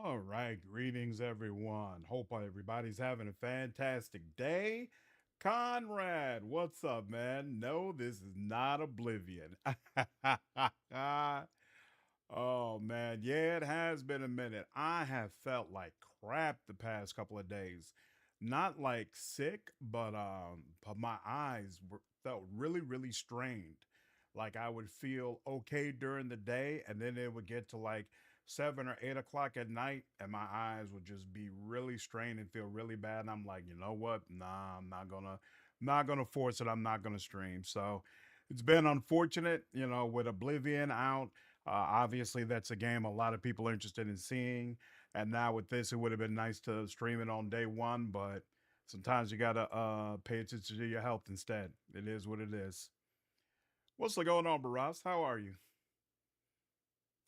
All right, greetings everyone. Hope everybody's having a fantastic day. Conrad, what's up, man? No, this is not Oblivion. Oh man, yeah, it has been a minute. I have felt like crap the past couple of days. Not like sick, but my felt really strained. Like I would feel okay during the day, and then it would get to like 7 or 8 o'clock at night, and my eyes would just be really strained and feel really bad. And I'm like, you know what? Nah, I'm not gonna force it. I'm not gonna stream. So it's been unfortunate, with Oblivion out. Obviously, that's a game a lot of people are interested in seeing. And now with this, it would have been nice to stream it on day one, but sometimes you gotta pay attention to your health instead. It is what it is. What's going on, Baras? How are you?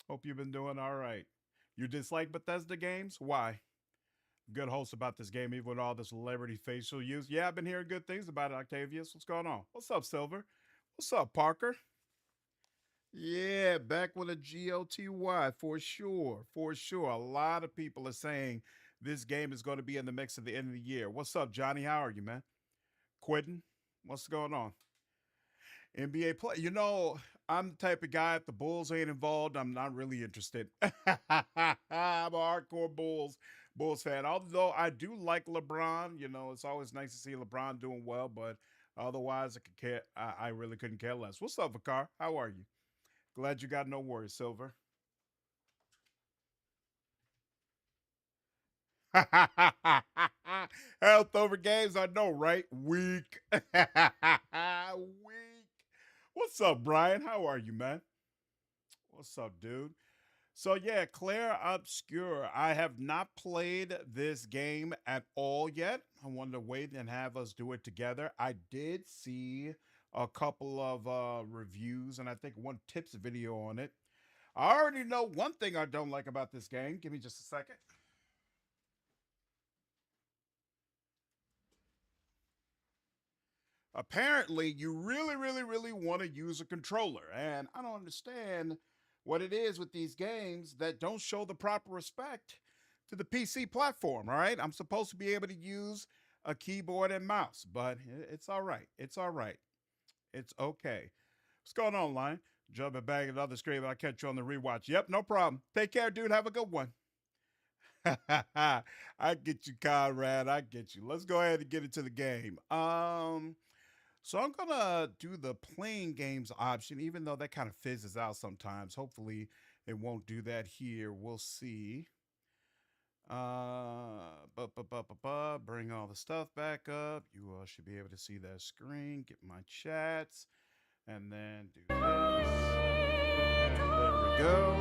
Hope you've been doing all right. You dislike Bethesda games? Why? Good host about this game, even with all the celebrity facial use. Yeah, I've been hearing good things about it, Octavius. What's going on? What's up, Silver? What's up, Parker? Yeah, back with a GOTY for sure. For sure. A lot of people are saying this game is going to be in the mix at the end of the year. What's up, Johnny? How are you, man? Quitting? What's going on? NBA play. I'm the type of guy, if the Bulls ain't involved, I'm not really interested. I'm a hardcore Bulls fan. Although I do like LeBron, it's always nice to see LeBron doing well, but otherwise I really couldn't care less. What's up, Vakar? How are you? Glad you got no worries, Silver. Health over games, I know, right? Weak. Weak. What's up, Brian? How are you, man? What's up, dude? So yeah, Clair Obscur. I have not played this game at all yet. I wanted to wait and have us do it together. I did see a couple of reviews and I think one tips video on it. I already know one thing I don't like about this game. Give me just a second. Apparently, you really want to use a controller, and I don't understand what it is with these games that don't show the proper respect to the PC platform. All right, I'm supposed to be able to use a keyboard and mouse, but it's all right. It's all right. It's okay. What's going on, Line? Jumping back at another screen, but I catch you on the rewatch. Yep, no problem. Take care, dude. Have a good one. I get you, Conrad. I get you. Let's go ahead and get into the game. So I'm gonna do the playing games option, even though that kind of fizzes out sometimes. Hopefully, it won't do that here. We'll see. Bring all the stuff back up. You all should be able to see that screen. Get my chats, and then do this. And there we go.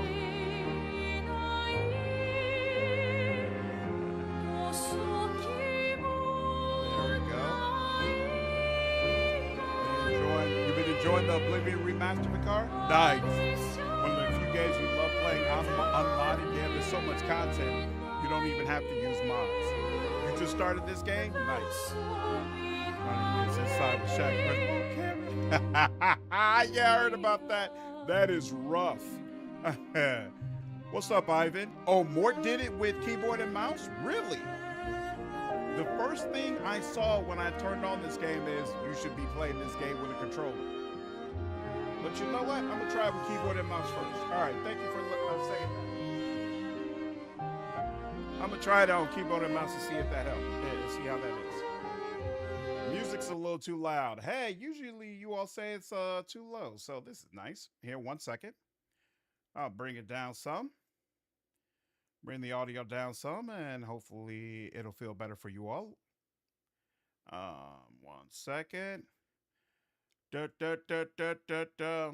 Enjoying the Oblivion remaster, Vicar? Nice. One of the few games we love playing unmodded. Yeah, there's so much content, you don't even have to use mods. You just started this game? Nice. It's inside the shack. Yeah, I heard about that. That is rough. What's up, Ivan? Oh, Mort did it with keyboard and mouse? Really? The first thing I saw when I turned on this game is you should be playing this game with a controller. But you know what? I'm going to try with keyboard and mouse first. All right, thank you for saying that. I'm going to try it on keyboard and mouse to see if that helps. Yeah, see how that is. Music's a little too loud. Hey, usually you all say it's too low, so this is nice. Here, 1 second. I'll bring it down some. Bring the audio down some, and hopefully it'll feel better for you all. 1 second. Da, da, da, da, da, da.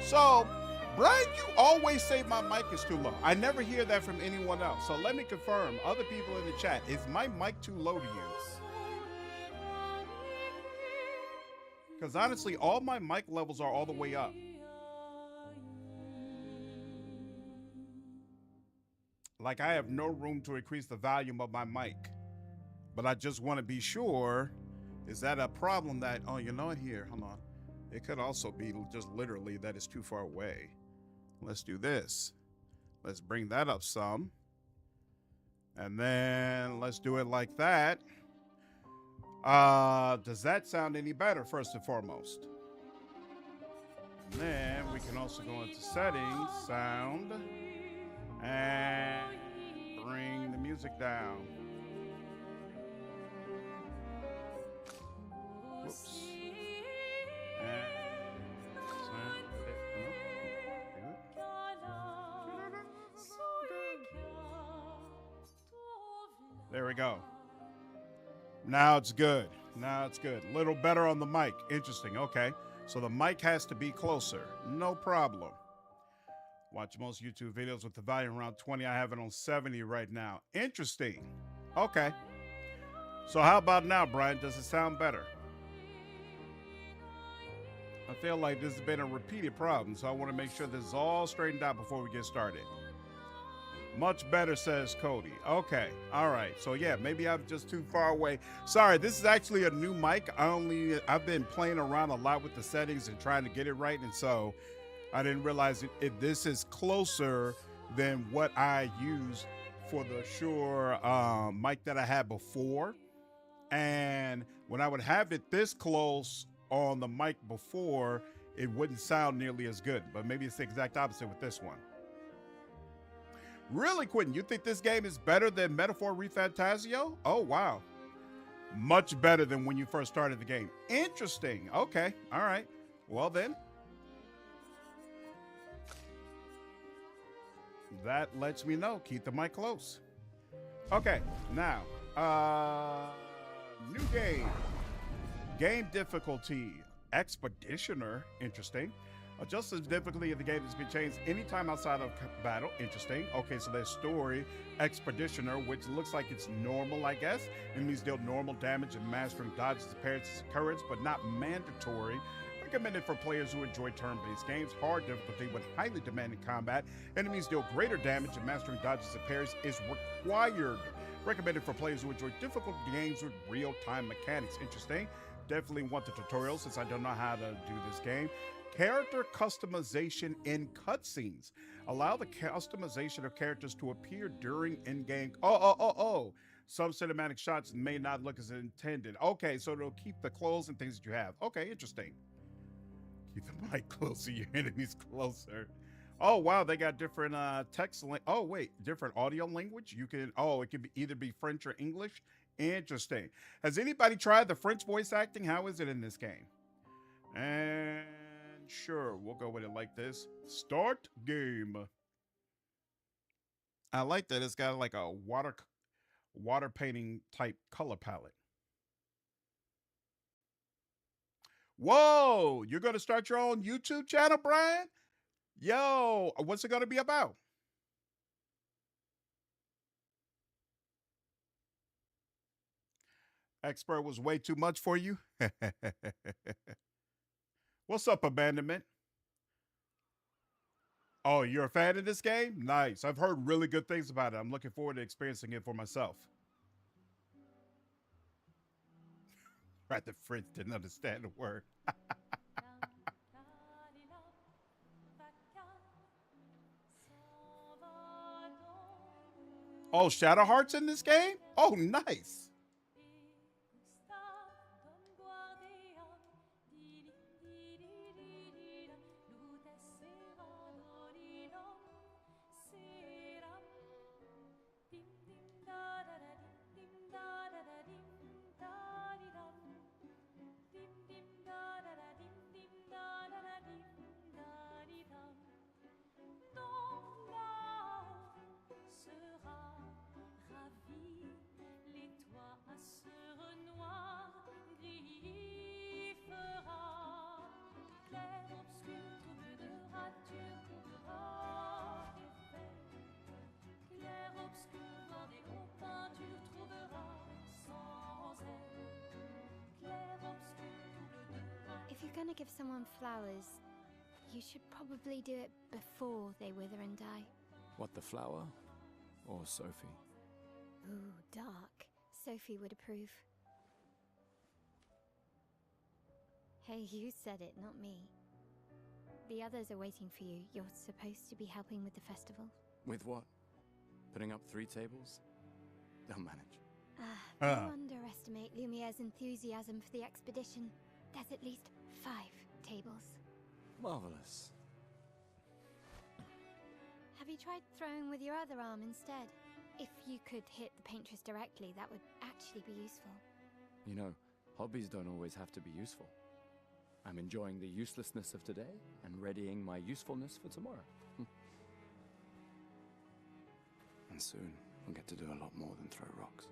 So, Brian, you always say my mic is too low. I never hear that from anyone else. So let me confirm, other people in the chat, is my mic too low to use? Because honestly, all my mic levels are all the way up. Like I have no room to increase the volume of my mic. But I just want to be sure Is that a problem that, oh, you know what, here, hold on. It could also be just literally that it's too far away. Let's do this. Let's bring that up some. And then let's do it like that. Does that sound any better, first and foremost? And then we can also go into settings, sound, and bring the music down. Whoops. There we go. Now it's good. Now it's good. A little better on the mic. Interesting. Okay. So the mic has to be closer. No problem. Watch most YouTube videos with the volume around 20. I have it on 70 right now. Interesting. Okay. So how about now, Brian? Does it sound better? I feel like this has been a repeated problem, so I want to make sure this is all straightened out before we get started. Much better, says Cody. Okay. All right. So yeah, maybe I'm just too far away. Sorry, this is actually a new mic. I've been playing around a lot with the settings and trying to get it right, and so I didn't realize this is closer than what I used for the Shure mic that I had before. And when I would have it this close on the mic before, it wouldn't sound nearly as good. But maybe it's the exact opposite with this one. Really, Quentin, you think this game is better than Metaphor ReFantazio? Oh, wow. Much better than when you first started the game. Interesting. Okay. All right. Well, then. That lets me know. Keep the mic close. Okay. Now, new game. Game difficulty. Expeditioner. Interesting. Just the difficulty of the game has been changed anytime outside of battle. Interesting. Okay, so there's story, Expeditioner, which looks like it's normal, I guess. Enemies deal normal damage and mastering dodges appearances occurrence, but not mandatory. Recommended for players who enjoy turn-based games. Hard difficulty with highly demanding combat. Enemies deal greater damage and mastering dodges appearance is required. Recommended for players who enjoy difficult games with real-time mechanics. Interesting. Definitely want the tutorial since I don't know how to do this game. Character customization in cutscenes. Allow the customization of characters to appear during in-game. Some cinematic shots may not look as intended. Okay, so it'll keep the clothes and things that you have. Okay, interesting. Keep the mic closer, your enemies closer. Oh, wow, they got different text. Oh, wait, different audio language. You can, it can either be French or English. Interesting. Has anybody tried the French voice acting? How is it in this game? And sure, we'll go with it like this. Start game. I like that it's got like a water painting type color palette. Whoa, you're going to start your own YouTube channel, Brian? Yo, what's it going to be about? Expert was way too much for you? What's up, Abandonment? Oh, you're a fan of this game? Nice. I've heard really good things about it. I'm looking forward to experiencing it for myself. Right, the French didn't understand the word. Oh, Shadow Heart's in this game? Oh, nice. If you're gonna give someone flowers, you should probably do it before they wither and die. What, the flower? Or Sophie? Ooh, dark. Sophie would approve. Hey, you said it, not me. The others are waiting for you. You're supposed to be helping with the festival. With what? Putting up 3 tables? They'll manage. Don't underestimate Lumiere's enthusiasm for the expedition. There's at least 5 tables. Marvelous. Have you tried throwing with your other arm instead? If you could hit the paintress directly, that would actually be useful. You know, hobbies don't always have to be useful. I'm enjoying the uselessness of today and readying my usefulness for tomorrow. And soon, we'll get to do a lot more than throw rocks.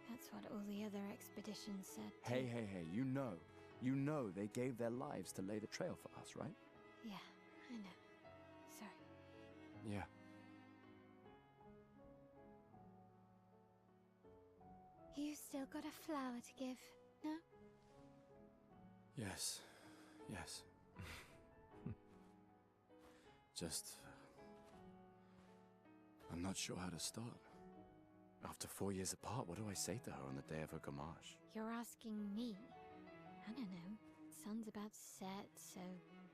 That's what all the other expeditions said. Hey, you know they gave their lives to lay the trail for us, right? Yeah, I know. Sorry. Yeah. You still got a flower to give, no? Yes. Just... I'm not sure how to start. After 4 years apart, what do I say to her on the day of her Gommage? You're asking me? I don't know. Sun's about to set, so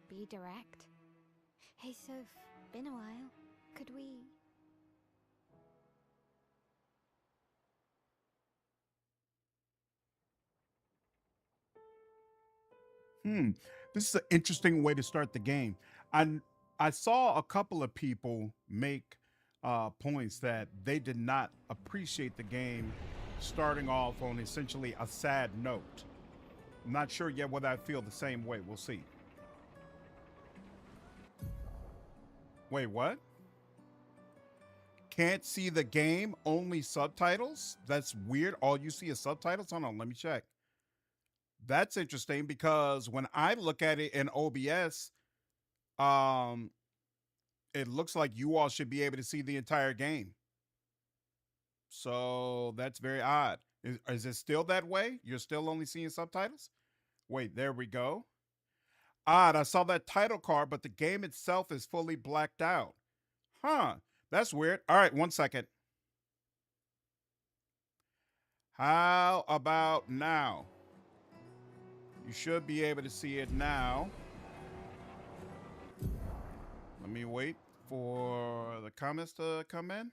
be direct. Hey, Soph, been a while. Could we... This is an interesting way to start the game. I saw a couple of people make points that they did not appreciate the game starting off on essentially a sad note. I'm not sure yet whether I feel the same way. We'll see. Wait, what? Can't see the game, only subtitles? That's weird. All you see is subtitles? Hold on, let me check. That's interesting because when I look at it in OBS, it looks like you all should be able to see the entire game. So that's very odd. Is it still that way? You're still only seeing subtitles? Wait, there we go. Odd, I saw that title card, but the game itself is fully blacked out. Huh, that's weird. All right, 1 second. How about now? You should be able to see it now. Let me wait for the comments to come in.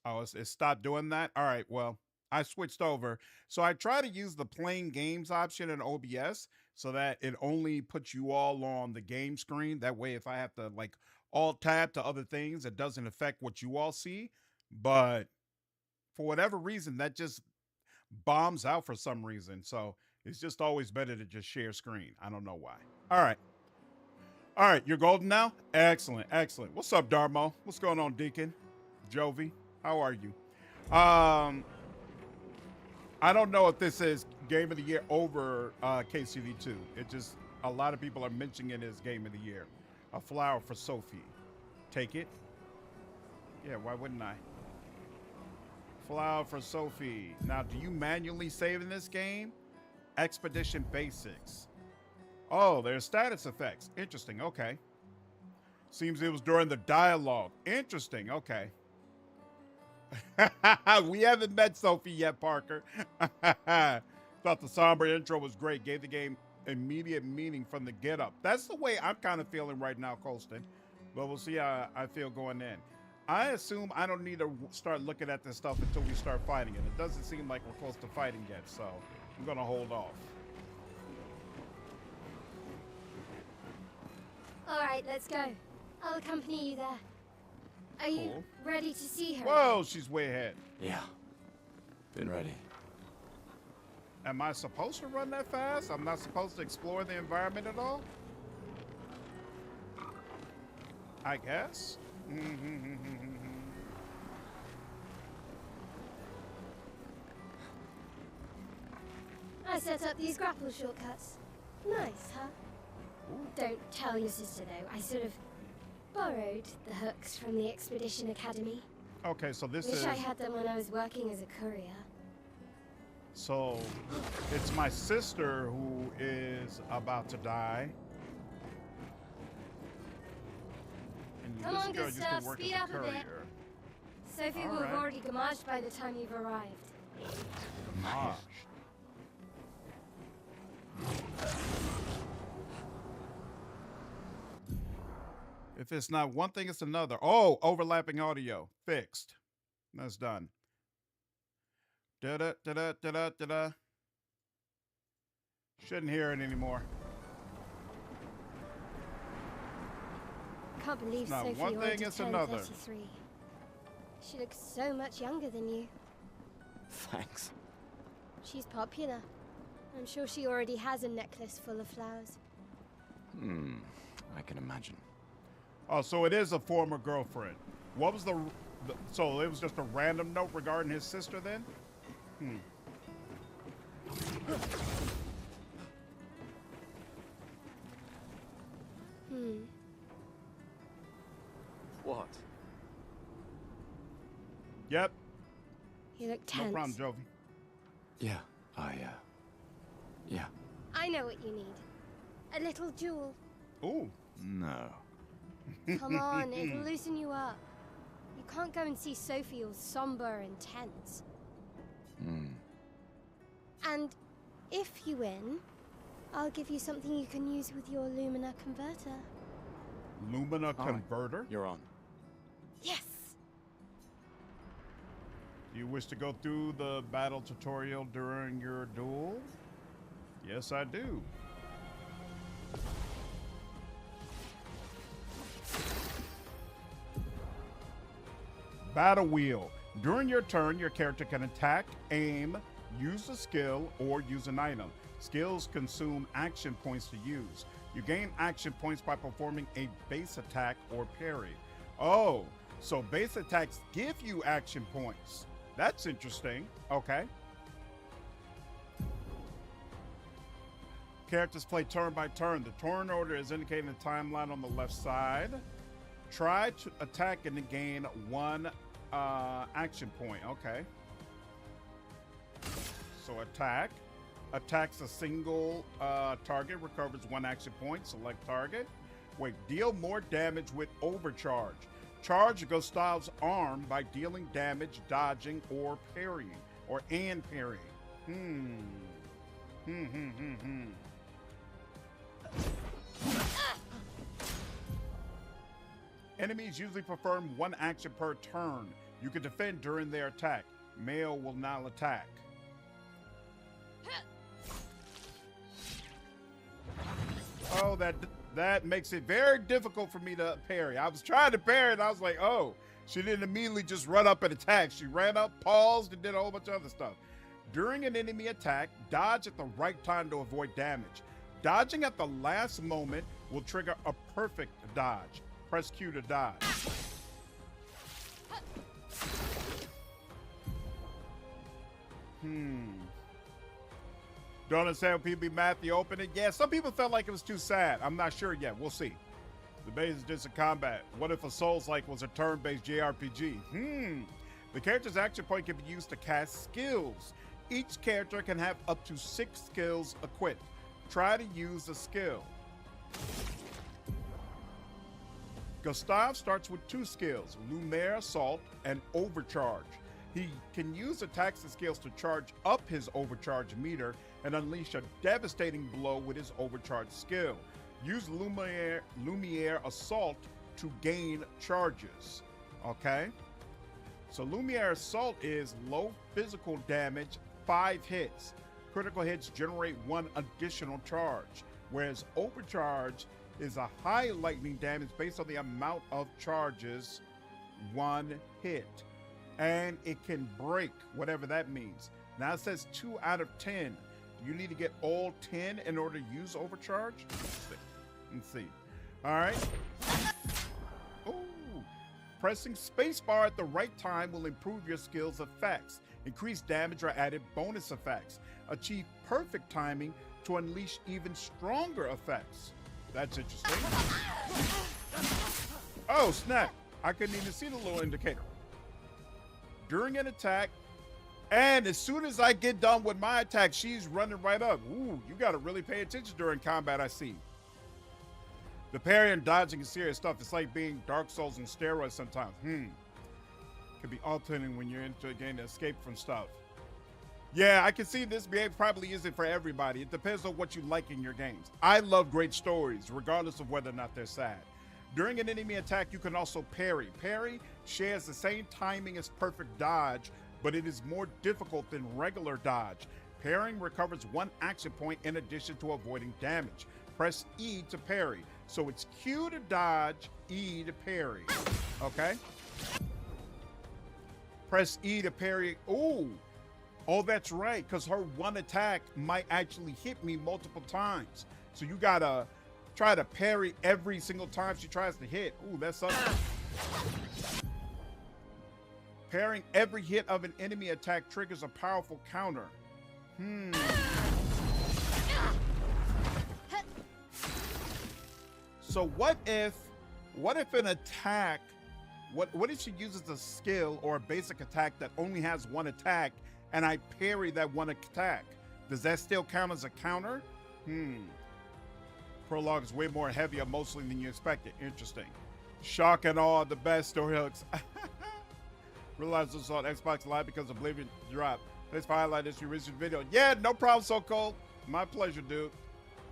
Oh, it stopped doing that? All right, well, I switched over. So I try to use the playing games option in OBS so that it only puts you all on the game screen. That way, if I have to like alt tab to other things, it doesn't affect what you all see. But for whatever reason, that just bombs out for some reason. So it's just always better to just share screen. I don't know why. All right. All right, you're golden now? Excellent, excellent. What's up, Darmo? What's going on, Deacon? Jovi, how are you? I don't know if this is Game of the Year over KCD2. It just, a lot of people are mentioning it as Game of the Year. A flower for Sophie. Take it? Yeah, why wouldn't I? Flower for Sophie. Now, do you manually save in this game? Expedition Basics. Oh, there's status effects. Interesting. Okay. Seems it was during the dialogue. Interesting. Okay. We haven't met Sophie yet, Parker. Thought the somber intro was great. Gave the game immediate meaning from the get up. That's the way I'm kind of feeling right now, Colston. But we'll see how I feel going in. I assume I don't need to start looking at this stuff until we start fighting it. It doesn't seem like we're close to fighting yet, so I'm going to hold off. All right, let's go. I'll accompany you there. Are you ready to see her? Whoa, she's way ahead. Yeah. Been ready. Am I supposed to run that fast? I'm not supposed to explore the environment at all? I guess. I set up these grapple shortcuts. Nice, huh? Ooh. Don't tell your sister, though. I sort of borrowed the hooks from the Expedition Academy. Okay, so this Wish is... I had them when I was working as a courier. So, it's my sister who is about to die. And Come this on, girl good used stuff. to work Speed as a up a bit. courier. Sophie will have already gommaged by the time you've arrived. Gommage. If it's not one thing, it's another. Oh, overlapping audio. Fixed. That's done. Da-da, da-da, da-da, da-da. Shouldn't hear it anymore. Can't believe Not Sophie one thing, already it's turned another. 33. She looks so much younger than you. Thanks. She's popular. I'm sure she already has a necklace full of flowers. I can imagine. Oh, so it is a former girlfriend. What was so it was just a random note regarding his sister then? What? Yep. You look tense. No problem, Jovi. Yeah, yeah. I know what you need. A little jewel. Ooh. No. Come on, it'll loosen you up. You can't go and see Sophie all somber and tense. And if you win, I'll give you something you can use with your Lumina converter. Lumina All right. converter? You're on. Yes! Do you wish to go through the battle tutorial during your duel? Yes, I do. Battle wheel. During your turn, your character can attack, aim, use a skill, or use an item. Skills consume action points to use. You gain action points by performing a base attack or parry. Oh, so base attacks give you action points. That's interesting. Okay. Characters play turn by turn. The turn order is indicated in the timeline on the left side. Try to attack and gain one action point. Okay. So attack. Attacks a single target, recovers one action point. Select target. Wait, deal more damage with overcharge. Charge Gustav's arm by dealing damage, dodging, or parrying. Or parrying. Enemies usually perform one action per turn. You can defend during their attack. Male will now attack. Oh, that makes it very difficult for me to parry. I was trying to parry and I was like, oh, she didn't immediately just run up and attack. She ran up, paused, and did a whole bunch of other stuff. During an enemy attack, dodge at the right time to avoid damage. Dodging at the last moment will trigger a perfect dodge. Press Q to dodge. Don't understand when people be mad at the opening. Yeah, some people felt like it was too sad. I'm not sure yet. We'll see. The base is distant combat. What if a Souls-like was a turn-based JRPG? The character's action point can be used to cast skills. Each character can have up to 6 skills equipped. Try to use a skill. Gustav starts with 2 skills, Lumiere Assault and Overcharge. He can use attacks and skills to charge up his overcharge meter and unleash a devastating blow with his overcharge skill. Use Lumiere Assault to gain charges. Okay? So Lumiere Assault is low physical damage, 5 hits. Critical hits generate 1 additional charge, whereas Overcharge is a high lightning damage based on the amount of charges, 1 hit. And it can break, whatever that means. Now it says 2 out of 10. You need to get all 10 in order to use Overcharge? Let's see. All right. Ooh. Pressing spacebar at the right time will improve your skill's effects, increase damage, or added bonus effects. Achieve perfect timing to unleash even stronger effects. That's interesting. Oh, snap. I couldn't even see the little indicator. During an attack, and as soon as I get done with my attack, she's running right up. Ooh, you got to really pay attention during combat, I see. The parry and dodging is serious stuff. It's like being Dark Souls and steroids sometimes. Can be alternating when you're into a game to escape from stuff. Yeah, I can see this game probably isn't for everybody. It depends on what you like in your games. I love great stories, regardless of whether or not they're sad. During an enemy attack, you can also parry. Parry shares the same timing as perfect dodge, but it is more difficult than regular dodge. Parrying recovers one action point in addition to avoiding damage. Press E to parry. So it's Q to dodge, E to parry. Okay? Press E to parry. Ooh. Oh, that's right, because her one attack might actually hit me multiple times. So you gotta try to parry every single time she tries to hit. Ooh, that's something. Parrying every hit of an enemy attack triggers a powerful counter. So what if an attack, what if she uses a skill or a basic attack that only has one attack and I parry that one attack? Does that still count as a counter? Prologue is way more heavy emotionally than you expected. Interesting. Shock and awe, the best story hooks. Realize this on Xbox Live because Oblivion dropped. Thanks for highlighting this recent video. Yeah, no problem, So Cold. My pleasure, dude.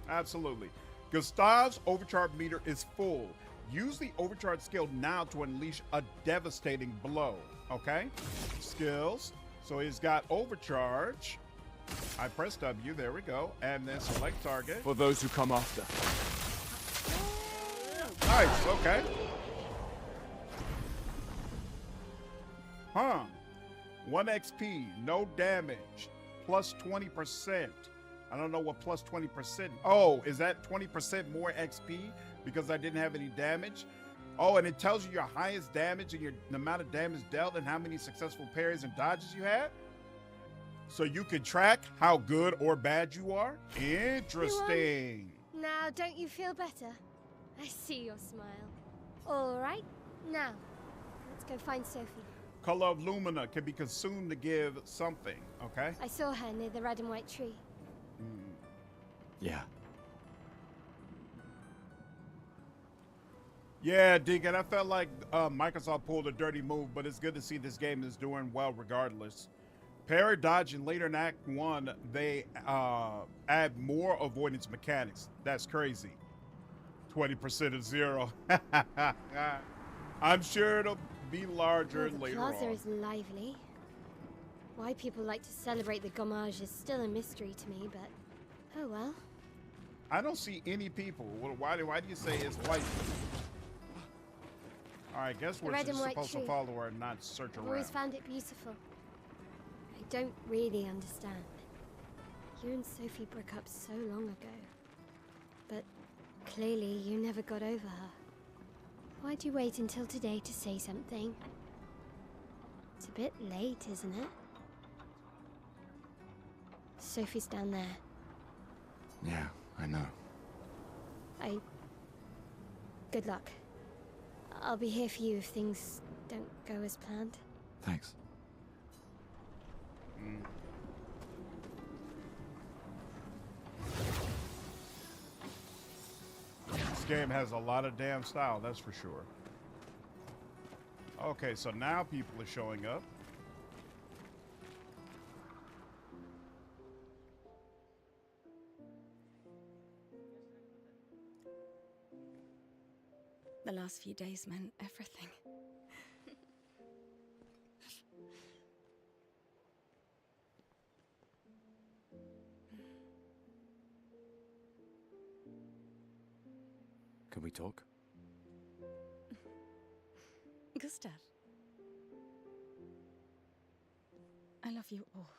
Absolutely. Gustav's overcharge meter is full. Use the overcharge skill now to unleash a devastating blow. Okay? Skills. So he's got overcharge. I press W, there we go. And then select target. For those who come after. Nice, okay. Huh. 1 XP, no damage, plus 20%. I don't know what plus 20%. Oh, is that 20% more XP because I didn't have any damage? Oh, and it tells you your highest damage and the amount of damage dealt and how many successful parries and dodges you had. So you can track how good or bad you are. Interesting. Now, don't you feel better? I see your smile. All right, now, let's go find Sophie. Color of Lumina can be consumed to give something, okay? I saw her near the red and white tree. Yeah. Yeah, Deacon, I felt like Microsoft pulled a dirty move, but it's good to see this game is doing well regardless. Parry, dodge, and later in Act 1, they add more avoidance mechanics. That's crazy. 20% of 0. I'm sure it'll be larger The later plaza on. is lively. Why people like to celebrate the Gommage is still a mystery to me, but oh well. I don't see any people. Why do you say it's white? All right, guess we're red just and white supposed to tree. follow her and not search I've around. always found it beautiful. I don't really understand. You and Sophie broke up so long ago, but clearly you never got over her. Why'd you wait until today to say something? It's a bit late, isn't it? Sophie's down there. Yeah, I know. Good luck. I'll be here for you if things don't go as planned. Thanks. This game has a lot of damn style, that's for sure. Okay, so now people are showing up. The last few days meant everything. Can we talk? Gustav. I love you all.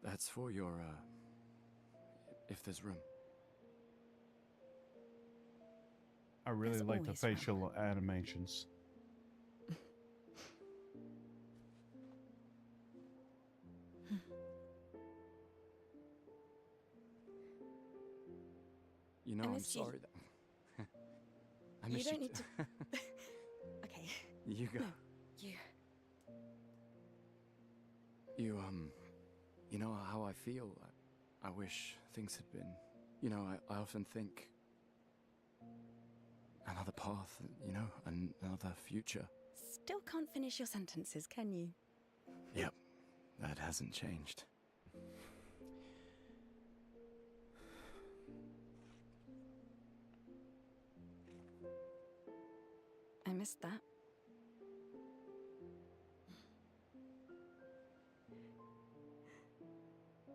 That's for your, if there's room. I really There's like the always room. facial animations. You know, I I'm miss you. sorry that... I You miss don't need to... Okay, You go. no, you... You know how I feel. I wish things had been... You know, I often think... Another path, you know, another future. Still can't finish your sentences, can you? Yep, that hasn't changed. I missed that.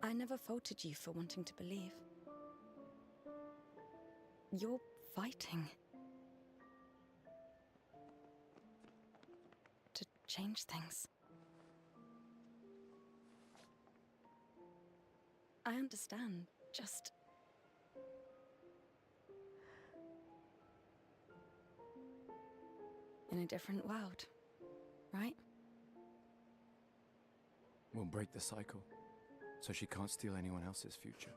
I never faulted you for wanting to believe. You're fighting to change things. I understand, just... in a different world, right? We'll break the cycle, so she can't steal anyone else's future.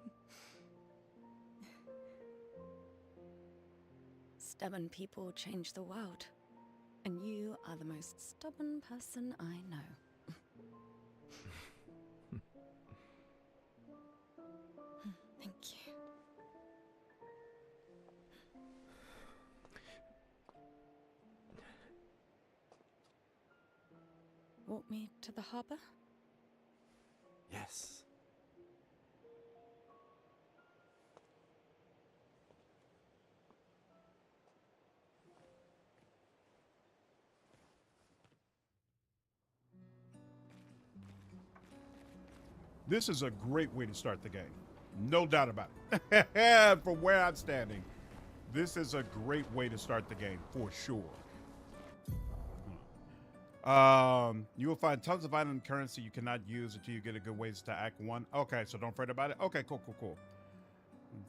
Stubborn people change the world, and you are the most stubborn person I know. Thank you. Walk me to the harbor? Yes. This is a great way to start the game. No doubt about it. From where I'm standing, this is a great way to start the game, for sure. You will find tons of island currency you cannot use until you get a good ways to Act 1. Okay, so don't fret about it. Okay, cool.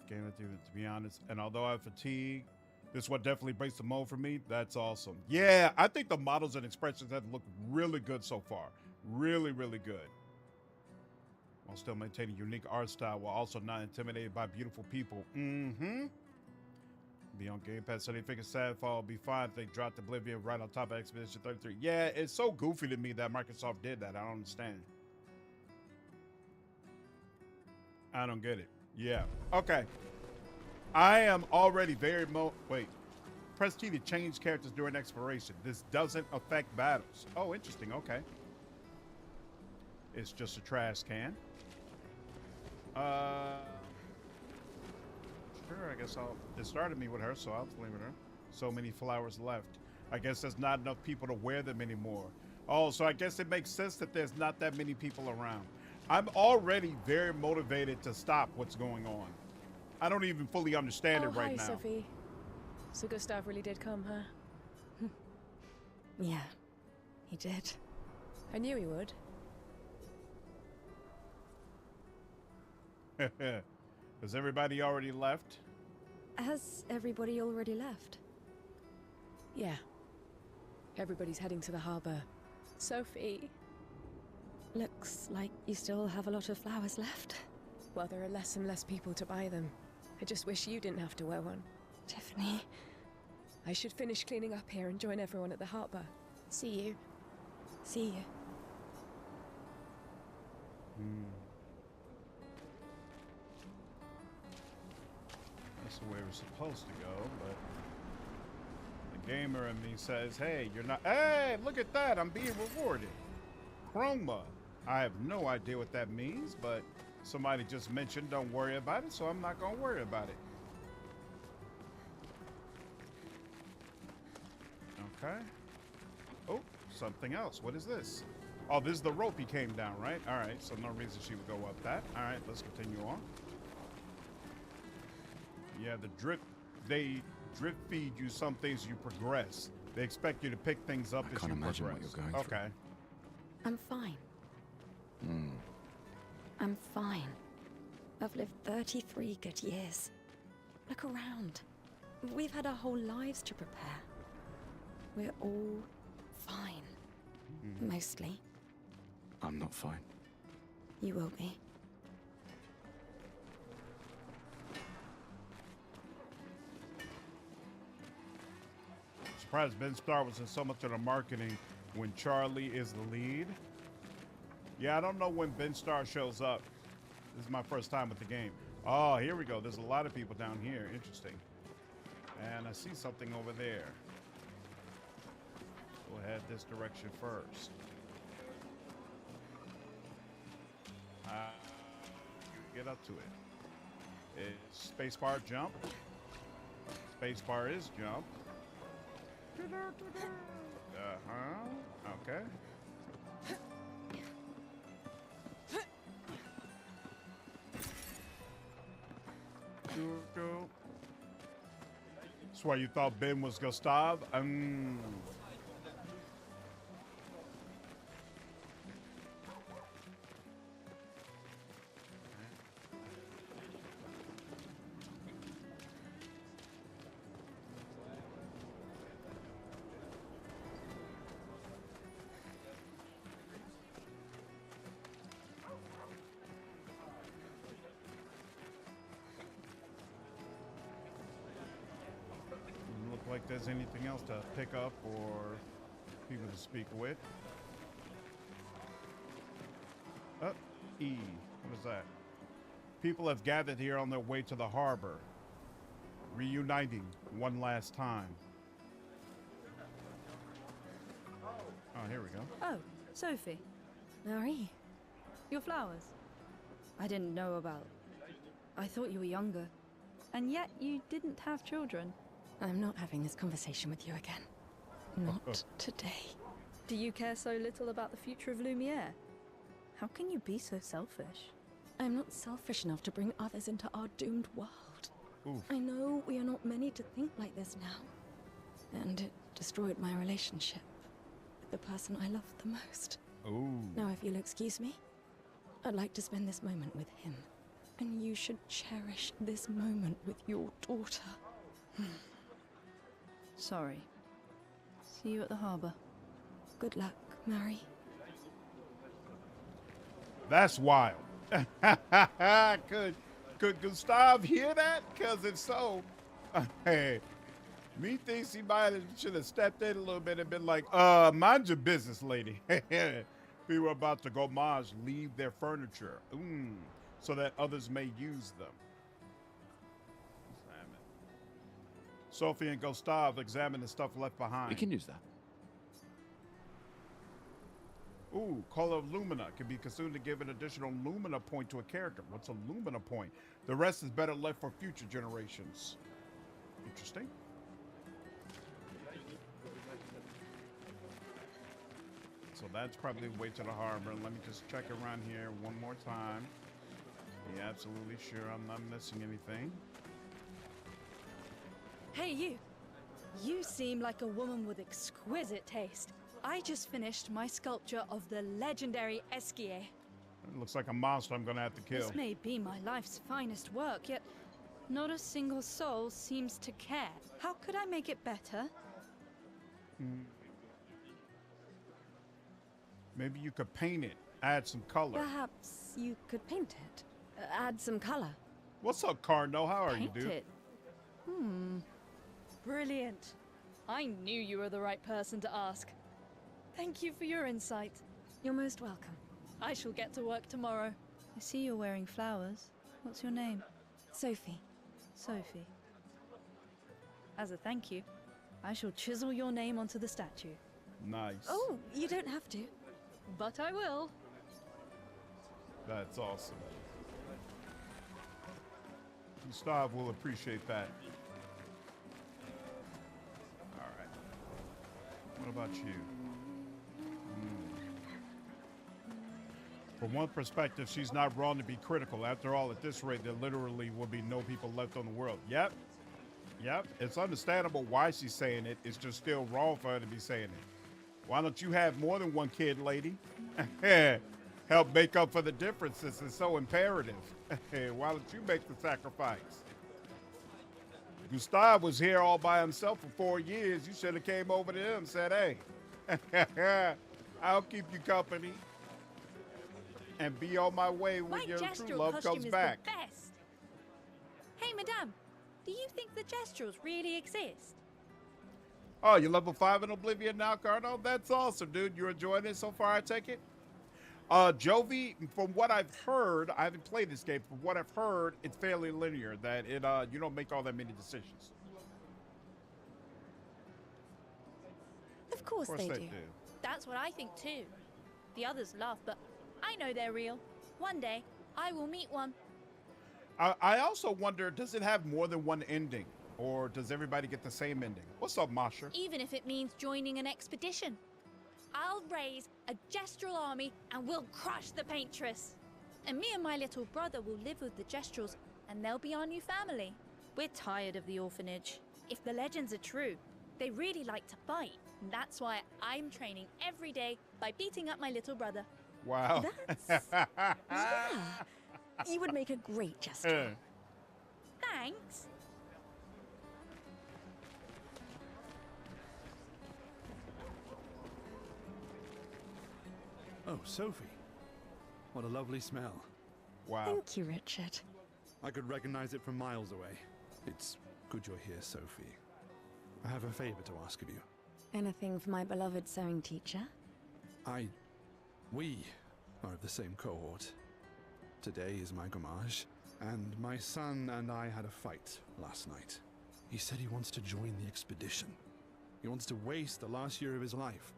Game with you, to be honest. And although I have fatigue, this one definitely breaks the mold for me. That's awesome. Yeah, I think the models and expressions have looked really good so far. Really good. While still maintaining unique art style while also not intimidated by beautiful people. Be on Game Pass, so they think it's sad fall. Be fine if they dropped Oblivion right on top of Expedition 33. Yeah, it's so goofy to me that Microsoft did that. I don't understand. I don't get it. Yeah. Okay. I am already very wait. Press T to change characters during exploration. This doesn't affect battles. Oh, interesting. Okay. It's just a trash can. Sure, I guess it started me with her, so I'll blame her. So many flowers left. I guess there's not enough people to wear them anymore. Oh, so I guess it makes sense that there's not that many people around. I'm already very motivated to stop what's going on. I don't even fully understand it right now. Hi, Sophie. So Gustav really did come, huh? Yeah, he did. I knew he would. Has everybody already left? Has everybody already left? Yeah. Everybody's heading to the harbor. Sophie. Looks like you still have a lot of flowers left. Well, there are less and less people to buy them. I just wish you didn't have to wear one. Tiffany. I should finish cleaning up here and join everyone at the harbor. See you. See you. That's the way we're supposed to go, but the gamer in me says, hey, you're not... Hey, look at that. I'm being rewarded. Chroma. I have no idea what that means, but somebody just mentioned don't worry about it, so I'm not going to worry about it. Okay. Oh, something else. What is this? Oh, this is the rope he came down, right? All right, so no reason she would go up that. All right, let's continue on. Yeah, they drip feed you some things you progress. They expect you to pick things up as you progress. I can't imagine what you're going through. Okay. I'm fine. I'm fine. I've lived 33 good years. Look around. We've had our whole lives to prepare. We're all fine. Mostly. I'm not fine. You will be. Surprised Ben Starr was in so much of the marketing when Charlie is the lead. Yeah, I don't know when Ben Starr shows up. This is my first time with the game. Oh, here we go. There's a lot of people down here. Interesting. And I see something over there. We'll head this direction first. Get up to it. Is spacebar jump? Spacebar is jump. Okay. That's why you thought Ben was Gustav? Like there's anything else to pick up or people to speak with. Up, E. What is that? People have gathered here on their way to the harbor, reuniting one last time. Oh, here we go. Oh, Sophie. Marie, Your flowers. I didn't know about. I thought you were younger. And yet you didn't have children. I'm not having this conversation with you again. Not today. Do you care so little about the future of Lumiere? How can you be so selfish? I'm not selfish enough to bring others into our doomed world. Oof. I know we are not many to think like this now. And it destroyed my relationship with the person I loved the most. Ooh. Now, if you'll excuse me, I'd like to spend this moment with him. And you should cherish this moment with your daughter. Sorry. See you at the harbor. Good luck, Mary. That's wild. Could Gustav hear that? Because if so, hey, me thinks he should have stepped in a little bit and been like, mind your business, lady. We were about to Gommage leave their furniture, so that others may use them. Sophie and Gustav examine the stuff left behind. We can use that. Ooh, color of Lumina can be consumed to give an additional Lumina point to a character. What's a Lumina point? The rest is better left for future generations. Interesting. So that's probably the way to the harbor. Let me just check around here one more time. Be absolutely sure I'm not missing anything. Hey, you. You seem like a woman with exquisite taste. I just finished my sculpture of the legendary Esquier. It looks like a monster I'm gonna have to kill. This may be my life's finest work, yet not a single soul seems to care. How could I make it better? Maybe you could paint it, add some color. Perhaps you could paint it. Add some color. What's up, Cardinal? How are Paint you, dude? it. Brilliant. I knew you were the right person to ask. Thank you for your insight. You're most welcome. I shall get to work tomorrow. I see you're wearing flowers. What's your name? Sophie. Sophie. As a thank you, I shall chisel your name onto the statue. Nice. Oh, you don't have to. But I will. That's awesome. Gustav will appreciate that. All right. What about you? From one perspective, she's not wrong to be critical. After all, at this rate, there literally will be no people left on the world. Yep. It's understandable why she's saying it. It's just still wrong for her to be saying it. Why don't you have more than one kid, lady? Help make up for the differences. It's so imperative. Why don't you make the sacrifice? Gustav was here all by himself for 4 years. You should have came over to him and said, hey, I'll keep you company and be on my way when your true love comes back. The best. Hey, madame, do you think the Gestrels really exist? Oh, you're level 5 in Oblivion now, Cardinal? That's awesome, dude. You enjoying it so far, I take it? Jovi, from what I've heard, I haven't played this game. From what I've heard, it's fairly linear. That it you don't make all that many decisions. Of course, Of course they they do. do. That's what I think too. The others laugh, but I know they're real. One day, I will meet one. I also wonder, does it have more than one ending, or does everybody get the same ending? What's up, Masha? Even if it means joining an expedition. I'll raise a gestural army and we'll crush the paintress. And me and my little brother will live with the gestrals and they'll be our new family. We're tired of the orphanage. If the legends are true, they really like to fight. And that's why I'm training every day by beating up my little brother. Wow. That's... yeah. You would make a great jester. Thanks. Oh, Sophie. What a lovely smell. Wow. Thank you, Richard. I could recognize it from miles away. It's good you're here, Sophie. I have a favor to ask of you. Anything for my beloved sewing teacher? We are of the same cohort. Today is my Gommage, and my son and I had a fight last night. He said he wants to join the expedition. He wants to waste the last year of his life.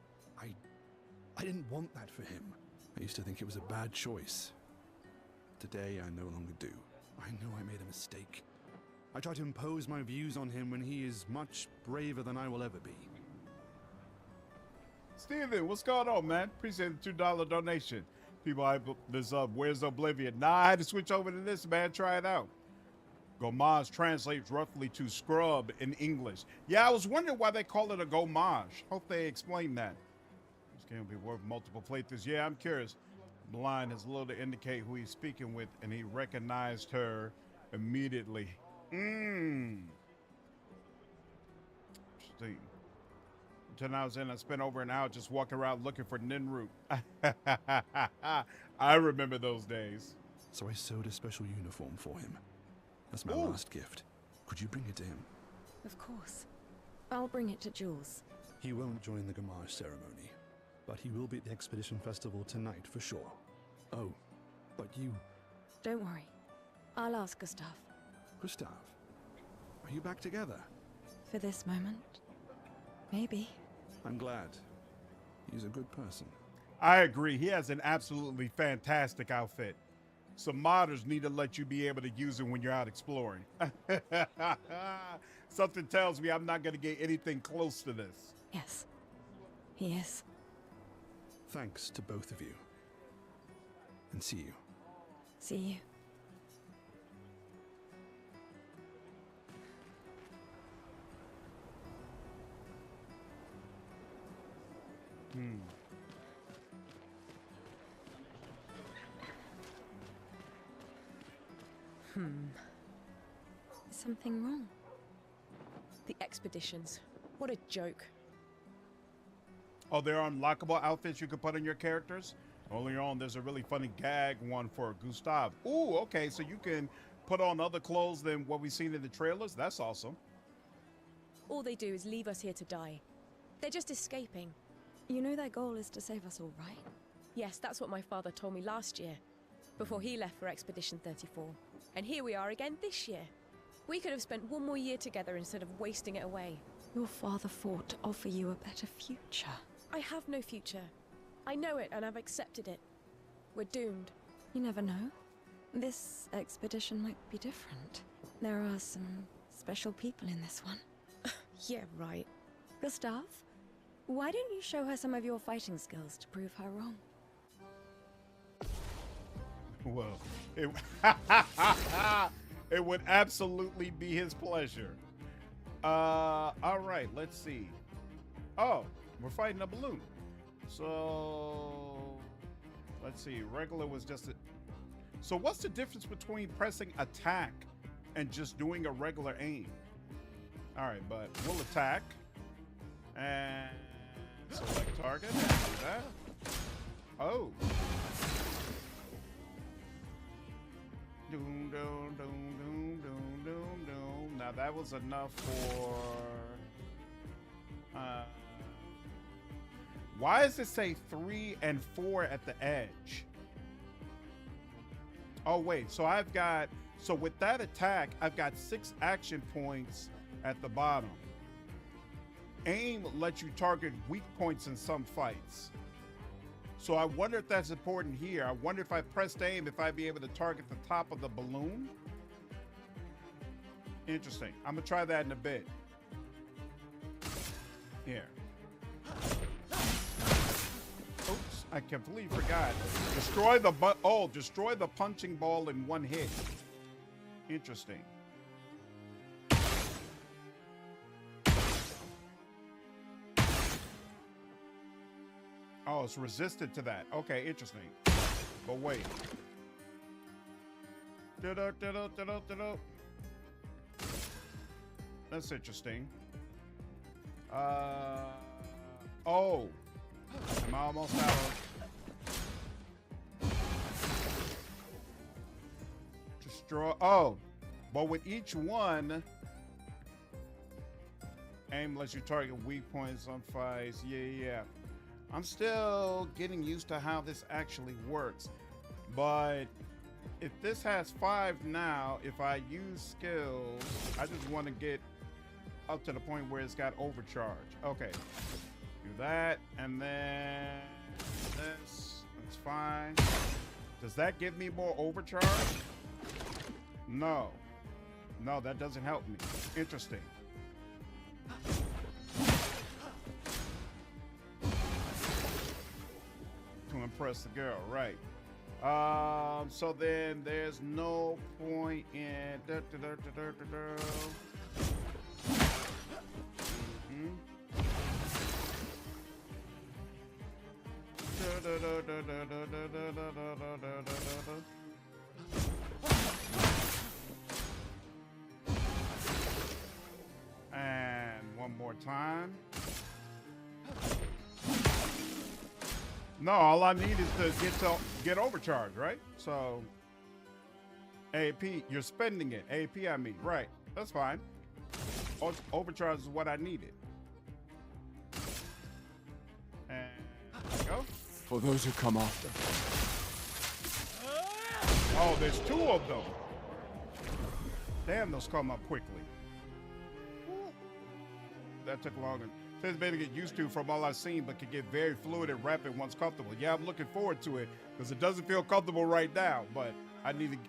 I didn't want that for him. I used to think it was a bad choice. Today, I no longer do. I know I made a mistake. I tried to impose my views on him when he is much braver than I will ever be. Steven, what's going on, man? Appreciate the $2 donation. People, this Where's Oblivion? Nah, I had to switch over to this, man. Try it out. Gommage translates roughly to scrub in English. Yeah, I was wondering why they call it a gommage. Hope they explain that. This game will be worth multiple playthroughs. Yeah, I'm curious. Blind has little to indicate who he's speaking with, and he recognized her immediately. Interesting. 10 hours in, I spent over an hour just walking around looking for Ninroot. I remember those days. So I sewed a special uniform for him. That's my last gift. Could you bring it to him? Of course. I'll bring it to Jules. He won't join the Gommage ceremony, but he will be at the Expedition Festival tonight for sure. Oh, but you... Don't worry. I'll ask Gustav. Gustav, are you back together? For this moment. Maybe. I'm glad. He's a good person. I agree. He has an absolutely fantastic outfit. Some modders need to let you be able to use it when you're out exploring. Something tells me I'm not going to get anything close to this. Yes. He is. Thanks to both of you. And see you. See you. Is something wrong? The expeditions. What a joke. Oh, there are unlockable outfits you can put on your characters? Earlier on, there's a really funny gag one for Gustav. Ooh, okay, so you can put on other clothes than what we've seen in the trailers? That's awesome. All they do is leave us here to die. They're just escaping. You know their goal is to save us all, right? Yes, that's what my father told me last year, before he left for Expedition 34. And here we are again this year. We could have spent one more year together instead of wasting it away. Your father fought to offer you a better future. I have no future. I know it and I've accepted it. We're doomed. You never know. This expedition might be different. There are some special people in this one. Yeah, right. Gustav, why don't you show her some of your fighting skills to prove her wrong? Well, it would absolutely be his pleasure. All right, let's see. Oh, we're fighting a balloon. So, let's see. Regular was just a... So what's the difference between pressing attack and just doing a regular aim? All right, but we'll attack. And select target. Do that. Oh. Doom, doom, doom, doom, doom, doom, doom. Now that was enough for Why does it say 3 and 4 at the edge? Oh, wait. So I've got... So with that attack, I've got 6 action points at the bottom. Aim lets you target weak points in some fights. So I wonder if that's important here. I wonder if I pressed aim, if I'd be able to target the top of the balloon. Interesting. I'm going to try that in a bit. Here. Oops, I completely forgot. Destroy the punching ball in one hit. Interesting. Oh, it's resistant to that. Okay, interesting. But wait. That's interesting. Oh. Am I almost out of... Destroy... Oh. But with each one... Aim lets you target weak points on fights. Yeah. I'm still getting used to how this actually works. But... if this has 5 now, if I use skills, I just want to get up to the point where it's got overcharge. Okay. Do that, and then this. That's fine. Does that give me more overcharge? No. No, that doesn't help me. Interesting. To impress the girl, right. So then there's no point in and one more time. No, all I need is to get overcharged, right? So AP, you're spending it. AP, I mean, right? That's fine. Overcharge is what I needed. And there we go. For those who come after. Oh, there's 2 of them. Damn, those come up quickly. That took longer. It's better to get used to from all I've seen, but can get very fluid and rapid once comfortable. Yeah, I'm looking forward to it because it doesn't feel comfortable right now, but I need to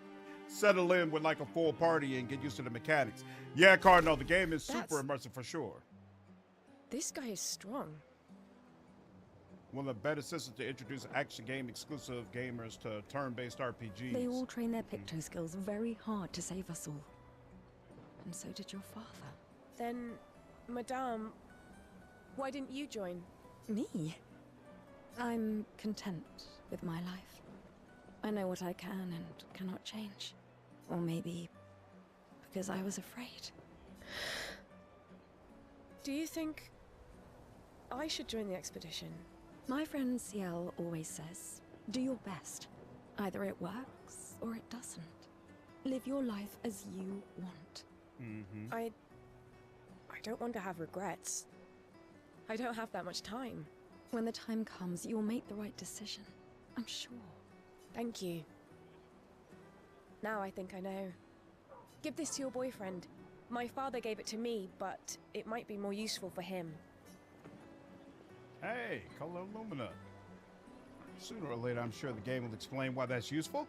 settle in with like a full party and get used to the mechanics. Yeah, Cardinal, the game is super immersive for sure. This guy is strong. One of the better systems to introduce action game exclusive gamers to turn-based RPGs. They all train their picto skills very hard to save us all. And so did your father. Then, Madame, why didn't you join? Me? I'm content with my life. I know what I can and cannot change. Or maybe because I was afraid. Do you think I should join the expedition? My friend Ciel always says, do your best. Either it works or it doesn't. Live your life as you want. Mm-hmm. I don't want to have regrets. I don't have that much time. When the time comes, you'll make the right decision. I'm sure. Thank you. Now I think I know. Give this to your boyfriend. My father gave it to me, but it might be more useful for him. Hey, Color Lumina. Sooner or later, I'm sure the game will explain why that's useful.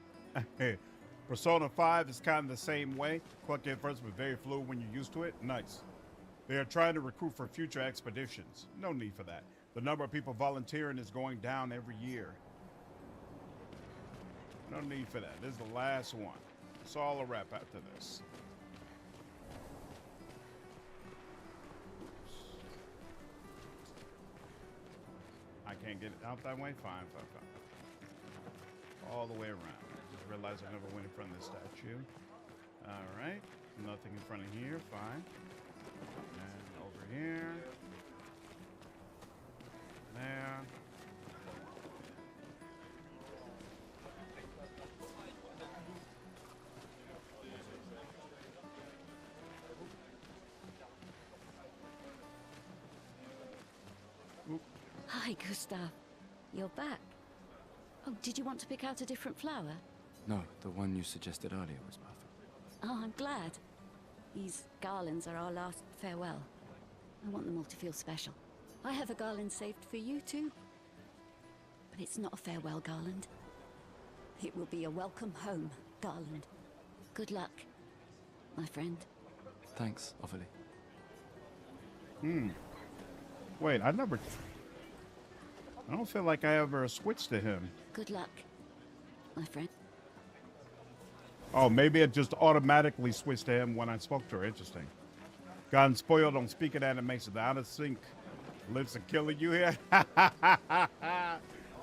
Persona 5 is kind of the same way. Quick at first, but very fluid when you're used to it. Nice. They are trying to recruit for future expeditions. No need for that. The number of people volunteering is going down every year. No need for that. This is the last one. It's all a wrap after this. I can't get it out that way? Fine. All the way around. I just realized I never went in front of this statue. Alright. Nothing in front of here. Fine. And over here. There. Hi, Gustav. You're back. Oh, did you want to pick out a different flower? No, the one you suggested earlier was perfect. Oh, I'm glad. These garlands are our last farewell. I want them all to feel special. I have a garland saved for you too. But it's not a farewell garland. It will be a welcome home garland. Good luck, my friend. Thanks, Ophelia. Wait, I don't feel like I ever switched to him. Good luck, my friend. Oh, maybe it just automatically switched to him when I spoke to her. Interesting. Gotten spoiled on speaking animation. The out of sync lips are killing you here.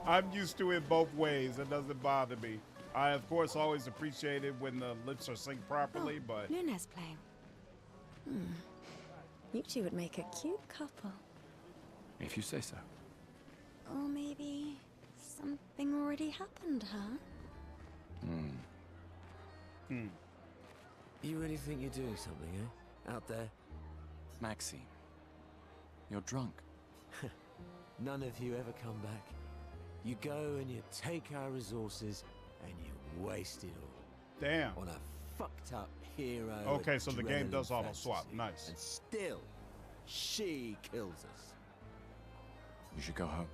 I'm used to it both ways. It doesn't bother me. I, of course, always appreciate it when the lips are synced properly, but... Luna's playing. You two would make a cute couple. If you say so. Or maybe something already happened, huh? You really think you're doing something, eh? Out there? Maxine, you're drunk. None of you ever come back. You go and you take our resources and you waste it all. Damn. On a fucked up hero. Okay, so the game adrenaline does auto swap. fantasy. Nice. And still, she kills us. You should go home.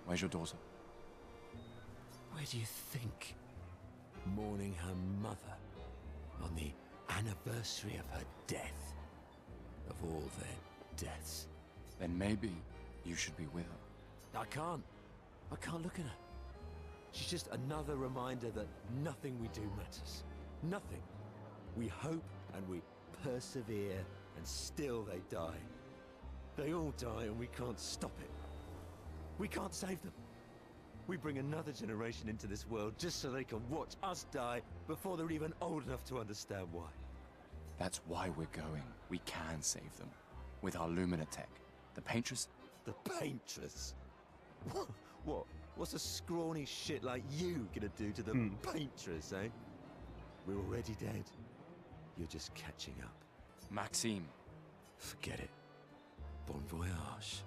Where's your daughter? Where do you think? Mourning her mother on the anniversary of her death. Of all their deaths. Then maybe you should be with her. I can't look at her. She's just another reminder that nothing we do matters. Nothing. We hope and we persevere, and still they die. They all die and we can't stop it. We can't save them. We bring another generation into this world just so they can watch us die before they're even old enough to understand why. That's why we're going. We can save them. With our Lumina tech. The Paintress... The Paintress? What? What's a scrawny shit like you gonna do to the Paintress, eh? We're already dead. You're just catching up. Maxime. Forget it. Bon voyage.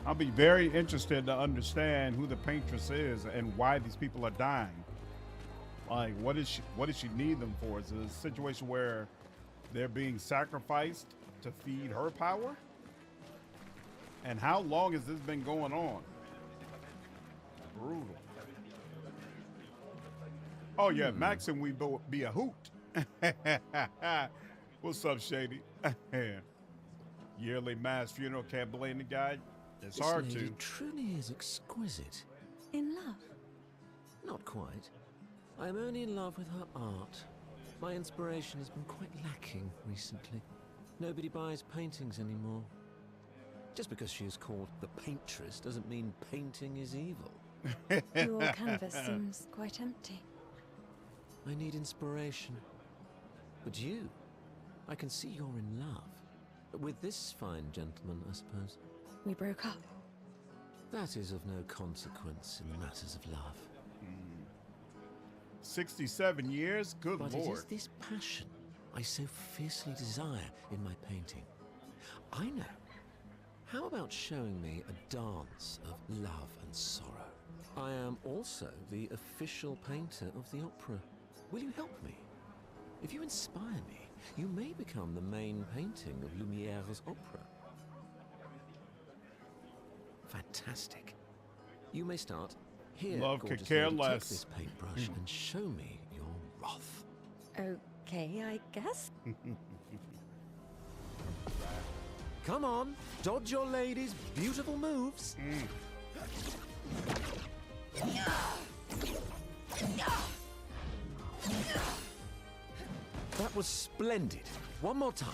I'll be very interested to understand who the Paintress is and why these people are dying. Like, what does she need them for? Is it a situation where they're being sacrificed to feed her power? And how long has this been going on? Brutal. Oh yeah, Maxim, we be a hoot. What's up, Shady? Yearly mass funeral, can't blame the guy. It's This hard lady to. truly is exquisite. In love? Not quite. I am only in love with her art. My inspiration has been quite lacking recently. Nobody buys paintings anymore. Just because she is called the Paintress doesn't mean painting is evil. Your canvas seems quite empty. I need inspiration. But you, I can see you're in love. With this fine gentleman, I suppose. We broke up. That is of no consequence in matters of love. 67 years? Good But lord. it is this passion I so fiercely desire in my painting. I know. How about showing me a dance of love and sorrow? I am also the official painter of the opera. Will you help me? If you inspire me, you may become the main painting of Lumiere's opera. Fantastic. You may start. Here, Love could gorgeous care lady, take less. this paintbrush and show me your wrath. Okay, I guess. Come on, dodge your lady's beautiful moves. That was splendid. One more time.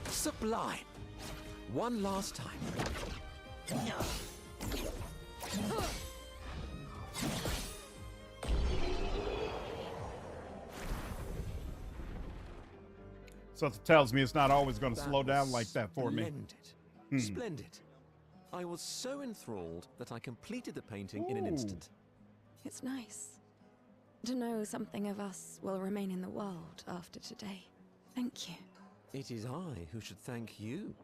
Sublime. One last time. So it tells me it's not always going to That slow down was like that for me. Splendid. Splendid. I was so enthralled that I completed the painting in an instant. It's nice. to know something of us will remain in the world after today. Thank you. It is I who should thank you.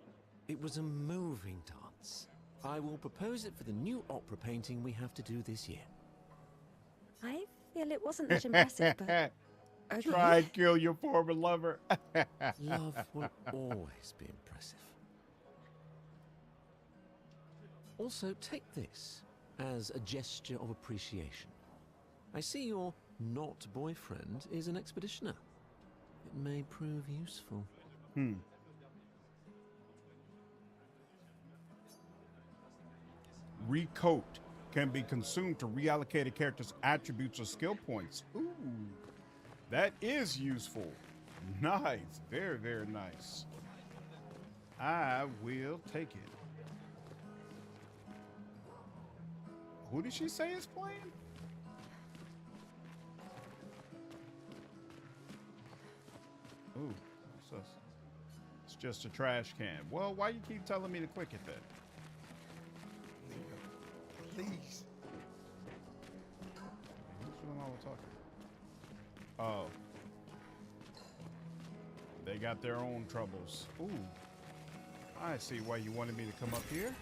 It was a moving dance. I will propose it for the new opera painting we have to do this year. I feel it wasn't that impressive, but... Okay. Try and kill your former lover. Love will always be impressive. Also, take this as a gesture of appreciation. I see your not boyfriend is an expeditioner. It may prove useful. Recoat can be consumed to reallocate a character's attributes or skill points. Ooh, that is useful. Nice. Very, very nice. I will take it. Who did she say is playing? Ooh, what's this? It's just a trash can. Well, why you keep telling me to click it then? Please. Who's doing all the talking? Oh. They got their own troubles. Ooh. I see why you wanted me to come up here.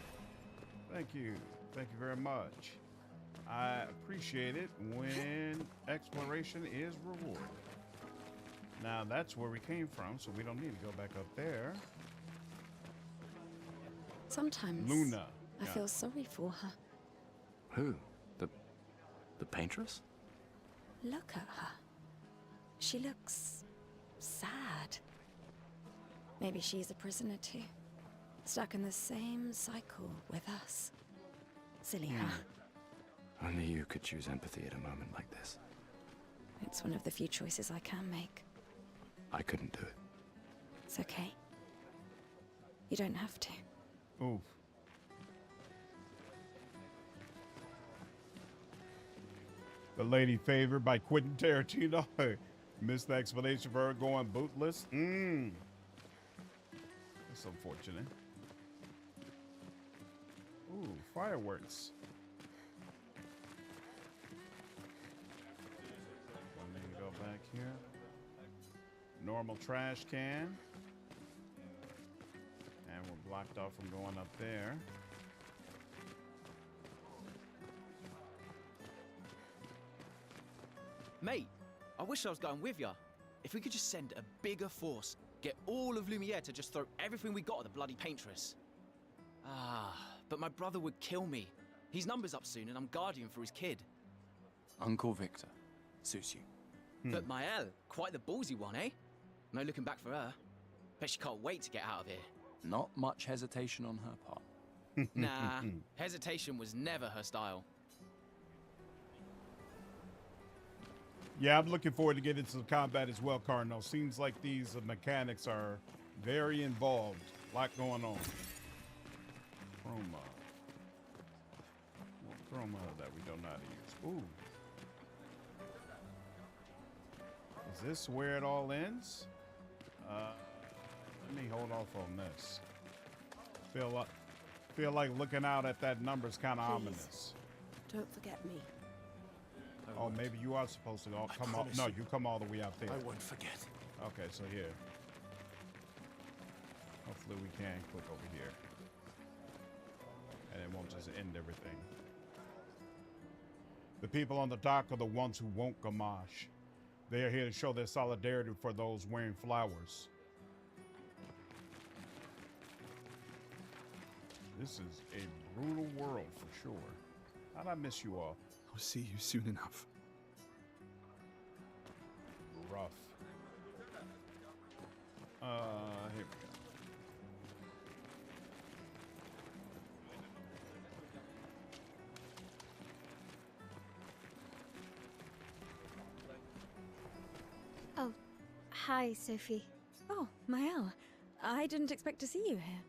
Thank you. Thank you very much. I appreciate it when exploration is rewarded. Now that's where we came from, so we don't need to go back up there. Sometimes Luna. I feel sorry for her. Who? The paintress? Look at her. She looks sad. Maybe she's a prisoner too. Stuck in the same cycle with us. Silly her. Only you could choose empathy at a moment like this. It's one of the few choices I can make. I couldn't do it. It's okay. You don't have to. Oof. The Lady Favored by Quentin Tarantino. Missed the explanation for her going bootless. That's unfortunate. Ooh, fireworks. Let me go back here. Normal trash can. And we're blocked off from going up there. Mate, I wish I was going with ya. If we could just send a bigger force, get all of Lumiere to just throw everything we got at the bloody paintress. But my brother would kill me. His number's up soon and I'm guardian for his kid. Uncle Victor. Suits you. But Mael, quite the ballsy one, eh? No looking back for her. Bet she can't wait to get out of here. Not much hesitation on her part. Nah, hesitation was never her style. Yeah, I'm looking forward to getting into the combat as well, Cardinal. Seems like these mechanics are very involved. A lot going on. Chroma. Chroma that we don't know how to use. Ooh. Is this where it all ends? Let me hold off on this. Feel like looking out at that number's kind of ominous. Don't forget me. Oh, maybe you are supposed to come up. No, you come all the way out there. I won't forget. Okay, so here. Hopefully we can click over here. And it won't just end everything. The people on the dock are the ones who won't Gommage. They are here to show their solidarity for those wearing flowers. This is a brutal world for sure. How'd I miss you all? I'll see you soon enough. Rough. Here we go. Oh, hi, Sophie. Oh, Mael. I didn't expect to see you here.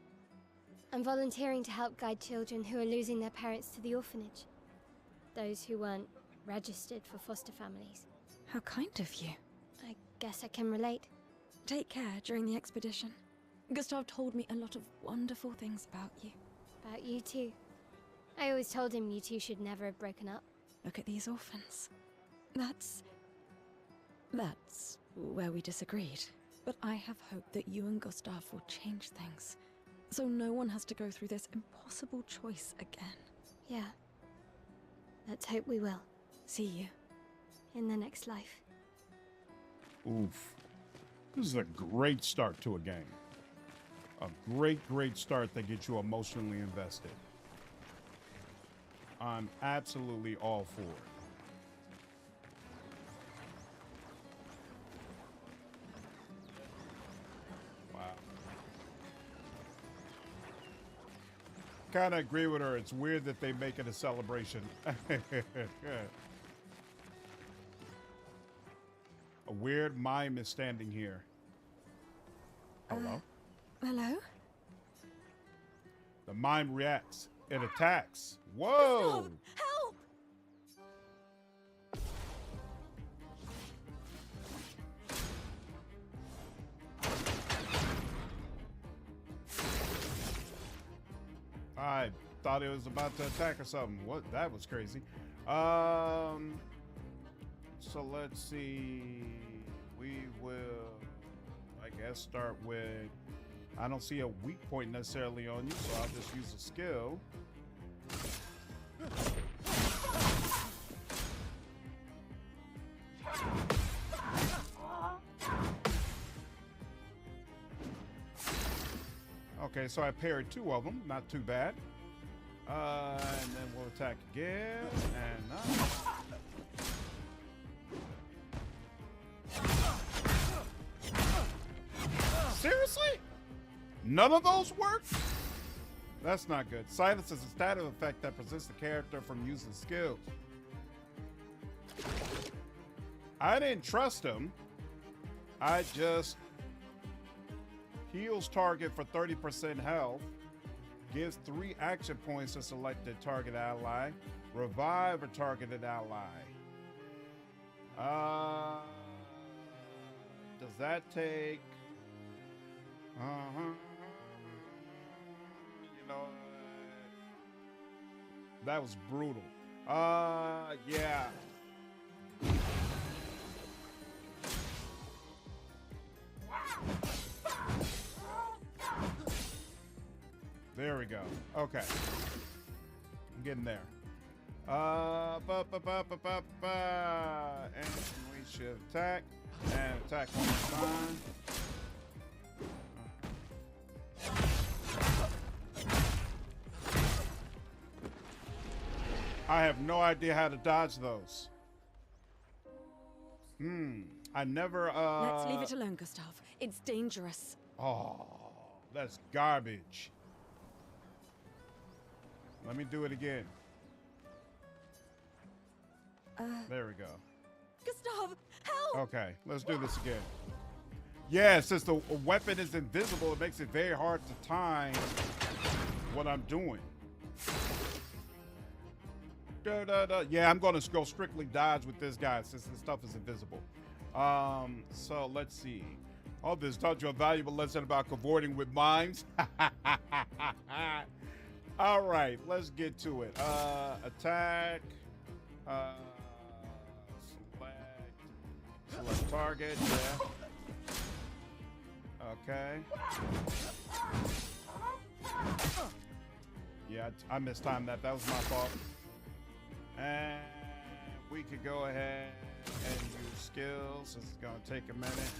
I'm volunteering to help guide children who are losing their parents to the orphanage. Those who weren't registered for foster families. How kind of you. I guess I can relate. Take care during the expedition. Gustav told me a lot of wonderful things about you. About you too. I always told him you two should never have broken up. Look at these orphans. That's That's where we disagreed. But I have hope that you and Gustav will change things, so no one has to go through this impossible choice again. Yeah. Let's hope we will. See you. In the next life. Oof. This is a great start to a game. A great start that gets you emotionally invested. I'm absolutely all for it. Wow. Kind of agree with her. It's weird that they make it a celebration. A weird mime is standing here. Hello? Hello? The mime reacts. It attacks. Whoa! Help! I thought it was about to attack or something. What? That was crazy. So let's see. We will, I guess, start with. I don't see a weak point necessarily on you, so I'll just use a skill. Okay, so I parried 2 of them. Not too bad. And then we'll attack again. And seriously? None of those work? That's not good. Silence is a status effect that prevents the character from using skills. I didn't trust him. I just heals target for 30% health. Gives 3 action points to selected target ally. Revive a targeted ally. Does that take... You know... That was brutal. Yeah. There we go. Okay. I'm getting there. And we should attack. And attack one more time. I have no idea how to dodge those. I never, Let's leave it alone, Gustav. It's dangerous. Oh, that's garbage. Let me do it again. There we go. Gustav, help! Okay, let's do this again. Yeah, since the weapon is invisible, it makes it very hard to time what I'm doing. Yeah, I'm going to go strictly dodge with this guy since this stuff is invisible. So let's see. Oh, this taught you a valuable lesson about cavorting with mimes. All right, let's get to it. Attack. Select target. Yeah. Okay. Yeah, I mistimed that. That was my fault. And we could go ahead and use skills. It's going to take a minute.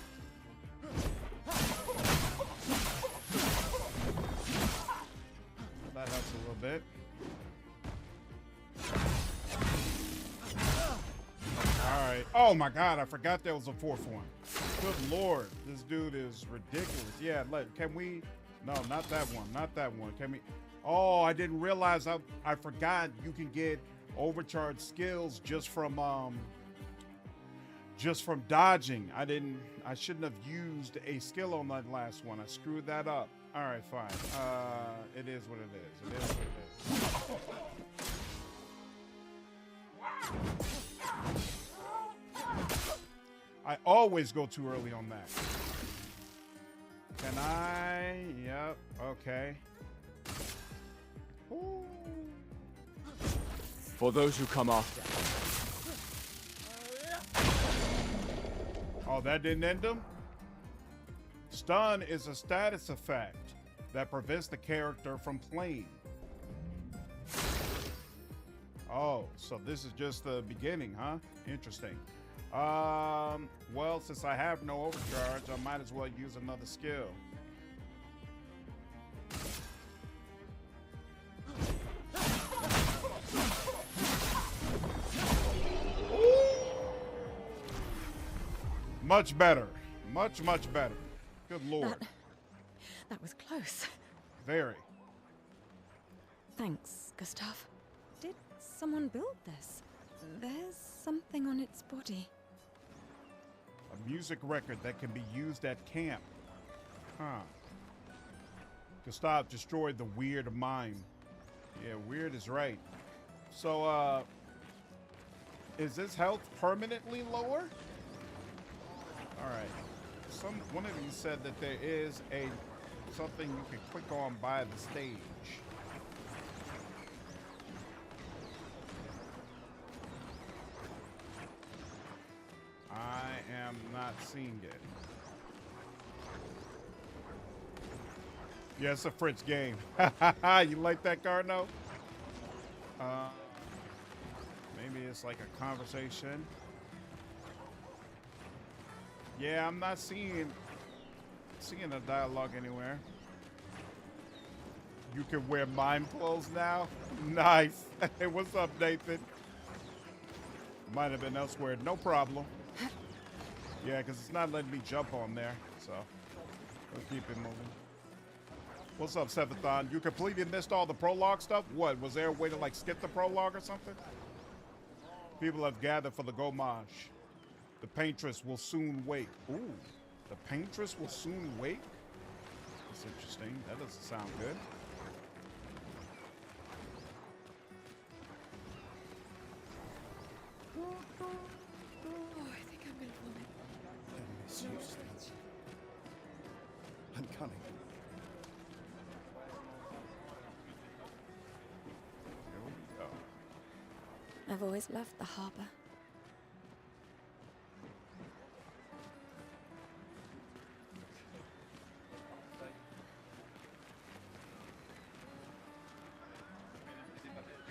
That helps a little bit. All right. Oh my God, I forgot there was a 4th one. Good Lord, this dude is ridiculous. Yeah, can we? No, not that one. Not that one. Can we? Oh, I didn't realize. I forgot you can get overcharged skills just from dodging. I shouldn't have used a skill on that last one. I screwed that up. All right, fine. It is what it is. It is what it is. I always go too early on that. Can I? Yep. Okay. Ooh. For those who come after. Oh, that didn't end him? Stun is a status effect that prevents the character from playing. Oh, so this is just the beginning, huh? Interesting. Well, since I have no overcharge, I might as well use another skill. Much better. Much, much better. Good lord. That was close. Very. Thanks, Gustav. Did someone build this? There's something on its body. A music record that can be used at camp. Huh. Gustav destroyed the weird mine. Yeah, weird is right. So, is this health permanently lower? Alright. One of you said that there is something you can click on by the stage. I am not seeing it. Yeah, it's a Fritz game. You like that, Cardno? Maybe it's like a conversation. Yeah, I'm not seeing a dialogue anywhere. You can wear mime clothes now? Nice. Hey, what's up, Nathan? Might have been elsewhere. No problem. Yeah, because it's not letting me jump on there. So, we'll keep it moving. What's up, Sevathon? You completely missed all the prologue stuff? What? Was there a way to, like, skip the prologue or something? People have gathered for the Gommage. The paintress will soon wake. Ooh, the paintress will soon wake? That's interesting. That doesn't sound good. Oh, I think I'm gonna vomit. It's useless. I'm coming. Here we go. I've always loved the harbor.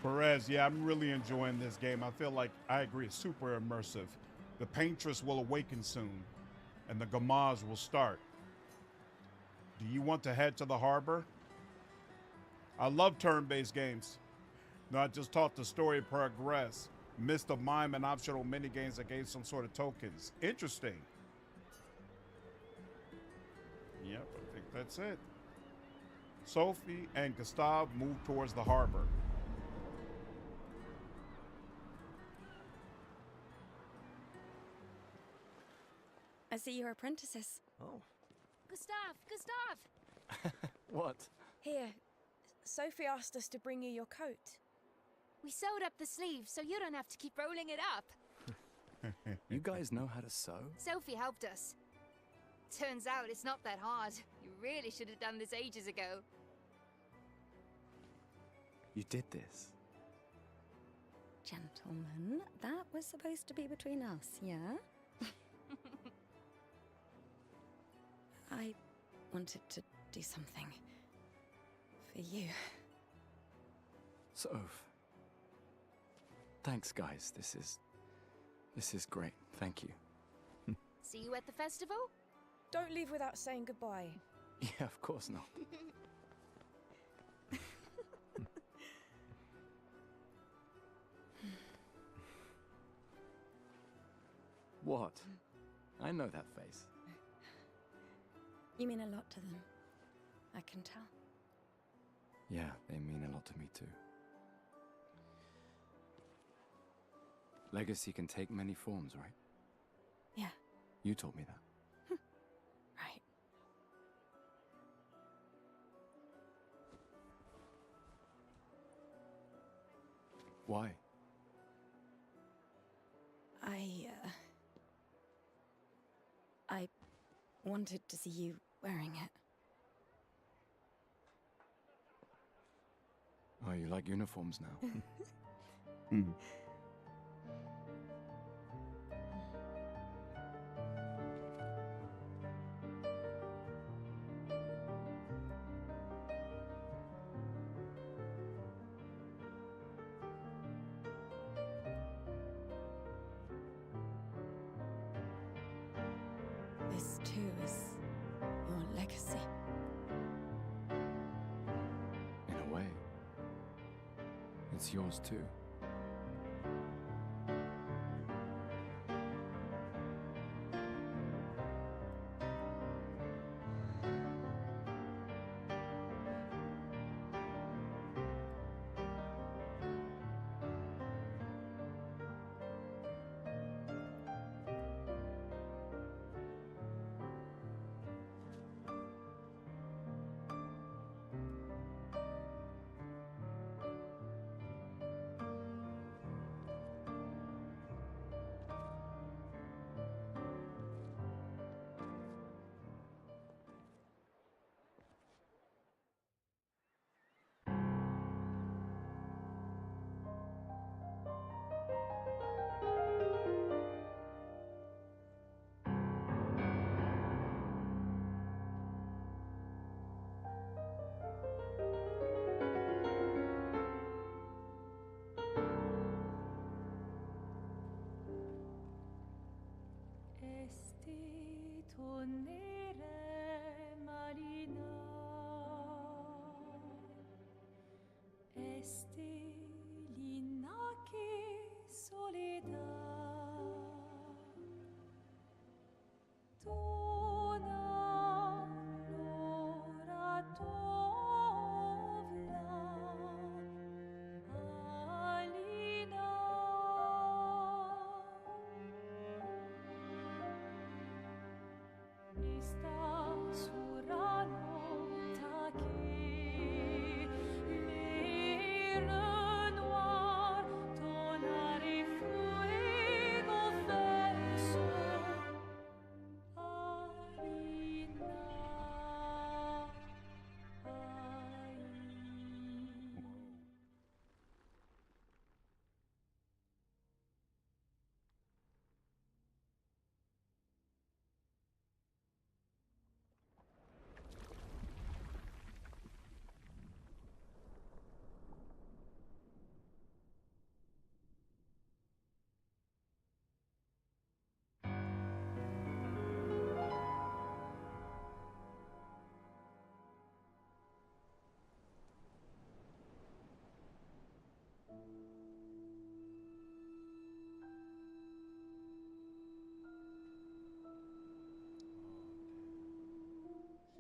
Perez, yeah, I'm really enjoying this game. I feel like, I agree, it's super immersive. The paintress will awaken soon, and the Gommage will start. Do you want to head to the harbor? I love turn-based games. Not just taught the story progress. Missed a mime and optional minigames that gave some sort of tokens. Interesting. Yep, I think that's it. Sophie and Gustav move towards the harbor. I see you're apprentices. Oh. Gustav! What? Here, Sophie asked us to bring you your coat. We sewed up the sleeves so you don't have to keep rolling it up. You guys know how to sew? Sophie helped us. Turns out it's not that hard. You really should have done this ages ago. You did this? Gentlemen, that was supposed to be between us, yeah? I wanted to do something for you. Soph. Thanks, guys. This is great. Thank you. See you at the festival? Don't leave without saying goodbye. Yeah, of course not. What? I know that face. You mean a lot to them. I can tell. Yeah, they mean a lot to me too. Legacy can take many forms, right? Yeah. You told me that. Right. Why? I wanted to see you wearing it. Oh, you like uniforms now? legacy. In a way, it's yours too.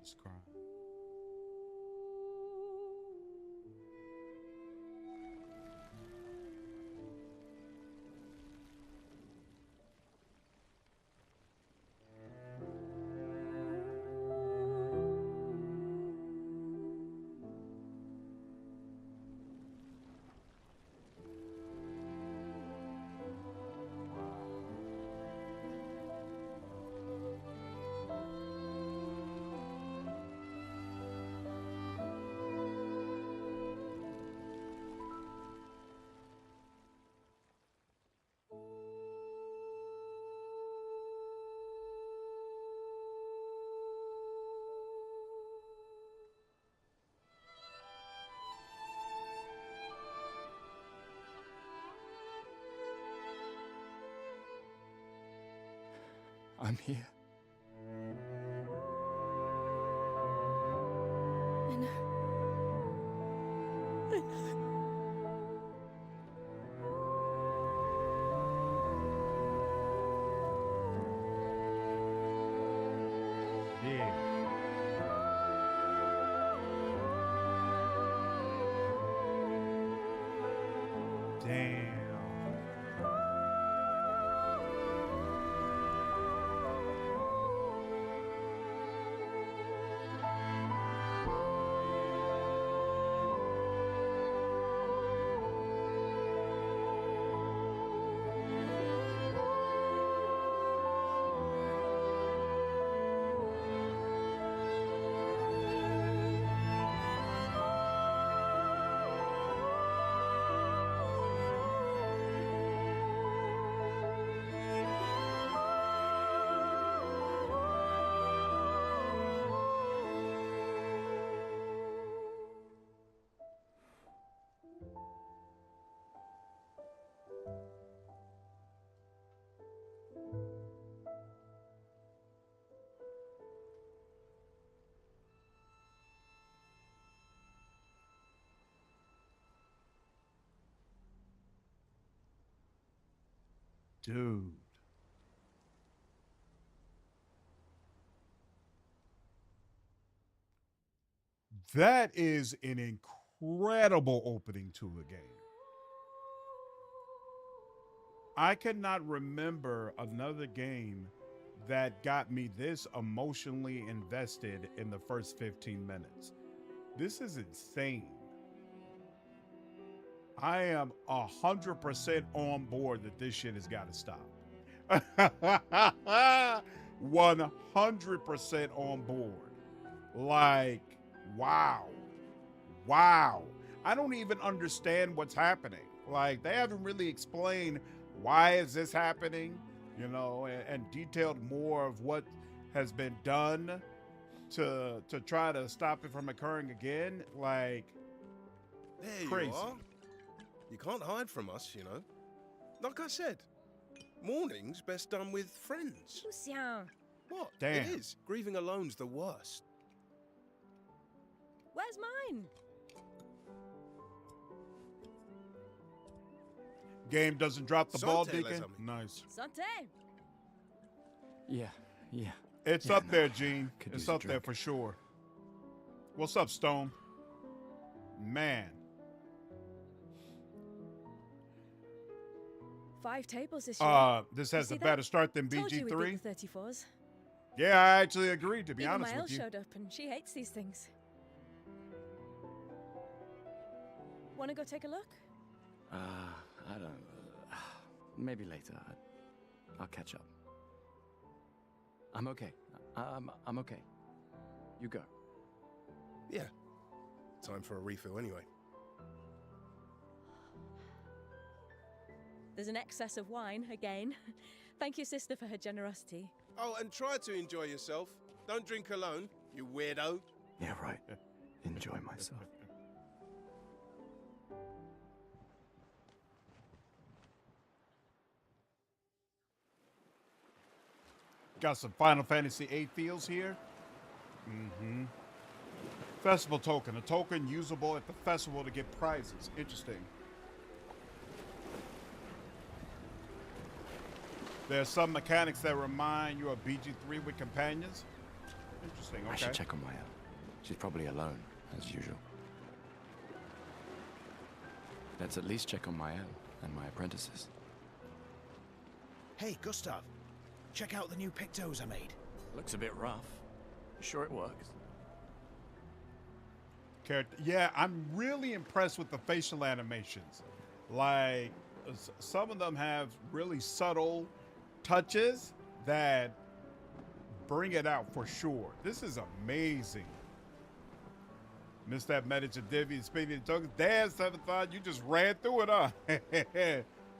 She's crying. I'm here. I know. I know. Yeah. Damn. Dude. That is an incredible opening to a game. I cannot remember another game that got me this emotionally invested in the first 15 minutes. This is insane. I am 100% on board that this shit has got to stop. 100% on board. Like, wow. Wow. I don't even understand what's happening. Like, they haven't really explained why is this happening, you know, and detailed more of what has been done to try to stop it from occurring again. Like, there crazy. You are. You can't hide from us, you know. Like I said, mourning's best done with friends. Lucien, What? Damn. It is. Grieving alone's the worst. where's mine? Game doesn't drop the ball, Santé, Deacon. les amis. Nice. Santé. Yeah. It's Yeah, up no, there, Gene. could It's use a up there drink. for sure. What's up, Stone? Man. 5 tables this year. This You has see a that? better start than Told you we'd BG3. beat the 34s. Yeah, I actually agree, to be Even honest my with you. showed up and she hates these things. Wanna go take a look? I don't. Maybe later. I'll catch up. I'm okay. I'm okay. You go. Yeah. Time for a refill anyway. There's an excess of wine again. Thank you, sister, for her generosity. Oh, and try to enjoy yourself. Don't drink alone, you weirdo. Yeah, right. Enjoy myself. Got some Final Fantasy VIII feels here. Mm-hmm. Festival token. A token usable at the festival to get prizes. Interesting. There's some mechanics that remind you of BG3 with companions. Interesting, okay. I should check on Maya. She's probably alone, as usual. Let's at least check on Maya and my apprentices. Hey, Gustav. Check out the new pictos I made. Looks a bit rough. Sure it works? Character. Yeah, I'm really impressed with the facial animations. Like, some of them have really subtle touches that bring it out for sure. This is amazing. Missed that message Divvy speaking of tokens. Damn, 7th, you just ran through it, huh?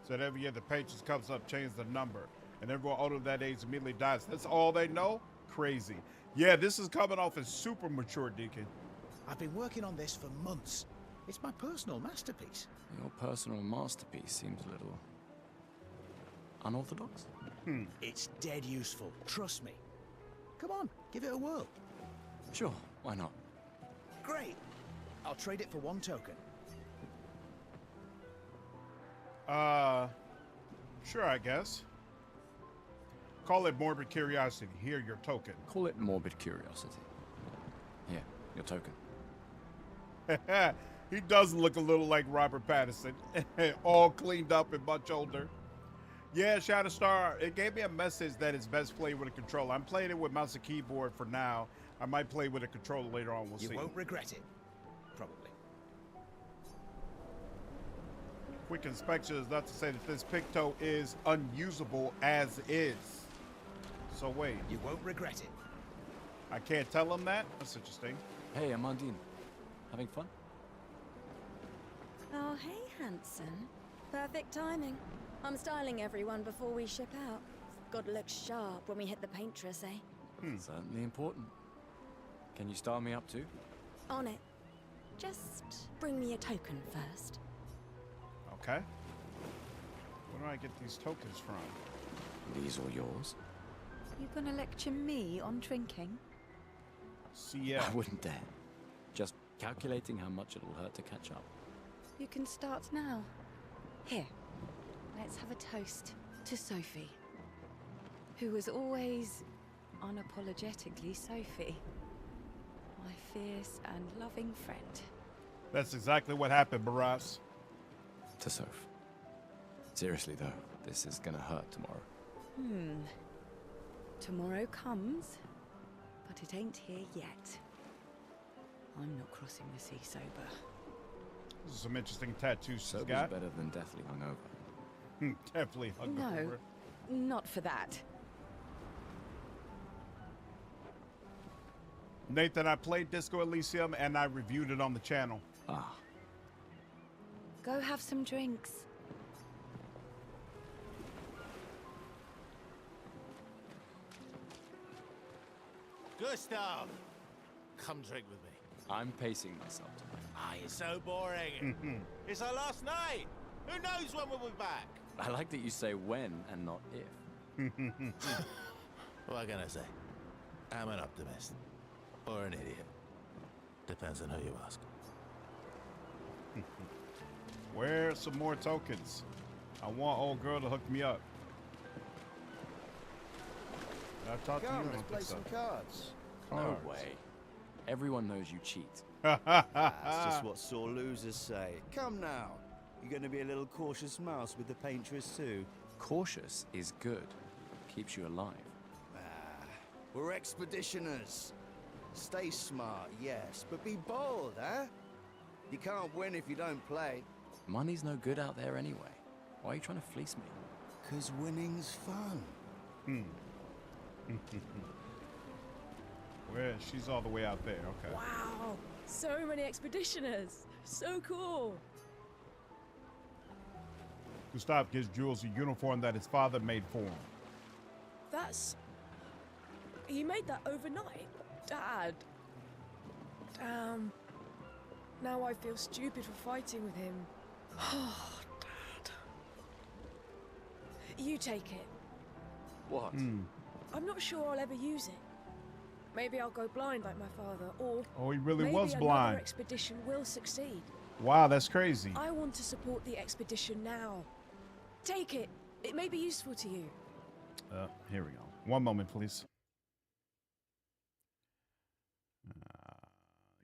So every year the patrons comes up, change the number. And everyone older than that age immediately dies. That's all they know? Crazy. Yeah, this is coming off as super mature, Deacon. I've been working on this for months. It's my personal masterpiece. Your personal masterpiece seems a little unorthodox. It's dead useful, trust me. Come on, give it a whirl. Sure, why not? Great. I'll trade it for 1 token. Sure, I guess. Call it morbid curiosity. Here, your token. Call it morbid curiosity. Here, your token. He does look a little like Robert Pattinson. All cleaned up and much older. Yeah, Shatterstar, it gave me a message that it's best played with a controller. I'm playing it with mouse and keyboard for now. I might play with a controller later on. We'll see. You won't regret it. Probably. Quick inspection is not to say that this picto is unusable as is. So wait. You won't regret it. I can't tell him that? That's interesting. Hey, Amandine. Having fun? Oh, hey, Hanson. Perfect timing. I'm styling everyone before we ship out. Gotta look sharp when we hit the paintress, eh? Certainly important. Can you style me up too? On it. Just bring me a token first. Okay. Where do I get these tokens from? These are yours? You gonna lecture me on drinking? See ya. I wouldn't dare. Just calculating how much it'll hurt to catch up. You can start now. Here, let's have a toast. To Sophie, who was always unapologetically Sophie. My fierce and loving friend. That's exactly what happened, Barras. To Soph. Seriously though, this is gonna hurt tomorrow. Tomorrow comes, but it ain't here yet. I'm not crossing the sea sober. This is some interesting tattoos she's Sober's got. better than deathly hungover. Definitely hungover. No, not for that. Nathan, I played Disco Elysium and I reviewed it on the channel. Ah. Go have some drinks. Gustav! Come drink with me. I'm pacing myself tonight. Ah, you're so boring. It's our last night. Who knows when we'll be back? I like that you say when and not if. What can I say? I'm an optimist. Or an idiot. Depends on who you ask. Where's some more tokens? I want old girl to hook me up. I talked to you. Come, let's play some cards. No way. Everyone knows you cheat. That's just what sore losers say. Come now. You're going to be a little cautious mouse with the paintress too. Cautious is good. Keeps you alive. We're expeditioners. Stay smart, yes, but be bold, huh? You can't win if you don't play. Money's no good out there anyway. Why are you trying to fleece me? 'Cause winning's fun. Where? She's all the way out there. Okay. Wow, so many expeditioners. So cool. Gustav gives Jules a uniform that his father made for him. That's... You made that overnight? Dad. Damn. Now I feel stupid for fighting with him. Oh, Dad. You take it. What? I'm not sure I'll ever use it. Maybe I'll go blind like my father, or Oh, he really maybe was another blind. expedition will succeed. Wow, that's crazy. I want to support the expedition now. Take it. It may be useful to you. Here we go. One moment, please.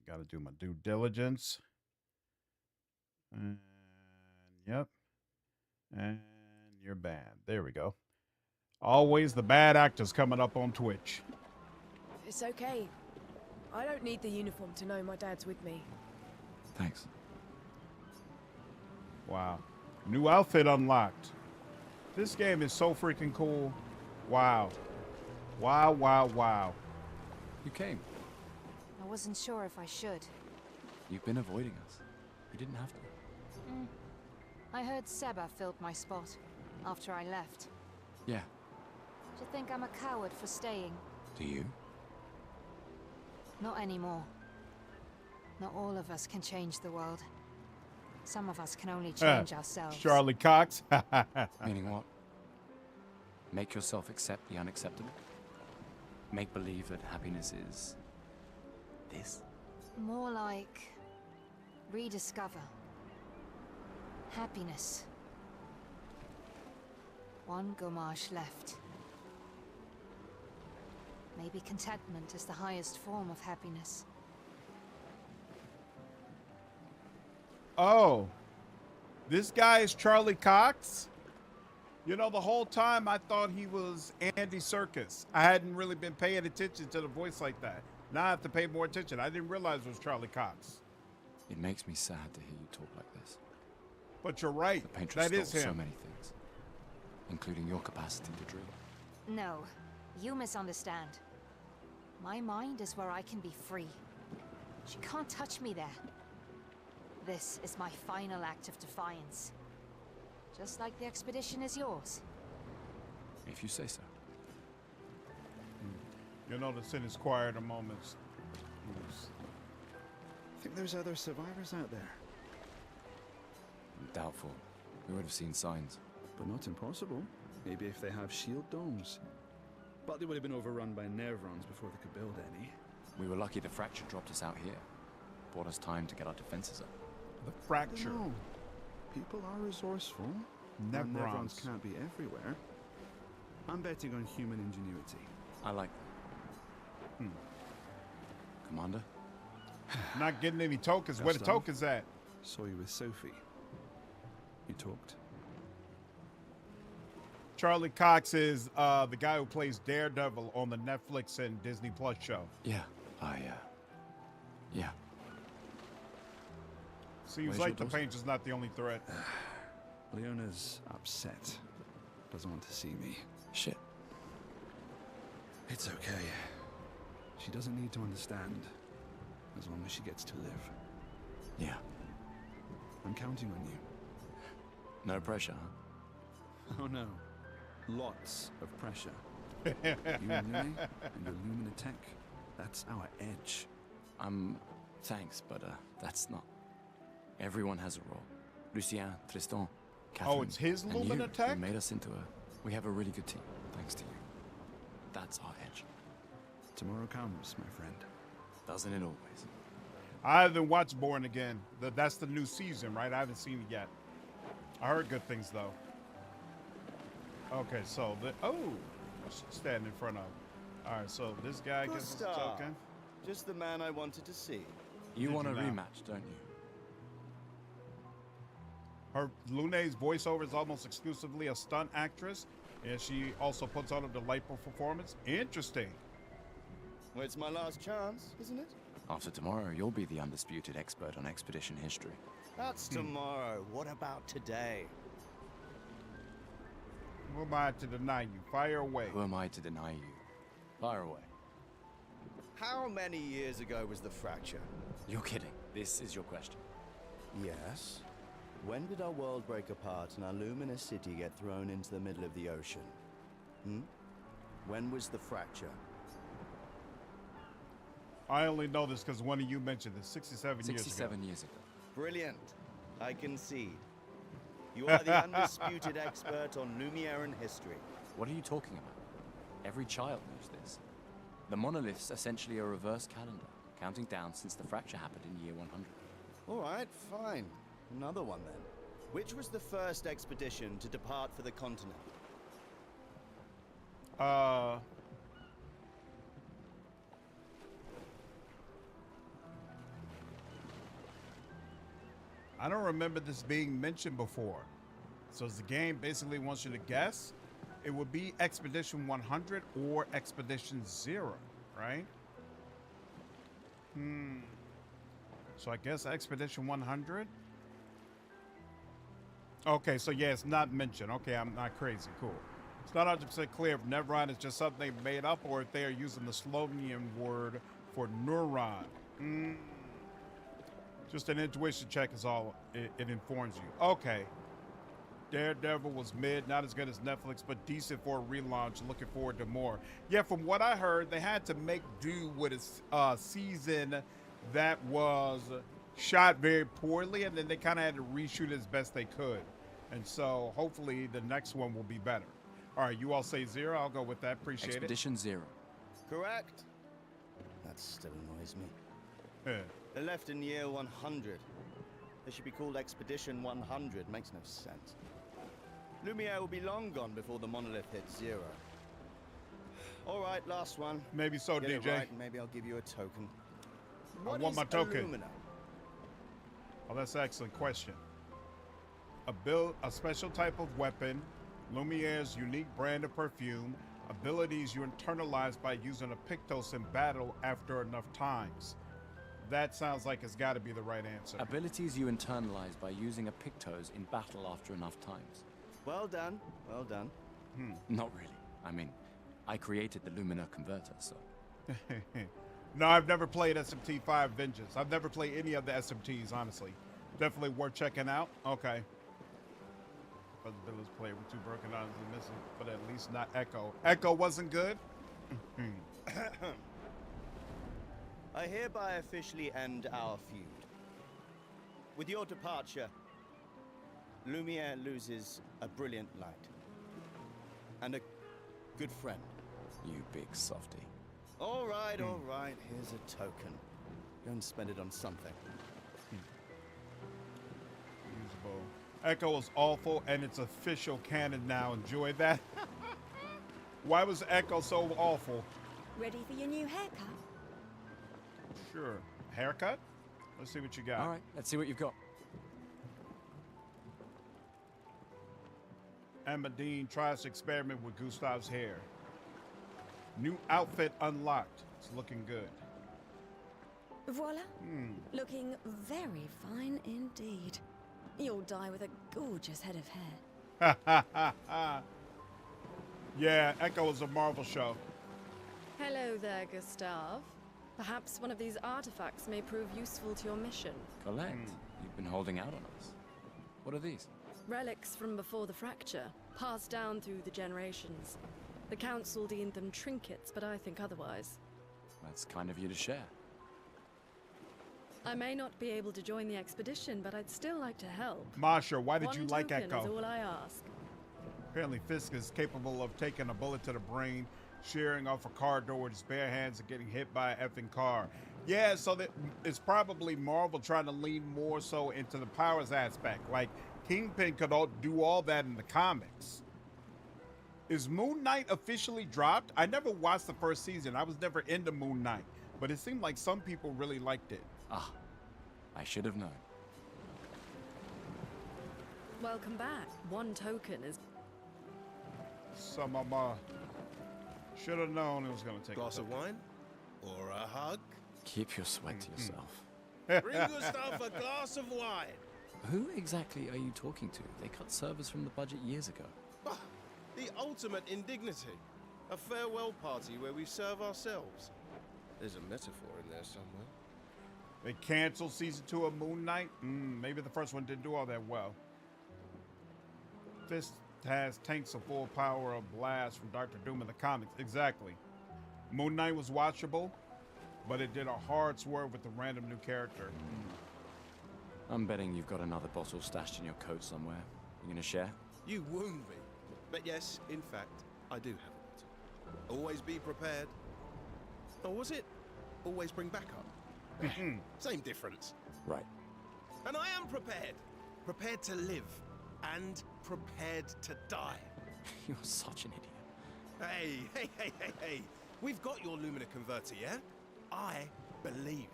Got to do my due diligence. And yep. And you're bad. There we go. Always the bad actors coming up on Twitch. It's okay. I don't need the uniform to know my dad's with me. Thanks. Wow. New outfit unlocked. This game is so freaking cool. Wow. Wow, wow, wow. You came. I wasn't sure if I should. You've been avoiding us. You didn't have to. I heard Seba filled my spot after I left. Yeah. Do you think I'm a coward for staying? Do you? Not anymore. Not all of us can change the world. Some of us can only change ourselves. Charlie Cox. Meaning what? Make yourself accept the unacceptable? Make believe that happiness is... this? More like... rediscover. Happiness. One Gommage left. Maybe contentment is the highest form of happiness. Oh. This guy is Charlie Cox? You know, the whole time I thought he was Andy Serkis. I hadn't really been paying attention to the voice like that. Now I have to pay more attention. I didn't realize it was Charlie Cox. It makes me sad to hear you talk like this. But you're right. The painter That stole is him. so many things, including your capacity to dream. No, you misunderstand. My mind is where I can be free. She can't touch me there. This is my final act of defiance. Just like the expedition is yours. If you say so. You notice in his quieter moments. Think there's other survivors out there? Doubtful. We would have seen signs. But not impossible. Maybe if they have shield domes. But they would have been overrun by Nevrons before they could build any. We were lucky the fracture dropped us out here. Bought us time to get our defenses up. The fracture. No. People are resourceful. And Nevrons Nevrons. can't be everywhere. I'm betting on human ingenuity. I like that. Commander? Not getting any tokens. Where the Gustav? tokens at? Saw you with Sophie. You talked? Charlie Cox is the guy who plays Daredevil on the Netflix and Disney Plus show. Yeah, yeah. Seems Where's like your the dose? paint is not the only threat. Leona's upset. Doesn't want to see me. Shit. It's okay. She doesn't need to understand. As long as she gets to live. Yeah. I'm counting on you. No pressure, huh? Oh no. Lots of pressure. You and Lume and your Lumina tech, that's our edge. Thanks, but that's not. Everyone has a role. Lucien, Tristan, Catherine. Oh, it's his and Lumina you, tech? You made us into we have a really good team, thanks to you. That's our edge. Tomorrow comes, my friend. Doesn't it always? I haven't watched Born Again. That's the new season, right? I haven't seen it yet. I heard good things, though. Okay, so stand in front of. All right, so this guy gets his Gustav. token. Just the man I wanted to see. You want a you now? rematch, don't you? Her Lune's voiceover is almost exclusively a stunt actress, and she also puts on a delightful performance. Interesting. Well, it's my last chance, isn't it? After tomorrow, you'll be the undisputed expert on expedition history. That's tomorrow. What about today? Who am I to deny you? Fire away. Who am I to deny you? Fire away. How many years ago was the fracture? You're kidding. This is your question. Yes. When did our world break apart and our luminous city get thrown into the middle of the ocean? When was the fracture? I only know this because one of you mentioned this 67 years ago. 67 years ago. Brilliant. I concede. You are the undisputed expert on Lumiere history. What are you talking about? Every child knows this. The monolith's essentially a reverse calendar, counting down since the fracture happened in year 100. All right, fine. Another one then. Which was the first expedition to depart for the continent? I don't remember this being mentioned before. So the game basically wants you to guess. It would be Expedition 100 or Expedition 0, right? So I guess Expedition 100? Okay, so yeah, it's not mentioned. Okay, I'm not crazy. Cool. It's not 100% clear if Nevron is just something they made up or if they are using the Slovenian word for neuron. Just an intuition check is all it informs you. Okay. Daredevil was mid, not as good as Netflix, but decent for a relaunch. Looking forward to more. Yeah, from what I heard, they had to make do with a season that was shot very poorly, and then they kind of had to reshoot as best they could. And so hopefully the next one will be better. All right, you all say 0. I'll go with that. Appreciate Expedition 0. Correct. That still annoys me. it. They left in year 100. They should be called Expedition 100. Makes no sense. Lumiere will be long gone before the monolith hits 0. All right, last one. Maybe so, Get it DJ. right, and maybe I'll give you a token. I What want is my token. Illumina? Oh, that's an excellent question. A special type of weapon, Lumiere's unique brand of perfume, abilities you internalize by using a Pictos in battle after enough times. That sounds like it's got to be the right answer. Abilities you internalize by using a Pictos in battle after enough times. Well done. Well done. Not really. I mean, I created the Lumina converter, so. No, I've never played SMT5 Vengeance. I've never played any of the SMTs, honestly. Definitely worth checking out. Okay. But the village played with 2 broken arms and missing, but at least not Echo. Echo wasn't good? I hereby officially end our feud. With your departure, Lumiere loses a brilliant light. And a good friend. You big softy. All right. Here's a token. Go and spend it on something. Usable. Echo was awful, and it's official canon now. Enjoy that. Why was Echo so awful? Ready for your new haircut? Sure. Haircut? Let's see what you got. All right, let's see what you've got. Emma Dean tries to experiment with Gustav's hair. New outfit unlocked. It's looking good. Voila. Looking very fine indeed. You'll die with a gorgeous head of hair. Yeah, Echo is a Marvel show. Hello there, Gustav. Perhaps one of these artifacts may prove useful to your mission. Collect. You've been holding out on us. What are these? Relics from before the fracture, passed down through the generations. The Council deemed them trinkets, but I think otherwise. That's kind of you to share. I may not be able to join the expedition, but I'd still like to help. Masha, why did you like One token Echo? is all I ask. Apparently Fisk is capable of taking a bullet to the brain, shearing off a car door with his bare hands and getting hit by an effing car. Yeah, so that it's probably Marvel trying to lean more so into the powers aspect. Like, Kingpin could do all that in the comics. Is Moon Knight officially dropped? I never watched the first season. I was never into Moon Knight, but it seemed like some people really liked it. Ah, I should have known. Welcome back. One token is... Some of should have known it was going to take Glass of wine? Or a hug? Keep your sweat to yourself. Bring Gustav a glass of wine. Who exactly are you talking to? They cut servers from the budget years ago. Ah, the ultimate indignity. A farewell party where we serve ourselves. There's a metaphor in there somewhere. They canceled season 2 of Moon Knight? Maybe the first one didn't do all that well. Fist has tanks of full power of blast from Doctor Doom in the comics. Exactly. Moon Knight was watchable, but it did a hard swerve with a random new character. I'm betting you've got another bottle stashed in your coat somewhere. You gonna share? You wound me. But yes, in fact, I do have a bottle. Always be prepared. Or was it always bring backup? Same difference. Right. And I am prepared. Prepared to live. And prepared to die. You're such an idiot. Hey. We've got your Lumina converter, yeah? I believe.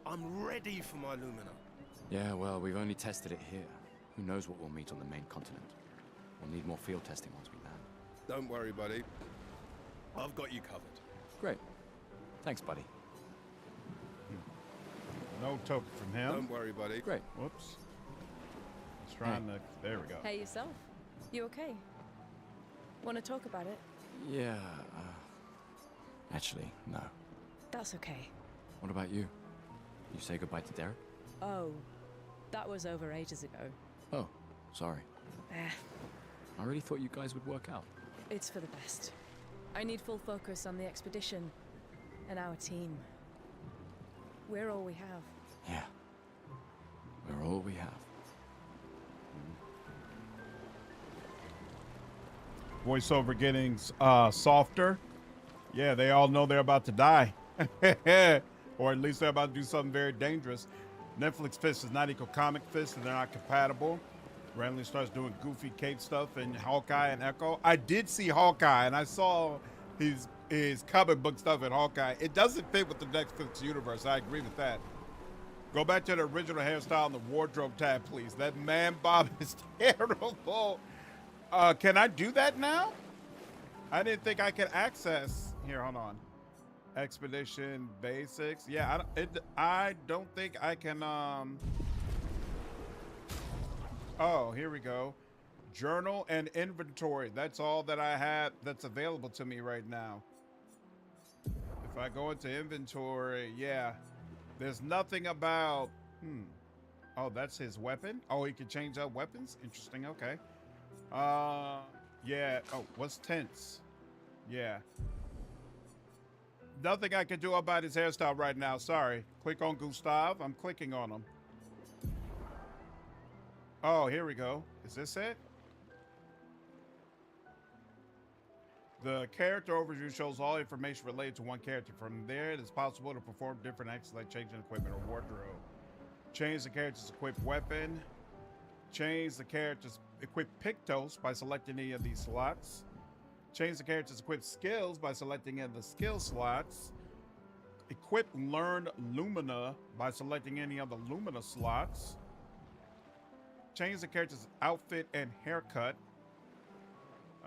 I'm ready for my Lumina. Yeah, well, we've only tested it here. Who knows what we'll meet on the main continent? We'll need more field testing once we land. Don't worry, buddy. I've got you covered. Great. Thanks, buddy. No token from him. Don't worry, buddy. Great. Whoops. He's trying to... There we go. Hey, yourself. You okay? Want to talk about it? Yeah, actually, no. That's okay. What about you? You say goodbye to Derek? Oh, that was over ages ago. Oh, sorry. I really thought you guys would work out. It's for the best. I need full focus on the expedition and our team. We're all we have. Yeah. We're all we have. Voiceover getting softer. Yeah, they all know they're about to die. Or at least they're about to do something very dangerous. Netflix Fist is not equal comic Fist, and they're not compatible. Randomly starts doing goofy cape stuff in Hawkeye and Echo. I did see Hawkeye, and I saw his comic book stuff in Hawkeye. It doesn't fit with the Netflix universe. I agree with that. Go back to the original hairstyle in the wardrobe tab, please. That man bob is terrible. Can I do that now? I didn't think I could access. Here, hold on. Expedition basics. Yeah, I don't think I can. Oh, here we go. Journal and inventory. That's all that I have that's available to me right now. If I go into inventory, yeah, there's nothing about. Oh, that's his weapon. Oh, he can change up weapons. Interesting. Okay. Yeah. Oh, what's tense? Yeah. Nothing I can do about his hairstyle right now. Sorry. Click on Gustav. I'm clicking on him. Oh, here we go. Is this it? The character overview shows all information related to one character. From there, it is possible to perform different actions like changing equipment or wardrobe. Change the character's equipped weapon. Change the character's equip Pictos by selecting any of these slots. Change the character's equip skills by selecting any of the skill slots. Equip Learn Lumina by selecting any of the Lumina slots. Change the character's outfit and haircut.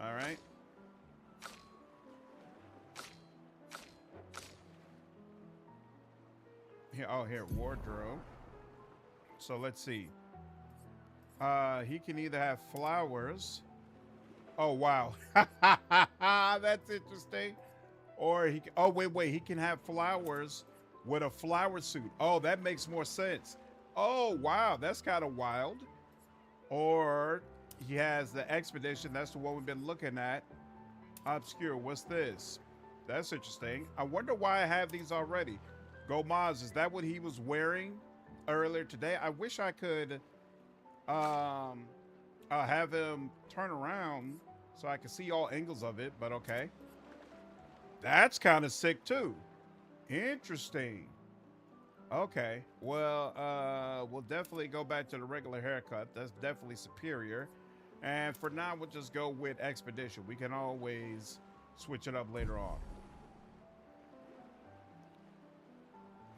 All right. Here, wardrobe. So let's see. He can either have flowers. Oh, wow. That's interesting. Or he can, oh, wait. He can have flowers with a flower suit. Oh, that makes more sense. Oh, wow. That's kind of wild. Or he has the expedition. That's the one we've been looking at. Obscur. What's this? That's interesting. I wonder why I have these already. Gommage, is that what he was wearing earlier today? I wish I could have him turn around so I can see all angles of it, but okay. That's kind of sick too. Interesting. Okay, well, we'll definitely go back to the regular haircut. That's definitely superior. And for now, we'll just go with Expedition. We can always switch it up later on.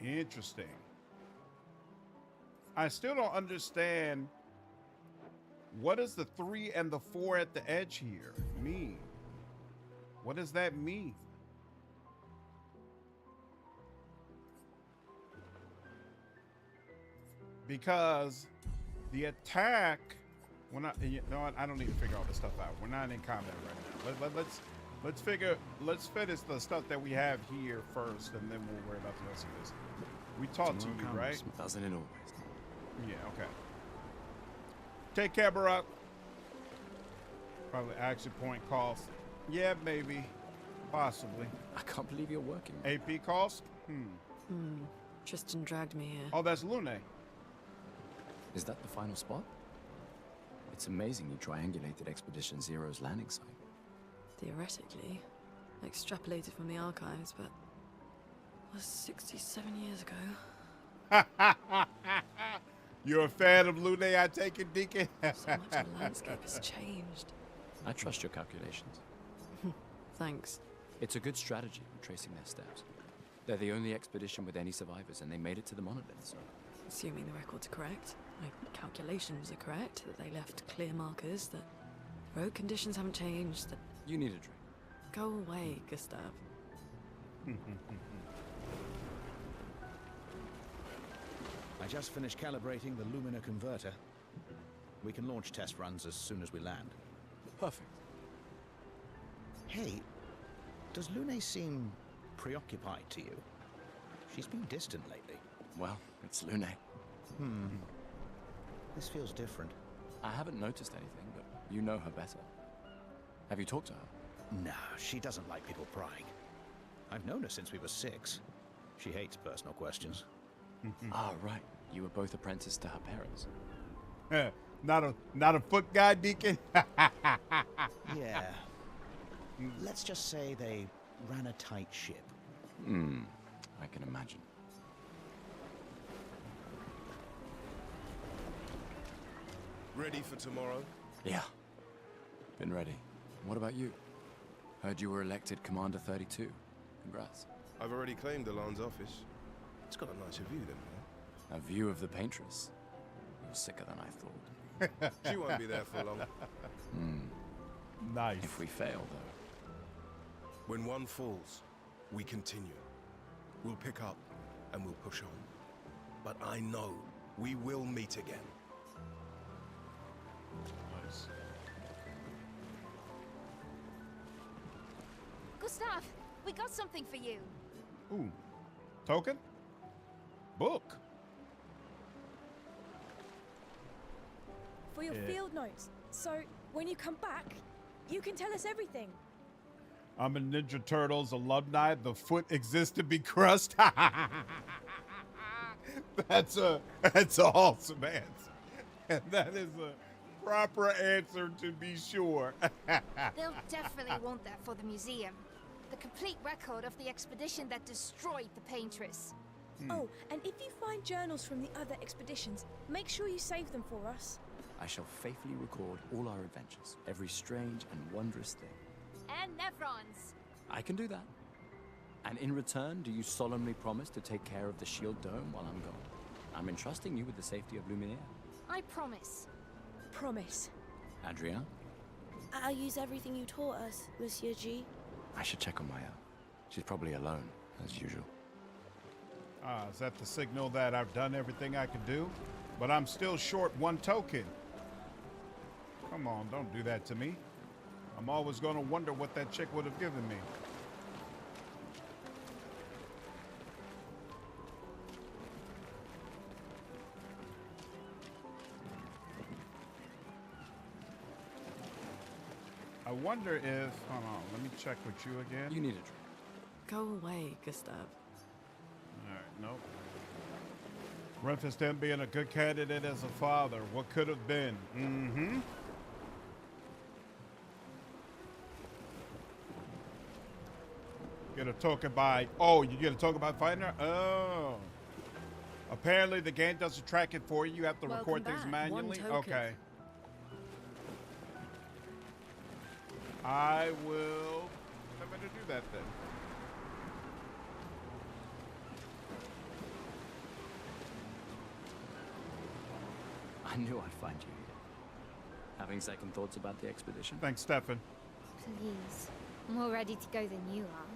Interesting. I still don't understand, what does the 3 and the 4 at the edge here mean? What does that mean? Because the attack, when you know what, I don't need to figure all this stuff out. We're not in combat right now. Let's finish the stuff that we have here first, and then we'll worry about the rest of this. We talked to you, right? Doesn't it always? Yeah, okay. Take care, Barack. Probably action point cost. Yeah, maybe. Possibly. I can't believe you're working. AP cost? Tristan dragged me here. Oh, that's Lune. Is that the final spot? It's amazing you triangulated Expedition Zero's landing site. Theoretically. Extrapolated from the archives, but it was 67 years ago. You're a fan of Lune, I take it, Deacon? So much of the landscape has changed. I trust your calculations. Thanks. It's a good strategy for tracing their steps. They're the only expedition with any survivors, and they made it to the monolith, so... Assuming the records are correct, my calculations are correct, that they left clear markers, that road conditions haven't changed, that... You need a drink. Go away, Gustav. I just finished calibrating the Lumina converter. We can launch test runs as soon as we land. Perfect. Hey, does Lune seem preoccupied to you? She's been distant lately. Well, it's Lune. This feels different. I haven't noticed anything, but you know her better. Have you talked to her? No, she doesn't like people prying. I've known her since we were 6. She hates personal questions. Ah, right. You were both apprenticed to her parents. Not a foot guy, Deacon? Yeah. Let's just say they ran a tight ship. I can imagine. Ready for tomorrow? Yeah. Been ready. What about you? Heard you were elected Commander 32. Congrats. I've already claimed Alon's office. It's got a nicer view than that. A view of the Paintress. You're sicker than I thought. She won't be there for long. Nice. If we fail, though. When one falls, we continue. We'll pick up and we'll push on. But I know we will meet again. Nice. Gustav, we got something for you. Ooh. Token? Book. For your field notes. So, when you come back, you can tell us everything. I'm a Ninja Turtles alumni. The foot exists to be crushed. That's an awesome answer. And that is a proper answer to be sure. They'll definitely want that for the museum. The complete record of the expedition that destroyed the Paintress. Oh, and if you find journals from the other expeditions, make sure you save them for us. I shall faithfully record all our adventures, every strange and wondrous thing. And Nevrons. I can do that. And in return, do you solemnly promise to take care of the shield dome while I'm gone? I'm entrusting you with the safety of Luminaire. I promise. Promise. Adrien? I'll use everything you taught us, Monsieur G. I should check on Maya. She's probably alone, as usual. Is that the signal that I've done everything I can do? But I'm still short 1 token. Come on, don't do that to me. I'm always going to wonder what that chick would have given me. I wonder if... Hold on, let me check with you again. You need a drink. Go away, Gustav. Alright, nope. Reference to him being a good candidate as a father. What could have been? Mm-hmm. Get a token by... Oh, you get a token by fighting her? Oh. Apparently the game doesn't track it for you. You have to record things manually. Okay. I will... I'm going to do that then. I knew I'd find you here. Having second thoughts about the expedition? Thanks, Stefan. Please. I'm more ready to go than you are.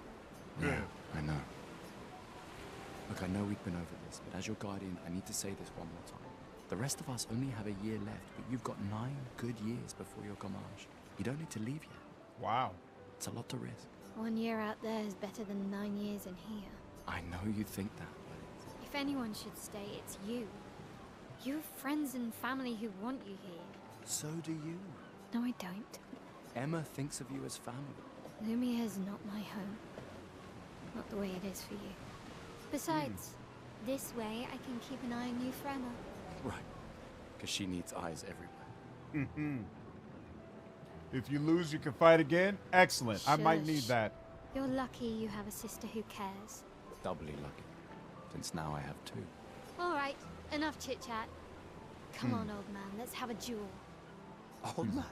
Yeah, I know. Look, I know we've been over this, but as your guardian, I need to say this one more time. The rest of us only have a year left, but you've got 9 good years before your Gommage. You don't need to leave yet. Wow. It's a lot to risk. 1 year out there is better than 9 years in here. I know you think that, but If anyone should stay, it's you. You have friends and family who want you here. so do you. No, I don't. Emma thinks of you as family. Lumiere's not my home. Not the way it is for you. Besides, this way I can keep an eye on you for Emma. Right. Because she needs eyes everywhere. Mm-hmm. If you lose, you can fight again? Excellent. I might need Shush. that. You're lucky you have a sister who cares. Doubly lucky. Since now I have 2. All right, enough chit-chat. Come on, old man, let's have a duel. Old man?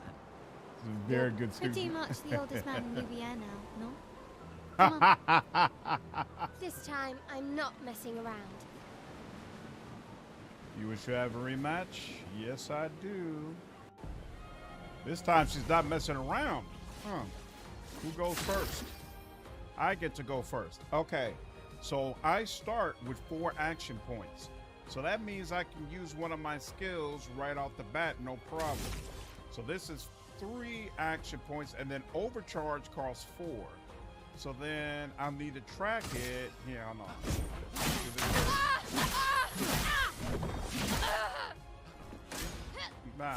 Very good student. Pretty much the oldest man in Louisiana now, no? Come on. This time, I'm not messing around. You wish to have a rematch? Yes, I do. This time she's not messing around. Huh. Who goes first? I get to go first. Okay. So I start with 4 action points. So that means I can use one of my skills right off the bat, no problem. So this is 3 action points, and then overcharge costs 4. So then I'll need to track it. Yeah, I know. Nah.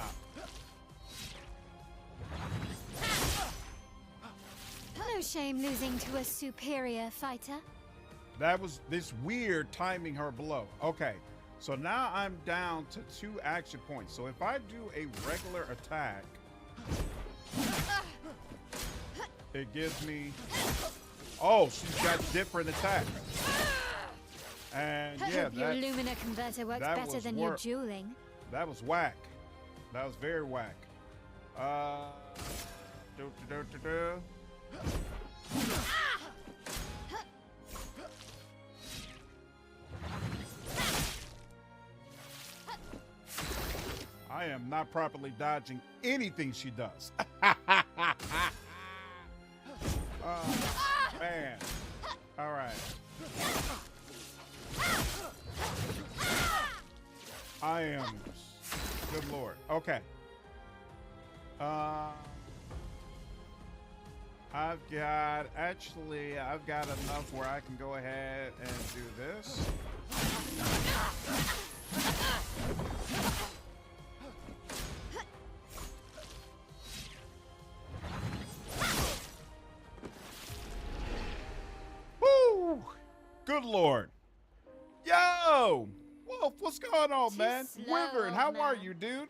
No shame losing to a superior fighter. That was this weird timing her blow. Okay, so now I'm down to 2 action points. So if I do a regular attack, it gives me... Oh, she's got different attacks. And yeah, Hope your Lumina converter works better than your dueling. That was whack. That was very whack. I am not properly dodging anything she does. Man. All right. I am... Good Lord. Okay. I've got enough where I can go ahead and do this. Woo! Good Lord. Yo! Wolf, what's going on, man? Wyvern, how are you, dude?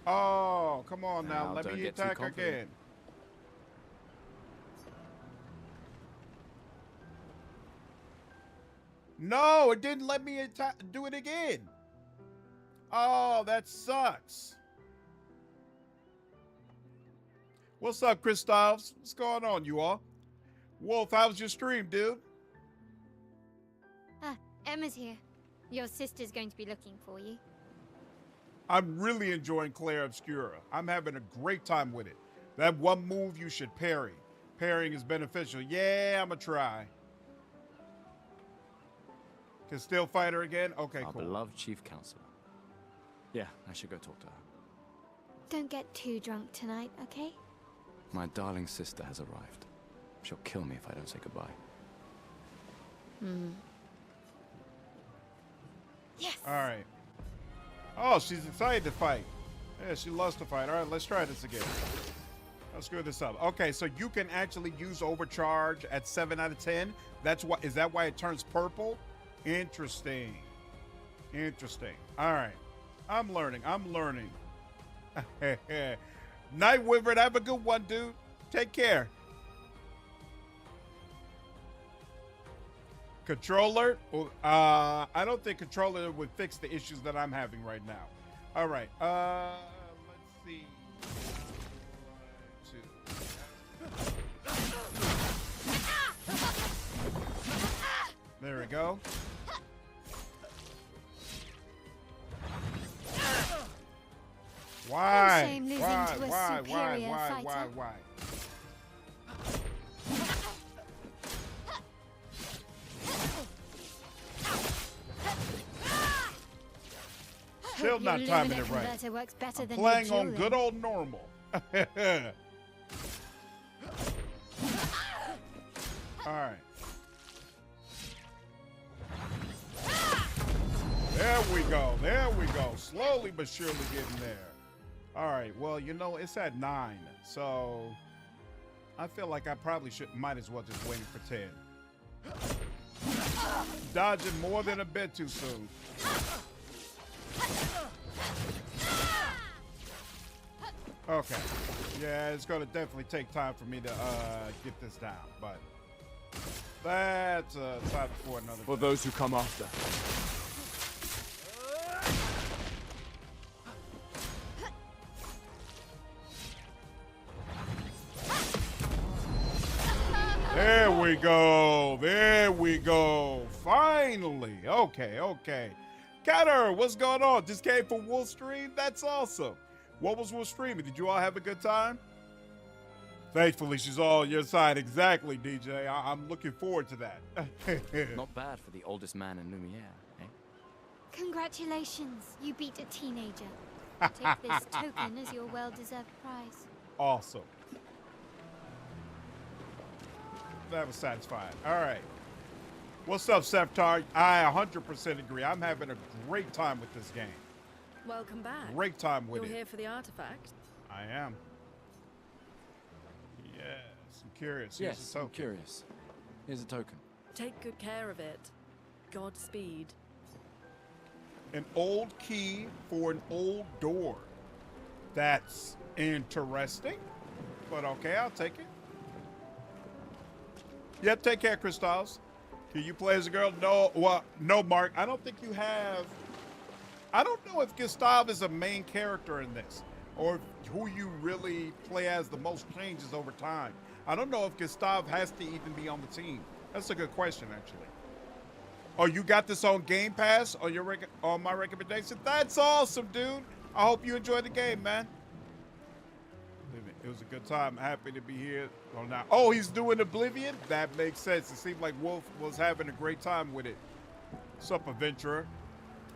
Oh, come on now. Let me attack again. No, it didn't let me do it again. Oh, that sucks. What's up, Kristoffs? What's going on, you all? Wolf, how was your stream, dude? Ah, Emma's here. Your sister's going to be looking for you. I'm really enjoying Clair Obscura. I'm having a great time with it. That one move you should parry. Parrying is beneficial. Yeah, I'm gonna try. Can still fight her again? Okay, Our cool. beloved chief counselor. Yeah, I should go talk to her. Don't get too drunk tonight, okay? My darling sister has arrived. She'll kill me if I don't say goodbye. Yes. All right. Oh, she's excited to fight. Yeah, she loves to fight. All right, let's try this again. Let's screw this up. Okay, so you can actually use overcharge at 7 out of 10. That's why. Is that why it turns purple? Interesting. Interesting. All right. I'm learning. I'm learning. Night Wyvern, have a good one, dude. Take care. Controller? I don't think controller would fix the issues that I'm having right now. All right. Let's see. 1, 2. There we go. Why? No shame losing Why? to a Why? superior Why? fighter. Why? Still Hope not your timing Lumina it right. converter works better I'm than playing your on good dueling. old normal. All right. There we go. There we go. Slowly but surely getting there. All right. Well, you know, it's at 9. So I feel like I probably might as well just wait for 10. Dodging more than a bit too soon. Okay. Yeah, it's going to definitely take time for me to get this down, but that's time for another. For those who come after. There we go. There we go. Finally. Okay, okay. Cutter, what's going on? Just came from Wolf Stream? That's awesome. What was Wolf streaming? Did you all have a good time? Thankfully, she's all on your side. Exactly, DJ. I'm looking forward to that. Not bad for the oldest man in Lumiere, eh? Congratulations, you beat a teenager. Take this token as your well-deserved prize. Awesome. That was satisfying. All right. What's up, Septar? I 100% agree. I'm having a great time with this game. Welcome back. Great time with You're it. here for the artifact? I am. Yes, I'm curious. Here's Yes, a I'm token. curious. Here's a token. Take good care of it. Godspeed. An old key for an old door. That's interesting. But okay, I'll take it. Yep, take care, Kristoffs. Can you play as a girl? No, well, no, Mark. I don't think you have. I don't know if Gustav is a main character in this, or who you really play as the most changes over time. I don't know if Gustav has to even be on the team. That's a good question, actually. Oh, you got this on Game Pass on your on my recommendation? That's awesome, dude. I hope you enjoyed the game, man. It was a good time. Happy to be here. Oh, now, oh, he's doing Oblivion? That makes sense. It seemed like Wolf was having a great time with it. What's up, adventurer?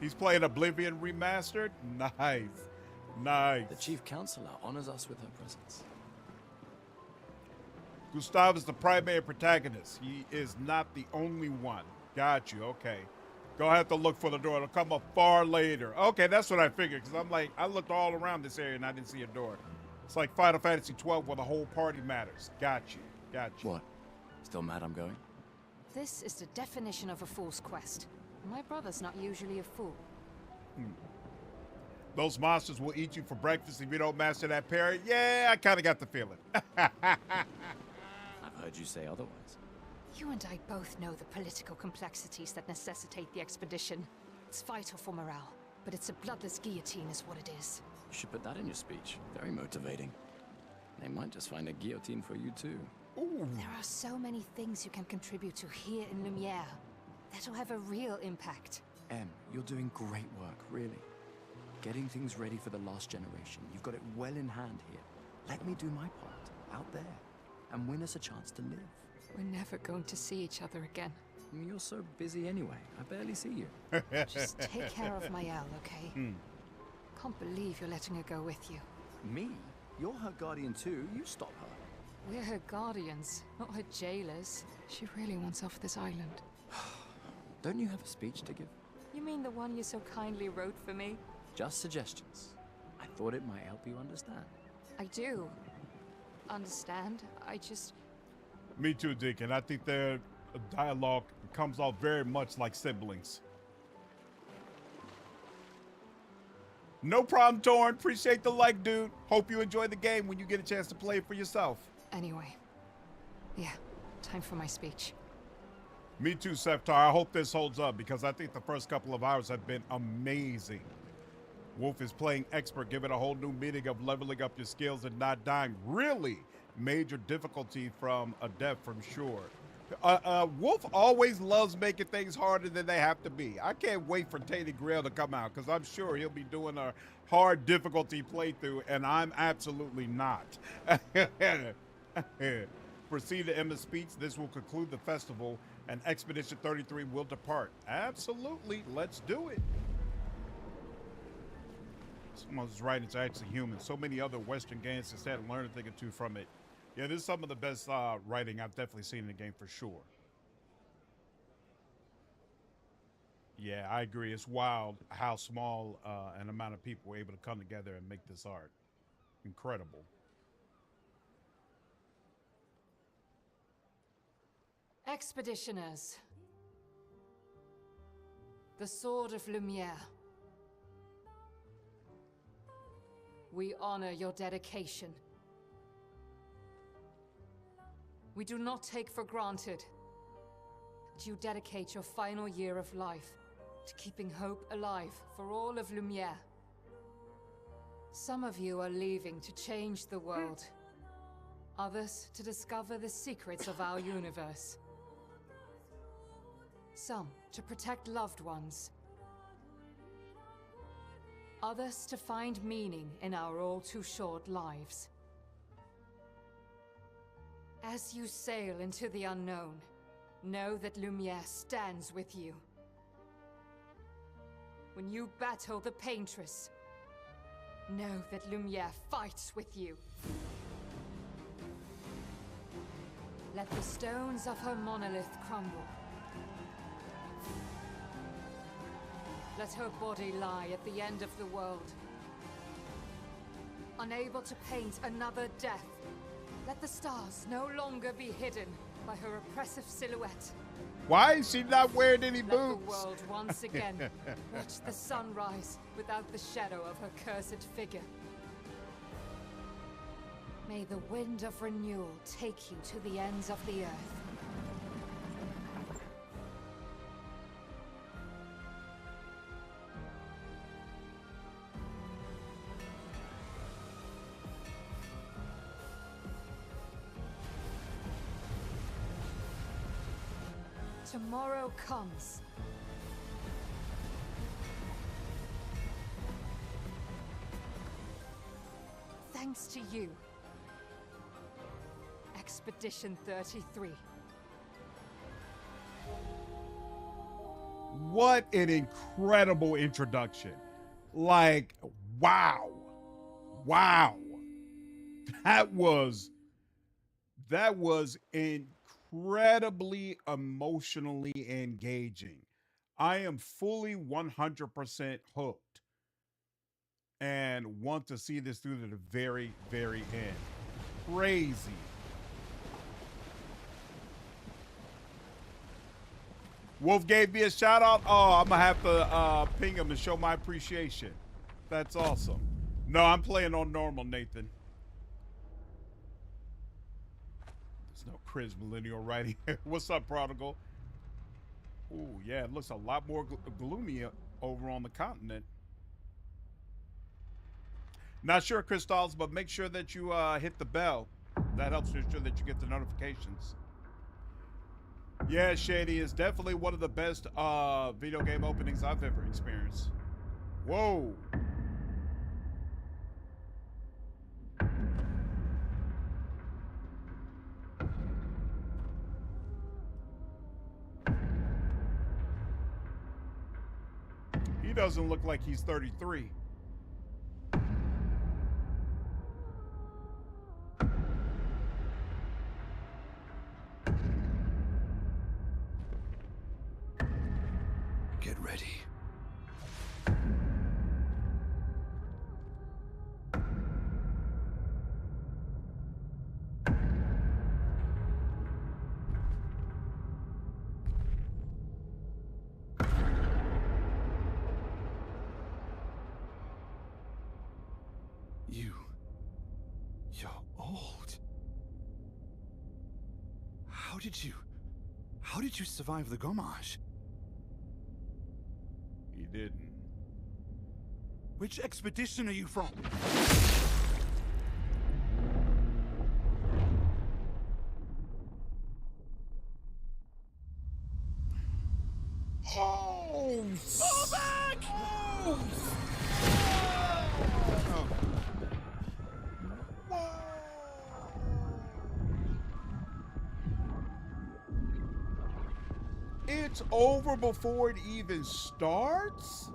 He's playing Oblivion Remastered? Nice. Nice. The chief counselor honors us with her presence. Gustav is the primary protagonist. He is not the only one. Got you. Okay. Gonna have to look for the door. It'll come up far later. Okay, that's what I figured. Because I'm like, I looked all around this area and I didn't see a door. It's like Final Fantasy 12 where the whole party matters. Got you. Got you. What? Still mad I'm going? This is the definition of a fool's quest. My brother's not usually a fool. Those monsters will eat you for breakfast if you don't master that parry. Yeah, I kind of got the feeling. I've heard you say otherwise. You and I both know the political complexities that necessitate the expedition. It's vital for morale. but it's a bloodless guillotine is what it is. You should put that in your speech. Very motivating. They might just find a guillotine for you too. There are so many things you can contribute to here in Lumiere that'll have a real impact. Em, you're doing great work, really. Getting things ready for the last generation. You've got it well in hand here. Let me do my part, out there, and win us a chance to live. We're never going to see each other again. You're so busy anyway. I barely see you. Just take care of Mayel, okay? Can't believe you're letting her go with you. Me? You're her guardian too. You stop her. We're her guardians, not her jailers. She really wants off this island. Don't you have a speech to give? You mean the one you so kindly wrote for me? Just suggestions. I thought it might help you understand. I do. Understand? I just... Me too, Deacon. I think their dialogue comes off very much like siblings. No problem, Torn. Appreciate the like, dude. Hope you enjoy the game when you get a chance to play it for yourself. Anyway. Yeah, time for my speech. Me too, Seftar. I hope this holds up because I think the first couple of hours have been amazing. Wolf is playing expert, giving a whole new meaning of leveling up your skills and not dying. Really major difficulty from Adept, from sure. Wolf always loves making things harder than they have to be. I can't wait for Tainted Grail to come out because I'm sure he'll be doing a hard difficulty playthrough, and I'm absolutely not. Proceed to Emma's speech. This will conclude the festival, and Expedition 33 will depart. Absolutely. Let's do it. Someone's right, it's actually human. So many other Western games instead of learn a thing or two from it. Yeah, this is some of the best writing I've definitely seen in the game for sure. Yeah, I agree. It's wild how small an amount of people were able to come together and make this art. Incredible. Expeditioners. The Sword of Lumiere. We honor your dedication. We do not take for granted that you dedicate your final year of life to keeping hope alive for all of Lumiere. Some of you are leaving to change the world. Others to discover the secrets of our universe. Some to protect loved ones. Others to find meaning in our all too short lives. As you sail into the unknown, know that Lumiere stands with you. When you battle the Paintress, know that Lumiere fights with you. Let the stones of her monolith crumble. Let her body lie at the end of the world. Unable to paint another death, let the stars no longer be hidden by her oppressive silhouette. Why is she not wearing any boots? Let the world once again watch the sun rise without the shadow of her cursed figure. May the wind of renewal take you to the ends of the earth. Tomorrow comes. Thanks to you. Expedition 33. What an incredible introduction. Like, wow. Wow. That was incredibly emotionally engaging. I am fully 100% hooked and want to see this through to the very, very end. Crazy. Wolf gave me a shout out. Oh, I'm gonna have to ping him and show my appreciation. That's awesome. No, I'm playing on normal, Nathan. There's no Chris Millennial writing. What's up, Prodigal? Ooh, yeah, it looks a lot more gloomy over on the continent. Not sure, Crystals, but make sure that you hit the bell. That helps to ensure that you get the notifications. Yeah, Shady is definitely one of the best video game openings I've ever experienced. Whoa. He doesn't look like he's 33. Get ready. You're old. How did you survive the Gommage? He didn't. Which expedition are you from? Oh! Fall back! Oh! It's over before it even starts?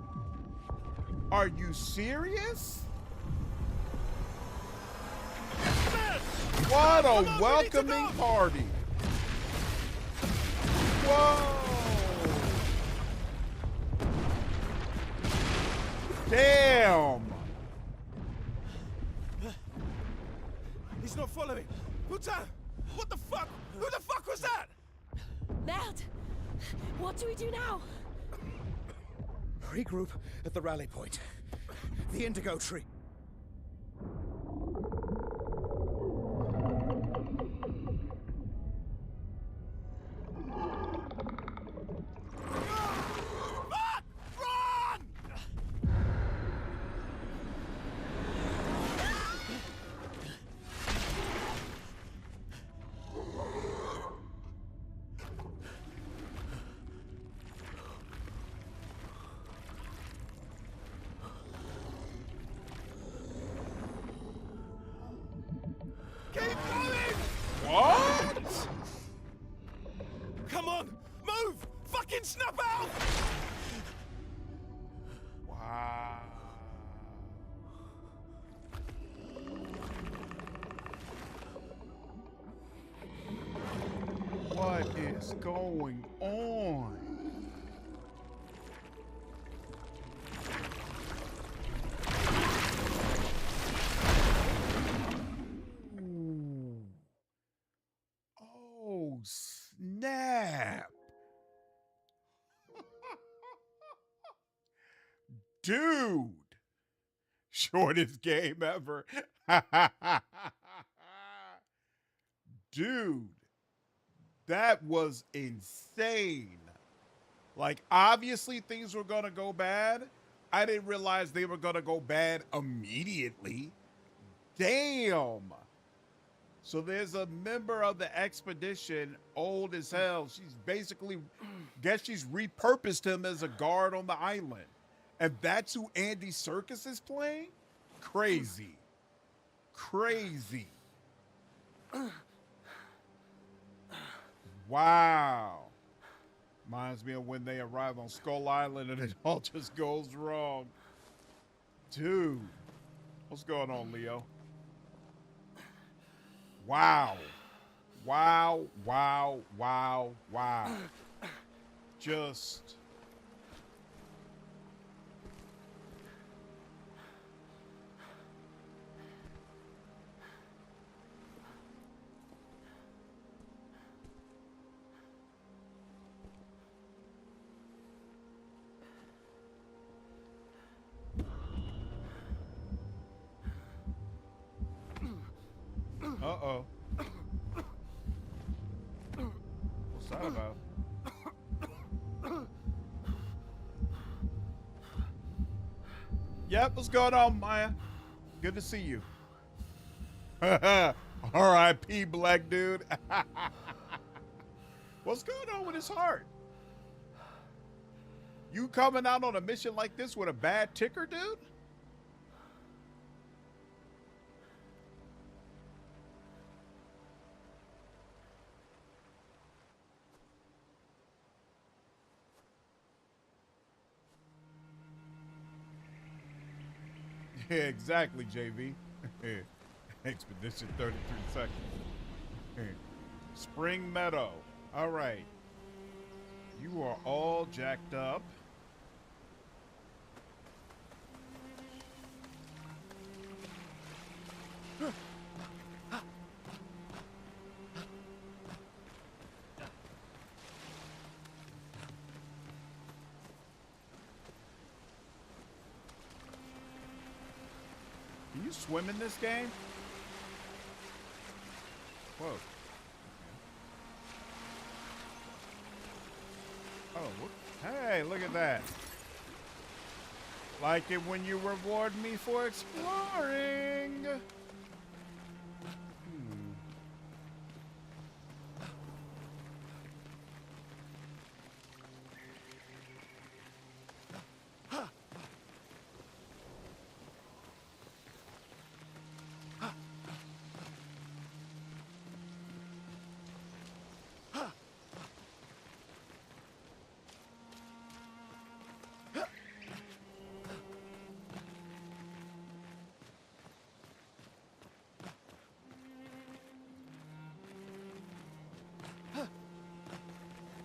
Are you serious? What a welcoming party. Whoa. Damn. He's not following. Putain! What the fuck? Who the fuck was that? Merde! What do we do now? Regroup at the rally point. The Indigo Tree. What? Come on! Move! Fucking snap out! Wow. What is going on? Ooh. Oh, snap. Dude. Shortest game ever. Dude. That was insane. Like, obviously things were going to go bad. I didn't realize they were going to go bad immediately. Damn. So there's a member of the expedition, old as hell. She's basically, guess she's repurposed him as a guard on the island. And that's who Andy Serkis is playing? Crazy. Crazy. Wow. Reminds me of when they arrive on Skull Island and it all just goes wrong. Dude. What's going on, Leo? Wow. Wow, wow, wow, wow. Just... Uh-oh. What's that about? Yep, what's going on, Maya? Good to see you. R.I.P. black dude. What's going on with his heart? You coming out on a mission like this with a bad ticker, dude? Yeah, exactly, JV. Expedition 33 seconds. Spring Meadow. All right. You are all jacked up. Can you swim in this game? Whoa. Oh, hey, look at that. Like it when you reward me for exploring.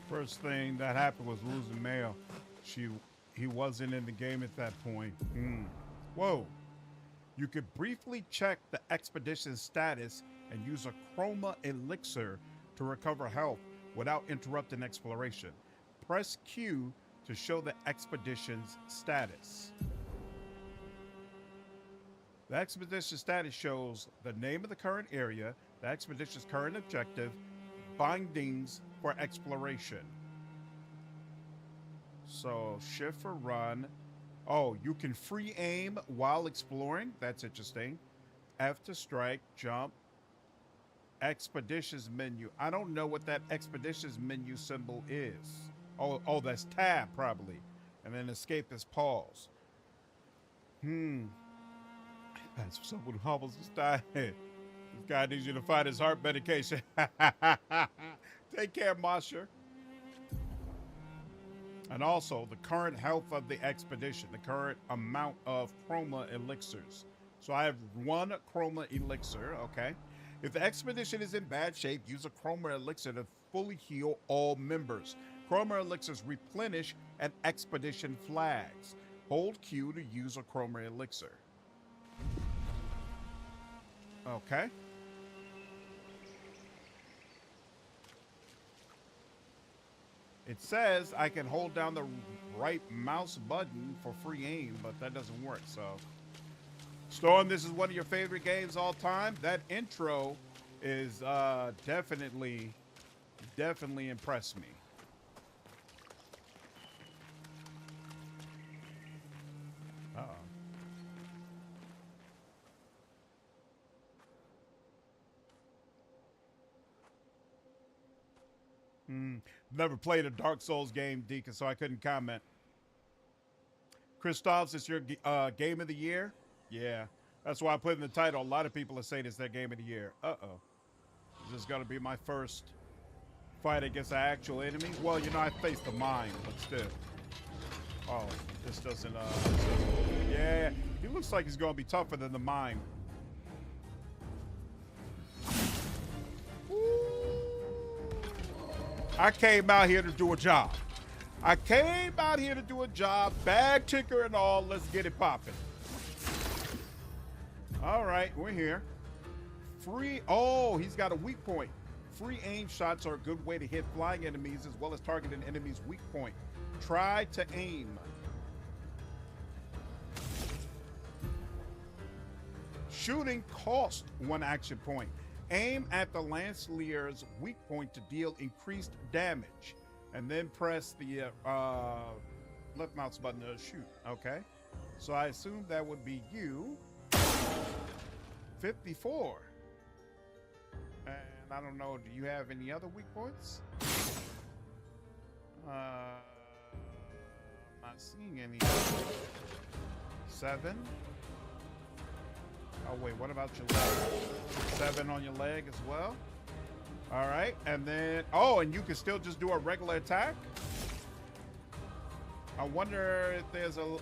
First thing that happened was losing mail. He wasn't in the game at that point. Whoa. You could briefly check the expedition status and use a chroma elixir to recover health without interrupting exploration. Press Q to show the expedition's status. The expedition status shows the name of the current area, the expedition's current objective, bindings for exploration. So shift or run. Oh, you can free aim while exploring. That's interesting. F to strike, jump. Expeditions menu. I don't know what that expeditions menu symbol is. Oh, that's tab probably. And then escape is pause. That's someone who hobbles to die. This guy needs you to find his heart medication. Take care, Masha. And also the current health of the expedition, the current amount of chroma elixirs. So I have 1 chroma elixir, okay? If the expedition is in bad shape, use a chroma elixir to fully heal all members. Chroma elixirs replenish at expedition flags. Hold Q to use a chroma elixir. Okay. It says I can hold down the right mouse button for free aim, but that doesn't work, so. Storm, this is one of your favorite games all time. That intro is definitely impressed me. Uh-oh. Never played a Dark Souls game, Deacon, so I couldn't comment. Christoph's, it's your game of the year? Yeah, that's why I put in the title. A lot of people are saying it's their game of the year. Uh-oh. Is this going to be my first fight against an actual enemy? Well, you know, I faced the mine, but still. Oh, this doesn't, yeah, he looks like he's going to be tougher than the mine. I came out here to do a job. Bad ticker and all. Let's get it popping. All right, we're here. Oh, he's got a weak point. Free aim shots are a good way to hit flying enemies as well as target an enemy's weak point. Try to aim. Shooting costs 1 action point. Aim at the Lancelier's weak point to deal increased damage. And then press the left mouse button to shoot. Okay. So I assume that would be you. 54. And I don't know, do you have any other weak points? I'm not seeing any. 7. Oh wait, what about your leg? 7 on your leg as well. All right, and then, oh, and you can still just do a regular attack? I wonder if there's a,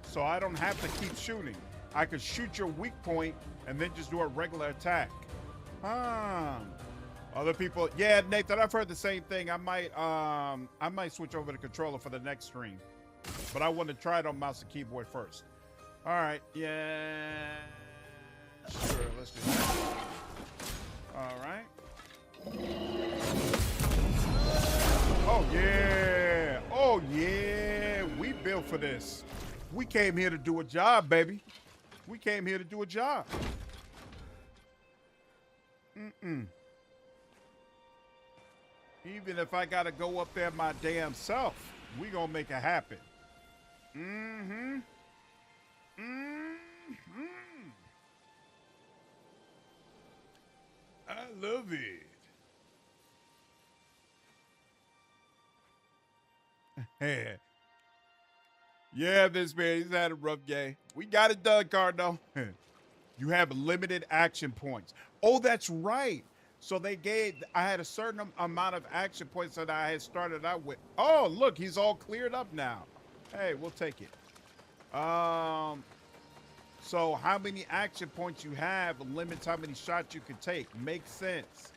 so I don't have to keep shooting. I could shoot your weak point and then just do a regular attack. Other people, yeah, Nathan, I've heard the same thing. I might switch over to controller for the next stream, but I want to try it on mouse and keyboard first. All right, yeah, sure, let's do that. All right. Oh yeah, oh yeah, we built for this. We came here to do a job, baby. We came here to do a job. Even if I gotta go up there my damn self, we gonna make it happen. I love it. Yeah, this man, he's had a rough day. We got it done, Cardinal. You have limited action points. Oh, that's right. So they gave, I had a certain amount of action points that I had started out with. Oh, look, he's all cleared up now. Hey, we'll take it. So how many action points you have limits how many shots you can take. Makes sense.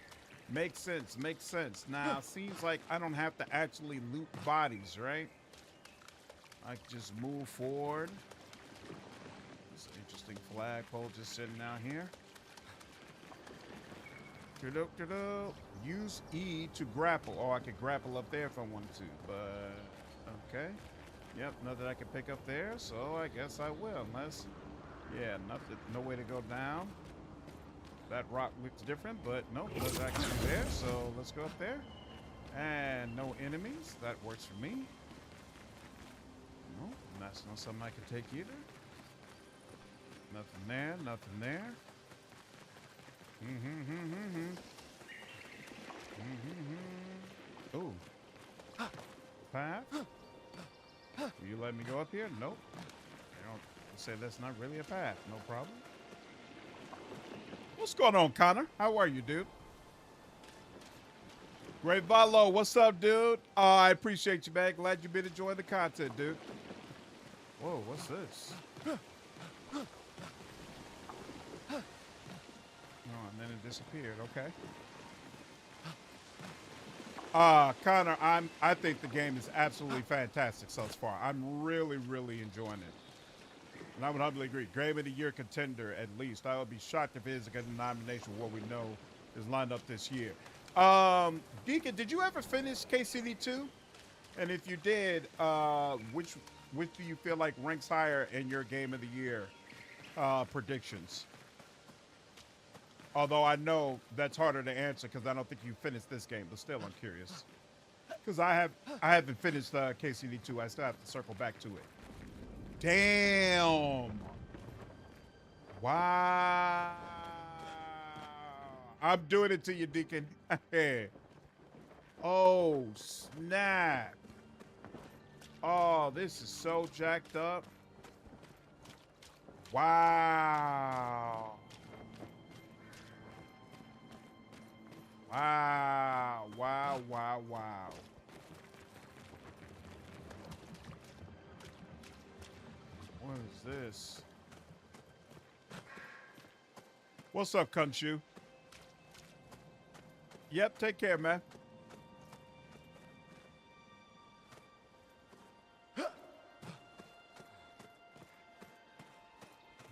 Makes sense. Makes sense. Now, seems like I don't have to actually loot bodies, right? I can just move forward. It's an interesting flagpole just sitting out here. Use E to grapple. Oh, I could grapple up there if I wanted to, but okay. Yep, nothing I can pick up there, so I guess I will. Unless, yeah, nothing, no way to go down. That rock looks different, but nope, there's actually there, so let's go up there. And no enemies, that works for me. Nope, that's not something I can take either. Nothing there, nothing there. Ooh. Path? Will you let me go up here? Nope. You don't say that's not really a path. No problem. What's going on, Connor? How are you, dude? Great Valo, what's up, dude? I appreciate you, man. Glad you've been enjoying the content, dude. Whoa, what's this? Oh, and then it disappeared. Okay. Connor, I think the game is absolutely fantastic so far. I'm really, really enjoying it. And I would humbly agree. Game of the Year contender, at least. I would be shocked if it is a good nomination for what we know is lined up this year. Deacon, did you ever finish KCD2? And if you did, which do you feel like ranks higher in your Game of the Year predictions? Although I know that's harder to answer because I don't think you finished this game, but still I'm curious. Because I haven't finished KCD2. I still have to circle back to it. Damn. Wow. I'm doing it to you, Deacon. Oh, snap. Oh, this is so jacked up. Wow. Wow, wow, wow, wow. What is this? What's up, Kunshu? Yep, take care, man.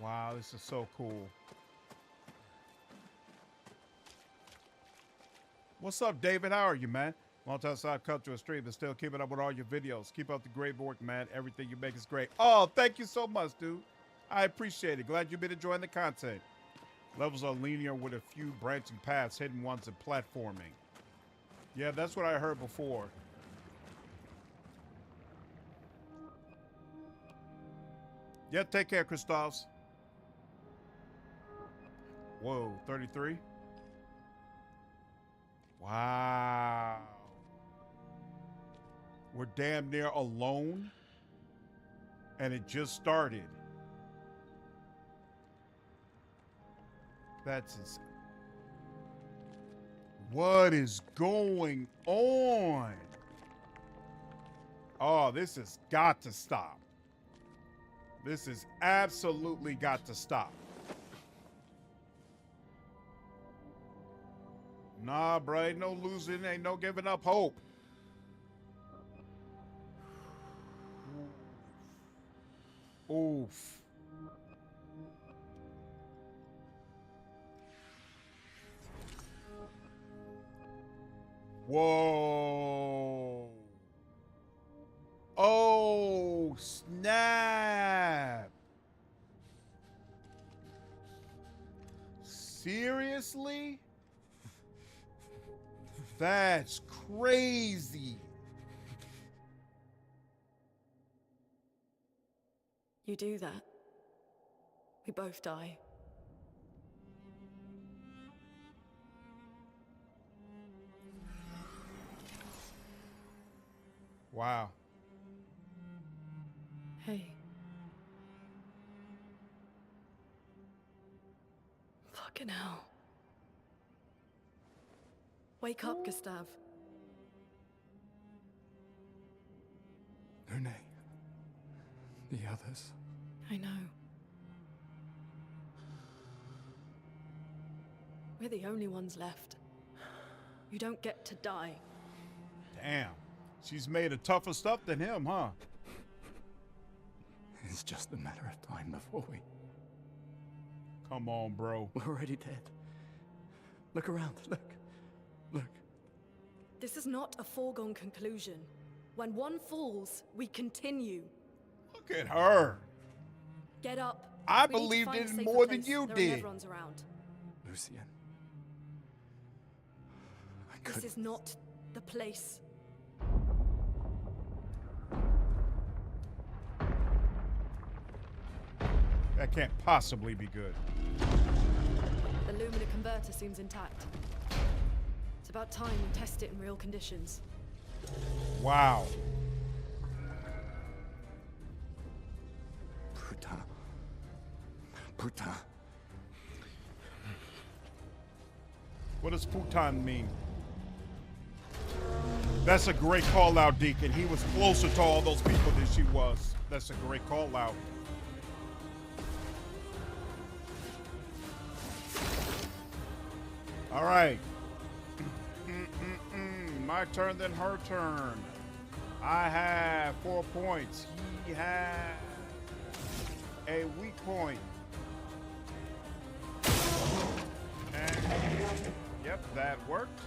Wow, this is so cool. What's up, David? How are you, man? Multi-side cultural stream, but still keeping up with all your videos. Keep up the great work, man. Everything you make is great. Oh, thank you so much, dude. I appreciate it. Glad you've been enjoying the content. Levels are linear with a few branching paths, hidden ones, and platforming. Yeah, that's what I heard before. Yeah, take care, Christophs. Whoa, 33? Wow. We're damn near alone. And it just started. That's insane. What is going on? Oh, this has got to stop. This has absolutely got to stop. Nah, bro, ain't no losing, ain't no giving up hope. Oof. Whoa. Oh, snap. Seriously? That's crazy. You do that, we both die. Wow. Hey. Fucking hell. Wake up, Gustav. Lune. The others. I know. We're the only ones left. You don't get to die. Damn. She's made of tougher stuff than him, huh? It's just a matter of time before we... Come on, bro. We're already dead. Look around. Look. Look. This is not a foregone conclusion. When one falls, we continue. Look at her. Get up. I We need to believed find a it safer more than place. you There are did. nevrons around. Lucien. This is not the place. That can't possibly be good. The Lumina converter seems intact. It's about time we test it in real conditions. Wow. Putain. Putain. What does Putin mean? That's a great call out, Deacon. He was closer to all those people than she was. That's a great call out. All right. My turn, then her turn. I have 4 points. He has a weak point. And, yep, that worked.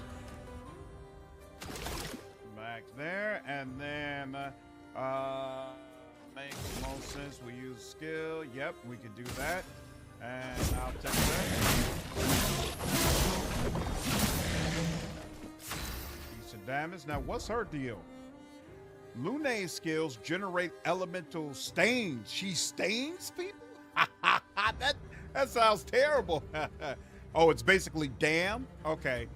Back there, and then makes most sense. We use skill. Yep, we could do that. And I'll take that. Piece of damage. Now, what's her deal? Lune's skills generate elemental stains. She stains people? that sounds terrible. Oh, it's basically damn? Okay.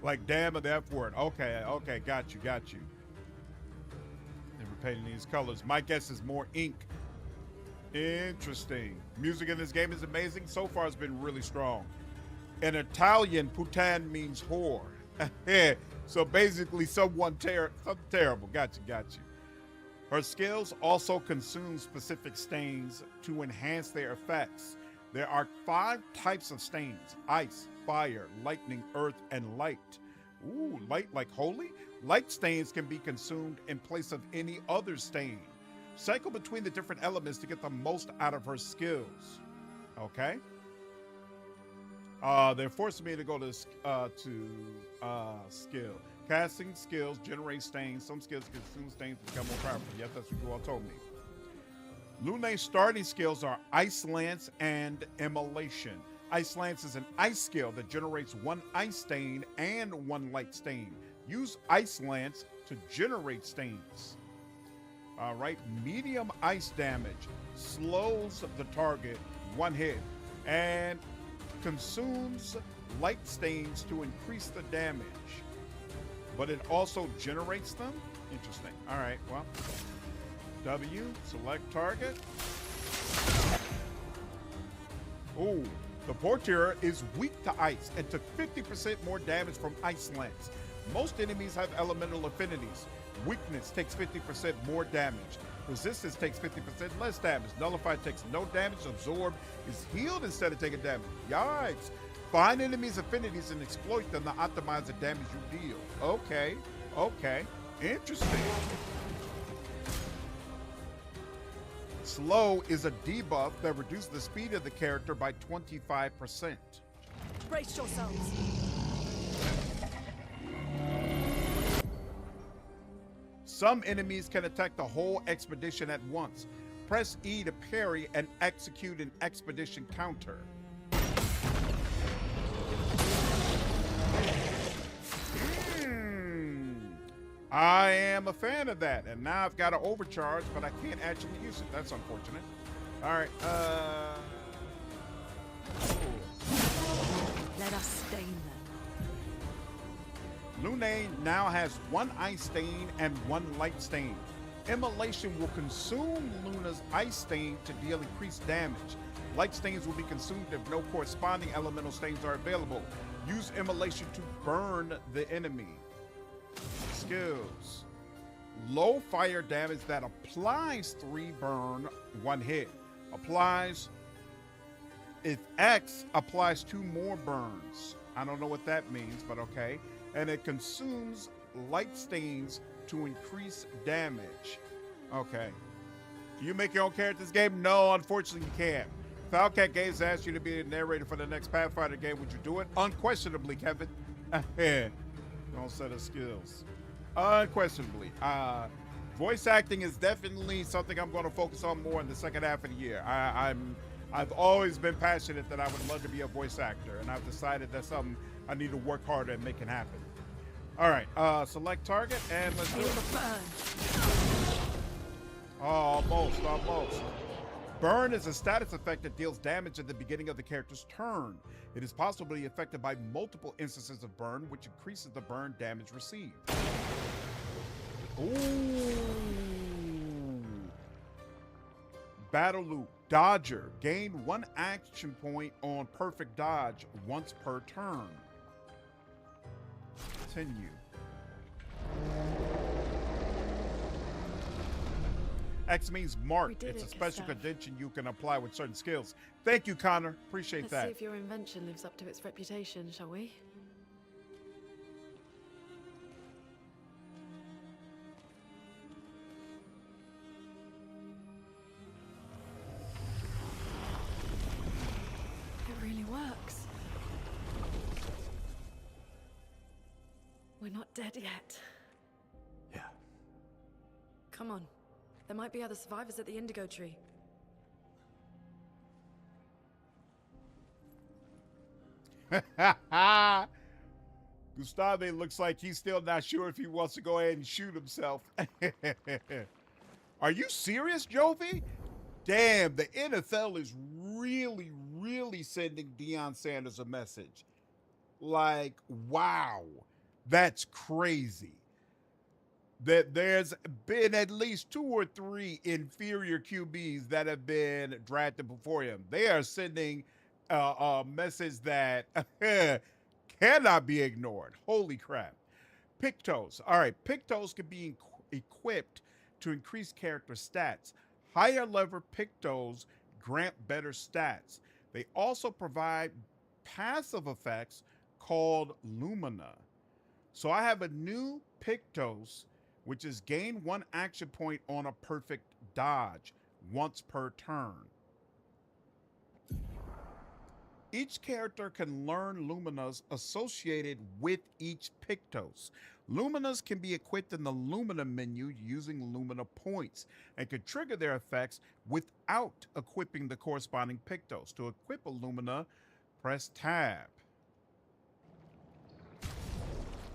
Like damn of the F word. Okay, okay, got you. Never painting these colors. My guess is more ink. Interesting. Music in this game is amazing. So far, it's been really strong. In Italian, putain means whore. So basically, something terrible. Got you. Her skills also consume specific stains to enhance their effects. There are 5 types of stains: ice, fire, lightning, earth, and light. Ooh, light like holy? Light stains can be consumed in place of any other stain. Cycle between the different elements to get the most out of her skills. Okay. They're forcing me to go to skill. Casting skills generate stains. Some skills consume stains to become more powerful. Yes, that's what you all told me. Lune's starting skills are Ice Lance and Immolation. Ice Lance is an ice skill that generates 1 ice stain and 1 light stain. Use Ice Lance to generate stains. All right, medium ice damage slows the target 1 hit. And consumes light stains to increase the damage, but it also generates them? Interesting. All right, well, W, select target. Oh, the portier is weak to ice and took 50% more damage from ice lance. Most enemies have elemental affinities. Weakness takes 50% more damage. Resistance takes 50% less damage. Nullify takes no damage. Absorb is healed instead of taking damage. Yikes. Find enemies' affinities and exploit them to optimize the damage you deal. Okay. Okay. Interesting. Slow is a debuff that reduces the speed of the character by 25%. Brace yourselves. Some enemies can attack the whole expedition at once. Press E to parry and execute an expedition counter. I am a fan of that, and now I've got to overcharge, but I can't actually use it. That's unfortunate. All right. Let us stain them. Lune now has 1 ice stain and 1 light stain. Immolation will consume Luna's ice stain to deal increased damage. Light stains will be consumed if no corresponding elemental stains are available. Use immolation to burn the enemy. Skills. Low fire damage that applies 3 burn, 1 hit. Applies if X applies 2 more burns. I don't know what that means, but okay. And it consumes light stains to increase damage. Okay. Do you make your own character's game? No, unfortunately you can't. Falcat Games asked you to be the narrator for the next Pathfinder game. Would you do it? Unquestionably, Kevin. Don't set of skills. Unquestionably. Voice acting is definitely something I'm going to focus on more in the second half of the year. I've always been passionate that I would love to be a voice actor, and I've decided that's something I need to work harder and make it happen. All right, select target, and let's do it. Oh, almost. Burn is a status effect that deals damage at the beginning of the character's turn. It is possibly affected by multiple instances of burn, which increases the burn damage received. Ooh. Battle loop. Dodger. Gain 1 action point on perfect dodge once per turn. Continue. X means marked. It's a special condition you can apply with certain skills. Thank you, Connor. Appreciate that. Let's see if your invention lives up to its reputation, shall we? It really works. We're not dead yet. Yeah. Come on. There might be other survivors at the Indigo Tree. Gustave looks like he's still not sure if he wants to go ahead and shoot himself. Are you serious, Jovi? Damn, the NFL is really sending Deion Sanders a message. Like, wow, that's crazy. That there's been at least 2 or 3 inferior QBs that have been drafted before him. They are sending a message that cannot be ignored. Holy crap. Pictos. All right, Pictos can be equipped to increase character stats. Higher level Pictos grant better stats. They also provide passive effects called Lumina. So I have a new Pictos, which is gain 1 action point on a perfect dodge once per turn. Each character can learn Luminas associated with each Pictos. Luminas can be equipped in the Lumina menu using Lumina points and can trigger their effects without equipping the corresponding Pictos. To equip a Lumina, press tab.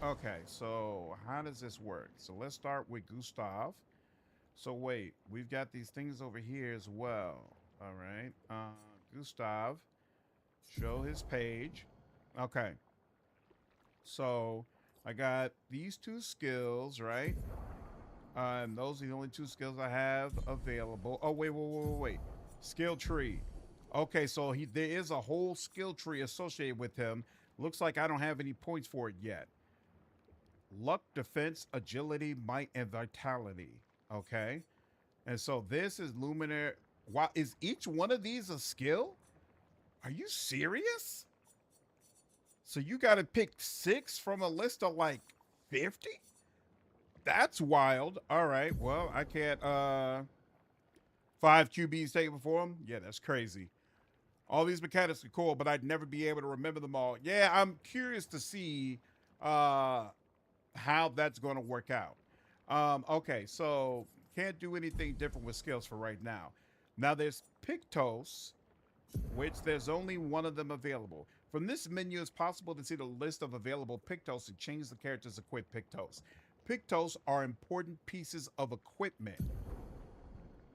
Okay, so how does this work? So let's start with Gustav. So wait, we've got these things over here as well. All right, Gustav. Show his page. Okay. So I got these 2 skills, right? And those are the only 2 skills I have available. Oh, wait. Skill tree. Okay, so there is a whole skill tree associated with him. Looks like I don't have any points for it yet. Luck, defense, agility, might, and vitality. Okay. And so this is luminary. Wow, is each one of these a skill? Are you serious? So you got to pick 6 from a list of like 50? That's wild. All right. Well, I can't 5 QBs taken before him. Yeah, that's crazy. All these mechanics are cool, but I'd never be able to remember them all. Yeah, I'm curious to see how that's going to work out. Okay, so can't do anything different with skills for right now. Now there's Pictos, which there's only one of them available. From this menu, it's possible to see the list of available Pictos and change the character's equipped Pictos. Pictos are important pieces of equipment.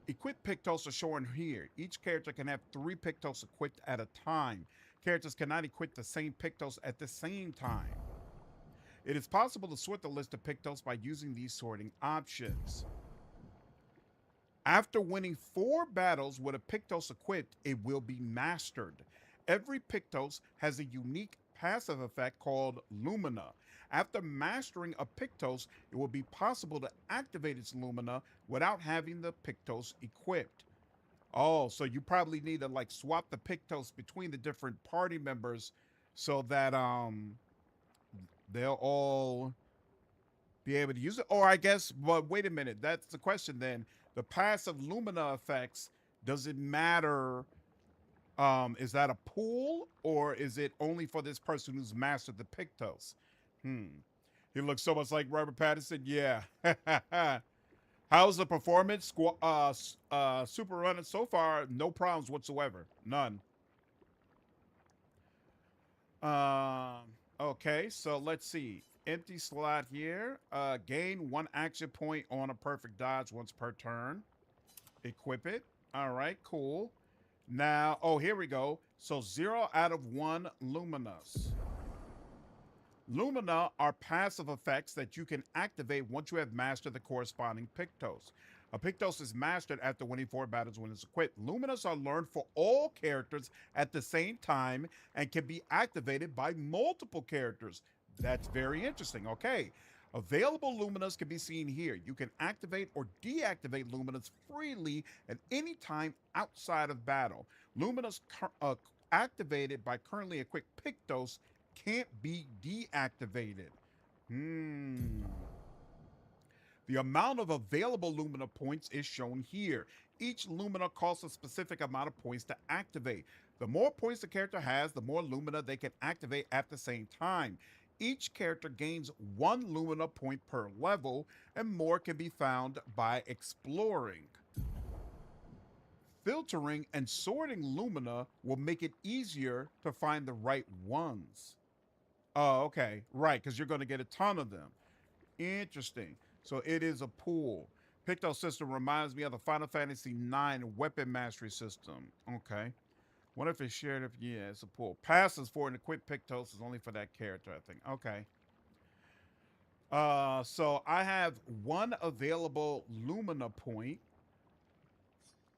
Equipped Pictos are shown here. Each character can have 3 Pictos equipped at a time. Characters cannot equip the same Pictos at the same time. It is possible to sort the list of Pictos by using these sorting options. After winning 4 battles with a Pictos equipped, it will be mastered. Every Pictos has a unique passive effect called Lumina. After mastering a Pictos, it will be possible to activate its Lumina without having the Pictos equipped. Oh, so you probably need to like swap the Pictos between the different party members so that they'll all be able to use it. Or I guess, but wait a minute, that's the question then. The passive Lumina effects, does it matter? Is that a pool or is it only for this person who's mastered the Pictos? He looks so much like Robert Pattinson. Yeah. How's the performance? Super running so far. No problems whatsoever. None. Okay, so let's see. Empty slot here. Gain 1 action point on a perfect dodge once per turn. Equip it. All right, cool. Now, oh, here we go. So 0 out of 1 Luminas. Lumina are passive effects that you can activate once you have mastered the corresponding Pictos. A Pictos is mastered after winning 4 battles when it's equipped. Luminas are learned for all characters at the same time and can be activated by multiple characters. That's very interesting. Okay. Available Luminas can be seen here. You can activate or deactivate Luminas freely at any time outside of battle. Luminas activated by currently equipped Pictos can't be deactivated. The amount of available Lumina points is shown here. Each Lumina costs a specific amount of points to activate. The more points the character has, the more Lumina they can activate at the same time. Each character gains 1 Lumina point per level, and more can be found by exploring. Filtering and sorting Lumina will make it easier to find the right ones. Oh, okay. Right, because you're going to get a ton of them. Interesting. So it is a pool. Picto system reminds me of the Final Fantasy IX weapon mastery system. Okay. What if it's shared? Yeah, it's a pool. Passes for an equipped Pictos is only for that character, I think. Okay. So I have 1 available Lumina point,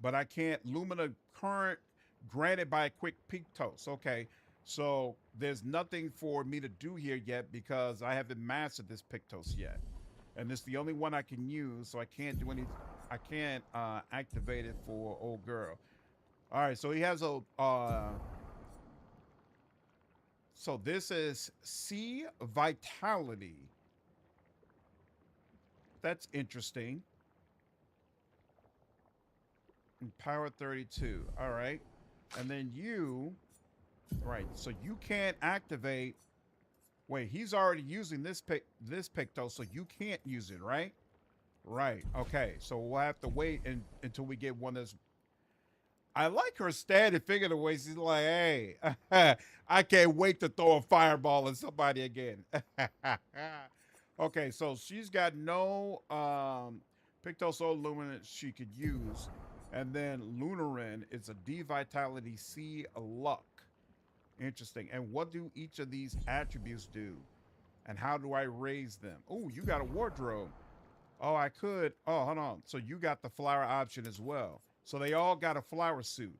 but I can't Lumina current granted by a quick Pictos. Okay. So there's nothing for me to do here yet because I haven't mastered this Pictos yet. And it's the only one I can use, so I can't do any. I can't activate it for old girl. All right, so he has a. So this is C Vitality. That's interesting. And Power 32. All right, and then you. Right, so you can't activate. Wait, he's already using this Picto, so you can't use it, right? Right. Okay, so we'll have to wait until we get one that's. I like her standing figure the way she's like, hey, I can't wait to throw a fireball at somebody again. Okay, so she's got no Pictos or Luminant she could use. And then Lunarin is a D Vitality C Luck. Interesting. And what do each of these attributes do? And how do I raise them? Oh, you got a wardrobe. Oh, I could. Oh, hold on. So you got the flower option as well. So they all got a flower suit.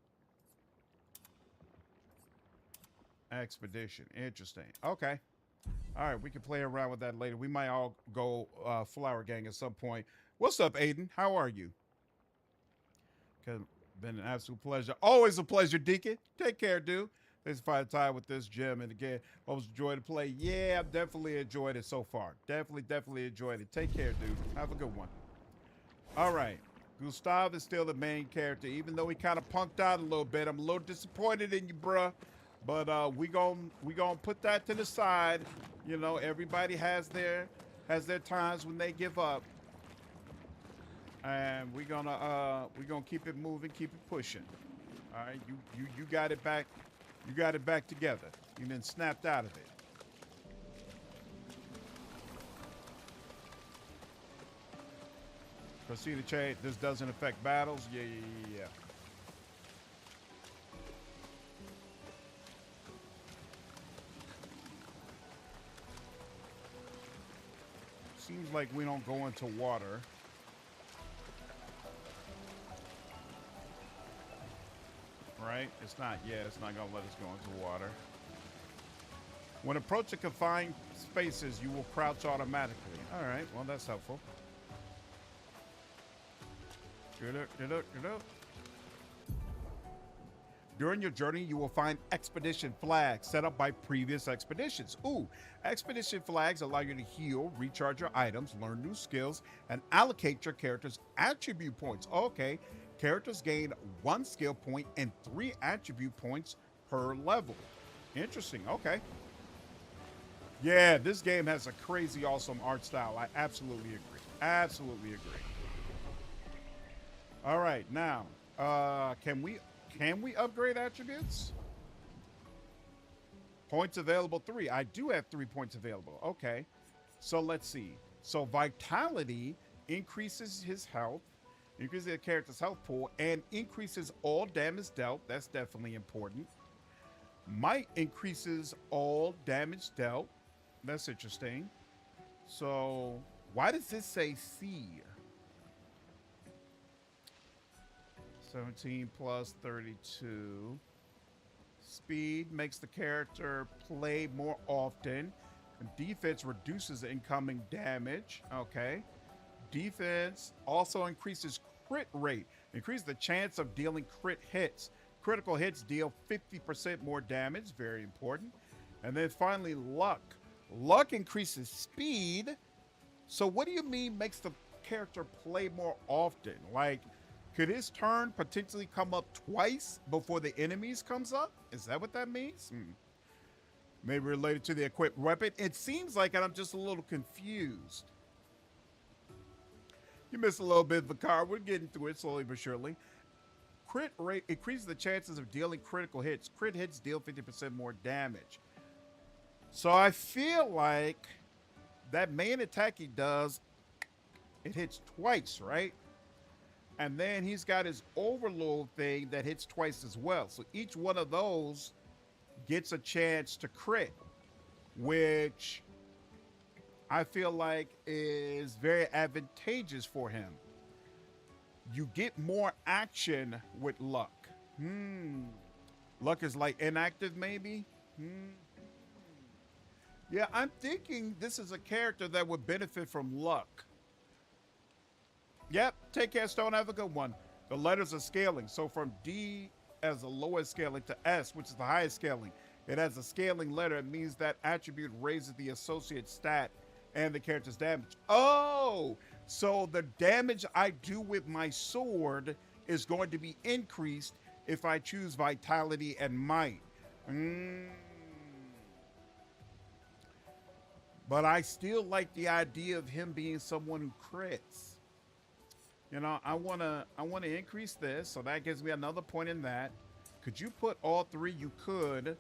Expedition. Interesting. Okay. All right. We can play around with that later. We might all go flower gang at some point. What's up, Aiden? How are you? Been an absolute pleasure. Always a pleasure, Deacon. Take care, dude. Thanks for finding time with this gym. And again, always enjoyed the play. Yeah, I've definitely enjoyed it so far. Definitely enjoyed it. Take care, dude. Have a good one. All right. Gustav is still the main character, even though he kind of punked out a little bit. I'm a little disappointed in you, bruh. But we gonna put that to the side. You know, everybody has their times when they give up. And we're gonna keep it moving, keep it pushing. All right, you got it back. You got it back together. You've been snapped out of it. Proceed to change. This doesn't affect battles. Yeah. Seems like we don't go into water. Right? It's not gonna let us go into water. When approaching confined spaces, you will crouch automatically. All right, well, that's helpful. During your journey, you will find expedition flags set up by previous expeditions. Ooh, expedition flags allow you to heal, recharge your items, learn new skills, and allocate your character's attribute points. Okay. Characters gain 1 skill point and 3 attribute points per level. Interesting. Okay. Yeah, this game has a crazy awesome art style. I absolutely agree. Absolutely agree. All right, now, can we upgrade attributes? Points available 3. I do have 3 points available. Okay. So let's see. So vitality increases his health. Increases the character's health pool and increases all damage dealt. That's definitely important. Might increases all damage dealt. That's interesting. So why does this say C? 17 plus 32. Speed makes the character play more often. Defense reduces incoming damage. Okay. Defense also increases crit rate. Increase the chance of dealing crit hits. Critical hits deal 50% more damage. Very important. And then finally, luck. Luck increases speed. So what do you mean makes the character play more often? Like, could his turn potentially come up twice before the enemies comes up? Is that what that means? Maybe related to the equipped weapon? It seems like it. I'm just a little confused. You missed a little bit, Vicar. We're getting through it slowly but surely. Crit rate increases the chances of dealing critical hits. Crit hits deal 50% more damage. So I feel like that main attack he does, it hits twice, right? And then he's got his overload thing that hits twice as well. So each one of those gets a chance to crit, which I feel like is very advantageous for him. You get more action with luck. Luck is like inactive, maybe? Yeah, I'm thinking this is a character that would benefit from luck. Yep, take care, Stone. Have a good one. The letters are scaling. So from D as the lowest scaling to S, which is the highest scaling, it has a scaling letter. It means that attribute raises the associate stat and the character's damage. Oh, so the damage I do with my sword is going to be increased if I choose vitality and might. But I still like the idea of him being someone who crits. You know, I wanna increase this, so that gives me another point in that. Could you put all 3? You could.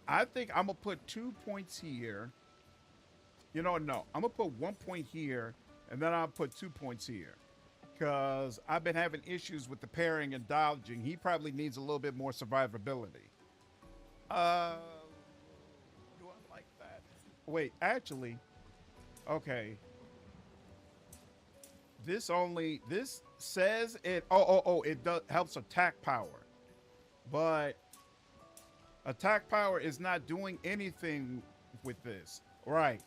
I think I'm gonna put 2 points here. You know, no, I'm gonna put 1 point here, and then I'll put 2 points here, because I've been having issues with the parrying and dodging. He probably needs a little bit more survivability. Do I like that? Wait, actually, okay. This says it. Oh, it does helps attack power, but attack power is not doing anything with this. Right.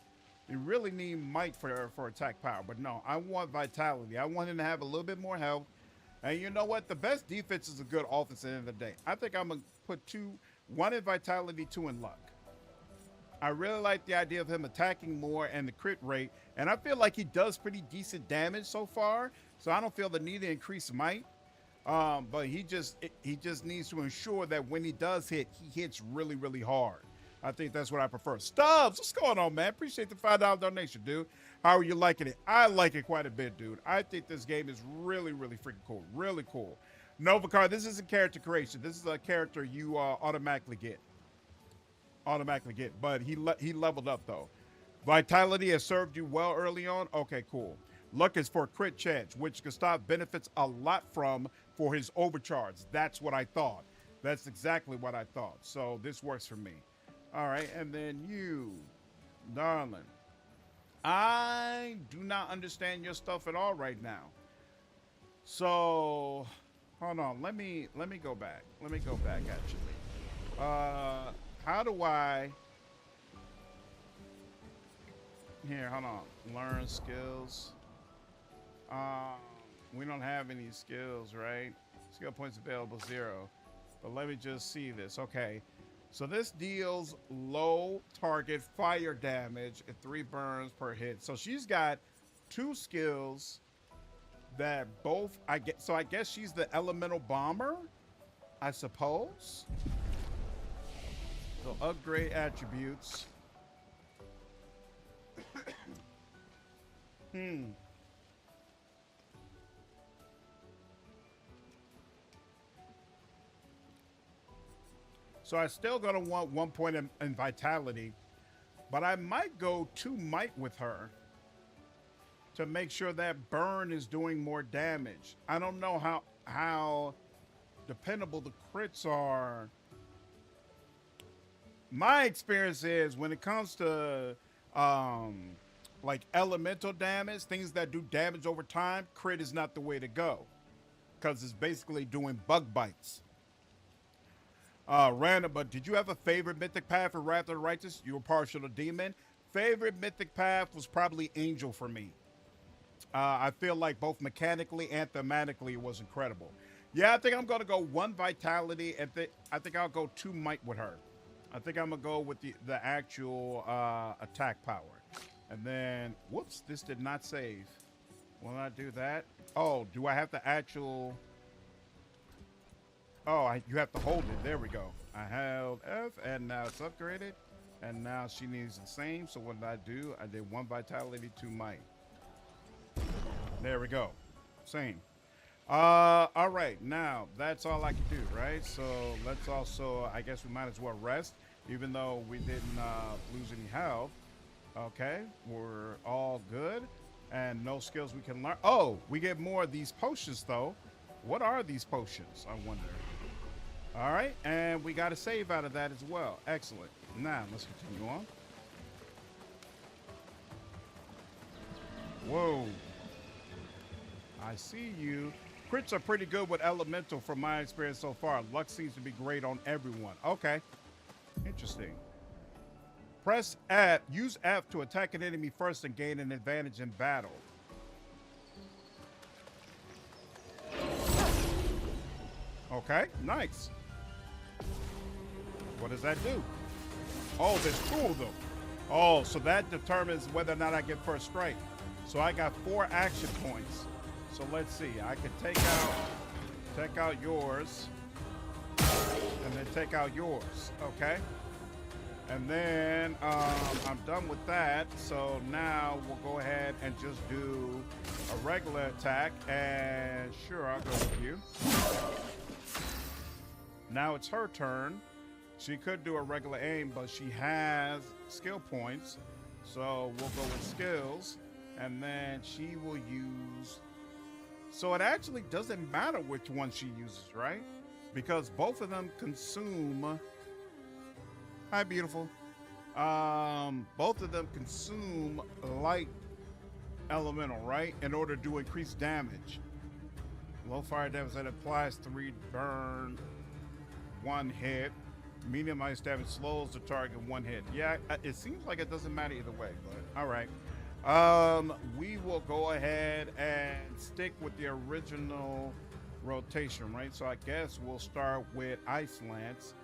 You really need might for attack power, but no, I want vitality. I want him to have a little bit more health. And you know what? The best defense is a good offense at the end of the day. I think I'm going to put one in vitality, 2 in luck. I really like the idea of him attacking more and the crit rate. And I feel like he does pretty decent damage so far. So I don't feel the need to increase might. But he just needs to ensure that when he does hit, he hits really, really hard. I think that's what I prefer. Stubbs, what's going on, man? Appreciate the $5 donation, dude. How are you liking it? I like it quite a bit, dude. I think this game is really, really freaking cool. Really cool. Novacar, this isn't character creation. This is a character you automatically get. But he leveled up, though. Vitality has served you well early on. Okay, cool. Luck is for crit chance, which Gustav benefits a lot from for his overcharge. That's what I thought. That's exactly what I thought. So this works for me. All right, and then you, darling. I do not understand your stuff at all right now. So, hold on. Let me go back. Let me go back, actually. How do I... Here, hold on. Learn skills. We don't have any skills, right? Skill points available, 0. But let me just see this. Okay. So this deals low target fire damage and 3 burns per hit. So she's got 2 skills that both I guess she's the elemental bomber, I suppose. So upgrade attributes. So I'm still gonna want 1 point in vitality, but I might go 2 might with her to make sure that burn is doing more damage. I don't know how dependable the crits are. My experience is when it comes to like elemental damage, things that do damage over time, crit is not the way to go because it's basically doing bug bites. Random, but did you have a favorite mythic path for Wrath of the Righteous? You were partial to demon. Favorite mythic path was probably Angel for me. I feel like both mechanically and thematically it was incredible. Yeah, I think I'm going to go 1 vitality, and I think I'll go 2 might with her. I think I'm going to go with the actual attack power. And then, whoops, this did not save. Will I do that? Oh, do I have the actual... Oh, you have to hold it. There we go. I held F, and now it's upgraded. And now she needs the same. So what did I do? I did 1 vitality, 2 might. There we go. Same. All right. Now, that's all I can do, right? So let's also, I guess we might as well rest, even though we didn't lose any health. Okay. We're all good. And no skills we can learn. Oh, we get more of these potions, though. What are these potions, I wonder? All right, and we got a save out of that as well. Excellent. Now, let's continue on. Whoa. I see you. Crits are pretty good with elemental from my experience so far. Luck seems to be great on everyone. Okay. Interesting. Press F. Use F to attack an enemy first and gain an advantage in battle. Okay, nice. What does that do? Oh, there's 2 of them. Oh, so that determines whether or not I get first strike. So I got 4 action points. So let's see. I can take out yours, and then take out yours. Okay. And then I'm done with that. So now we'll go ahead and just do a regular attack. And sure, I'll go with you. Now it's her turn. She could do a regular aim, but she has skill points. So we'll go with skills. And then she will use... So it actually doesn't matter which one she uses, right? Because both of them consume Hi, beautiful. Both of them consume light elemental, right? In order to increase damage. Low fire damage that applies 3 burn, 1 hit. Medium ice damage slows the target 1 hit. Yeah, it seems like it doesn't matter either way, but all right. We will go ahead and stick with the original rotation, right? So I guess we'll start with Ice Lance.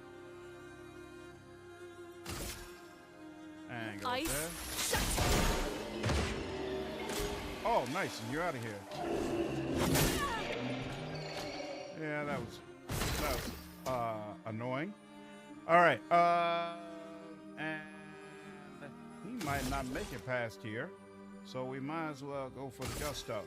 And go Ice. there. Oh, nice. You're out of here. Yeah, that was annoying. All right. And he might not make it past here, so we might as well go for the gusto.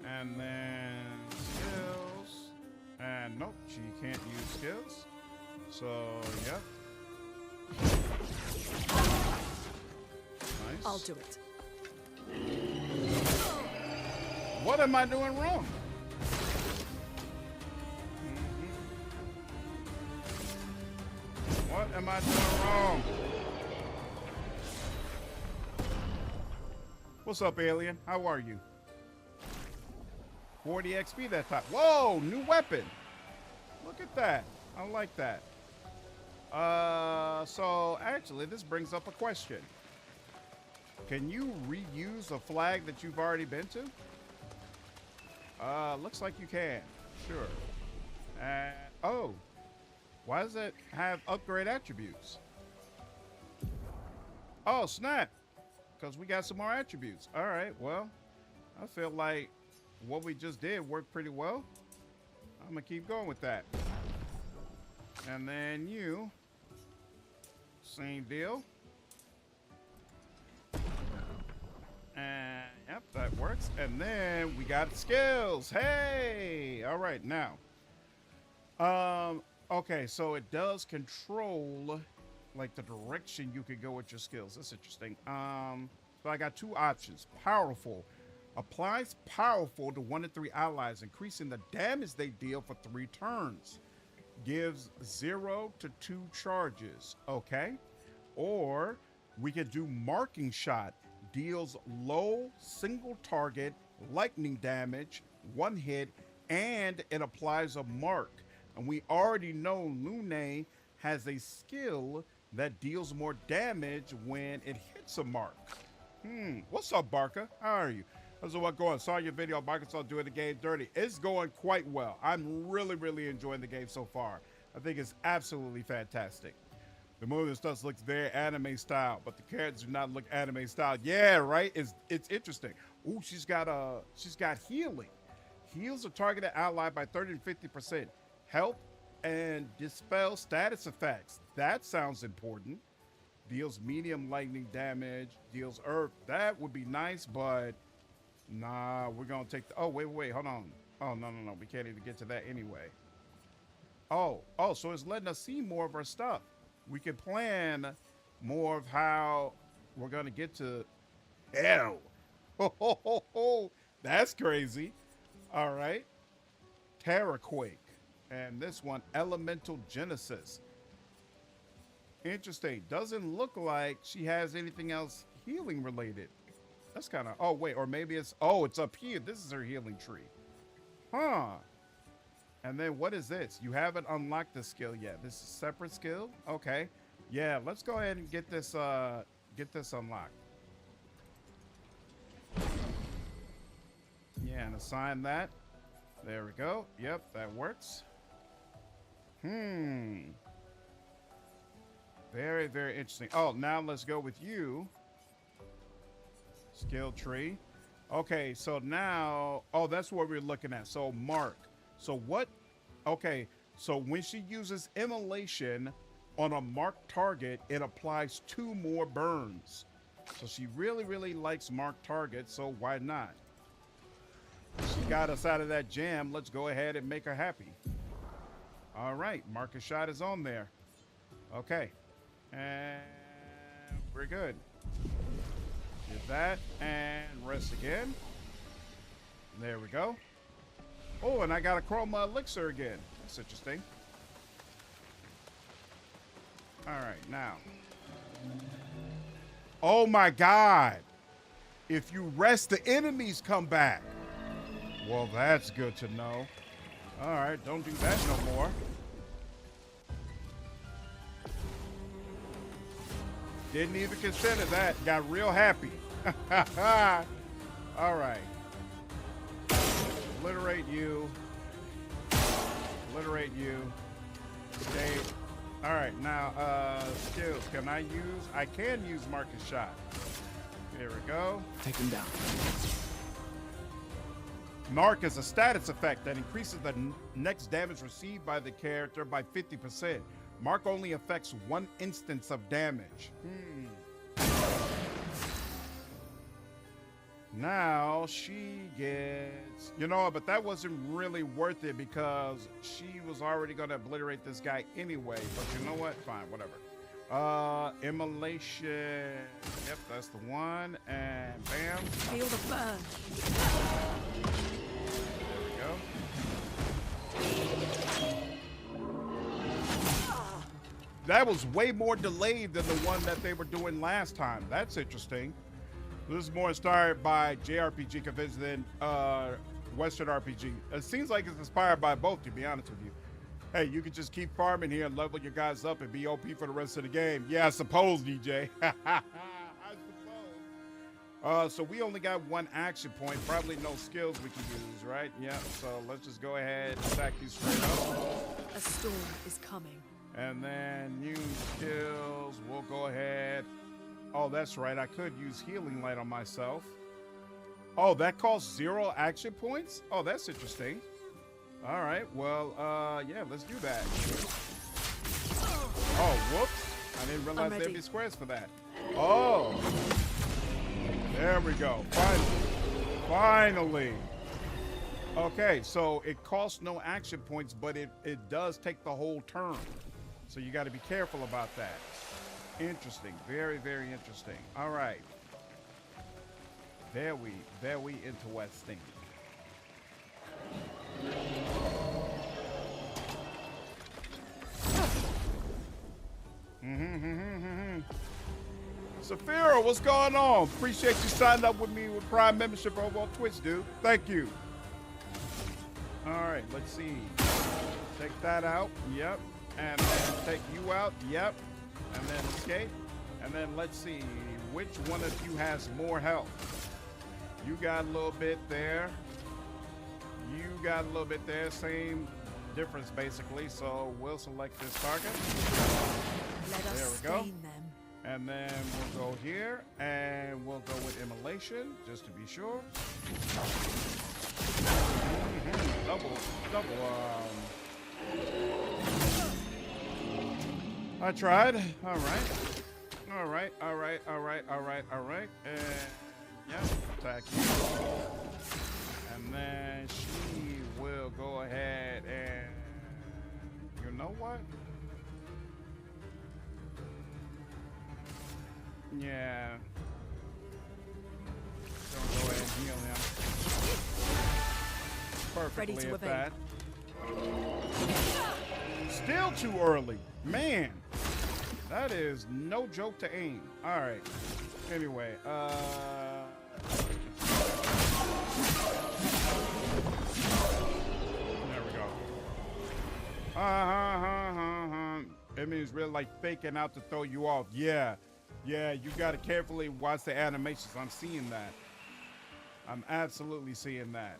And then skills. And nope, she can't use skills. So, yep. Nice. I'll do it. What am I doing wrong? What am I doing wrong? What's up, alien? How are you? 40 XP that time. Whoa, new weapon. Look at that. I like that. So actually, this brings up a question. Can you reuse a flag that you've already been to? Looks like you can. Sure. And oh, why does it have upgrade attributes? Oh, snap. Because we got some more attributes. All right, well, I feel like what we just did worked pretty well. I'm going to keep going with that. And then you, same deal. And yep, that works. And then we got skills. Hey, all right, now. Okay, so it does control like the direction you could go with your skills. That's interesting. So I got 2 options. Powerful. Applies powerful to 1 to 3 allies, increasing the damage they deal for 3 turns. Gives 0 to 2 charges. Okay. Or we could do marking shot. Deals low single target lightning damage, 1 hit, and it applies a mark. And we already know Lune has a skill that deals more damage when it hits a mark. What's up, Barca? How are you? How's it going? Saw your video, Arkansas doing the game dirty. It's going quite well. I'm really enjoying the game so far. I think it's absolutely fantastic. The movie and stuff looks very anime style, but the characters do not look anime style. Yeah, right. It's interesting. Ooh, she's got healing. Heals a targeted ally by 30 to 50%. Help and dispel status effects. That sounds important. Deals medium lightning damage. Deals earth. That would be nice, but nah, we're gonna take the. Oh wait, hold on. Oh no, we can't even get to that anyway. Oh, so it's letting us see more of our stuff. We can plan more of how we're gonna get to hell. Oh, that's crazy. All right. Terraquake. And this one, Elemental Genesis. Interesting. Doesn't look like she has anything else healing related. That's kind of, oh wait, or maybe it's up here. This is her healing tree. Huh. And then what is this? You haven't unlocked the skill yet. This is a separate skill? Okay. Yeah, let's go ahead and get this unlocked. Yeah, and assign that. There we go. Yep, that works. Very interesting. Oh, now let's go with you. Skill tree. Okay, so now, that's what we're looking at. So mark. So what? Okay, so when she uses immolation on a marked target, it applies 2 more burns. So she really likes marked targets, so why not? She got us out of that jam. Let's go ahead and make her happy. All right, marker shot is on there. Okay, and we're good. Get that and rest again. There we go. Oh, and I got a chroma elixir again. That's interesting. All right, now. Oh my God. If you rest, the enemies come back. Well, that's good to know. All right, don't do that no more. Didn't even consider that. Got real happy. All right. Obliterate you. Obliterate you. Stay. All right, now, skills. Can I use? I can use Marcus Shot. Here we go. Take him down. Mark is a status effect that increases the next damage received by the character by 50%. Mark only affects one instance of damage. Now she gets, you know, but that wasn't really worth it because she was already going to obliterate this guy anyway. But you know what? Fine, whatever. Immolation. Yep, that's the one. And bam. Feel the burn. That was way more delayed than the one that they were doing last time. That's interesting. This is more inspired by JRPG convention than Western RPG. It seems like it's inspired by both, to be honest with you. Hey, you can just keep farming here and level your guys up and be OP for the rest of the game. Yeah, I suppose, DJ. I suppose. So we only got one action point. Probably no skills we can use, right? Yeah, so let's just go ahead and attack you straight up. A storm is coming. And then use skills. We'll go ahead. Oh, that's right. I could use Healing Light on myself. Oh, that costs 0 action points? Oh, that's interesting. All right. Well, yeah, let's do that. Oh, whoops. I didn't realize there'd be squares for that. Oh. There we go. Finally. Finally. Okay, so it costs no action points, but it does take the whole turn. So you got to be careful about that. Interesting. Very, very interesting. All right. Very interesting. Saphira, what's going on? Appreciate you signing up with me with Prime membership over on Twitch, dude. Thank you. All right, let's see. Take that out. Yep. And then take you out. Yep. And then escape. And then let's see which one of you has more health. You got a little bit there. You got a little bit there. Same difference basically. So we'll select this target. There we go. And then we'll go here and we'll go with Immolation just to be sure. Double. I tried. All right. And yeah, attack you. And then she will go ahead and, you know what? Yeah. Don't go ahead and heal him. Perfectly at that. Still too early. Man. That is no joke to aim. All right. Anyway, there we go. It means really like faking out to throw you off. Yeah. Yeah, you got to carefully watch the animations. I'm seeing that. I'm absolutely seeing that.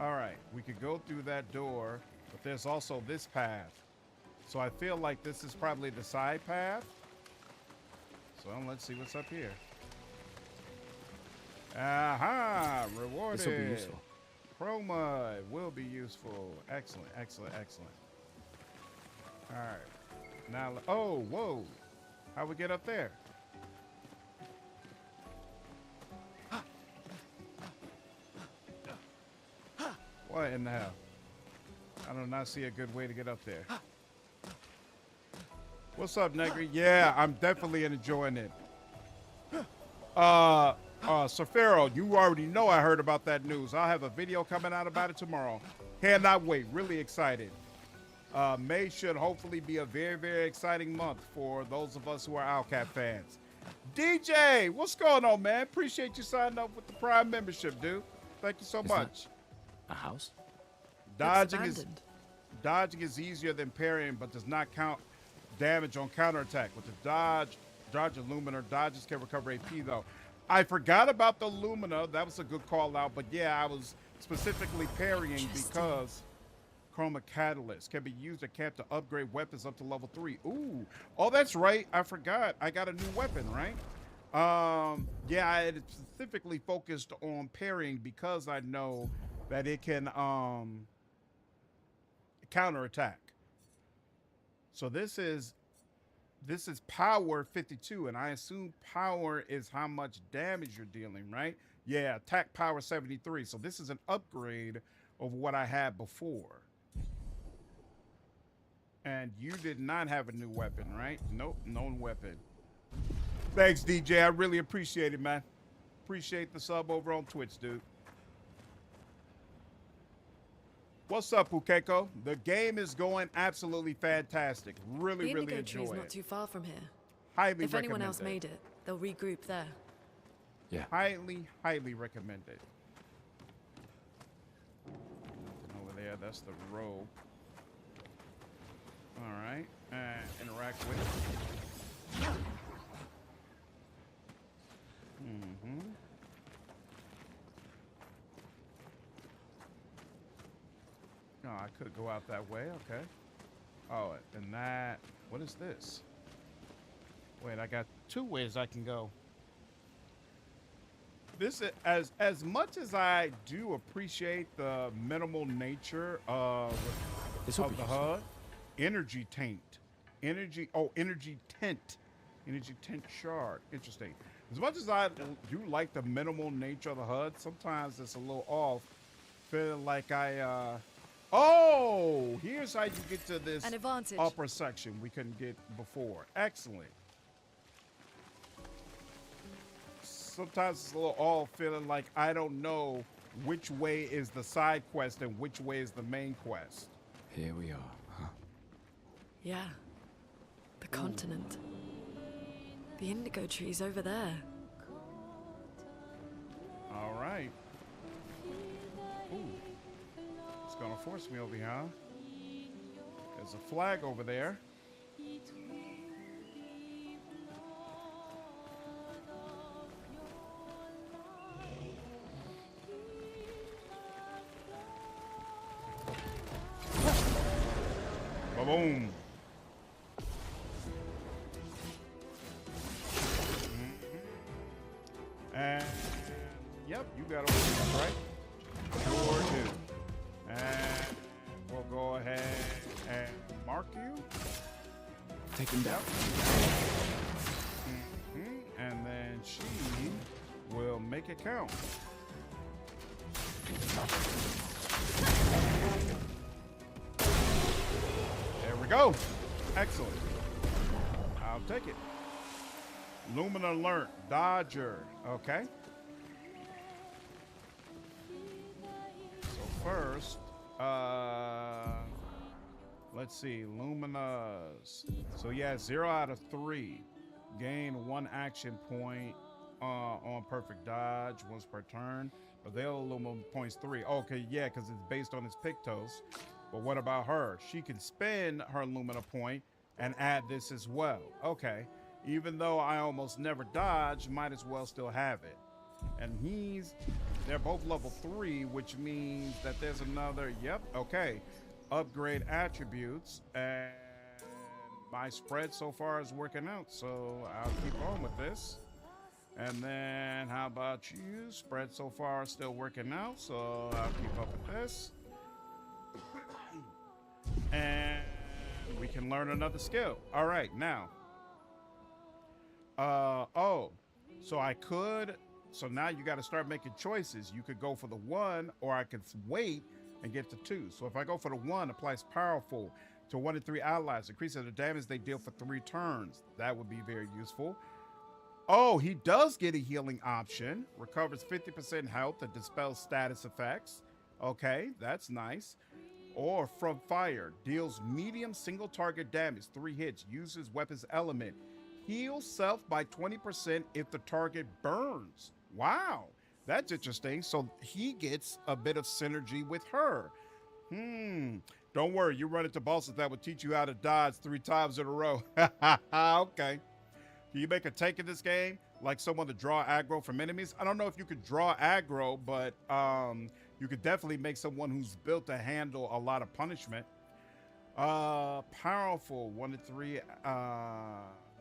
All right, we could go through that door, but there's also this path. So I feel like this is probably the side path. So let's see what's up here. Aha! Rewarded. This will be useful. Chroma will be useful. Excellent. All right. Now, oh, whoa. How we get up there? What in the hell? I do not see a good way to get up there. What's up, Negri? Yeah, I'm definitely enjoying it. Safaro, you already know I heard about that news. I'll have a video coming out about it tomorrow. Cannot wait. Really excited. May should hopefully be a very, very exciting month for those of us who are Owlcat fans. DJ, what's going on, man? Appreciate you signing up with the Prime membership, dude. Thank you so much. A house? Dodging is easier than parrying, but does not count damage on counterattack. With the dodge Illumina, dodges can recover AP though. I forgot about the Lumina. That was a good call out, but yeah, I was specifically parrying because Chroma Catalyst can be used at camp to upgrade weapons up to level 3. Ooh, oh, that's right. I forgot. I got a new weapon, right? Yeah, I had specifically focused on parrying because I know that it can counterattack. So this is power 52, and I assume power is how much damage you're dealing, right? Yeah, attack power 73. So this is an upgrade of what I had before. And you did not have a new weapon, right? Nope, no weapon. Thanks, DJ. I really appreciate it, man. Appreciate the sub over on Twitch, dude. What's up, Pukeko? The game is going absolutely fantastic. Really, really enjoy it. Not too far from here. Highly If anyone else recommend made it, they'll regroup there. Yeah. Highly, highly recommend it. Nothing over there. That's the rope. All right. Interact with it. Mm-hmm. No, I could go out that way. Okay. Oh, and that. What is this? Wait, I got 2 ways I can go. This is as much as I do appreciate the minimal nature of the HUD. Energy taint. Energy tent. Energy tent shard. Interesting. As much as I do like the minimal nature of the HUD, sometimes it's a little off. Feeling like I oh, here's how you get to this upper section we couldn't get before. Excellent. Sometimes it's a little off, feeling like I don't know which way is the side quest and which way is the main quest. Here we are, huh? Yeah. The continent. The indigo trees over there. All right. Ooh. It's gonna force me over here, huh? There's a flag over there. Ba-boom. And yep, you got to work, right? Sure do. And we'll go ahead and mark you. Take him down. And then she will make it count. There we go. Excellent. I'll take it. Lumina alert. Dodger. Okay. So first, let's see. Lumina's. So yeah, 0 out of 3. Gain 1 action point on perfect dodge once per turn. Available Lumina points 3. Okay, yeah, because it's based on his Pictos. But what about her? She can spend her Lumina point and add this as well. Okay. Even though I almost never dodge, might as well still have it. And they're both level 3, which means that there's another, yep, okay. Upgrade attributes, and my spread so far is working out, so I'll keep on with this. And then how about you? Spread so far is still working out, so I'll keep up with this. And we can learn another skill. All right, now. So now you got to start making choices. You could go for the 1, or I could wait and get to 2. So if I go for the 1, applies powerful to 1 and 3 allies, increases the damage they deal for 3 turns. That would be very useful. Oh, he does get a healing option. Recovers 50% health and dispels status effects. Okay, that's nice. Or from fire, deals medium single target damage, 3 hits, uses weapons element. Heals self by 20% if the target burns. Wow, that's interesting. So he gets a bit of synergy with her. Don't worry, you run into bosses that will teach you how to dodge 3 times in a row. Okay. Can you make a tank in this game? Like someone to draw aggro from enemies? I don't know if you could draw aggro, but you could definitely make someone who's built to handle a lot of punishment. Powerful, 1 to 3.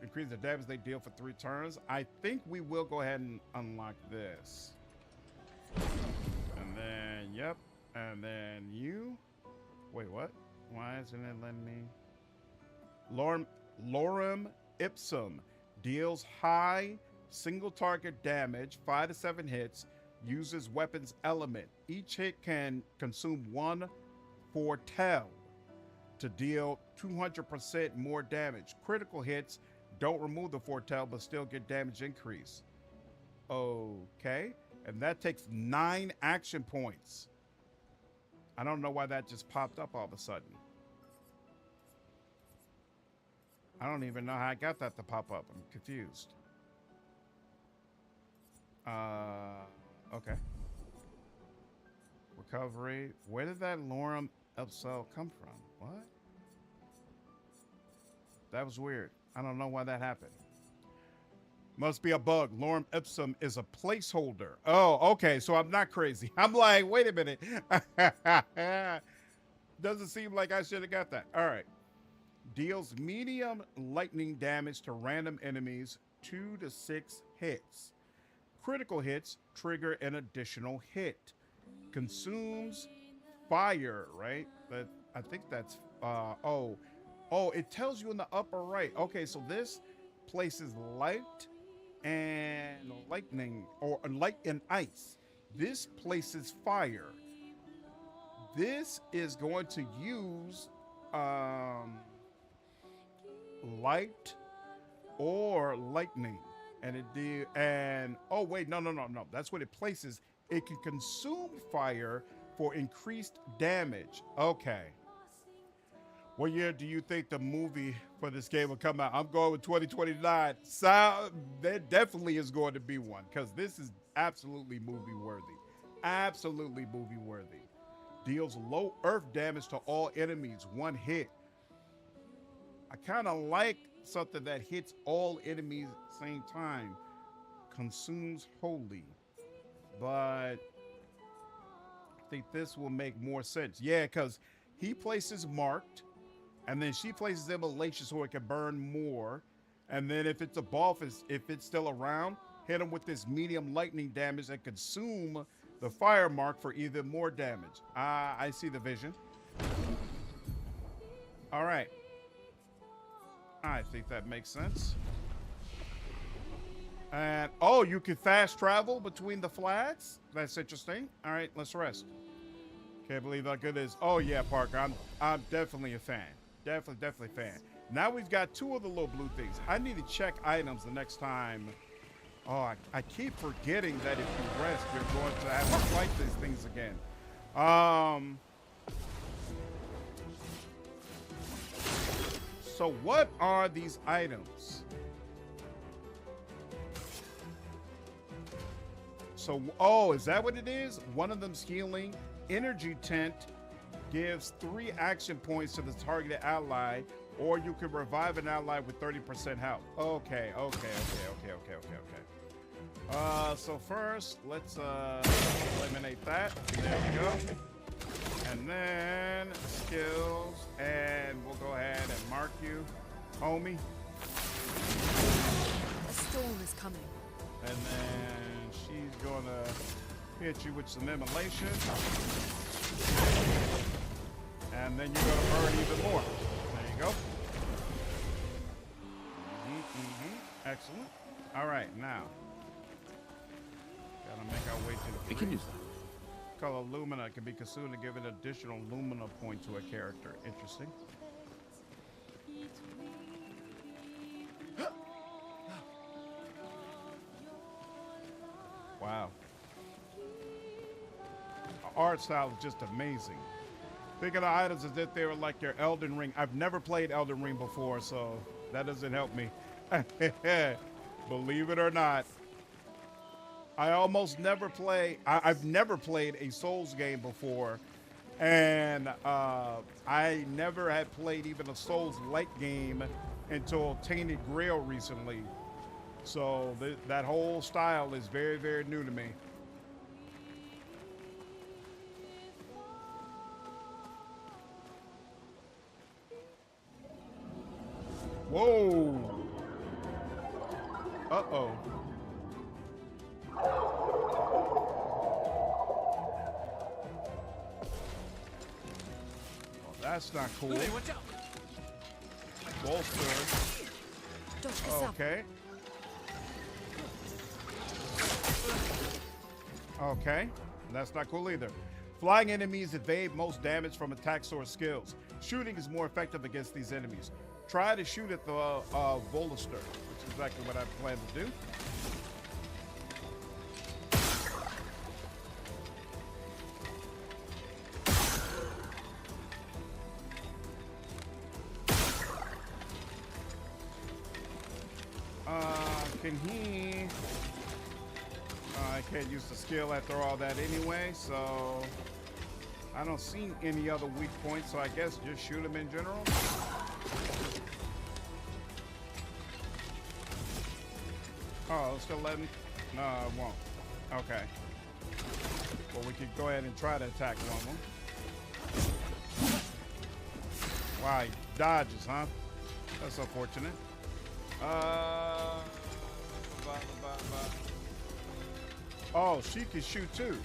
Increase the damage they deal for 3 turns. I think we will go ahead and unlock this. And then, yep. And then you. Wait, what? Why isn't it letting me? Lorem Ipsum. Deals high single target damage, 5 to 7 hits, uses weapons element. Each hit can consume 1 foretell to deal 200% more damage. Critical hits don't remove the foretell but still get damage increase. Okay, and that takes 9 action points. I don't know why that just popped up all of a sudden. I don't even know how I got that to pop up. I'm confused. Okay. Recovery. Where did that lorem ipsum come from? What? That was weird. I don't know why that happened. Must be a bug. Lorem ipsum is a placeholder. Oh, okay. So I'm not crazy. I'm like, wait a minute. Doesn't seem like I should have got that. All right. Deals medium lightning damage to random enemies, 2 to 6 hits. Critical hits trigger an additional hit. Consumes fire, right? I think that's it tells you in the upper right. Okay, so this places light and lightning, or light and ice. This places fire. This is going to use light or lightning, and oh wait, no, that's what it places. It can consume fire for increased damage. Okay, what year do you think the movie for this game will come out? I'm going with 2029. So there definitely is going to be one, because this is absolutely movie worthy. Deals low earth damage to all enemies, 1 hit. I kind of like something that hits all enemies at the same time. Consumes holy. But I think this will make more sense. Yeah, because he places marked, and then she places immolation so it can burn more. And then if it's a buff, if it's still around, hit him with this medium lightning damage and consume the fire mark for even more damage. I see the vision. All right. I think that makes sense. And oh, you can fast travel between the flags? That's interesting. All right, let's rest. Can't believe how good it is. Oh yeah, Parker, I'm definitely a fan. Definitely a fan. Now we've got 2 of the little blue things. I need to check items the next time. Oh, I keep forgetting that if you rest, you're going to have to fight these things again. So what are these items? So, oh, is that what it is? One of them's healing. Energy tent gives 3 action points to the targeted ally, or you can revive an ally with 30% health. Okay. So first, let's eliminate that. There we go. And then skills, and we'll go ahead and mark you, homie. A storm is coming. And then she's gonna hit you with some immolation. And then you're gonna burn even more. There you go. Excellent. All right, now. Gotta make our way to the We can use that. Color Lumina can be consumed to give an additional Lumina point to a character. Interesting. Wow. The art style is just amazing. Think of the items as if they were like your Elden Ring. I've never played Elden Ring before, so that doesn't help me. Believe it or not. I almost never play. I've never played a Souls game before. And I never had played even a Souls-like game until Tainted Grail recently. So that whole style is very, very new to me. Whoa. Uh-oh. Well, that's not cool. Hey, watch out. Bolster. Okay. Okay. That's not cool either. Flying enemies evade most damage from attack source skills. Shooting is more effective against these enemies. Try to shoot at the Volister, which is exactly what I plan to do. Can he... I can't use the skill after all that anyway, so... I don't see any other weak points, so I guess just shoot him in general. Oh, it'll still let me? No, it won't. Okay. Well, we could go ahead and try to attack one of them. Wow, he dodges, huh? That's unfortunate. Oh, she can shoot too.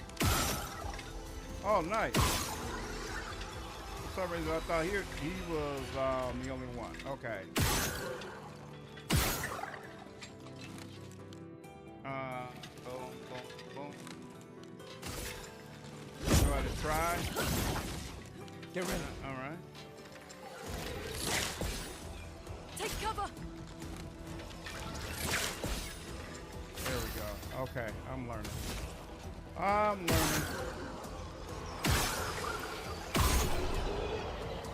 Oh, nice. For some reason, I thought he was the only one. Okay. Boom, boom, boom. Go ahead and try. Get ready. All right. Take cover. There we go. Okay, I'm learning.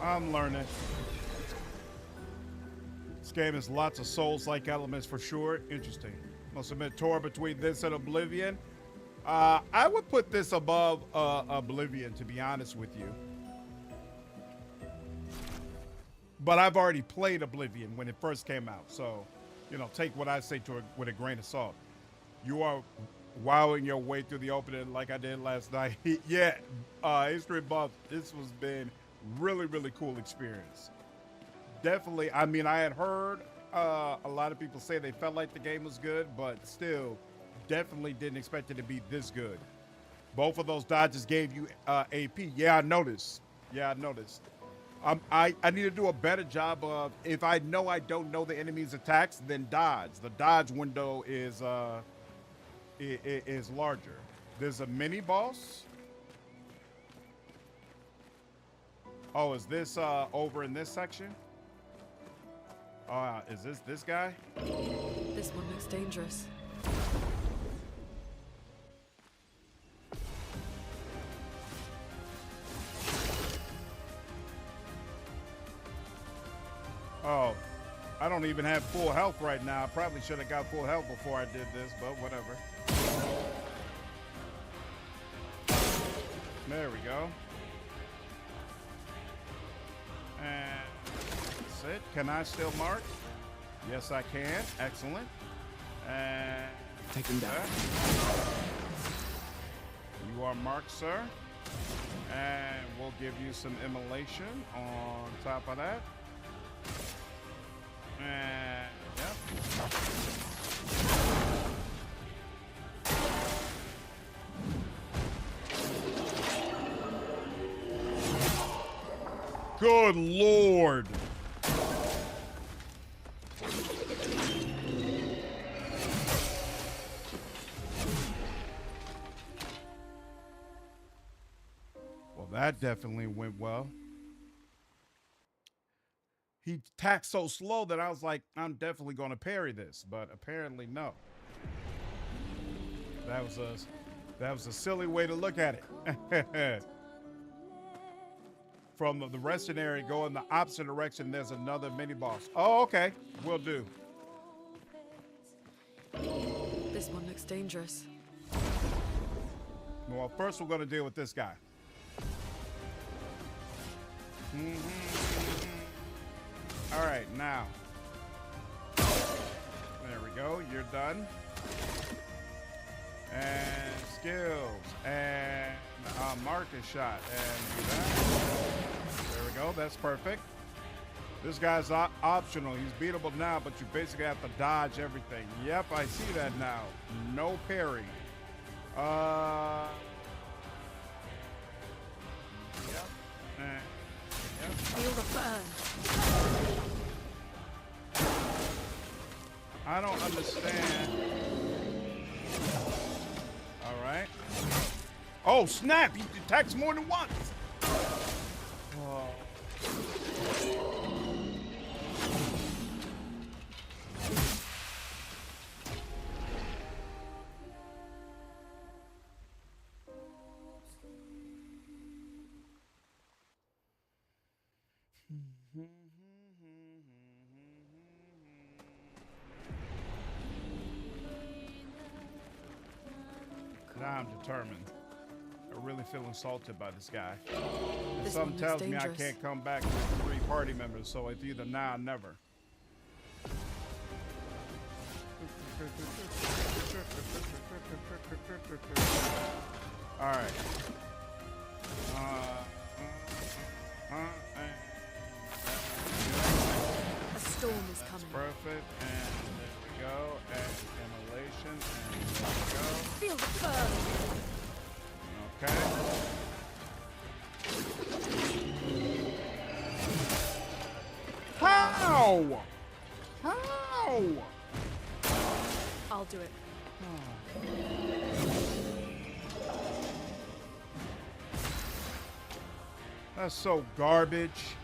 I'm learning. This game has lots of Souls-like elements for sure. Interesting. Must admit, Tor between this and Oblivion. I would put this above Oblivion, to be honest with you. But I've already played Oblivion when it first came out, so you know, take what I say with a grain of salt. You are wowing your way through the opening like I did last night. Yeah, history buff. This has been really, really cool experience. Definitely. I mean, I had heard a lot of people say they felt like the game was good, but still, definitely didn't expect it to be this good. Both of those dodges gave you AP. Yeah, I noticed. Yeah, I noticed. I need to do a better job of, if I know I don't know the enemy's attacks, then dodge. The dodge window is larger. There's a mini boss. Oh, is this over in this section? Is this guy? This one looks dangerous. Oh, I don't even have full health right now. I probably should have got full health before I did this, but whatever. There we go. And that's it. Can I still mark? Yes, I can. Excellent. And take him down. You are marked, sir. And we'll give you some immolation on top of that. And yep. Good Lord. Well, that definitely went well. He attacked so slow that I was like, I'm definitely going to parry this, but apparently no. that was a silly way to look at it. From the resting area, go in the opposite direction. There's another mini boss. Oh, okay, will do. This one looks dangerous. Well, first we're going to deal with this guy. All right, now. There we go. You're done. And skills. And market shot. And do that. There we go. That's perfect. This guy's optional. He's beatable now, but you basically have to dodge everything. Yep, I see that now. No parry. Yep. Yep. Feel the burn. I don't understand. All right. Oh, snap! He attacks more than once. Oh. Now I'm determined. I really feel insulted by this guy. And This something one looks tells me I dangerous. can't come back with 3 party members, so it's either now or never. All right. A storm is coming. Perfect. And there we go. And immolation. And there we go. Feel the burn. Okay. How? How? I'll do it. That's so garbage.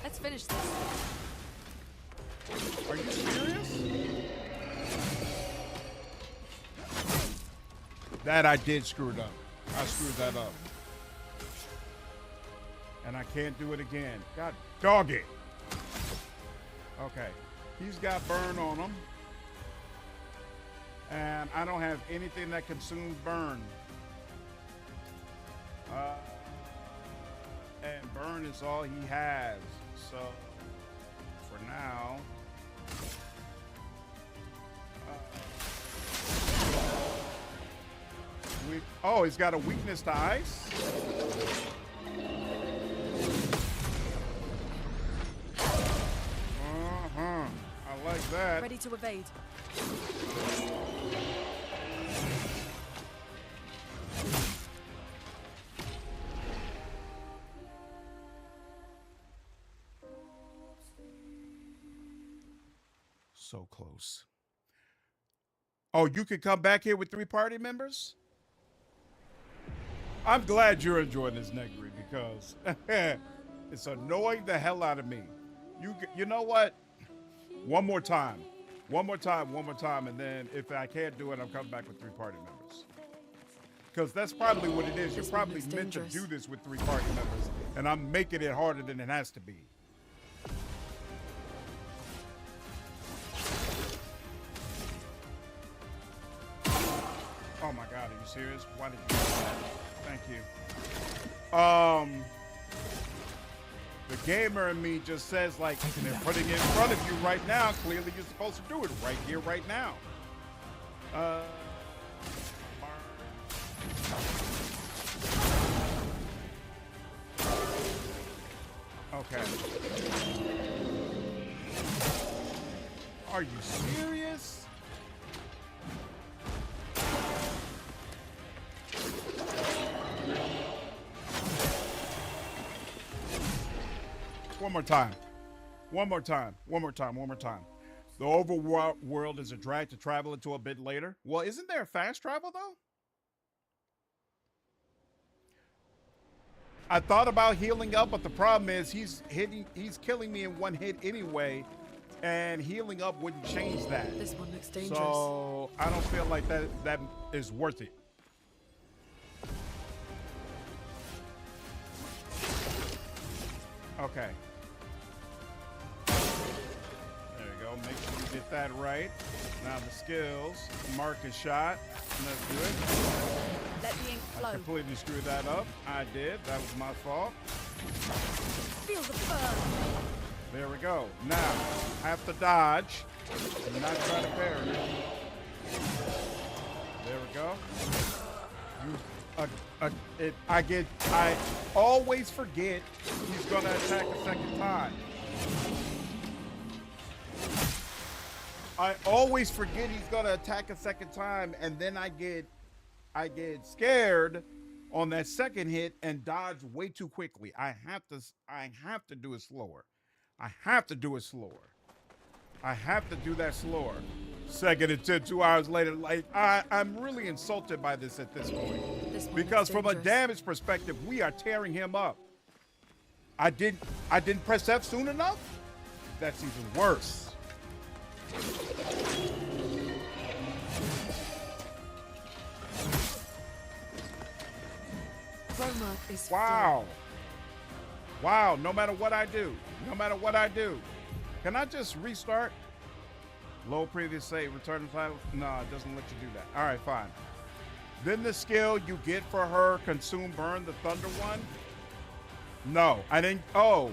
Let's finish this. Are you serious? That I did screw it up. I screwed that up. And I can't do it again. God dog it. Okay. He's got burn on him. And I don't have anything that consumes burn. And burn is all he has. So, for now... oh, he's got a weakness to ice? I like that. Ready to evade. So close. Oh, you can come back here with 3 party members? I'm glad you're enjoying this, Negri, because it's annoying the hell out of me. You know what? One more time, and then if I can't do it, I'm coming back with 3 party members. Because that's probably what it is. You're probably meant to do this with 3 party members, and I'm making it harder than it has to be. Oh my God, are you serious? Why did you do that? Thank you. The gamer in me just says, like, they're putting it in front of you right now. Clearly, you're supposed to do it right here, right now. Okay. Are you serious? One more time. One more time. One more time. One more time. The overworld is a drag to travel into a bit later. Well, isn't there fast travel, though? I thought about healing up, but the problem is he's killing me in one hit anyway, and healing up wouldn't change that. This one looks dangerous. So I don't feel like that is worth it. Okay. There you go. Make sure you get that right. Now the skills. Mark a shot. Let's do it. Let the ink flow. I completely screwed that up. I did. That was my fault. Feel the burn. There we go. Now, I have to dodge. Do not try to parry. There we go. I always forget he's gonna attack a second time. I always forget he's gonna attack a second time, and then I get scared on that second hit and dodge way too quickly. I have to do it slower. I have to do it slower. I have to do that slower. Second attempt, 2 hours later. Like I'm really insulted by this at this point. Because from a damage perspective, we are tearing him up. I didn't press F soon enough? That's even worse. Wow. Wow, no matter what I do. Can I just restart? Low previous save, return to title? No, it doesn't let you do that. All right, fine. Then the skill you get for her, consume, burn, the thunder one? No, I didn't. Oh,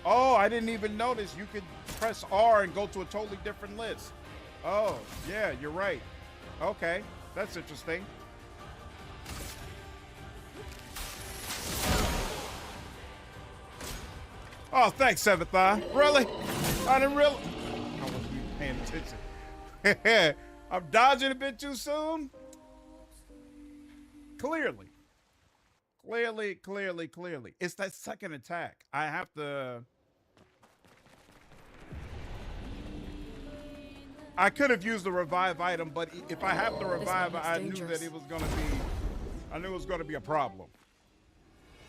I didn't even notice you could press R and go to a totally different list. Oh, yeah, you're right. Okay, that's interesting. Oh, thanks, Seventh Eye. Really? I didn't really. I wasn't even paying attention. I'm dodging a bit too soon. Clearly. It's that second attack. I have to. I could have used the revive item, but if I have to revive, I knew that it was going to be. I knew it was going to be a problem.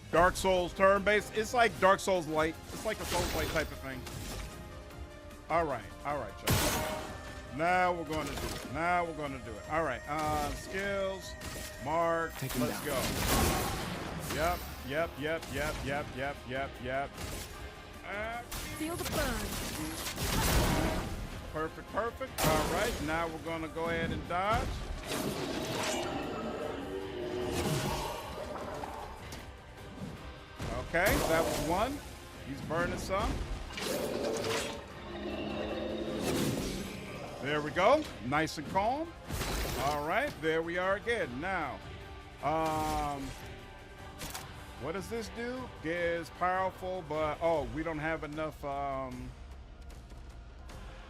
Dark Souls turn-based. It's like Dark Souls Light. It's like a Souls-Light type of thing. All right, Chuck. Now we're going to do it. All right, skills, mark, let's go. Yep. Feel the burn. Perfect. All right, now we're going to go ahead and dodge. Okay, that was one. He's burning some. There we go. Nice and calm. All right, there we are again. Now, what does this do? Is powerful, but we don't have enough.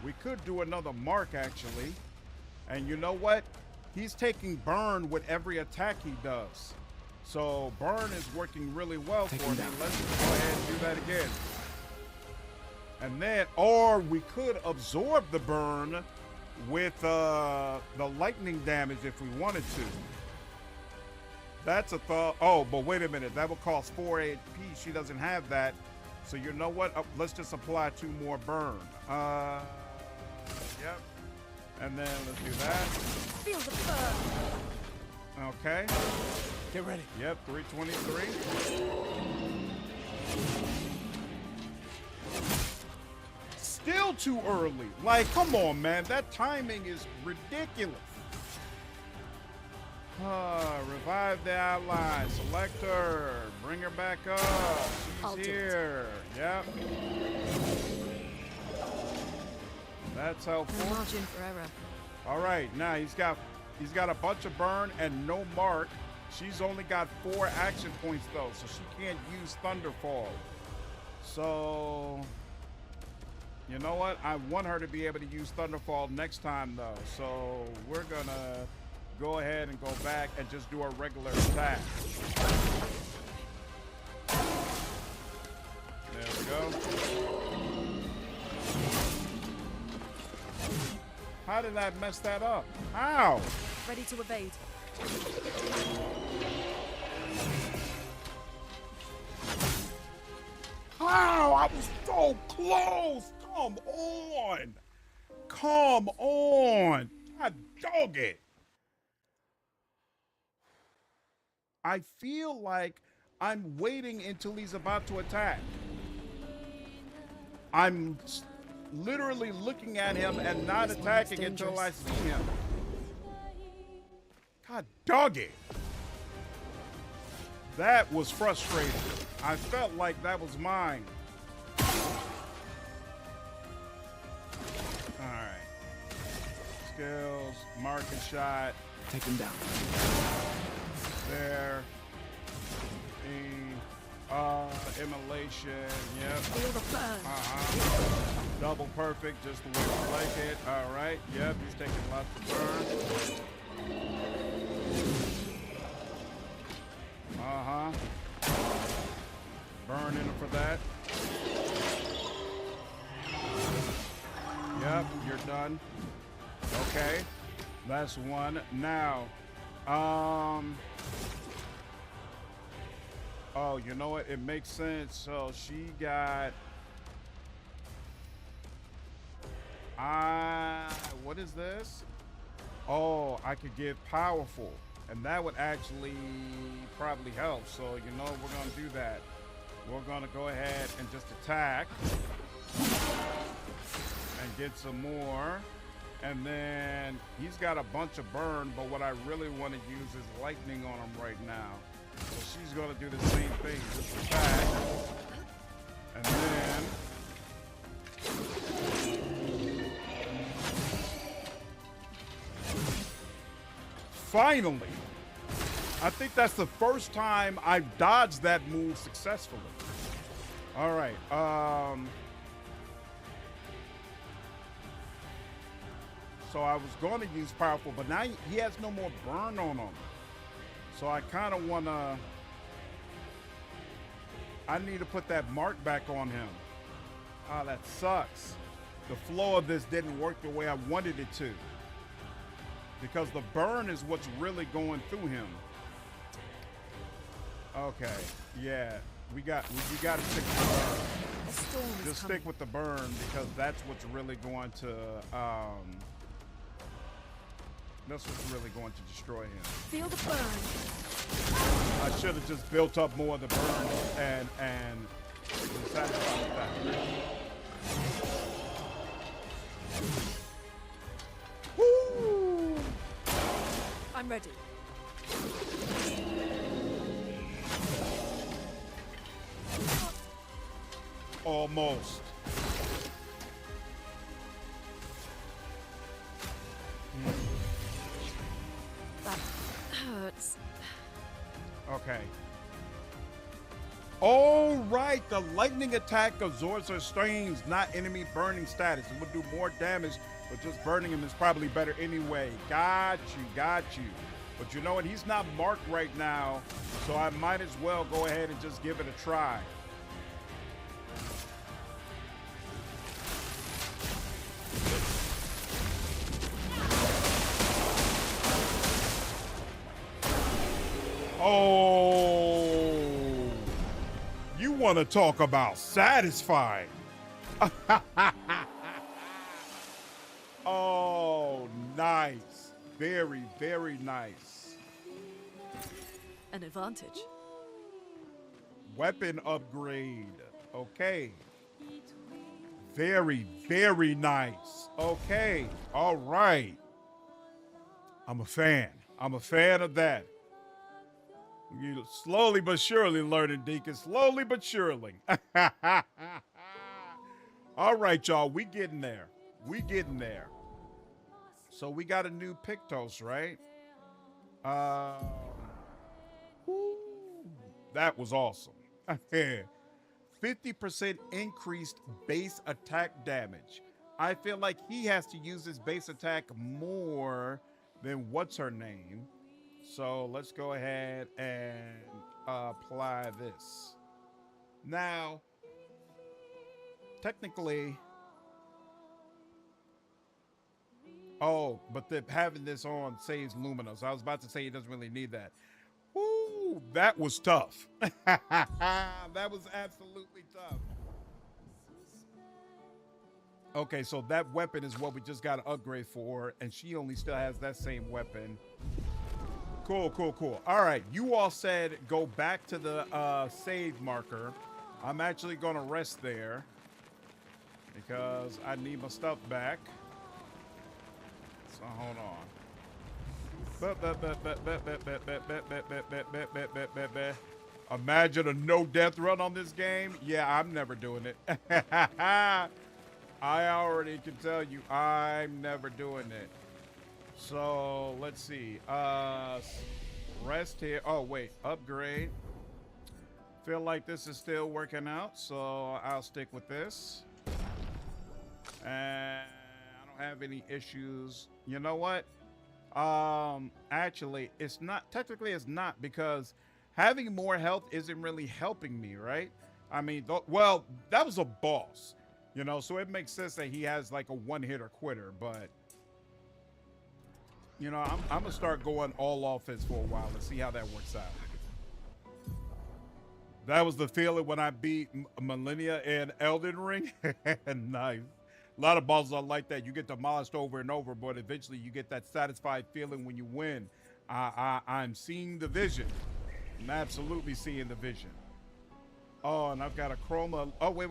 We could do another mark actually. And you know what? He's taking burn with every attack he does. So burn is working really well for me. Let's just go ahead and do that again. And then, or we could absorb the burn with the lightning damage if we wanted to. That's a thought. Oh, but wait a minute. That will cost 4 AP. She doesn't have that. So you know what? Let's just apply 2 more burn. Yep. And then let's do that. Feel the burn. Okay. Get ready. Yep, 323. Still too early. Like, come on, man. That timing is ridiculous. Revive the ally. Select her. Bring her back up. She's here. Yep. That's helpful. Margin for error. All right, now he's got a bunch of burn and no mark. She's only got 4 action points though, so she can't use Thunderfall. So, you know what? I want her to be able to use Thunderfall next time though. So we're gonna go ahead and go back and just do a regular attack. There we go. How did I mess that up? How? Ready to evade. Wow, I was so close. Come on. Come on. God dog it. I feel like I'm waiting until he's about to attack. I'm literally looking at him and not attacking until I see him. God dog it. That was frustrating. I felt like that was mine. All right. Skills, marking shot. Take him down. There. Immolation. Yep. Feel the burn. Double perfect, just the way I like it. All right. Yep, he's taking lots of burn. Burning him for that. Yep, you're done. Okay. That's one. Now, oh, you know what? It makes sense. So she got what is this? Oh, I could give powerful, and that would actually probably help. So, you know, we're going to do that. We're going to go ahead and just attack and get some more. And then he's got a bunch of burn, but what I really want to use is lightning on him right now. So she's going to do the same thing, just attack. And then finally, I think that's the first time I've dodged that move successfully. All right. So I was going to use powerful, but now he has no more burn on him. So I kind of want to... I need to put that mark back on him. Ah, that sucks. The flow of this didn't work the way I wanted it to. Because the burn is what's really going through him. Okay, yeah. You got to stick with the burn. Just stick with the burn because that's what's really going to... that's what's really going to destroy him. Feel the burn. I should have just built up more of the burn and been satisfied with that. Woo! I'm ready. Almost. That hurts. Okay. All right, the lightning attack absorbs her stains, not enemy burning status. It would do more damage, but just burning him is probably better anyway. Got you. But you know what? He's not marked right now, so I might as well go ahead and just give it a try. Oh, you want to talk about satisfying? Oh, nice. Very, very nice. An advantage. Weapon upgrade. Okay. Very, very nice. Okay. All right. I'm a fan. I'm a fan of that. You slowly but surely learning, Deacon. Slowly but surely. All right, y'all. We getting there. So we got a new Pictos, right? That was awesome. 50% increased base attack damage. I feel like he has to use his base attack more than what's her name. So let's go ahead and apply this. Now, technically, oh, but having this on saves Luminous. I was about to say he doesn't really need that. Woo, that was tough. That was absolutely tough. Okay, so that weapon is what we just got to upgrade for, and she only still has that same weapon. Cool, cool, cool. All right, you all said go back to the save marker. I'm actually going to rest there because I need my stuff back. So hold on. Imagine a no-death run on this game. Yeah, I'm never doing it. I already can tell you I'm never doing it. So let's see. Rest here. Oh, wait. Upgrade. Feel like this is still working out, so I'll stick with this. And I don't have any issues. You know what? Actually, it's not. Technically, it's not, because having more health isn't really helping me, right? I mean, well, that was a boss. You know, so it makes sense that he has like a one-hitter quitter, but you know, I'm gonna start going all offense for a while and see how that works out. That was the feeling when I beat Millennia in Elden Ring. Nice. A lot of bosses are like that. You get demolished over and over, but eventually you get that satisfied feeling when you win. I'm seeing the vision. I'm absolutely seeing the vision. Oh, and I've got a chroma. Oh, wait.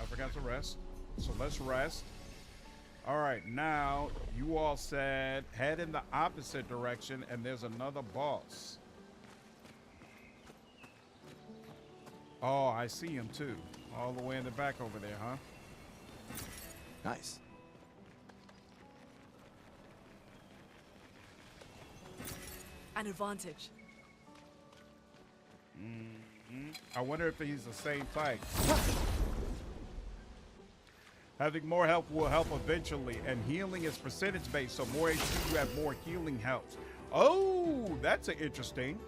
I forgot to rest. So let's rest. All right, now you all said head in the opposite direction, and there's another boss. Oh, I see him too. All the way in the back over there, huh? Nice. An advantage. I wonder if he's the same type. Having more health will help eventually, and healing is percentage based, so more HP you have more healing helps. Oh, that's interesting.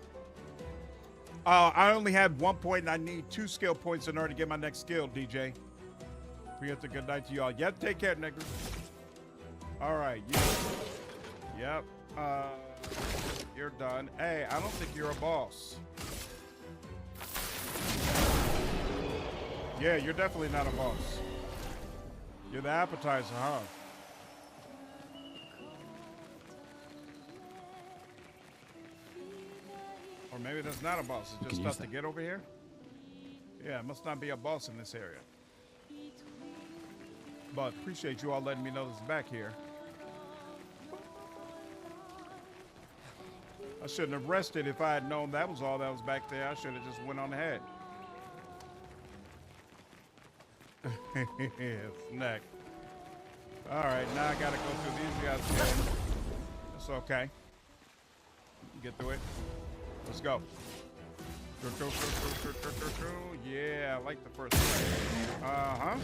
I only had 1 point and I need 2 skill points in order to get my next skill, DJ. We have to good night to y'all. Yep, take care, nigga. All right, yep. You're done. Hey, I don't think you're a boss. Yeah, you're definitely not a boss. You're the appetizer, huh? Or maybe that's not a boss. It's just stuff to get over here. Yeah, it must not be a boss in this area. But appreciate you all letting me know this is back here. I shouldn't have rested if I had known that was all that was back there. I should have just went on ahead. Snack. All right, now I gotta go through these guys again. It's okay. Get through it. Let's go. Yeah, I like the first one. Uh-huh.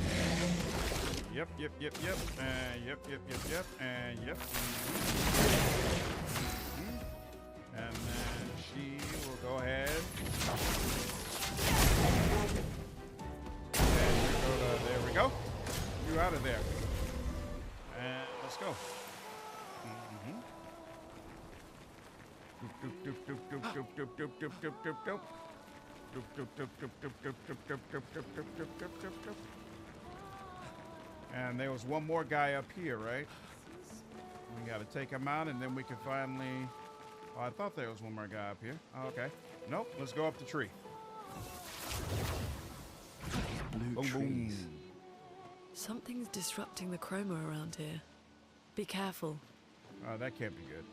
Yep. And yep. And yep. And then she will go ahead. And there we go. You out of there. And let's go. And there was one more guy up here, right? We got to take him out, and then we can finally... Oh, I thought there was one more guy up here. Oh, okay. Nope. Let's go up the tree. Blue trees. Boom. Something's disrupting the chroma around here. Be careful. Oh, that can't be good.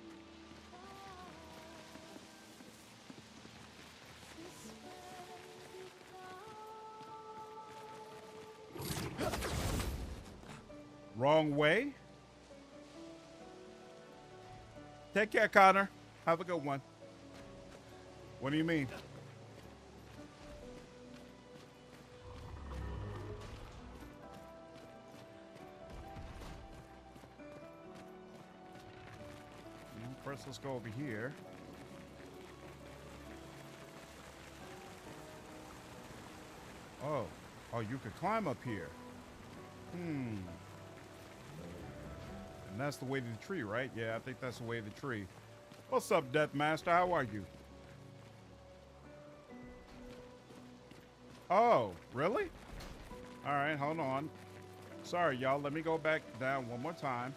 Wrong way. Take care, Connor. Have a good one. What do you mean? First, let's go over here. Oh, you could climb up here. And that's the way to the tree, right? Yeah, I think that's the way to the tree. What's up, Death Master? How are you? Oh, really? All right, hold on. Sorry, y'all. Let me go back down one more time.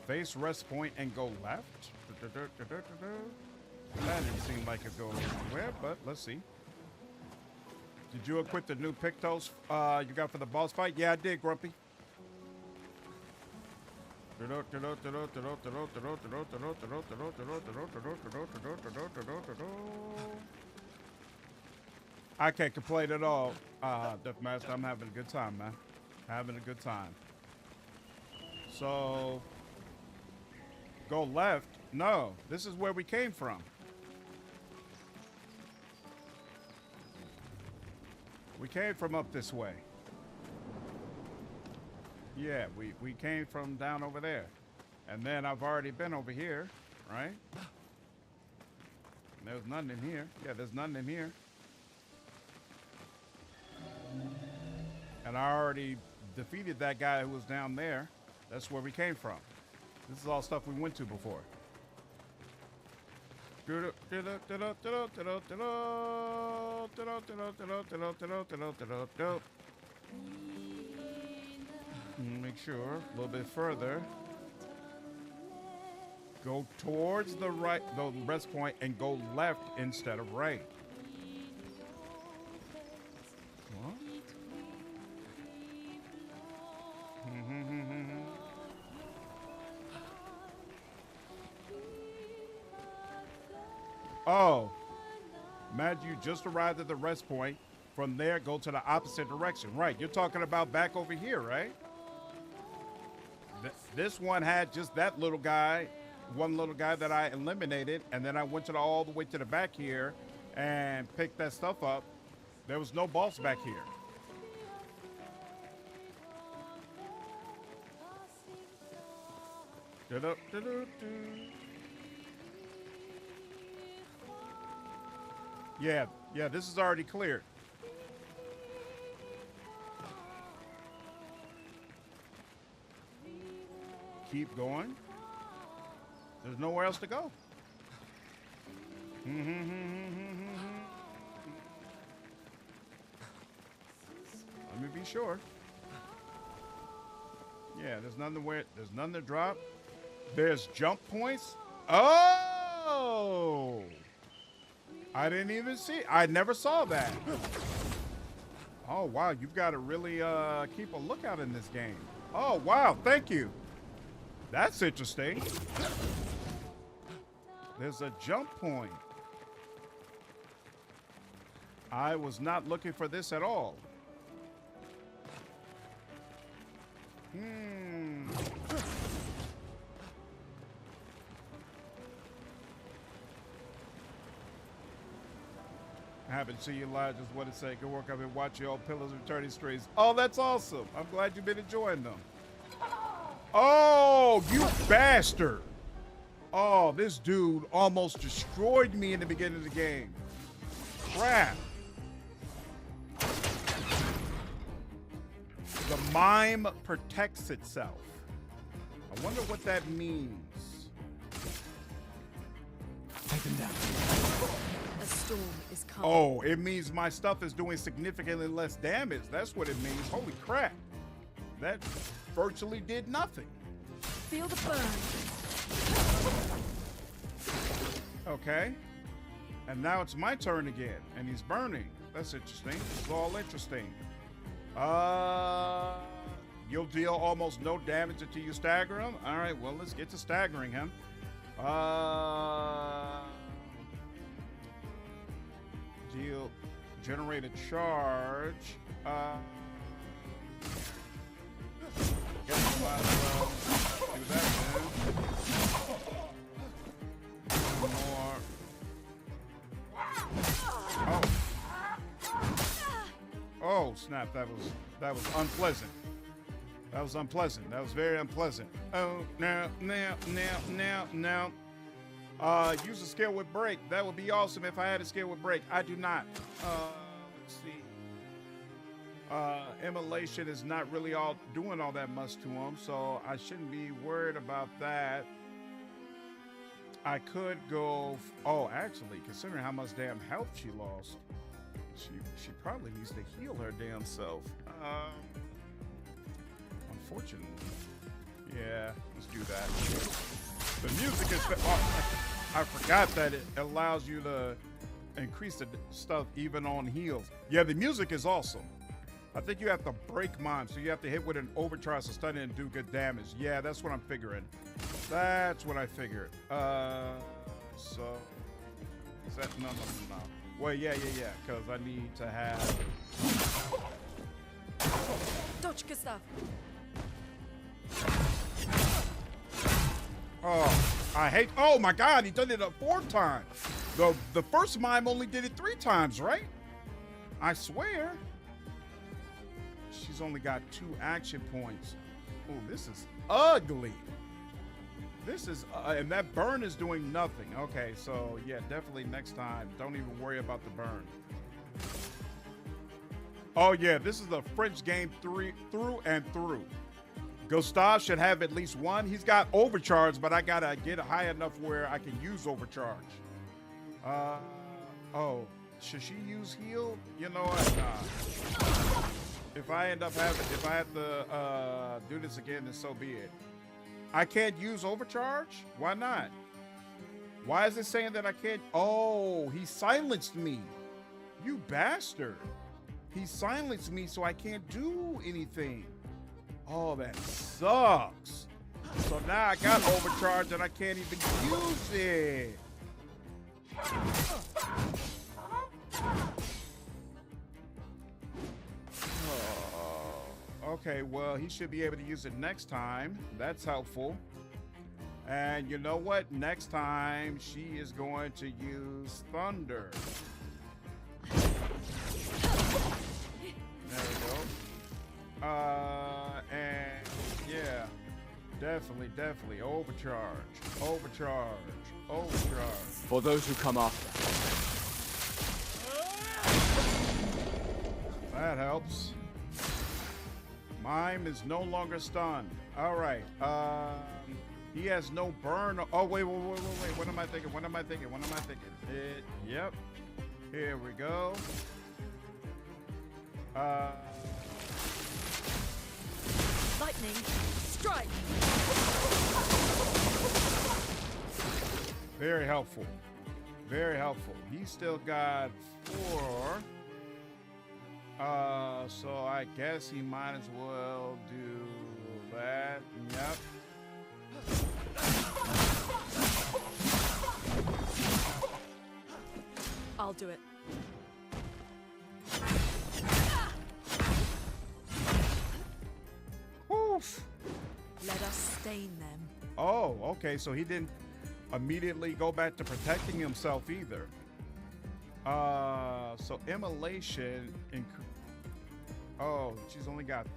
Face rest point and go left. That didn't seem like it goes anywhere, but let's see. Did you equip the new Pictos you got for the boss fight? Yeah, I did, Grumpy. I can't complain at all, Deathmaster. I'm having a good time, man. Having a good time. So, go left. No, this is where we came from. We came from up this way. Yeah, we came from down over there. And then I've already been over here, right? There's nothing in here. Yeah, there's nothing in here. And I already defeated that guy who was down there. That's where we came from. This is all stuff we went to before. Make sure a little bit further. Go towards the right, the rest point, and go left instead of right. What? Oh, Matt, you just arrived at the rest point. From there, go to the opposite direction. Right, you're talking about back over here, right? This one had just that little guy, one little guy that I eliminated, and then I went to all the way to the back here and picked that stuff up. There was no boss back here. Yeah, this is already cleared. Keep going. There's nowhere else to go. Let me be sure. Yeah, there's nothing to drop. There's jump points. Oh! I didn't even see. I never saw that. Oh, wow. You've got to really keep a lookout in this game. Oh, wow. Thank you. That's interesting. There's a jump point. I was not looking for this at all. Haven't seen you live, just want to say good work. I've been watching all Pillars of Eternity streams. Oh, that's awesome. I'm glad you've been enjoying them. Oh, you bastard. Oh, this dude almost destroyed me in the beginning of the game. Crap. The mime protects itself. I wonder what that means. Take them down. A storm is coming. Oh, it means my stuff is doing significantly less damage. That's what it means. Holy crap. That virtually did nothing. Feel the burn. Okay. And now it's my turn again, and he's burning. That's interesting. It's all interesting. You'll deal almost no damage until you stagger him. All right, well, let's get to staggering him. Generate a charge. Guess I might as well do that then. One more. Oh snap! That was unpleasant. That was unpleasant. That was very unpleasant. Oh no. Use a skill with break. That would be awesome if I had a skill with break. I do not. Let's see. Immolation is not really doing all that much to him, so I shouldn't be worried about that. I could go. Oh, actually, considering how much damn health she lost, She probably needs to heal her damn self. Unfortunately. Yeah, let's do that. The music is... Oh, I forgot that it allows you to increase the stuff even on heals. Yeah, the music is awesome. I think you have to break mine, so you have to hit with an overcharge to stun it and do good damage. Yeah, that's what I'm figuring. That's what I figured. So... Is that... No. Well, yeah, because I need to have... Dodge, Gustav. Oh, I hate... Oh, my God, he done it a 4th time. The first mime only did it 3 times, right? I swear. She's only got 2 action points. Oh, this is ugly. This is... and that burn is doing nothing. Okay, so, yeah, definitely next time. Don't even worry about the burn. Oh, yeah, this is a French game through and through. Gustav should have at least 1. He's got overcharge, but I gotta get high enough where I can use overcharge. Oh, should she use heal? You know what? Nah. If I have to do this again, then so be it. I can't use overcharge? Why not? Why is it saying that I can't? Oh, he silenced me. You bastard. He silenced me so I can't do anything. Oh, that sucks. So now I got overcharge and I can't even use it. Oh, okay, well, he should be able to use it next time. That's helpful. And you know what? Next time, she is going to use Thunder. There we go. And yeah, definitely overcharge. For those who come after. That helps. Mime is no longer stunned. All right. He has no burn. Oh, wait. What am I thinking? Yep. Here we go. Lightning strike. Very helpful. He's still got 4. So I guess he might as well do that. Yep. I'll do it. Oof. Let us stain them. Oh, okay. So he didn't immediately go back to protecting himself either. So immolation. Oh, she's only got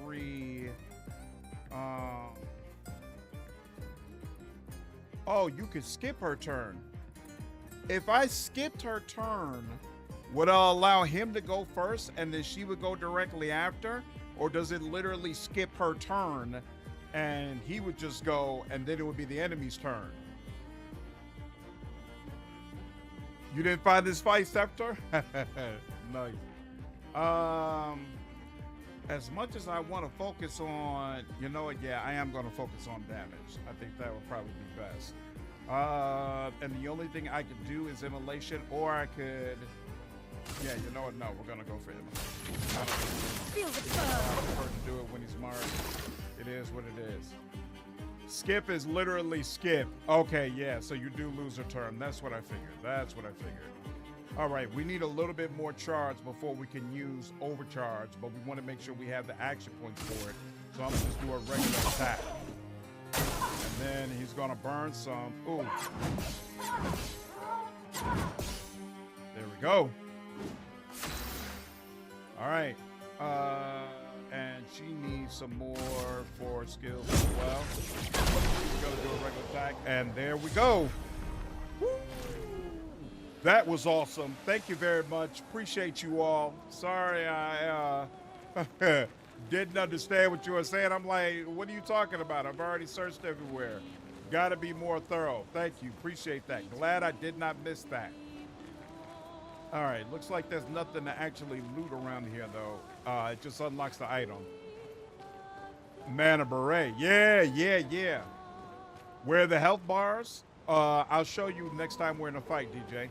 3. Oh, you could skip her turn. If I skipped her turn, would I allow him to go first and then she would go directly after? Or does it literally skip her turn and he would just go and then it would be the enemy's turn? You didn't find this fight, Scepter? Nice. As much as I want to focus on, you know what? Yeah, I am going to focus on damage. I think that would probably be best. And the only thing I could do is immolation, or I could... Yeah, you know what? No, we're going to go for immolation. Feel the I prefer to do it when he's marked. It is what it is. Skip is literally skip. Okay, yeah, so you do lose a turn. That's what I figured. All right, we need a little bit more charge before we can use overcharge, but we want to make sure we have the action points for it. So I'm going to just do a regular attack. And then he's going to burn some. Ooh. There we go. All right. And she needs some more for skills as well. We're going to do a regular attack. And there we go. Woo! That was awesome. Thank you very much. Appreciate you all. Sorry I didn't understand what you were saying. I'm like, what are you talking about? I've already searched everywhere. Got to be more thorough. Thank you. Appreciate that. Glad I did not miss that. All right, looks like there's nothing to actually loot around here, though. It just unlocks the item. Mana beret. Yeah, yeah, yeah. Where are the health bars? I'll show you next time we're in a fight, DJ.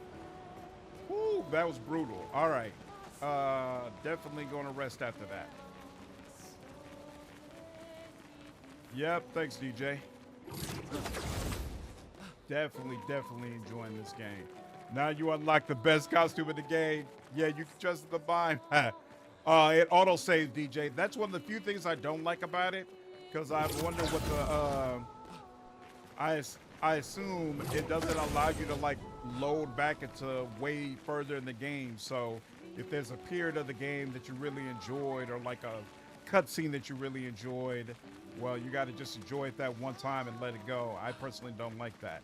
Woo, that was brutal. All right. Definitely going to rest after that. Yep, thanks, DJ. Definitely enjoying this game. Now you unlock the best costume in the game. Yeah, you can trust the bind. It auto-saves, DJ. That's one of the few things I don't like about it, because I wonder what the... I assume it doesn't allow you to, like, load back into way further in the game. So if there's a period of the game that you really enjoyed, or like a cutscene that you really enjoyed, well, you got to just enjoy it that one time and let it go. I personally don't like that.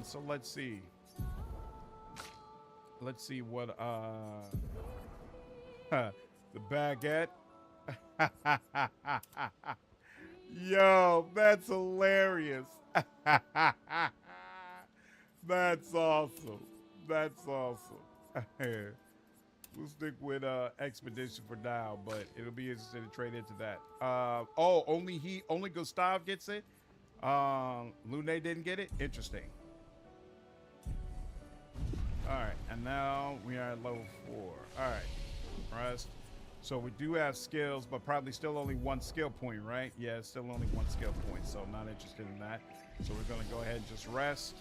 So let's see. Let's see what the baguette. Yo, that's hilarious. That's awesome. That's awesome. We'll stick with Expedition for now, but it'll be interesting to trade into that. Oh, only Gustav gets it? Lune didn't get it? Interesting. All right, and now we are at level 4. All right, rest. So we do have skills, but probably still only one skill point, right? Yeah, still only one skill point, so not interested in that. So we're gonna go ahead and just rest,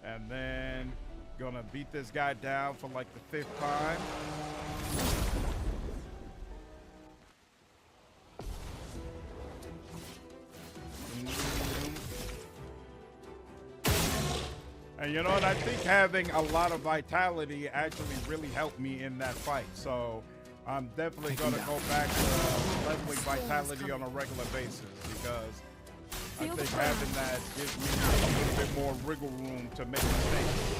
and then gonna beat this guy down for like the 5th time. And you know what? I think having a lot of vitality actually really helped me in that fight. So I'm definitely going to go back to leveling vitality on a regular basis, because I think having that gives me a little bit more wiggle room to make mistakes.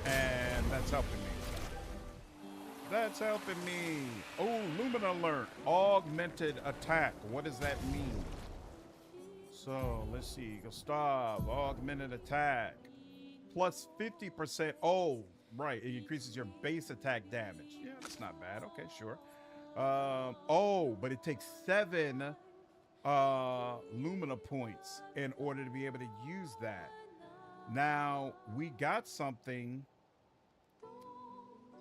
And that's helping me. That's helping me. Oh, Lumina alert. Augmented attack. What does that mean? So let's see. Gustav, augmented attack. Plus 50%. Oh, right. It increases your base attack damage. Yeah, that's not bad. Okay, sure. Oh, but it takes 7 Lumina points in order to be able to use that. Now, we got something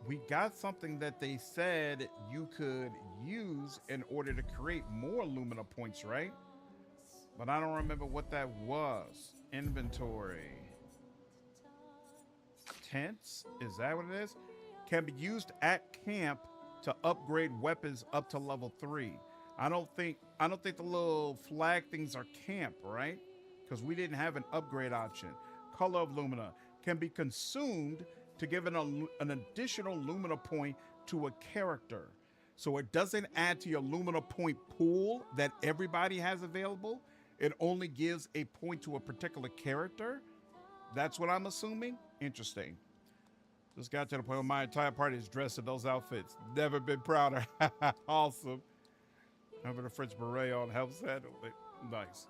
that they said you could use in order to create more Lumina points, right? But I don't remember what that was. Inventory. Tents? Is that what it is? Can be used at camp to upgrade weapons up to level 3. I don't think the little flag things are camp, right? Because we didn't have an upgrade option. Color of Lumina can be consumed to give an additional Lumina point to a character. So it doesn't add to your Lumina point pool that everybody has available. It only gives a point to a particular character. That's what I'm assuming. Interesting. Just got to the point where my entire party is dressed in those outfits. Never been prouder. Awesome. Having the French beret on helps handle it. Nice.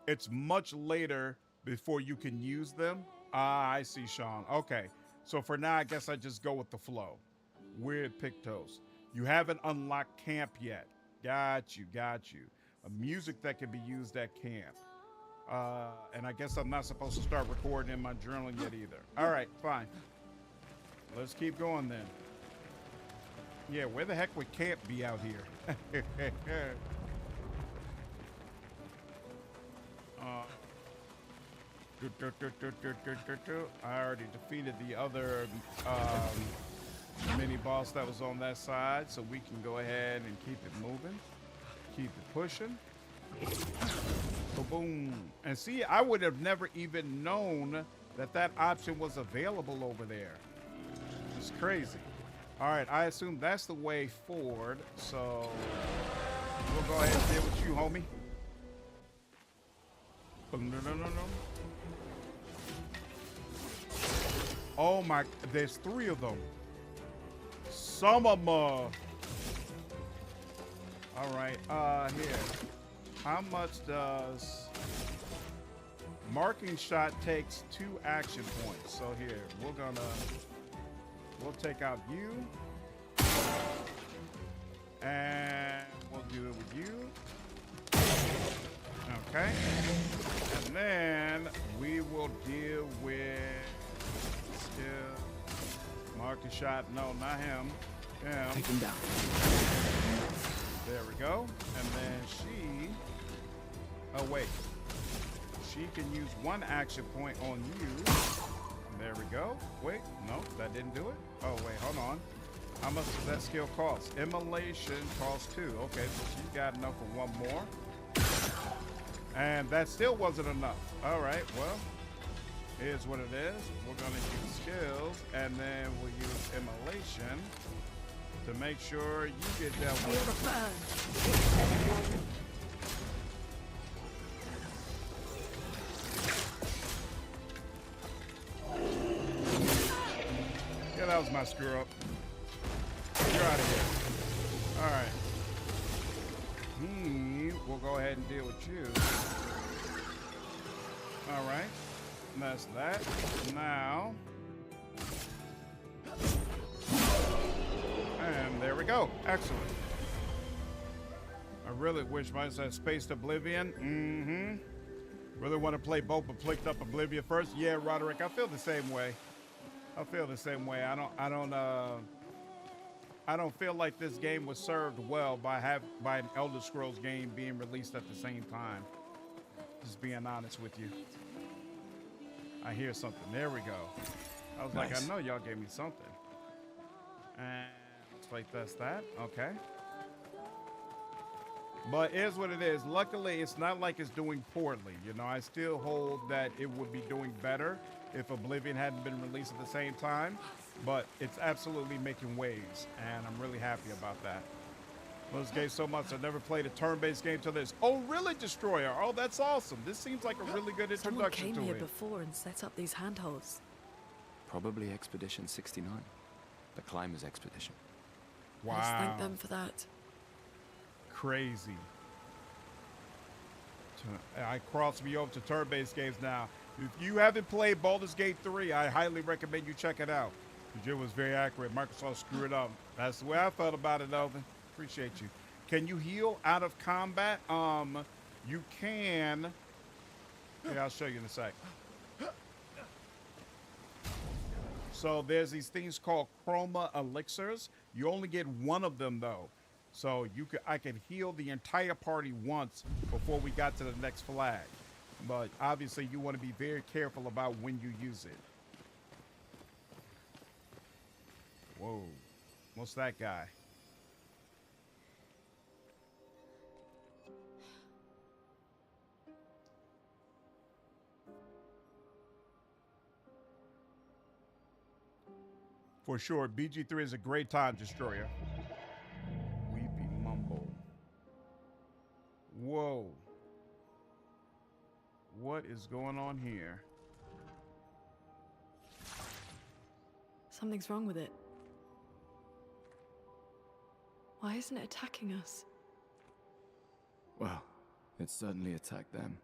It's much later before you can use them. Ah, I see, Sean. Okay. So for now, I guess I just go with the flow. Weird Pictos. You haven't unlocked camp yet. Got you. A music that can be used at camp. And I guess I'm not supposed to start recording in my journal yet either. All right, fine. Let's keep going then. Yeah, where the heck would camp be out here? I already defeated the other mini boss that was on that side, so we can go ahead and keep it moving, keep it pushing. Boom. And see, I would have never even known that option was available over there. It's crazy. All right, I assume that's the way forward, so we'll go ahead and deal with you, homie. Oh my, there's 3 of them. Some of them. All right, here. How much does marking shot takes 2 action points? So here, we're gonna we'll take out you. And we'll do it with you. Okay. And then we will deal with still Marcus shot. No, not him. Him. Take him down. There we go. And then she. Oh wait. She can use one action point on you. There we go. Wait, no, that didn't do it. Oh wait, hold on. How much does that skill cost? Immolation costs 2. Okay, so she's got enough for one more. And that still wasn't enough. All right, well, here's what it is. We're gonna use skills, and then we'll use immolation to make sure you get dealt with. Yeah, that was my screw up. You're out of here. All right. We'll go ahead and deal with you. All right. That's that. Now. And there we go. Excellent. I really wish mine said Spaced Oblivion. Really want to play both, but clicked up Oblivion first. Yeah, Roderick, I feel the same way. I feel the same way. I don't feel like this game was served well by an Elder Scrolls game being released at the same time. Just being honest with you. I hear something. There we go. I was like, I know y'all gave me something. And looks like that's that. Okay. But here's what it is. Luckily, it's not like it's doing poorly. You know, I still hold that it would be doing better if Oblivion hadn't been released at the same time. But it's absolutely making waves, and I'm really happy about that. Love this game so much. I've never played a turn-based game till this. Oh, really, Destroyer? Oh, that's awesome. This seems like a really good introduction Someone came to here it. before and set up these handholds. Probably Expedition 69. The Climbers Expedition. Wow. Let's thank them for that. Crazy. I cross me over to turn-based games now. If you haven't played Baldur's Gate 3, I highly recommend you check it out. It was very accurate. Microsoft screwed up. That's the way I felt about it, Elvin. Appreciate you. Can you heal out of combat? You can. Yeah, I'll show you in a sec. So there's these things called chroma elixirs. You only get one of them though. So I could heal the entire party once before we got to the next flag. But obviously you want to be very careful about when you use it. Whoa, what's that guy? For sure, BG3 is a great time destroyer. Weepy Mumble. Whoa. What is going on here? Something's wrong with it. Why isn't it attacking us? Well, it certainly attacked them.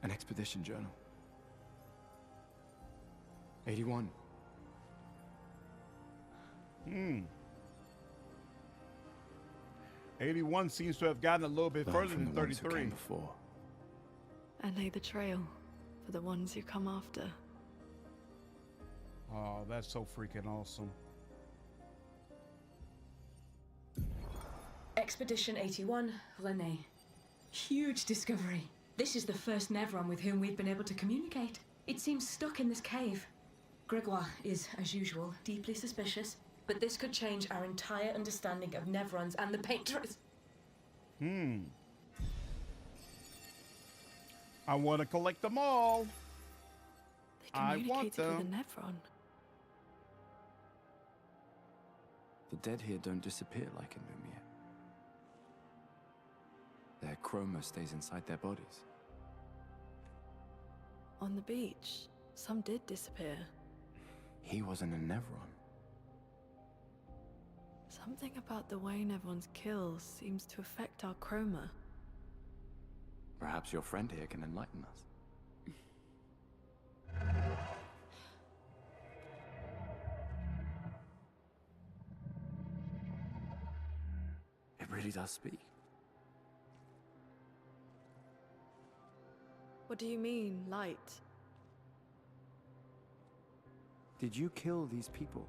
An expedition journal. 81. 81 seems to have gotten a little bit Learn further from than the ones who 33. came before. And lay the trail for the ones who come after. Oh, that's so freaking awesome. Expedition 81, René. Huge discovery. This is the first Nevron with whom we've been able to communicate. It seems stuck in this cave. Gregoire is, as usual, deeply suspicious, but this could change our entire understanding of Nevrons and the Painters. I want to collect them all. They I want communicated with a them. Nevron. The dead here don't disappear like in Lumiere. Their chroma stays inside their bodies. On the beach, some did disappear. He wasn't a Nevron. Something about the way Nevrons kill seems to affect our chroma. Perhaps your friend here can enlighten us. It really does speak. What do you mean, light? Did you kill these people?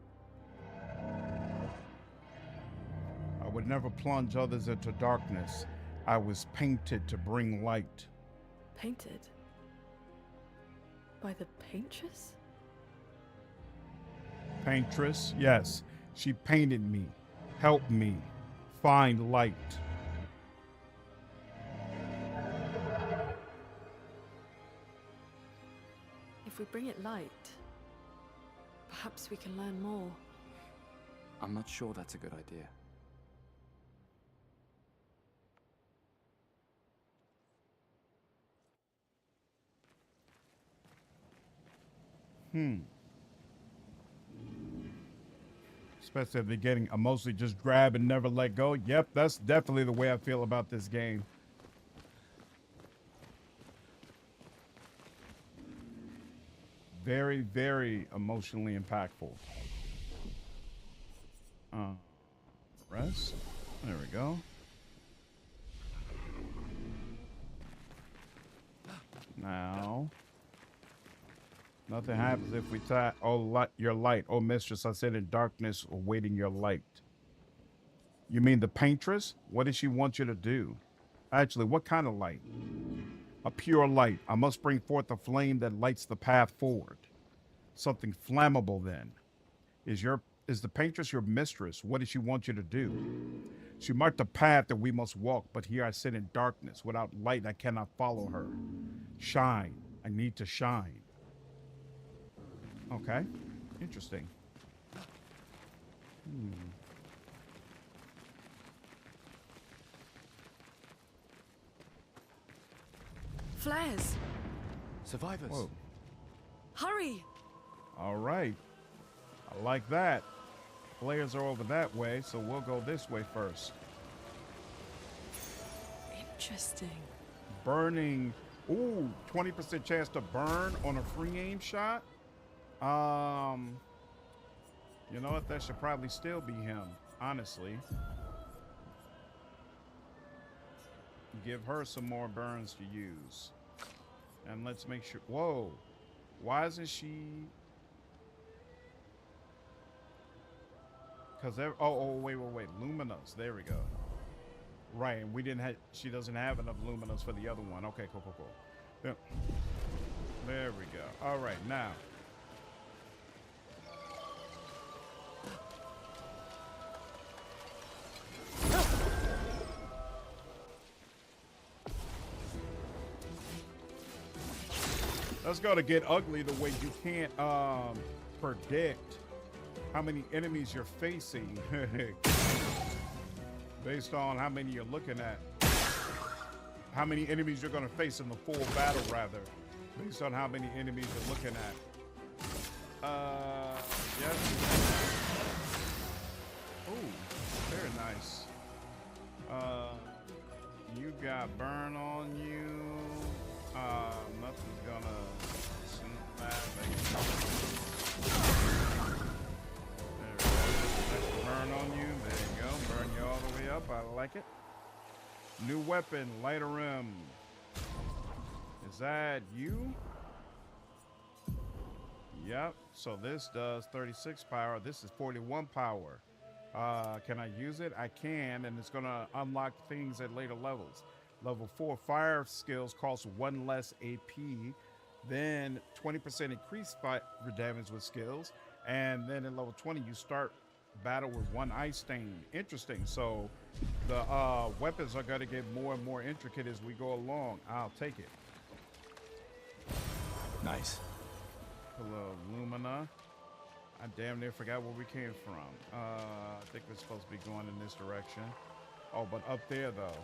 I would never plunge others into darkness. I was painted to bring light. Painted? By the paintress? Paintress? Yes. She painted me. Helped me find light. If we bring it light, perhaps we can learn more. I'm not sure that's a good idea. Especially if they're getting mostly just grab and never let go. Yep, that's definitely the way I feel about this game. Very, very emotionally impactful. Rest. There we go. Now. Nothing happens if we tie. Oh, your light. Oh, mistress, I sit in darkness awaiting your light. You mean the paintress? What does she want you to do? Actually, what kind of light? A pure light. I must bring forth a flame that lights the path forward. Something flammable, then. Is the paintress your mistress? What does she want you to do? She marked the path that we must walk, but here I sit in darkness. Without light, I cannot follow her. Shine. I need to shine. Okay. Interesting. Flares! Survivors! Whoa. Hurry! All right. I like that. Players are over that way, so we'll go this way first. Interesting. Burning. Ooh, 20% chance to burn on a free aim shot. You know what? That should probably still be him, honestly. Give her some more burns to use. And let's make sure. Whoa. Why isn't she? Because wait. Luminous. There we go. Right, and we didn't have. She doesn't have enough luminous for the other one. Okay, cool. Yep. There we go. All right, now. That's gonna get ugly the way you can't predict how many enemies you're facing based on how many you're looking at. How many enemies you're gonna face in the full battle, rather, based on how many enemies you're looking at. Yes. Oh, very nice. You got burn on you. Nothing's gonna snap. There we go. Nice burn on you. There you go. Burn you all the way up. I like it. New weapon, lighter rim. Is that you? Yep. So this does 36 power. This is 41 power. Can I use it? I can, and it's gonna unlock things at later levels. Level 4 fire skills cost 1 less AP, then 20% increased fire damage with skills, and then in level 20 you start battle with 1 ice stain. Interesting. So the weapons are going to get more and more intricate as we go along. I'll take it. Nice. Hello, Lumina. I damn near forgot where we came from. I think we're supposed to be going in this direction. Oh, but up there though.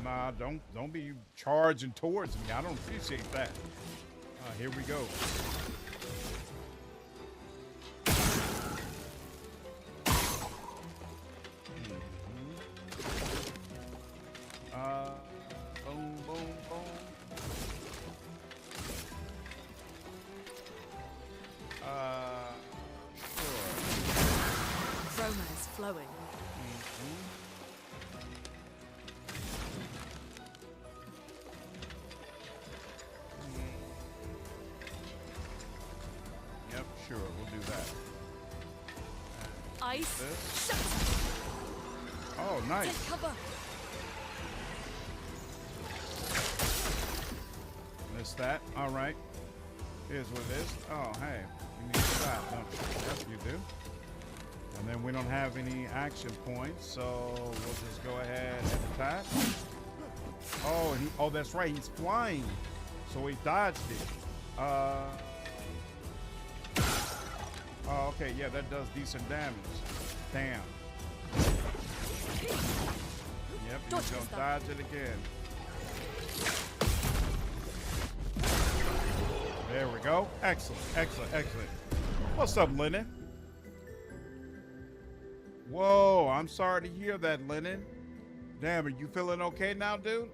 Nah, don't be charging towards me. I don't appreciate that. Here we go. aroma is flowing. Yep, sure, we'll do that. Ice. Oh, nice. Take cover. Missed that. All right. Here's what it is. Oh, hey, you need to stop, don't you? Yep, you do. And then we don't have any action points, so we'll just go ahead and attack. Oh, oh, that's right. He's flying, so he dodged it. Oh, okay. Yeah, that does decent damage. Damn. Yep, he's gonna dodge it again. There we go. Excellent, excellent, excellent. What's up, Lennon? Whoa, I'm sorry to hear that, Lennon. Damn, are you feeling okay now, dude?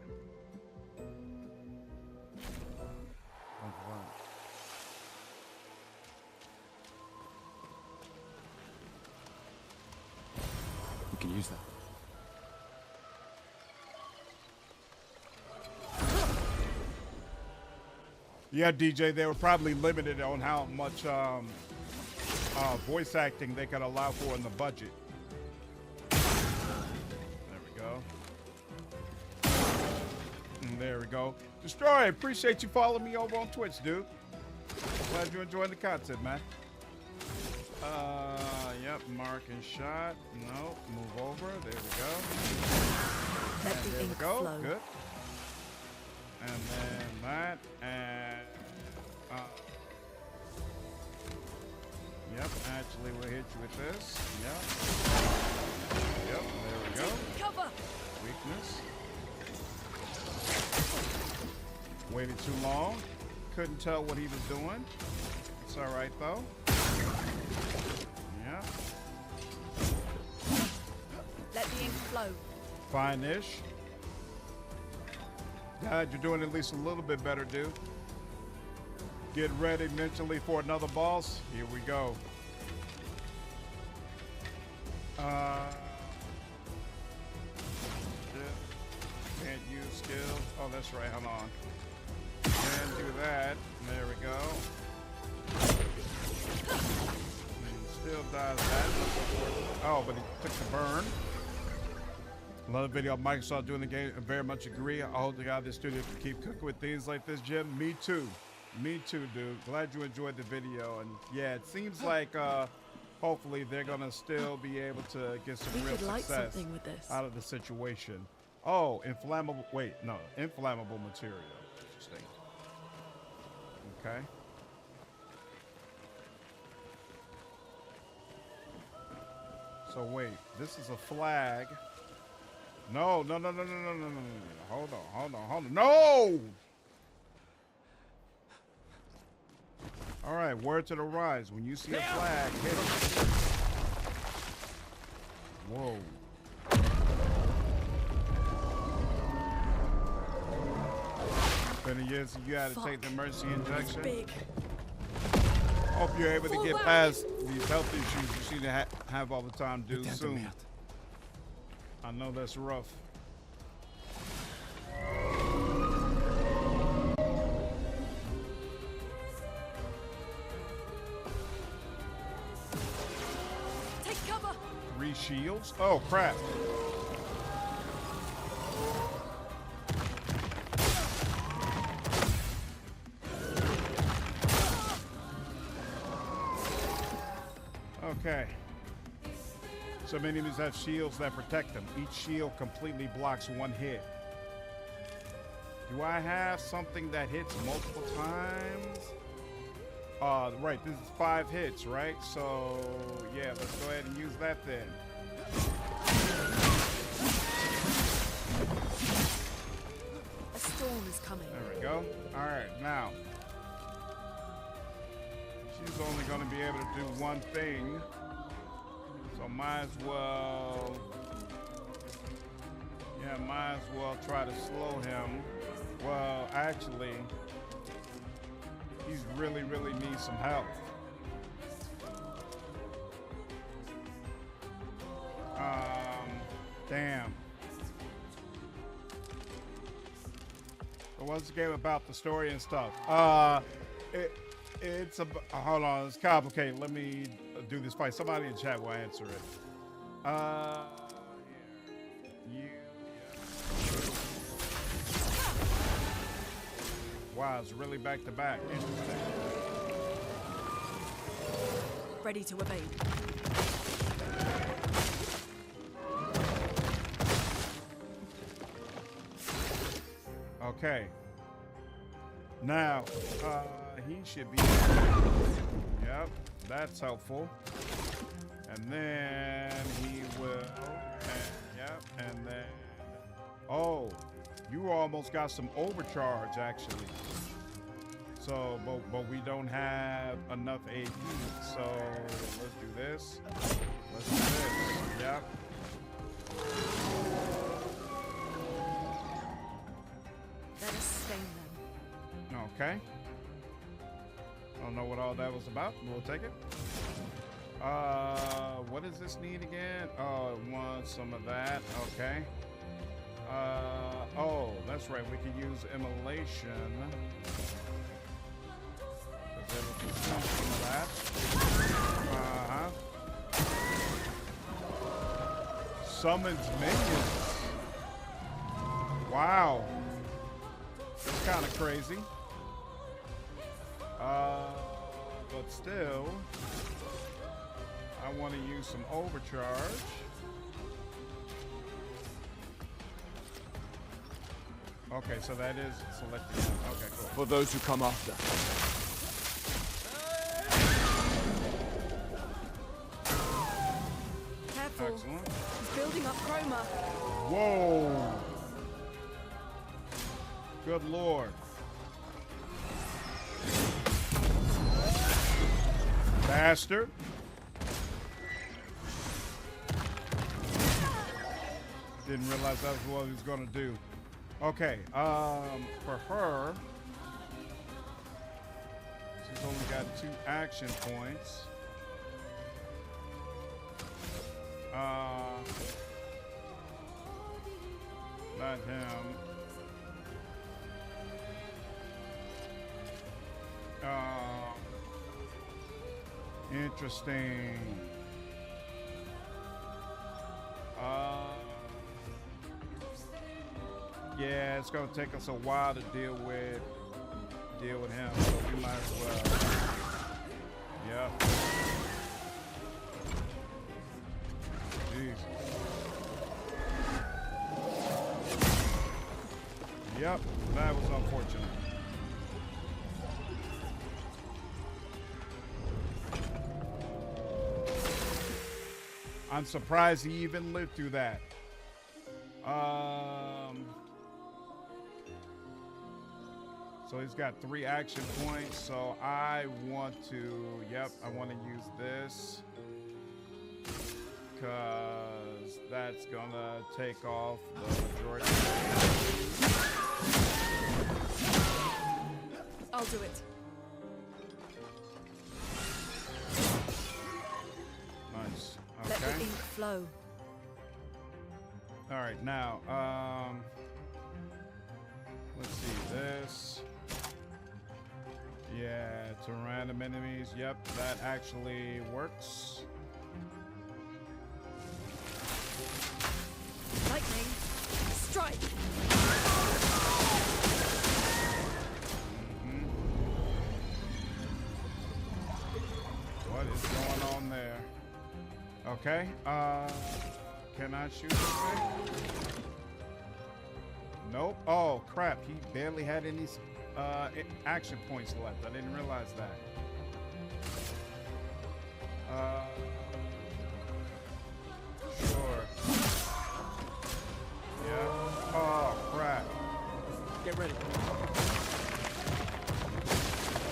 We can use that. Yeah, DJ, they were probably limited on how much voice acting they could allow for in the budget. There we go. And there we go. Destroy, appreciate you following me over on Twitch, dude. Glad you're enjoying the content, man. Yep, mark and shot. No, move over. There we go. And there we go. Good. And then that, and yep, actually we'll hit you with this. Yep. Yep, there we go. Cover. Weakness. Waited too long. Couldn't tell what he was doing. It's all right though. Yeah. Let the ink flow. Fine-ish. God, you're doing at least a little bit better, dude. Get ready mentally for another boss. Here we go. Can't use skills. Oh, that's right. Hold on. Can't do that. There we go. Still does that. Oh, but he took the burn. Another video of Microsoft doing the game. I very much agree. I hope to God this studio can keep cooking with things like this, Jim. Me too. Me too, dude. Glad you enjoyed the video. And yeah, it seems like hopefully they're gonna still be able to get some real success with this. out of the situation. Oh, inflammable. Wait, no, inflammable material. Interesting. Okay. So wait, this is a flag. No, no, no, no, no, no, no, no, no. Hold on, hold on, hold on. No! All right, word to the rise. When you see a flag, hit it. Whoa. Been a year since you had to take the emergency injection. Hope you're able to get past these health issues you seem to have all the time, dude, soon. I know that's rough. Take cover. 3 shields? Oh, crap. Okay. Some enemies have shields that protect them. Each shield completely blocks one hit. Do I have something that hits multiple times? Right, this is 5 hits, right? So, yeah, let's go ahead and use that then. A storm is coming. There we go. All right, now. She's only going to be able to do one thing. So might as well, yeah, might as well try to slow him. Well, actually, he's really needs some help. Damn. So what's the game about? The story and stuff. It's a hold on. It's complicated. Let me do this fight. Somebody in chat will answer it. Wow, it's really back to back. Interesting. Ready to evade. Okay. Now, he should be. Yep, that's helpful. And then he will. Yep, and then. Oh, you almost got some overcharge actually. So, but we don't have enough AP. So let's do this. Let's do this. Yep. Let us stain them. Okay. Don't know what all that was about. We'll take it. What does this need again? Oh, it wants some of that. Okay. Oh, that's right. We can use immolation. Some of that. Summons minions. Wow. That's kind of crazy. But still, I want to use some overcharge. Okay, so that is selected. Okay, cool. For those who come after. Careful. Excellent. He's building up chroma. Whoa. Good lord. Bastard. Didn't realize that was what he was going to do. Okay, for her, she's only got 2 action points. Not him. Interesting. Yeah, it's gonna take us a while to deal with him, so we might as well. Yep. Jesus. Yep, that was unfortunate. I'm surprised he even lived through that. So he's got 3 action points. So I want to, I want to use this. Because that's gonna take off the majority. I'll do it. Nice. Let Okay. the ink flow. All right, now, let's see this. Yeah, to random enemies. Yep, that actually works. Lightning. Strike. What is going on there? Okay, can I shoot this thing? Nope. Oh, crap. He barely had any action points left. I didn't realize that. Sure. Yeah. Oh, crap. Get ready.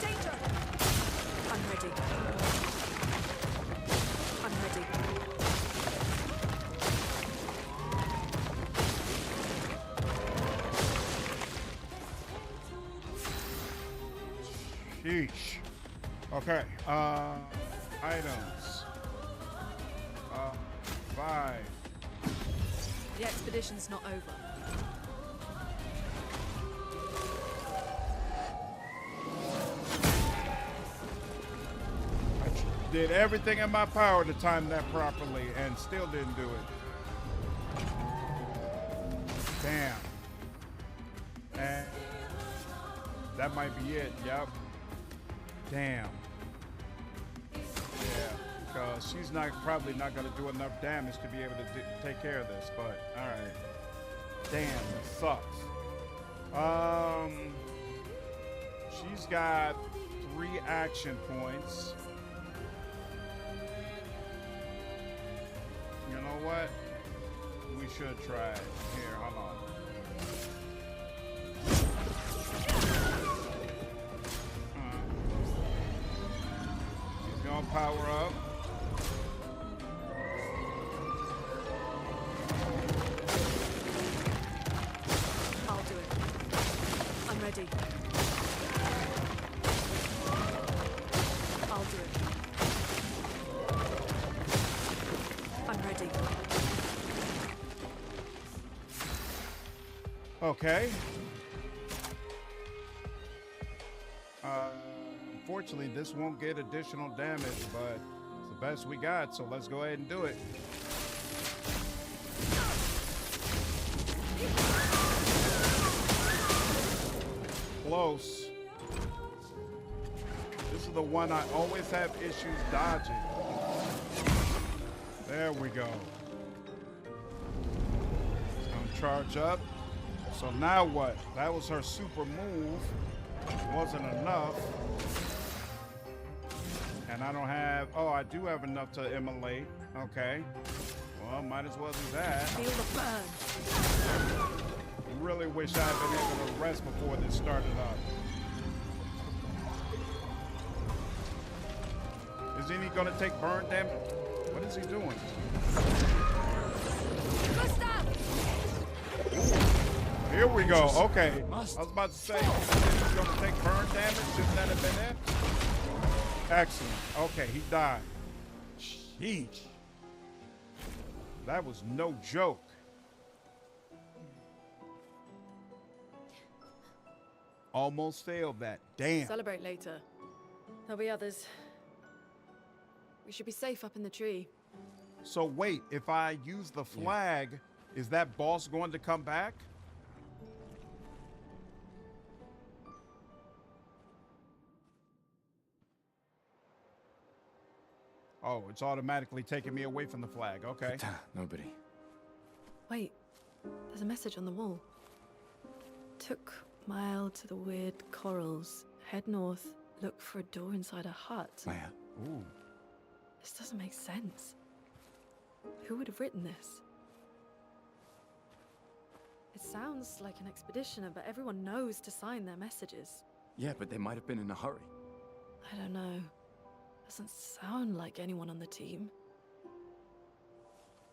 Danger! I'm ready. I'm ready. Sheesh. Okay. Items. 5. The expedition's not over. I did everything in my power to time that properly and still didn't do it. Damn. And that might be it. Yep. Damn. Yeah, because she's probably not going to do enough damage to be able to take care of this. But all right. Damn, that sucks. She's got 3 action points. You know what? We should try it. Here, hold on. She's gonna power up. I'll do it. I'm ready. I'll do it. I'm ready. Okay. Unfortunately, this won't get additional damage, but it's the best we got, so let's go ahead and do it. Close. This is the one I always have issues dodging. There we go. It's gonna charge up. So now what? That was her super move. Wasn't enough. And I don't have, oh, I do have enough to immolate. Okay. Well, might as well do that. Feel the burn. Really wish I had been able to rest before this started up. Isn't he gonna take burn damage? What is he doing? Here we go. Okay. I was about to say, he's gonna take burn damage. Shouldn't that have been it? Excellent. Okay, he died. Sheesh. That was no joke. Almost failed that. Damn. Celebrate later. There'll be others. We should be safe up in the tree. So wait, if I use the flag, is that boss going to come back? Oh, it's automatically taking me away from the flag. Okay. Nobody. Wait, there's a message on the wall. Took mile to the weird corals. Head north. Look for a door inside a hut. Maya. Ooh. This doesn't make sense. Who would have written this? It sounds like an expeditioner, but everyone knows to sign their messages. Yeah, but they might have been in a hurry. I don't know. Doesn't sound like anyone on the team.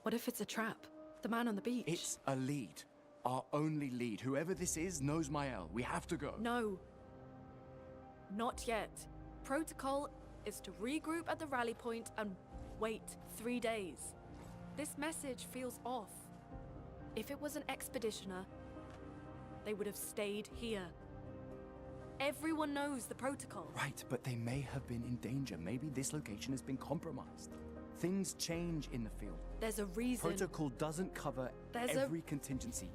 What if it's a trap? The man on the beach? It's a lead. Our only lead. Whoever this is knows Mael. We have to go. No. Not yet. Protocol is to regroup at the rally point and wait 3 days. This message feels off. If it was an expeditioner, they would have stayed here. Everyone knows the protocol. Right, but they may have been in danger. Maybe this location has been compromised. Things change in the field. There's a reason. Protocol doesn't cover every contingency.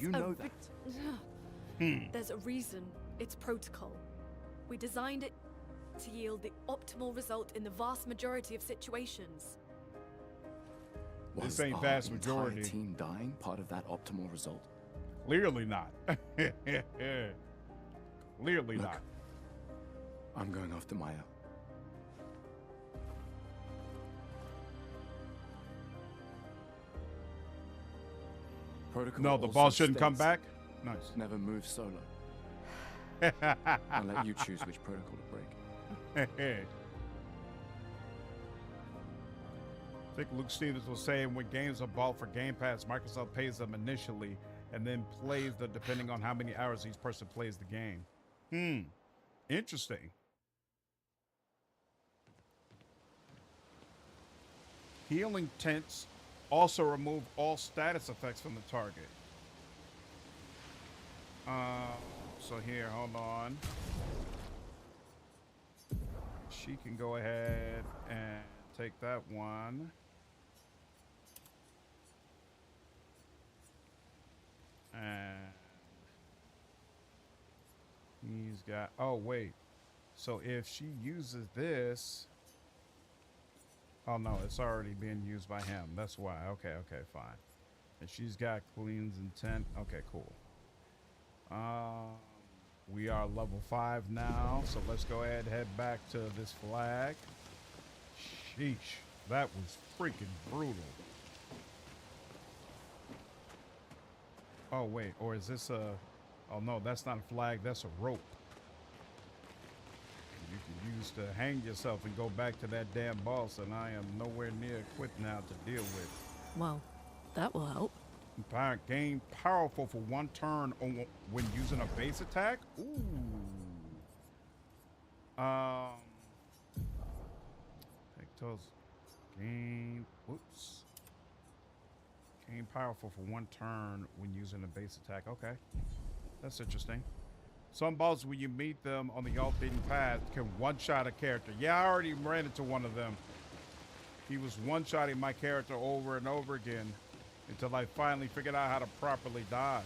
You know that. There's a reason it's protocol. We designed it to yield the optimal result in the vast majority of situations. This ain't vast majority. Entire team dying part of that optimal result? Clearly not. Clearly Look, not. I'm going after Maya. Protocol No, the also ball shouldn't come states back. Nice. Never move solo. I'll let you choose which protocol to break. I think Luke Stevens was saying when games are bought for Game Pass, Microsoft pays them initially and then plays them depending on how many hours each person plays the game. Interesting. Healing tents Also remove all status effects from the target. So here, hold on. She can go ahead and take that one. And he's got, oh wait. So if she uses this, oh no, it's already being used by him. That's why. Okay, okay, fine. And she's got Queen's Intent. Okay, cool. We are level 5 now, so let's go ahead and head back to this flag. Sheesh, that was freaking brutal. Oh wait, or is this a, oh no, that's not a flag, that's a rope. You can use to hang yourself and go back to that damn boss, and I am nowhere near equipped now to deal with. Well, that will help. Gain powerful for 1 turn when using a base attack. Ooh. Pectos. Gain. Whoops. Gain powerful for 1 turn when using a base attack. Okay, that's interesting. Some bosses, when you meet them on the off-beaten path, can one-shot a character. Yeah, I already ran into one of them. He was one-shotting my character over and over again until I finally figured out how to properly dodge.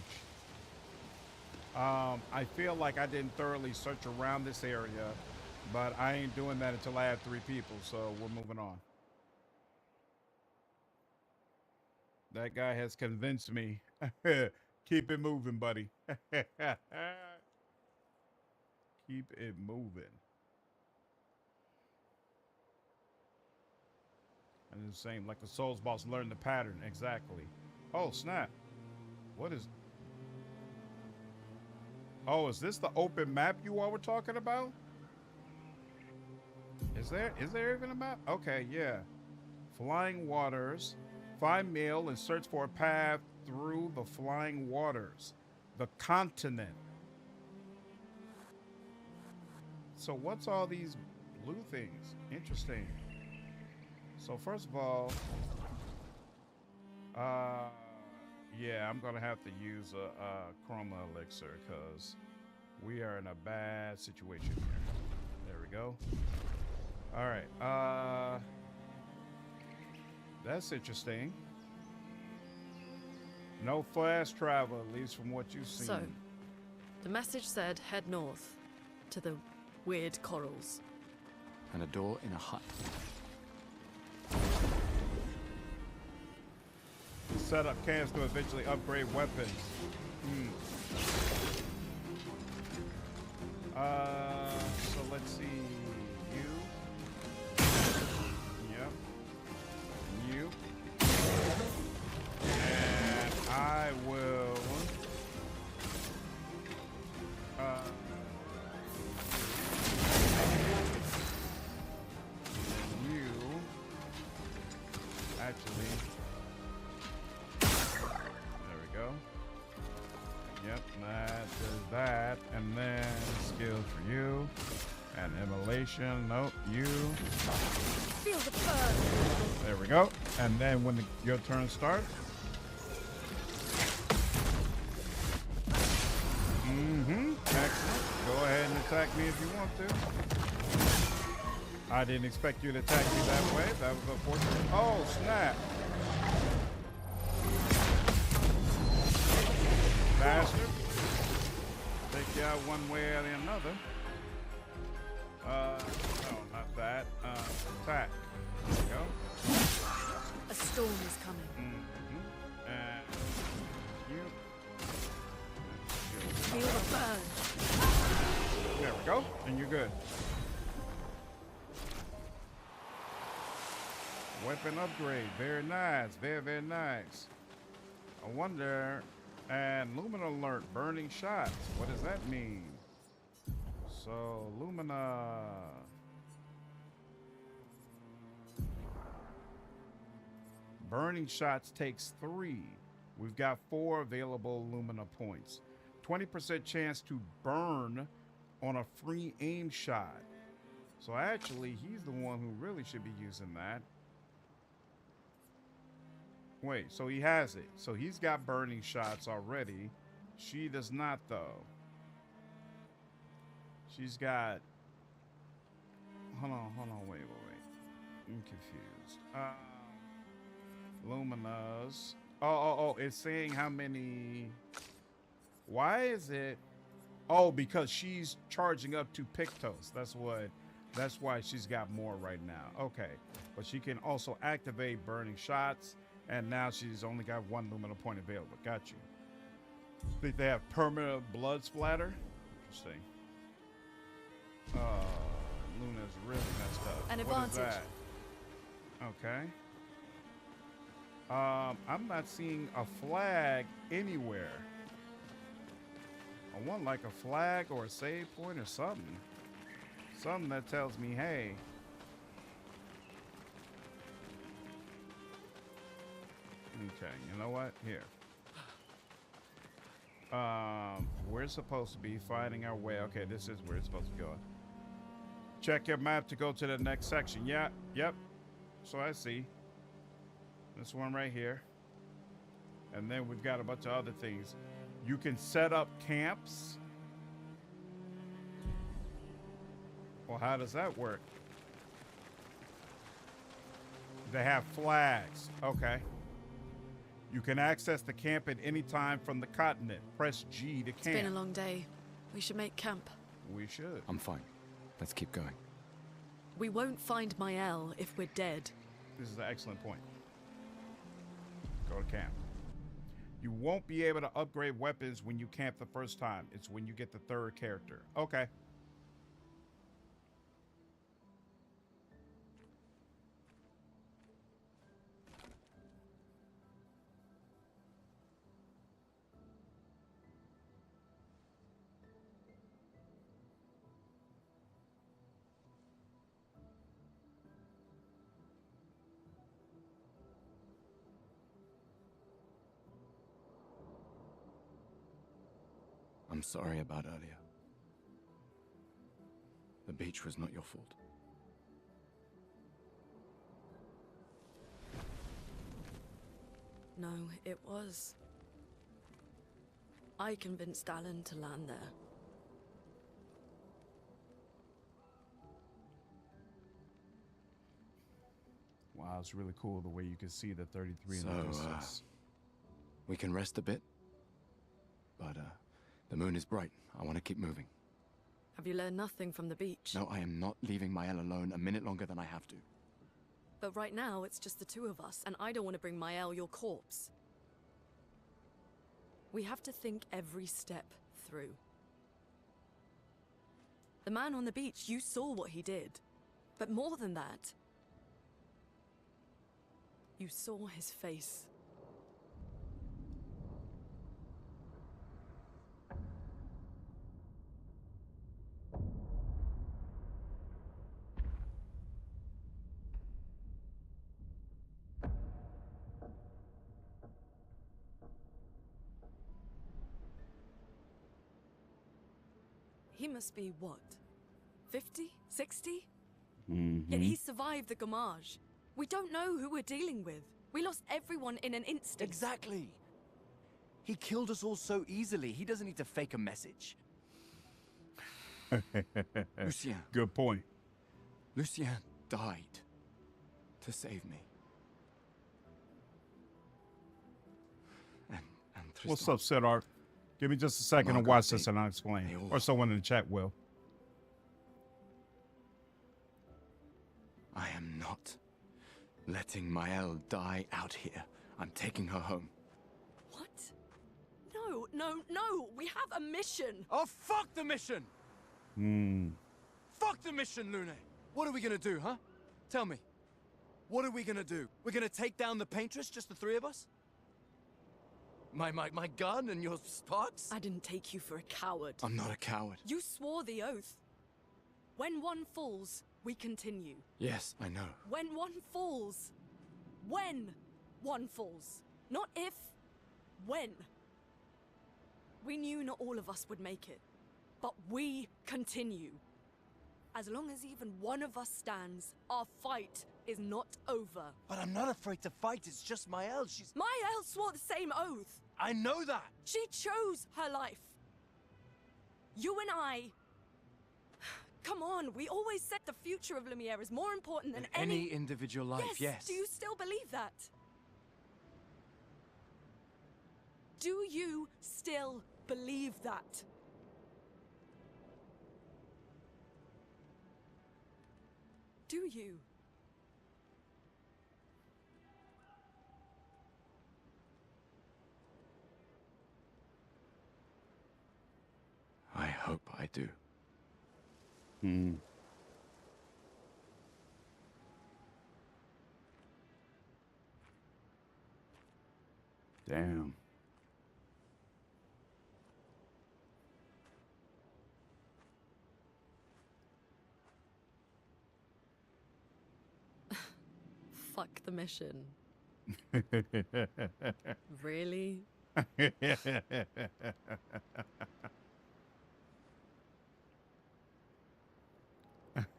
I feel like I didn't thoroughly search around this area, but I ain't doing that until I have 3 people, so we're moving on. That guy has convinced me. Keep it moving, buddy. Keep it moving. And it's saying like the Souls boss learned the pattern. Exactly. Oh, snap. What is... Oh, is this the open map you all were talking about? Is there even a map? Okay, yeah. Flying waters. Find Mail and search for a path through the flying waters. The continent. So what's all these blue things? Interesting. So first of all, yeah, I'm gonna have to use a chroma elixir because we are in a bad situation here. There we go. All right. That's interesting. No fast travel, at least from what you've seen. So, the message said head north to the weird corals. And a door in a hut. Set up camps to eventually upgrade weapons. So let's see. You. Yep. You. And I will. You. Actually. There we go. Yep, that does that. And then skills for you. And immolation. Nope, you. Feel the burn. There we go. And then when your turn starts. Excellent. Go ahead and attack me if you want to. I didn't expect you to attack me that way. That was unfortunate. Oh, snap. Bastard. Take you out one way or another. No, not that. Attack. There we go. A storm is coming. And you. Feel the burn. There we go. And you're good. Weapon upgrade. Very nice. Very, very nice. I wonder. And Lumina alert. Burning shots. What does that mean? So, Lumina. Burning shots takes 3. We've got 4 available Lumina points. 20% chance to burn on a free aim shot. So actually, he's the one who really should be using that. Wait, so he has it. So he's got burning shots already. She does not, though. She's got... Hold on, wait. I'm confused. Lumina's. Oh, it's saying how many... Why is it... Oh, because she's charging up to Pictos. That's why she's got more right now. Okay. But she can also activate burning shots, and now she's only got 1 Lumina point available. Got you. Think they have permanent blood splatter? Interesting. Luna's really messed up. An What is advantage. that? Okay. I'm not seeing a flag anywhere. I want like a flag or a save point or something. Something that tells me, hey. Okay, you know what? Here. We're supposed to be finding our way. Okay, this is where it's supposed to be going. Check your map to go to the next section. Yeah, yep. So I see. This one right here. And then we've got a bunch of other things. You can set up camps. Well, how does that work? They have flags. Okay. You can access the camp at any time from the continent. Press G to camp. It's been a long day. We should make camp. We should. I'm fine. Let's keep going. We won't find Mael if we're dead. This is an excellent point. Go to camp. You won't be able to upgrade weapons when you camp the first time. It's when you get the 3rd character. Okay. I'm sorry about earlier. The beach was not your fault. No, it was. I convinced Alan to land there. Wow, it's really cool the way you can see the 33 in the So, distance. we can rest a bit, but the moon is bright. I want to keep moving. Have you learned nothing from the beach? No, I am not leaving Mael alone a minute longer than I have to. But right now, it's just the 2 of us, and I don't want to bring Mael your corpse. We have to think every step through. The man on the beach, you saw what he did. But more than that, you saw his face. He must be, what, 50? 60? Yet he survived the Gommage. We don't know who we're dealing with. We lost everyone in an instant. Exactly. He killed us all so easily. He doesn't need to fake a message. Lucien. Good point. Lucien died to save me. And Tristan. What's up, Siddharth? Give me just a second to watch this and I'll explain. Or someone in the chat will. I am not letting Mael die out here. I'm taking her home. What? No, no, no! We have a mission! Oh, fuck the mission! Fuck the mission, Lune! What are we gonna do, huh? Tell me. What are we gonna do? We're gonna take down the Paintress, just the 3 of us? My gun and your sparks? I didn't take you for a coward. I'm not a coward. You swore the oath. When one falls, we continue. Yes, I know. When one falls. When one falls. Not if. When. We knew not all of us would make it. But we continue. As long as even one of us stands, our fight is not over. But I'm not afraid to fight. It's just Mael. She's... Mael swore the same oath. I know that. She chose her life. You and I... Come on, we always said the future of Lumiere is more important than Any individual life, yes. Do you still believe that? Do you still believe that? Do you? I hope I do. Hmm. Damn. Fuck the mission. Really?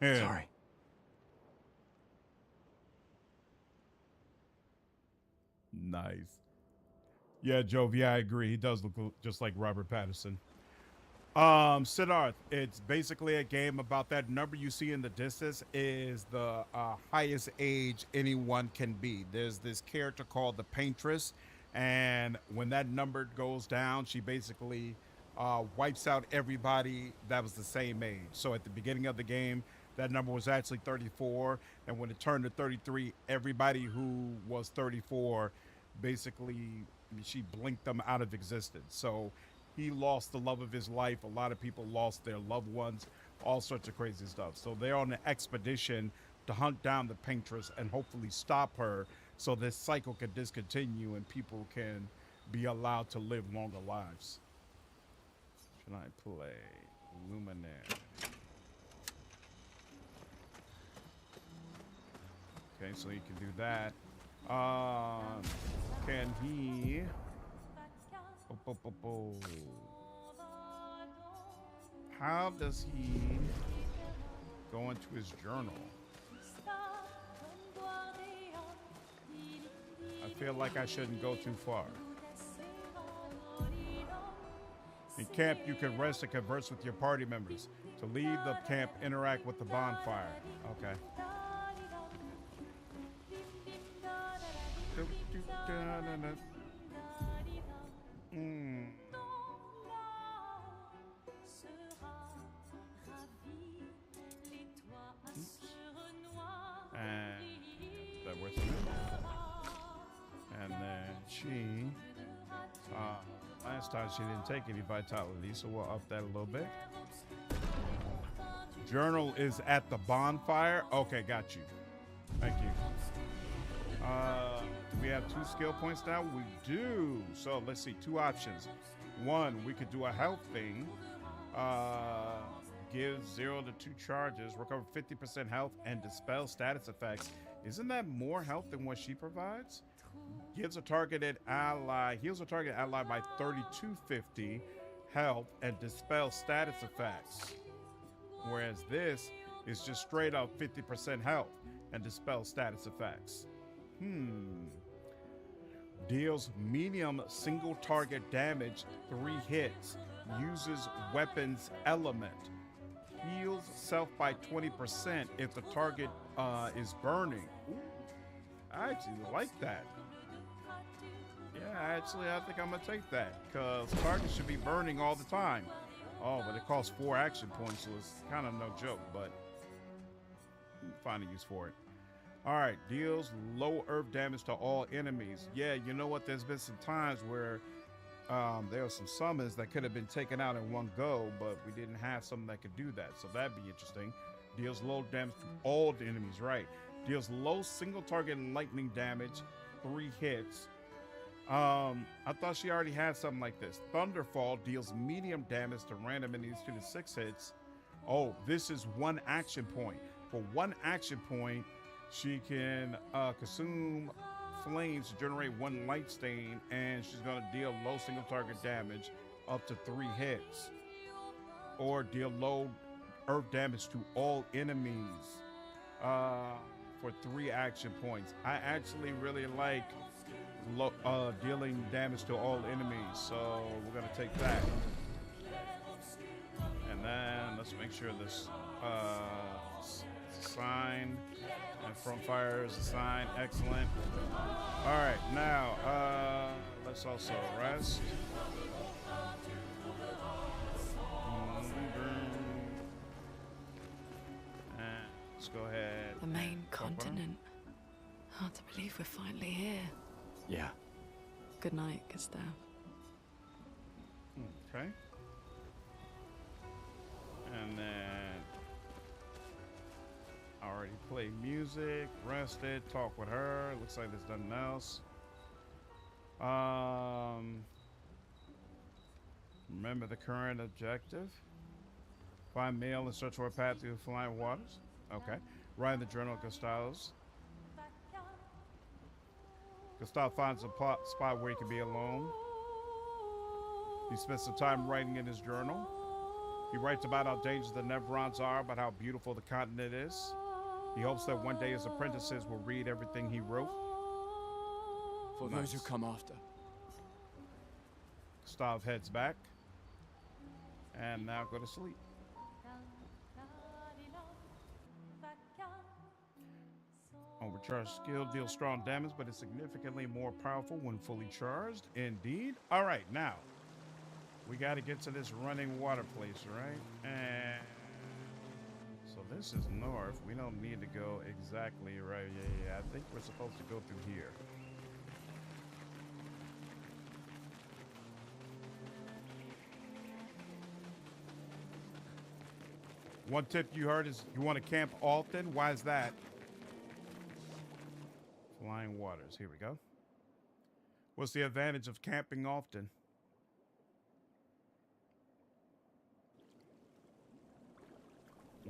Sorry. Nice. Yeah, Jovi, I agree. He does look just like Robert Pattinson. Siddharth, it's basically a game about that number you see in the distance is the highest age anyone can be. There's this character called the Paintress, and when that number goes down, she basically wipes out everybody that was the same age. So at the beginning of the game, that number was actually 34, and when it turned to 33, everybody who was 34, basically, she blinked them out of existence. So he lost the love of his life. A lot of people lost their loved ones, all sorts of crazy stuff. So they're on an expedition to hunt down the Paintress and hopefully stop her so this cycle can discontinue and people can be allowed to live longer lives. Should I play Luminaire? Okay, so he can do that. Can he... How does he go into his journal? I feel like I shouldn't go too far. In camp, you can rest and converse with your party members. To leave the camp, interact with the bonfire. Okay. And that was it. And then she, last time she didn't take any vitality, so we'll up that a little bit. Journal is at the bonfire. Okay, got you. Thank you. Do we have 2 skill points now? We do. So let's see, 2 options. One, we could do a health thing. Give 0 to 2 charges, recover 50% health, and dispel status effects. Isn't that more health than what she provides? Gives a targeted ally, heals a targeted ally by 3250 health and dispel status effects. Whereas this is just straight up 50% health and dispel status effects. Deals medium single target damage, 3 hits. Uses weapons element. Heals self by 20% if the target is burning. Ooh, I actually like that. Yeah, actually, I think I'm gonna take that because targets should be burning all the time. Oh, but it costs 4 action points, so it's kind of no joke, but find a use for it. All right, deals low earth damage to all enemies. Yeah, you know what? There's been some times where there are some summons that could have been taken out in one go, but we didn't have something that could do that. So that'd be interesting. Deals low damage to all the enemies, right? Deals low single target lightning damage, 3 hits. I thought she already had something like this. Thunderfall deals medium damage to random enemies 2 to 6 hits. Oh, this is 1 action point. For 1 action point, she can consume flames to generate 1 light stain, and she's going to deal low single target damage up to 3 hits. Or deal low earth damage to all enemies for 3 action points. I actually really like dealing damage to all enemies, so we're gonna take that. And then let's make sure this sign and front fire is assigned. Excellent. All right, now let's also rest. And let's go ahead. The main continent. Hard to believe we're finally here. Yeah. Good night, Gustav. Okay. And then already played music, rested, talk with her. Looks like there's nothing else. Remember the current objective. Find mail and search for a path through the flying waters. Okay. Write in the journal of Gustav's. Gustav finds a spot where he can be alone. He spends some time writing in his journal. He writes about how dangerous the Nevrons are, about how beautiful the continent is. He hopes that one day his apprentices will read everything he wrote. For those who come after. Gustav heads back. And now go to sleep. Overcharged skill deals strong damage, but is significantly more powerful when fully charged. Indeed. All right, now we got to get to this running water place, right? And so this is north. We don't need to go exactly right. Yeah. I think we're supposed to go through here. One tip you heard is you want to camp often. Why is that? Flying waters. Here we go. What's the advantage of camping often?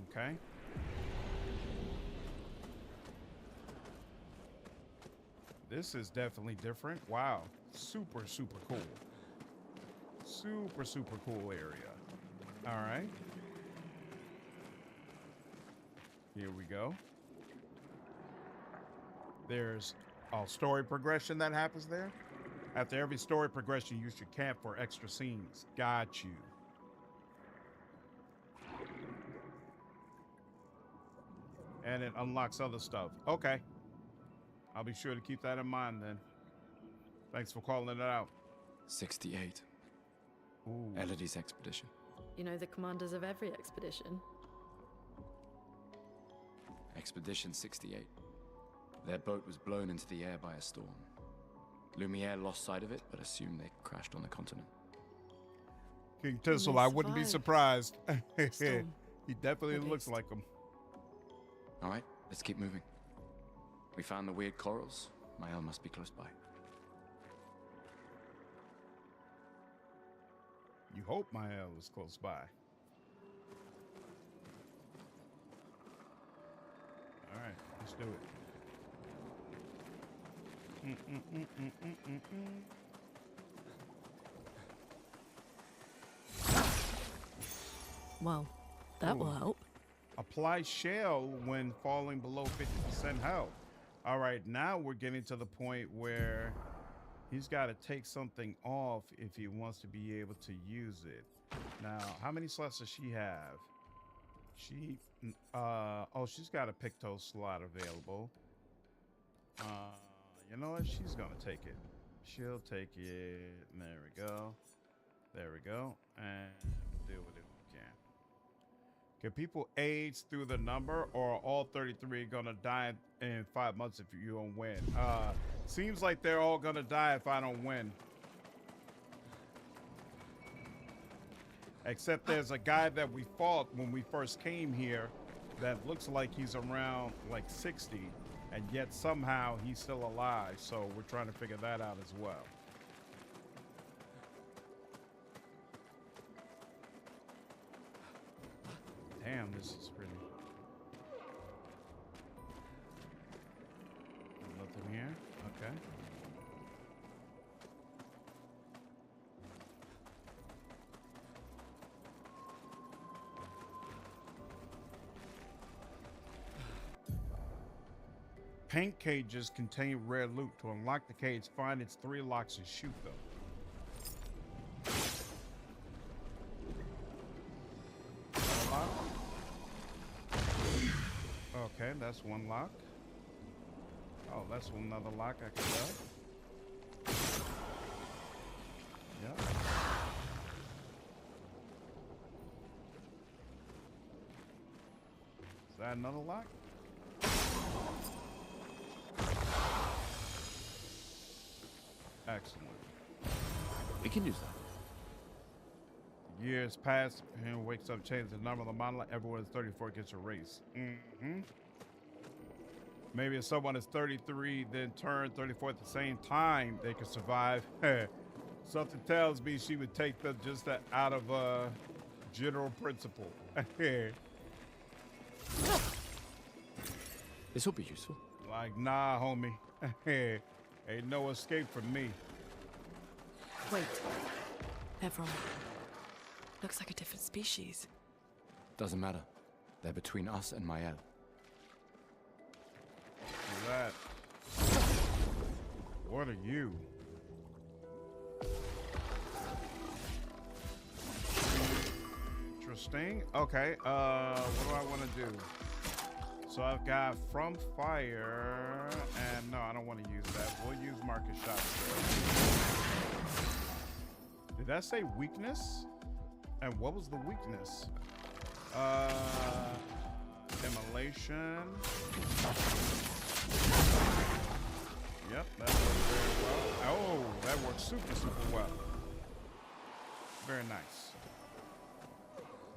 Okay. This is definitely different. Wow. Super cool. Super cool area. All right. Here we go. There's a story progression that happens there. After every story progression, you should camp for extra scenes. Got you. And it unlocks other stuff. Okay. I'll be sure to keep that in mind then. Thanks for calling it out. 68. Ooh. Elodie's expedition. You know the commanders of every expedition. Expedition 68. Their boat was blown into the air by a storm. Lumiere lost sight of it, but assumed they crashed on the continent. King Tissel, I wouldn't be surprised. He definitely looks like him. All right, let's keep moving. We found the weird corals. Mael must be close by. You hope Mael is close by. All right, let's do it. Well, that will help. Apply shell when falling below 50% health. All right, now we're getting to the point where he's got to take something off if he wants to be able to use it. Now, how many slots does she have? She, oh, she's got a Picto slot available. You know what? She's gonna take it. She'll take it. There we go. There we go. And deal with it when we can. Can people age through the number, or are all 33 gonna die in 5 months if you don't win? Seems like they're all gonna die if I don't win. Except there's a guy that we fought when we first came here that looks like he's around like 60, and yet somehow he's still alive. So we're trying to figure that out as well. Damn, this is pretty. Nothing here. Okay. Paint cages contain rare loot. To unlock the cage, find its 3 locks and shoot them. Lock. Okay, that's one lock. Oh, that's another lock I can grab. Yep. Is that another lock? Excellent. We can use that. Years pass, and wakes up, changes the number of the model. Everyone is 34 gets erased. Maybe if someone is 33, then turn 34 at the same time, they could survive. Something tells me she would take them just out of general principle. This will be useful. Like, nah, homie. Ain't no escape from me. Wait. Everyone. Looks like a different species. Doesn't matter. They're between us and Mael. Who's that? What are you? Interesting. Okay. What do I want to do? So I've got from fire, and no, I don't want to use that. We'll use market shots. Did that say weakness? And what was the weakness? Immolation. Yep, that works very well. Oh, that works super, super well. Very nice.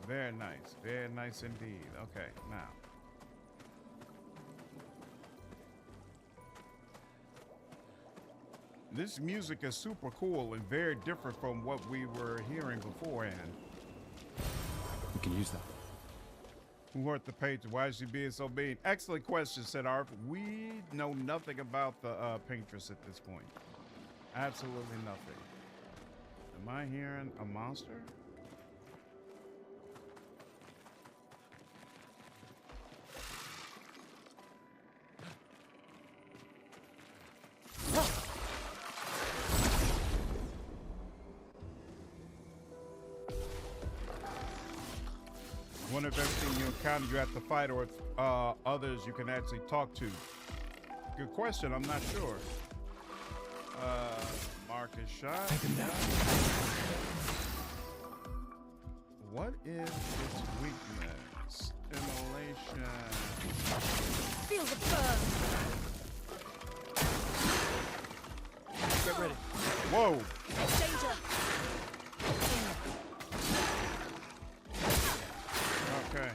Very nice. Very nice indeed. Okay, now. This music is super cool and very different from what we were hearing beforehand. We can use that. Who hurt the patron? Why is she being so mean? Excellent question, said Arthur. We know nothing about the paintress at this point. Absolutely nothing. Am I hearing a monster? One of everything you encounter you have to fight, or others you can actually talk to. Good question, I'm not sure. Marcus shot. What is its weakness? Immolation. Feel the burn. Get ready. Whoa. Danger. Okay.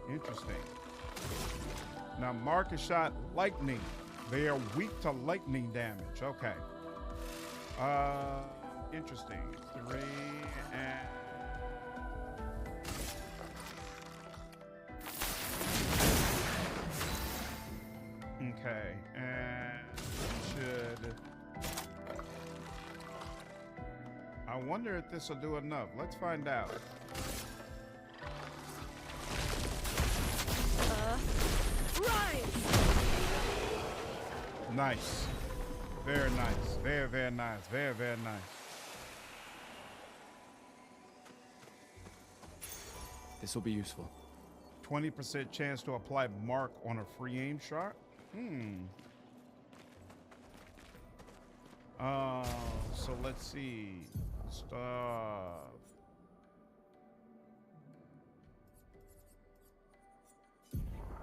Interesting. Now, Marcus shot lightning. They are weak to lightning damage. Okay. Interesting. 3 and... Okay, and should... I wonder if this will do enough. Let's find out. Rise! Nice. Very nice. Very, very nice. Very, very nice. This will be useful. 20% chance to apply mark on a free aim shot. So let's see. Stuff.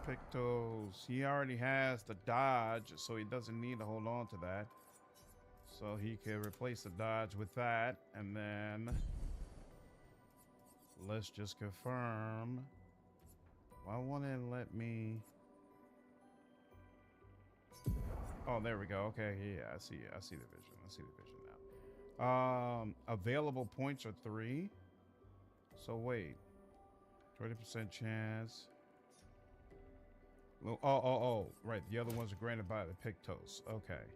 Pictos. He already has the dodge, so he doesn't need to hold on to that. So he can replace the dodge with that, and then let's just confirm. Why won't it let me? Oh, there we go. Okay, yeah, I see it. I see the vision. I see the vision now. Available points are 3. So wait, 20% chance. Oh, right. The other ones are granted by the Pictos. Okay,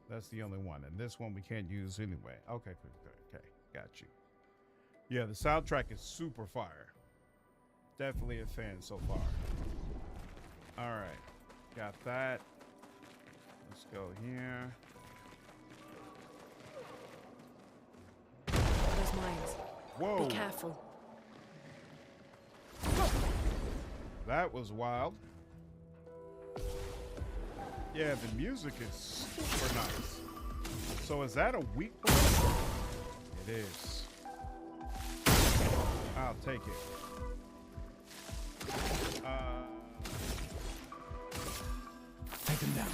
that's the only one, and this one we can't use anyway. Okay, got you. Yeah, the soundtrack is super fire. Definitely a fan so far. All right, got that. Let's go here. Those mines. Whoa. Be careful. That was wild. Yeah, the music is super nice. So is that a weak point? It is. I'll take it. Take him down.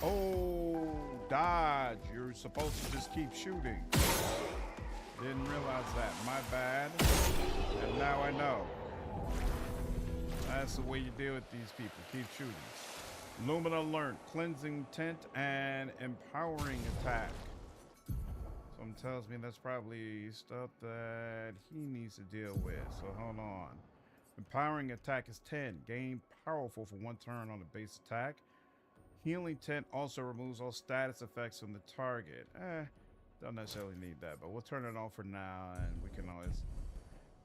Oh, dodge. You're supposed to just keep shooting. Didn't realize that. My bad. And now I know. That's the way you deal with these people. Keep shooting. Lumina learned cleansing tint and empowering attack. Something tells me that's probably stuff that he needs to deal with. So hold on. Empowering attack is 10. Gain powerful for 1 turn on the base attack. Healing tint also removes all status effects from the target. Don't necessarily need that, but we'll turn it on for now, and we can always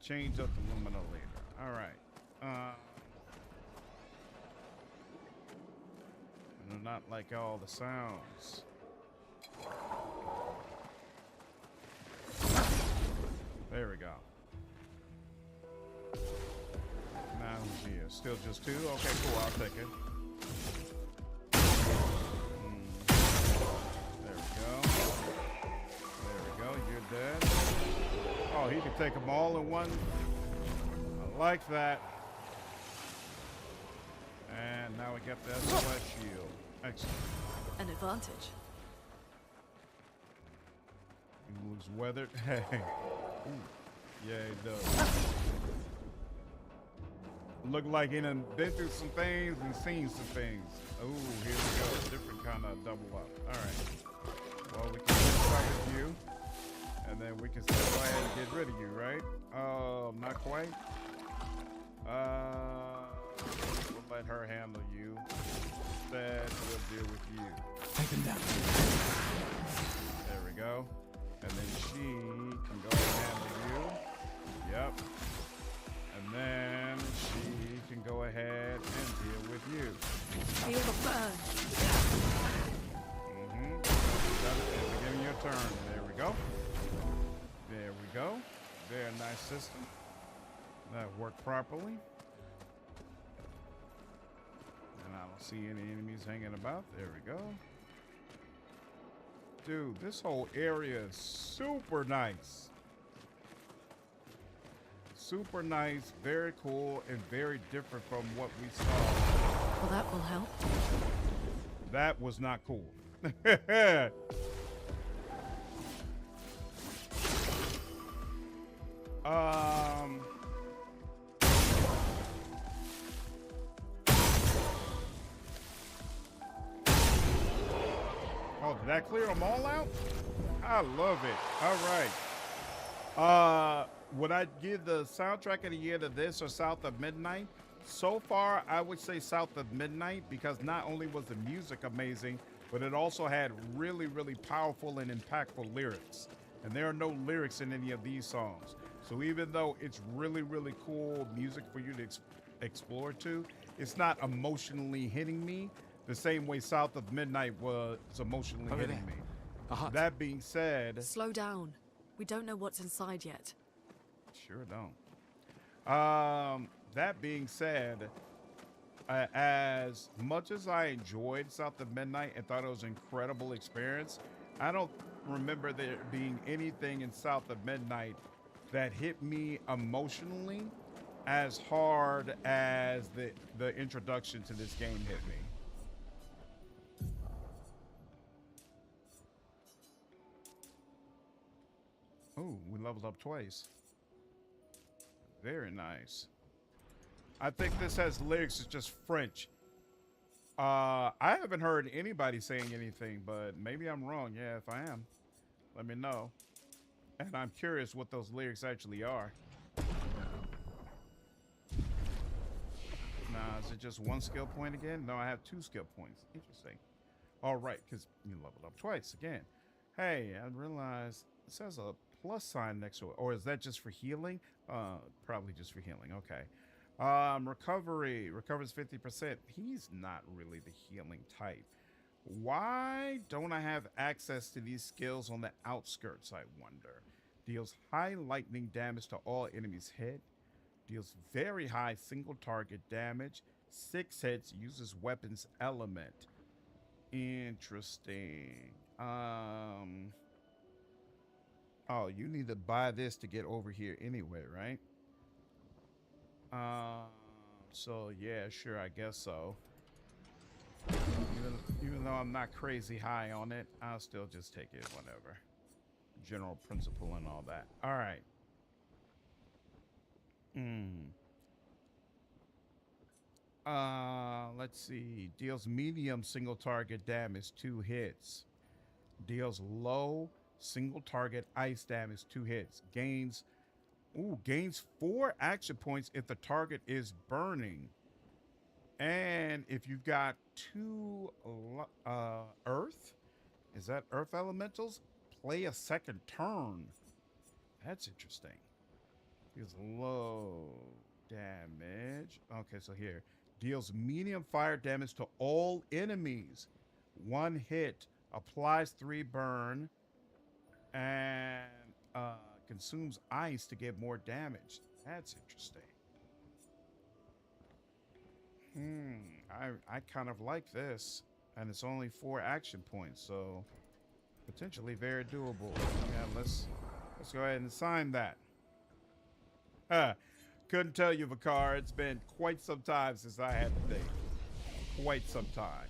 change up the Lumina later. All right. I do not like all the sounds. There we go. Now who's here? Still just 2? Okay, cool. I'll take it. There we go. There we go. You're dead. Oh, he can take them all in one. I like that. And now we get the SOS shield. Excellent. An advantage. He looks weathered. Hey. Ooh. Yeah, it does. Look like he done been through some things and seen some things. Ooh, here we go. Different kind of double up. All right. Well, we can start with you. And then we can still go ahead and get rid of you, right? Not quite. We'll let her handle you. Instead, we'll deal with you. Take him down. There we go. And then she can go and handle you. Yep. And then she can go ahead and deal with you. Feel the burn. Give me your turn. There we go. There we go. Very nice system. That worked properly. And I don't see any enemies hanging about. There we go. Dude, this whole area is super nice. Super nice, very cool, and very different from what we saw. Well, that will help. That was not cool. Oh, did that clear them all out? I love it. All right. Would I give the soundtrack of the year to this or South of Midnight? So far, I would say South of Midnight, because not only was the music amazing, but it also had really, really powerful and impactful lyrics. And there are no lyrics in any of these songs. So even though it's really, really cool music for you to explore to, it's not emotionally hitting me the same way South of Midnight was emotionally Over hitting there. me. A hut. That being said... Slow down. We don't know what's inside yet. Sure don't. That being said, as much as I enjoyed South of Midnight and thought it was an incredible experience, I don't remember there being anything in South of Midnight that hit me emotionally as hard as the introduction to this game hit me. Oh, we leveled up twice. Very nice. I think this has lyrics. It's just French. I haven't heard anybody saying anything, but maybe I'm wrong. Yeah, if I am, let me know. And I'm curious what those lyrics actually are. Nah, is it just 1 skill point again? No, I have 2 skill points. Interesting. All right, because you leveled up twice again. Hey, I realized it says a plus sign next to it. Or is that just for healing? Probably just for healing. Okay. Recovery. Recovers 50%. He's not really the healing type. Why don't I have access to these skills on the outskirts, I wonder? Deals high lightning damage to all enemies hit. Deals very high single target damage. 6 hits. Uses weapons element. Interesting. Oh, you need to buy this to get over here anyway, right? So yeah, sure, I guess so. Even though I'm not crazy high on it, I'll still just take it, whatever. General principle and all that. All right. Let's see. Deals medium single target damage, 2 hits. Deals low single target ice damage, 2 hits. Gains 4 action points if the target is burning. And if you've got 2 earth, is that earth elementals? Play a second turn. That's interesting. Deals low damage. Okay, so here. Deals medium fire damage to all enemies. 1 hit. Applies 3 burn. And consumes ice to get more damage. That's interesting. I kind of like this. And it's only 4 action points, so potentially very doable. Yeah, let's go ahead and sign that. Couldn't tell you, Vicar. It's been quite some time since I had the date. Quite some time.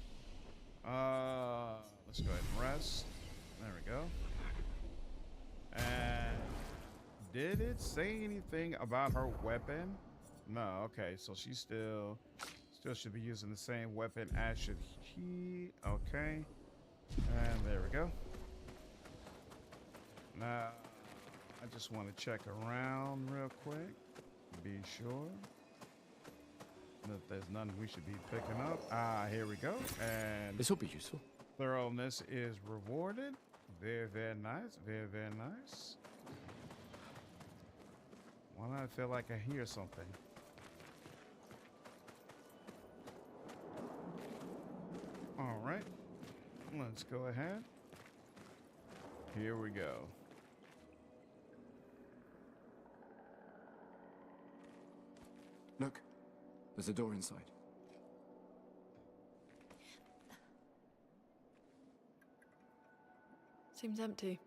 Let's go ahead and rest. There we go. And did it say anything about her weapon? No. Okay, so she still should be using the same weapon as should he. Okay. And there we go. Now, I just want to check around real quick. Be sure that there's none we should be picking up. Here we go. And this will be useful. Thoroughness is rewarded. Very, very nice. Very, very nice. Why do I feel like I hear something? All right. Let's go ahead. Here we go. Look, there's a door inside. Seems empty.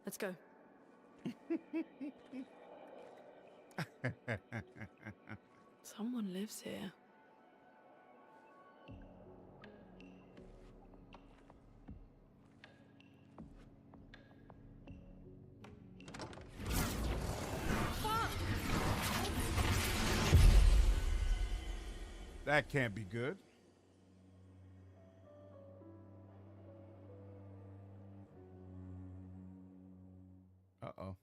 Let's go. Someone lives here. That can't be good. Uh-oh.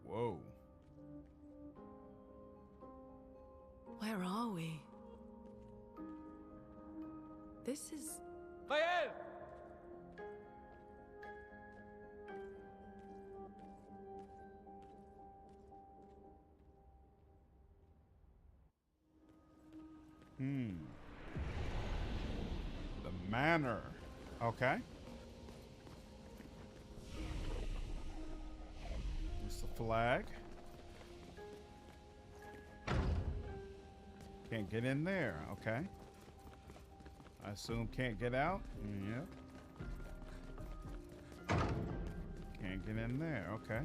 Whoa. Where are we? This is... Mael! The manor. Okay. It's the flag. Can't get in there. Okay. I assume can't get out. Yep. Can't get in there. Okay.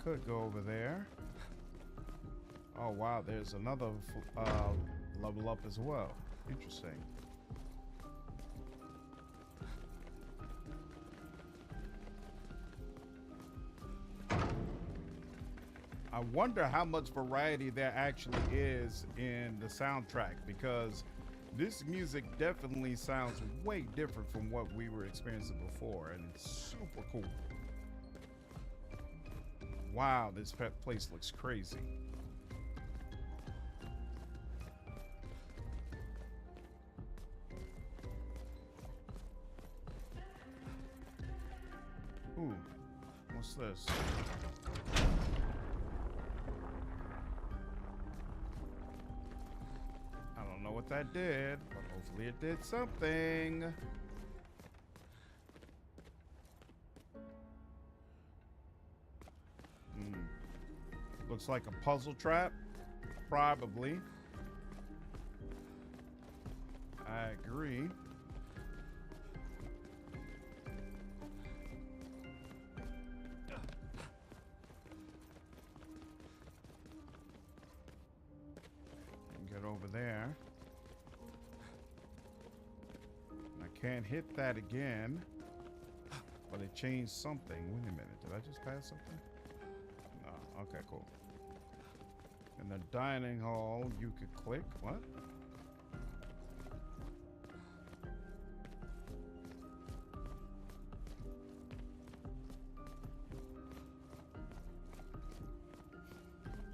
Could go over there. Oh wow, there's another level up as well. Interesting. I wonder how much variety there actually is in the soundtrack, because this music definitely sounds way different from what we were experiencing before, and it's super cool. Wow, this place looks crazy. Ooh, what's this? I don't know what that did, but hopefully it did something. Looks like a puzzle trap. Probably. I agree. Get over there. I can't hit that again. But it changed something. Wait a minute. Did I just pass something? No. Okay, cool. In the dining hall, you could click. What?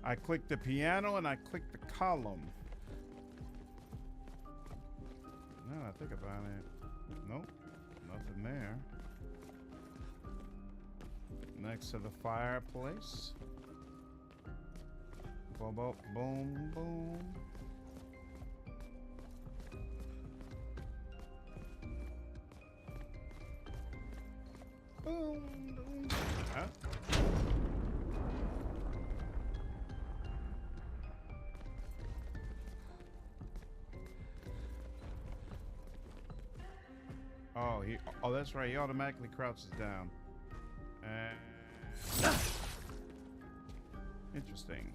I clicked the piano and I clicked the column. Now I think about it. Nope. Nothing there. Next to the fireplace. Boom, boom, boom, boom. Boom, boom. Huh? Oh, that's right. He automatically crouches down. Interesting.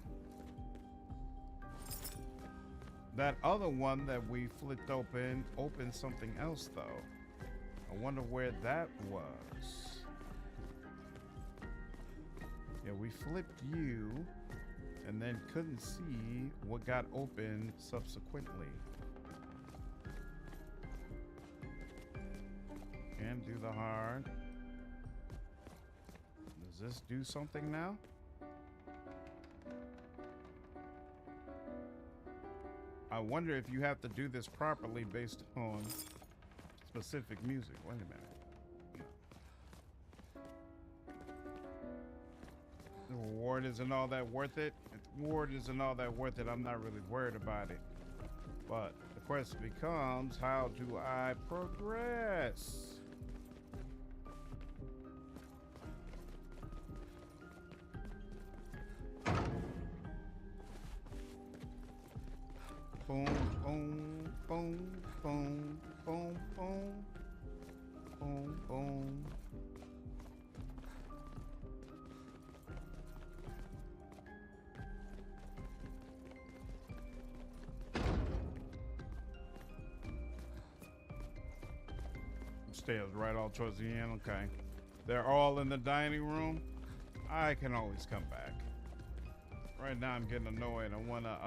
That other one that we flipped opened something else, though. I wonder where that was. Yeah, we flipped you and then couldn't see what got open subsequently. And do the hard. Does this do something now? I wonder if you have to do this properly based on specific music. Wait a minute. No. The reward isn't all that worth it. If the reward isn't all that worth it, I'm not really worried about it. But the question becomes, how do I progress? Boom, boom, boom, boom, boom, boom, boom, boom. Stairs right all towards the end. Okay, they're all in the dining room. I can always come back. Right now I'm getting annoyed. I wanna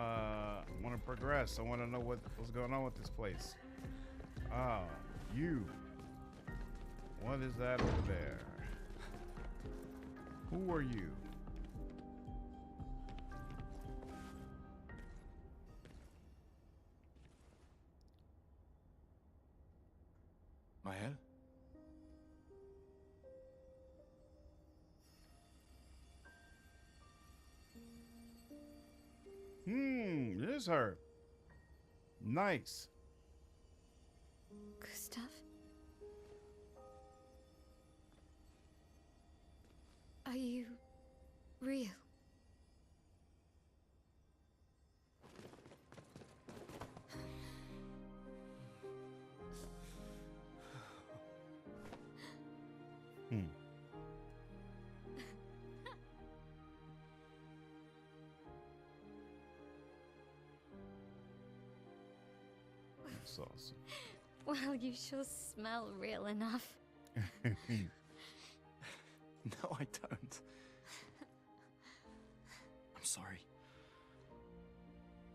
progress. I wanna know what's going on with this place. Ah, you. What is that over there? Who are you? Mahel? It is her. Nice. Gustav? Are you real? That's awesome. Well, you sure smell real enough. No, I don't. I'm sorry.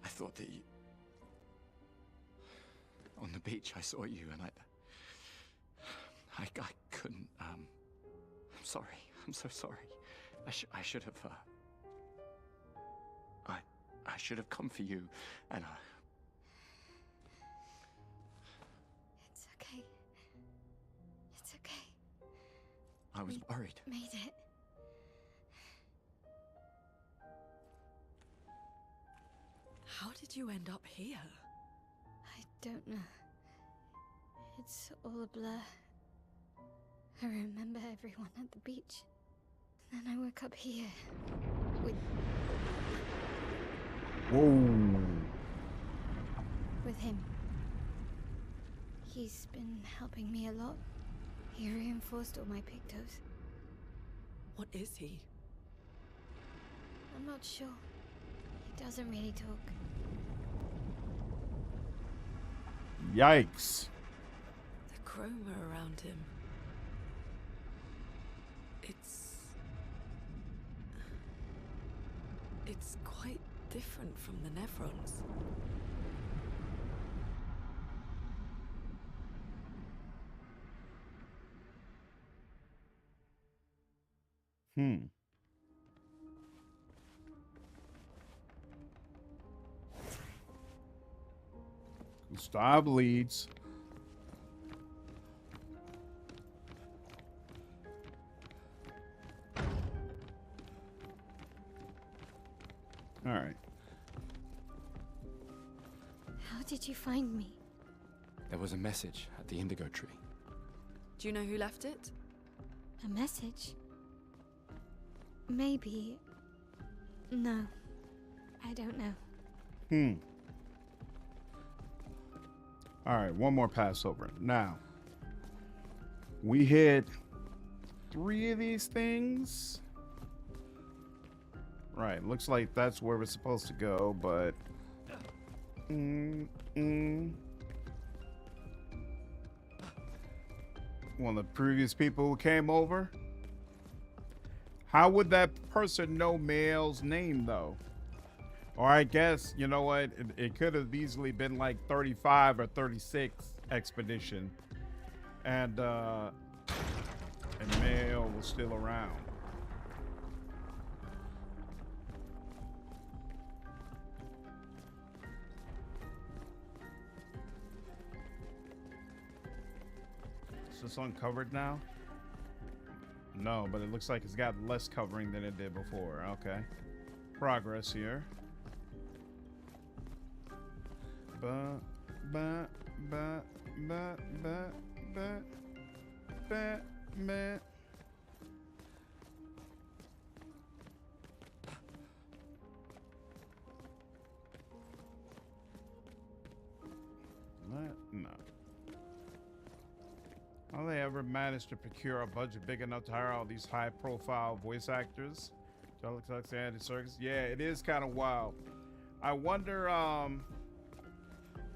I thought that you... On the beach, I saw you and I couldn't, I'm sorry. I'm so sorry. I should have. I should have come for you, and It's okay. It's okay. I was worried. Made it. How did you end up here? I don't know. It's all a blur. I remember everyone at the beach. Then I woke up here. With him. He's been helping me a lot. He reinforced all my pictos. What is he? I'm not sure. He doesn't really talk. Yikes. The chroma around him. It's quite different from the Nevrons. Gustav leads. All right. How did you find me? There was a message at the indigo tree. Do you know who left it? A message? Maybe. No. I don't know. All right, one more Passover. Now, we hit 3 of these things. Right, looks like that's where we're supposed to go, but... One of the previous people who came over? How would that person know Mael's name, though? Or I guess, you know what? It could have easily been like 35 or 36 expedition. And Mael was still around. Is this uncovered now? No, but it looks like it's got less covering than it did before. Okay. Progress here. No. How they ever managed to procure a budget big enough to hire all these high-profile voice actors? Andy Serkis. Yeah, it is kind of wild. I wonder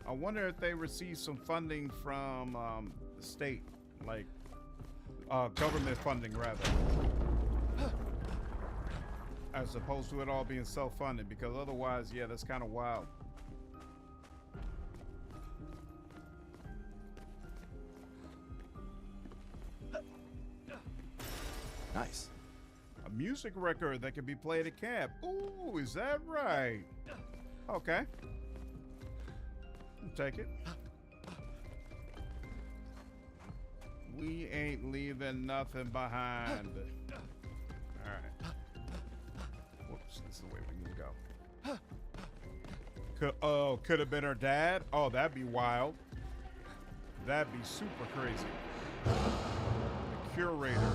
if they receive some funding from the state, like government funding rather, as opposed to it all being self-funded. Because otherwise, yeah, that's kind of wild. Nice. A music record that can be played at camp. Ooh, is that right? Okay. I'll take it. We ain't leaving nothing behind. All right. Whoops, this is the way we need to go. Could have been her dad. Oh, that'd be wild. That'd be super crazy. The curator.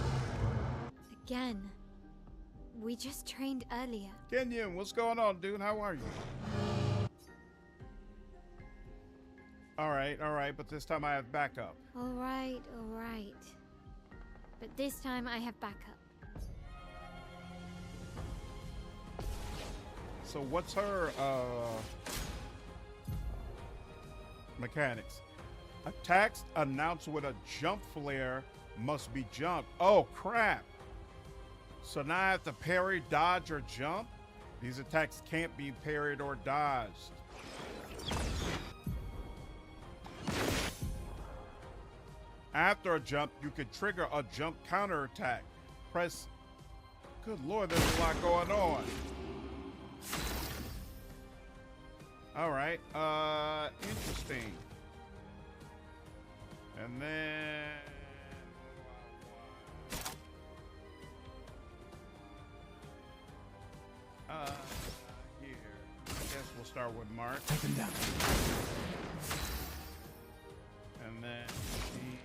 Again. We just trained earlier. Kenyon, what's going on, dude? How are you? All right, but this time I have backup. All right. But this time I have backup. So what's her mechanics? Attacks announced with a jump flare must be jumped. Oh crap. So now I have to parry, dodge, or jump? These attacks can't be parried or dodged. After a jump, you could trigger a jump counterattack. Press Good lord, there's a lot going on. All right, interesting. And then here, I guess we'll start with Mark. Take them down. And then he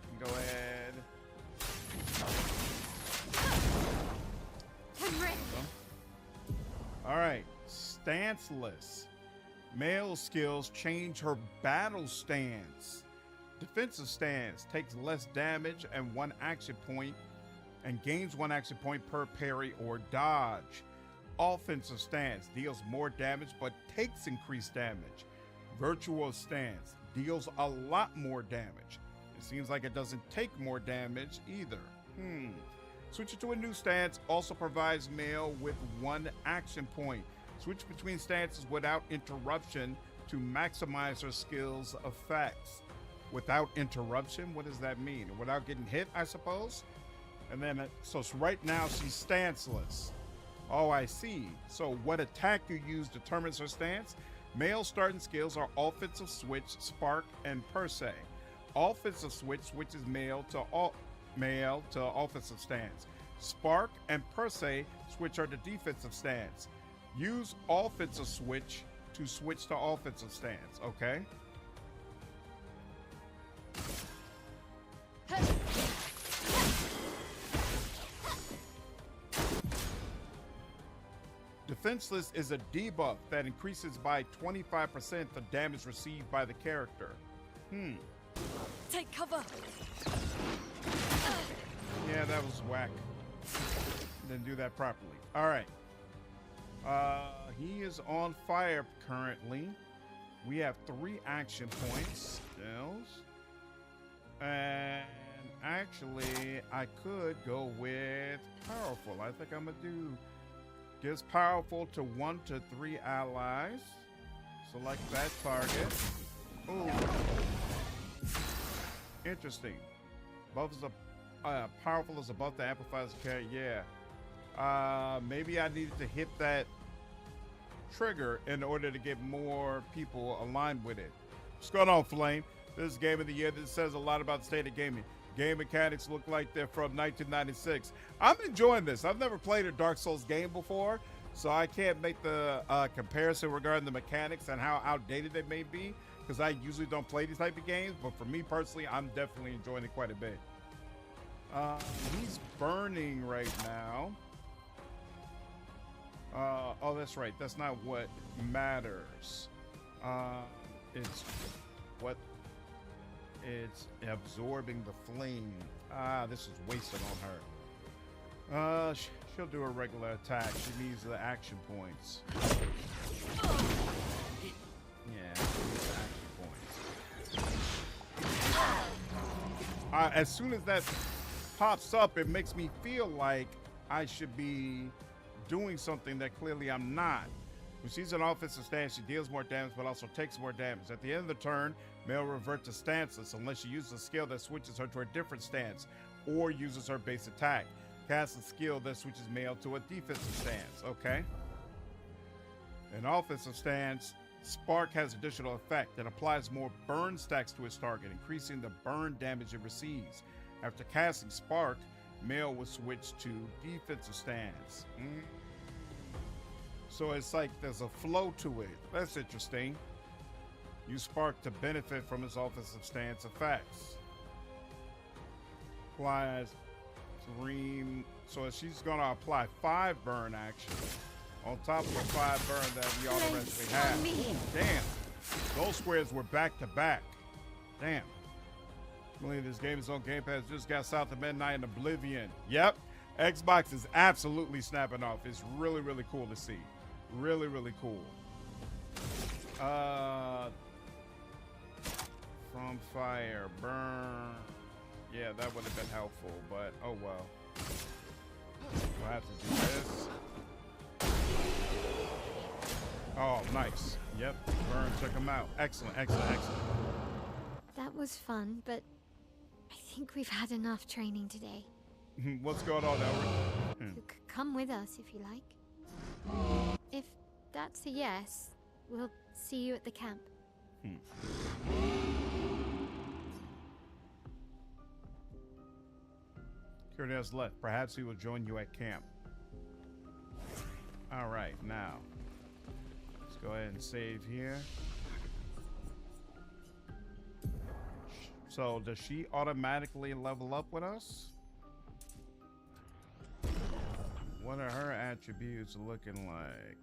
can go ahead. All right, stanceless. Male skills change her battle stance. Defensive stance takes less damage and 1 action point and gains 1 action point per parry or dodge. Offensive stance deals more damage but takes increased damage. Virtual stance deals a lot more damage. It seems like it doesn't take more damage either. Switching to a new stance also provides Male with 1 action point. Switch between stances without interruption to maximize her skill's effects. Without interruption? What does that mean? Without getting hit, I suppose? And then, so right now she's stanceless. Oh, I see. So what attack you use determines her stance. Male starting skills are offensive switch, spark, and per se. Offensive switch switches male to offensive stance. Spark and per se switch are the defensive stance. Use offensive switch to switch to offensive stance, okay? Defenseless is a debuff that increases by 25% the damage received by the character. Take cover. Yeah, that was whack. Didn't do that properly. All right. He is on fire currently. We have 3 action points. Skills. And actually, I could go with powerful. I think I'm gonna do gives powerful to 1 to 3 allies. Select that target. Ooh. Interesting. Buff is powerful is a buff that amplifies the carry. Yeah. Maybe I needed to hit that trigger in order to get more people aligned with it. What's going on, Flame? This is Game of the Year. This says a lot about the state of gaming. Game mechanics look like they're from 1996. I'm enjoying this. I've never played a Dark Souls game before, so I can't make the comparison regarding the mechanics and how outdated they may be, because I usually don't play these type of games. But for me personally, I'm definitely enjoying it quite a bit. He's burning right now. Oh, that's right. That's not what matters. It's what it's absorbing the flame. This is wasted on her. She'll do a regular attack. She needs the action points. Yeah, she needs the action points. As soon as that pops up, it makes me feel like I should be doing something that clearly I'm not. When she's in offensive stance, she deals more damage but also takes more damage. At the end of the turn, Male revert to stanceless unless she uses a skill that switches her to a different stance or uses her base attack. Cast a skill that switches Male to a defensive stance. Okay. In offensive stance, Spark has additional effect that applies more burn stacks to its target, increasing the burn damage it receives. After casting Spark, Male will switch to defensive stance. So it's like there's a flow to it. That's interesting. Use Spark to benefit from its offensive stance effects. Applies 3. So she's going to apply 5 burn action on top of the 5 burn that we already have. Ooh, damn. Those squares were back to back. Damn. I believe this game is on Game Pass. Just got South of Midnight and Oblivion. Yep. Xbox is absolutely snapping off. It's really, really cool to see. Really, really cool. From fire, burn. Yeah, that would have been helpful, but oh well. We'll have to do this. Oh, nice. Yep, burn took him out. Excellent, excellent, excellent. That was fun, but I think we've had enough training today. What's going on, Elric? come with us if you like. If that's a yes, we'll see you at the camp. Kurt has left. Perhaps he will join you at camp. All right, now let's go ahead and save here. So does she automatically level up with us? What are her attributes looking like?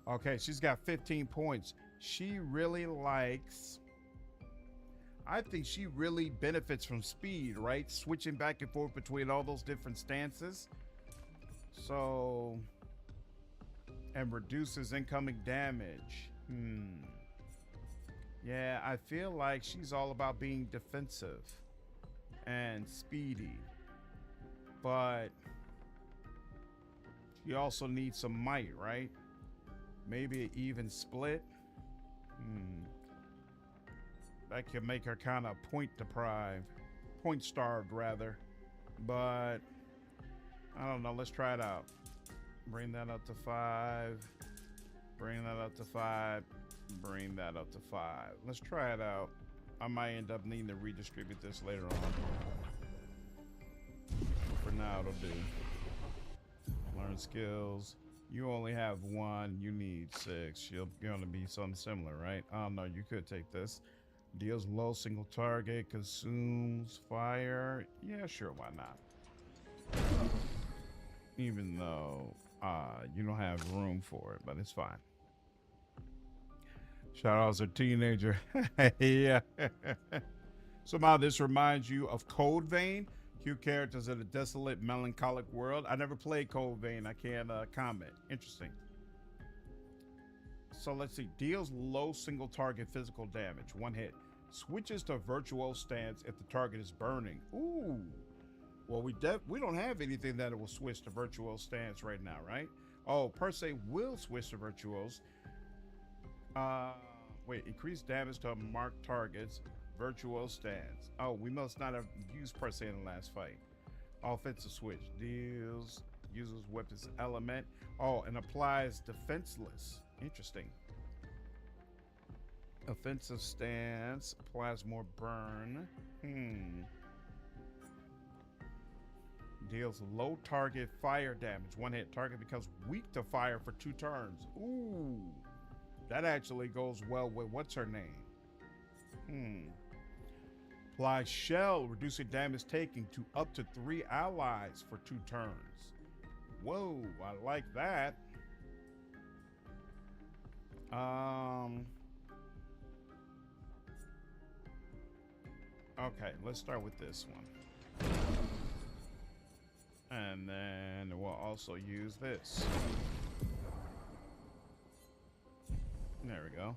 Okay, she's got 15 points. She really likes... I think she really benefits from speed, right? Switching back and forth between all those different stances. So... And reduces incoming damage. Yeah, I feel like she's all about being defensive and speedy. But... she also needs some might, right? Maybe an even split. That could make her kind of point starved rather. But I don't know. Let's try it out. Bring that up to 5. Bring that up to 5. Bring that up to 5. Let's try it out. I might end up needing to redistribute this later on. For now, it'll do. Learn skills. You only have 1. You need 6. You're going to be something similar, right? Oh, no, you could take this. Deals low single target. Consumes fire. Yeah, sure, why not? Even though you don't have room for it, but it's fine. Shout out to teenager. Yeah. Somehow this reminds you of Code Vein. Cute characters in a desolate, melancholic world. I never played Code Vein. I can't comment. Interesting. So let's see. Deals low single target physical damage. 1 hit. Switches to virtual stance if the target is burning. Ooh. Well, we don't have anything that will switch to virtual stance right now, right? Oh, per se will switch to virtuals. Wait. Increase damage to marked targets. Virtual stance. Oh, we must not have used per se in the last fight. Offensive switch. Deals. Uses weapons element. Oh, and applies defenseless. Interesting. Offensive stance. Applies more burn. Deals low target fire damage. 1 hit. Target becomes weak to fire for 2 turns. Ooh. That actually goes well with what's her name? Apply shell, reducing damage taken to up to 3 allies for 2 turns. Whoa, I like that. Okay, let's start with this one. And then we'll also use this. There we go.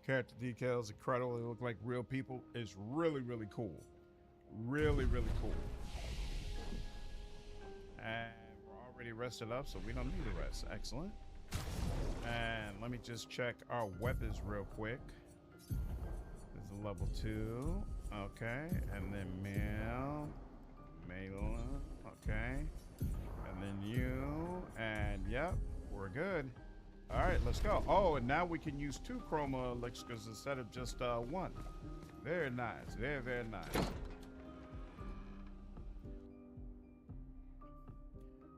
Character details, incredible. They look like real people. It's really, really cool. Really, really cool. And we're already rested up, so we don't need to rest. Excellent. And let me just check our weapons real quick. This is level 2. Okay. And then Mela. Okay. And then you. And yep, we're good. All right, let's go. Oh, and now we can use 2 chroma elixirs instead of just 1. Very nice. Very, very nice.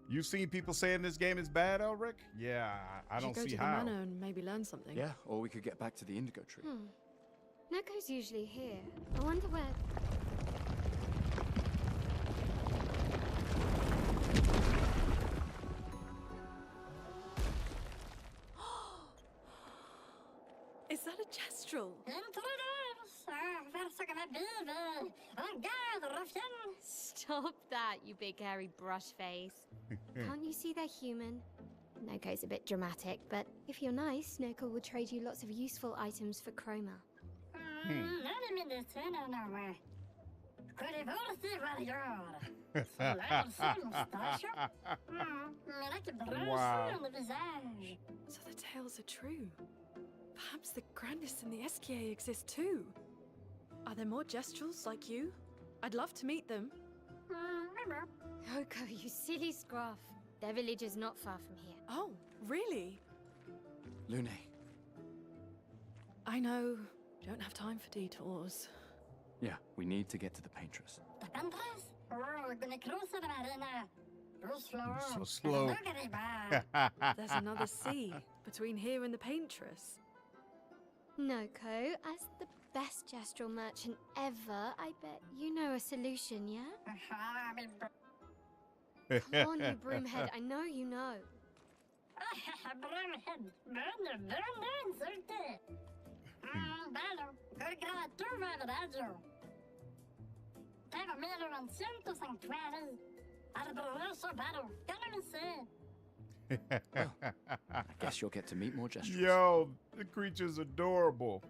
You've seen people saying this game is bad, Elric? Yeah, I don't see how. Go to the manor and maybe learn something. Yeah, or we could get back to the indigo tree. Neko's usually here. I wonder where... Is that a gestural? Stop that, you big hairy brush face. Can't you see they're human? Neko's a bit dramatic, but if you're nice, Neko will trade you lots of useful items for chroma. Wow. So the tales are true. Perhaps the grandest in the SKA exist too. Are there more gestrals like you? I'd love to meet them. Oko, you silly scruff. Their village is not far from here. Oh, really? Lune, I know. Don't have time for detours. yeah, we need to get to the paintress. So slow. There's another sea between here and the paintress. Noko, as the best gestural merchant ever, I bet you know a solution, yeah? Come on, you broomhead, I know you know. I guess you'll get to meet more gestures. Yo, the creature's adorable.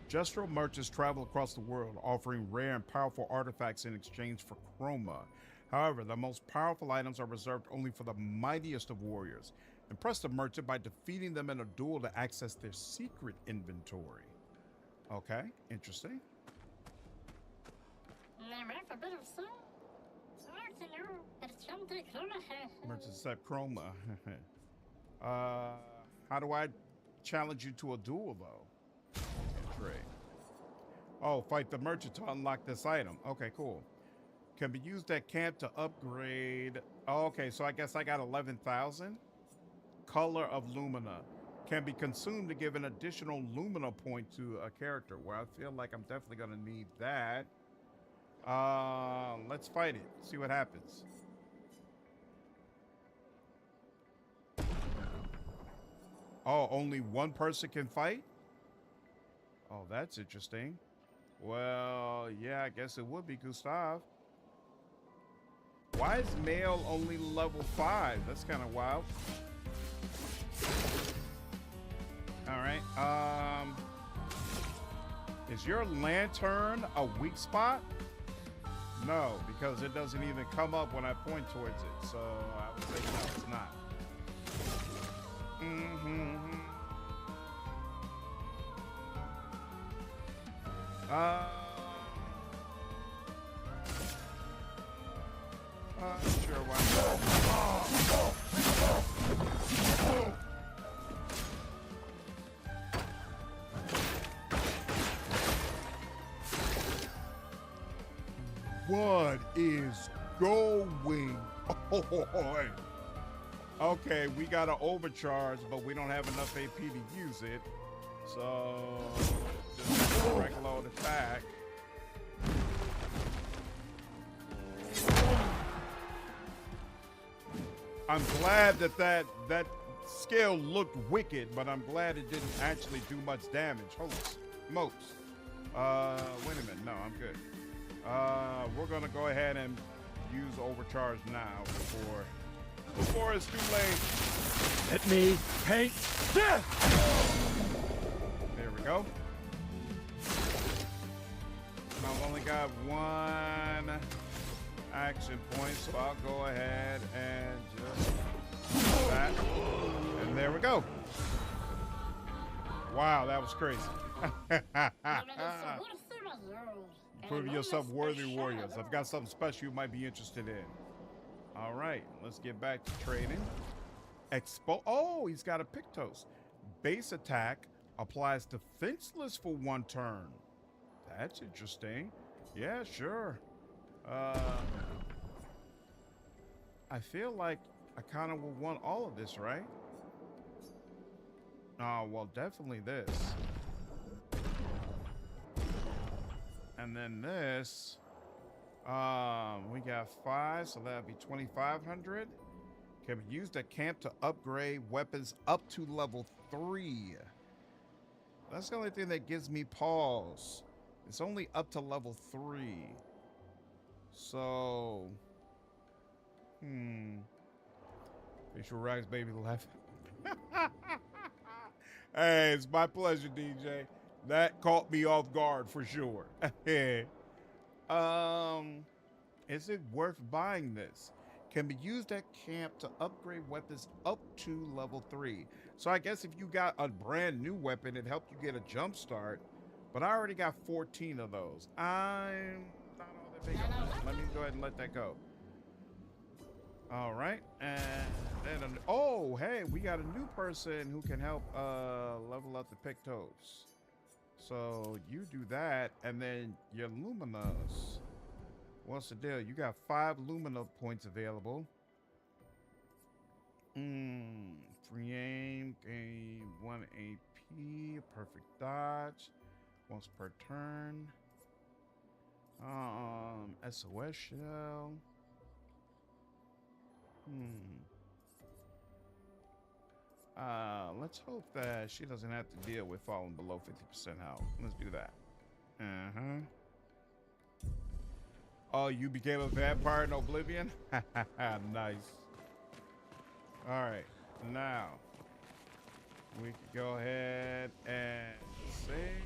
Gestural merchants travel across the world, offering rare and powerful artifacts in exchange for chroma. However, the most powerful items are reserved only for the mightiest of warriors. Impress the merchant by defeating them in a duel to access their secret inventory. Okay, interesting. Merchant accept chroma. How do I challenge you to a duel, though? Trade. Oh, fight the merchant to unlock this item. Okay, cool. Can be used at camp to upgrade. Oh, okay, so I guess I got 11,000. Color of Lumina. Can be consumed to give an additional Lumina point to a character. Well, I feel like I'm definitely going to need that. Let's fight it. See what happens. Oh, only one person can fight? Oh, that's interesting. Well, yeah, I guess it would be Gustav. Why is male only level 5? That's kind of wild. All right. Is your lantern a weak spot? No, because it doesn't even come up when I point towards it. So I would say no, it's not. Sure, why not? What is going on? Okay, we got to overcharge, but we don't have enough AP to use it. So, just a regular old attack. I'm glad that skill looked wicked, but I'm glad it didn't actually do much damage. Holy smokes. Wait a minute. No, I'm good. We're going to go ahead and use overcharge now before it's too late. Let me paint death! There we go. And I've only got one action point, so I'll go ahead and just do that. And there we go. Wow, that was crazy. Prove yourself worthy, warriors. I've got something special you might be interested in. All right, let's get back to trading. Oh, he's got a Pictos. Base attack applies defenseless for 1 turn. That's interesting. Yeah, sure. I feel like I kind of will want all of this, right? Oh, well, definitely this. And then this, we got 5, so that'd be 2,500. Can be used at camp to upgrade weapons up to level 3. That's the only thing that gives me pause. It's only up to level 3. So, Facial Rags baby left. Hey, it's my pleasure, DJ. That caught me off guard for sure. Is it worth buying this? Can be used at camp to upgrade weapons up to level 3. So I guess if you got a brand new weapon, it helped you get a jump start. But I already got 14 of those. I'm not all that big on this. Let me go ahead and let that go. All right. And then, oh, hey, we got a new person who can help level up the Pictos. So you do that, and then your Luminous. What's the deal? You got 5 Lumina points available. Free aim, gain 1 AP, perfect dodge, once per turn. SOS shell. Let's hope that she doesn't have to deal with falling below 50% health. Let's do that. Oh, you became a vampire in Oblivion? Nice. All right, now we can go ahead and save.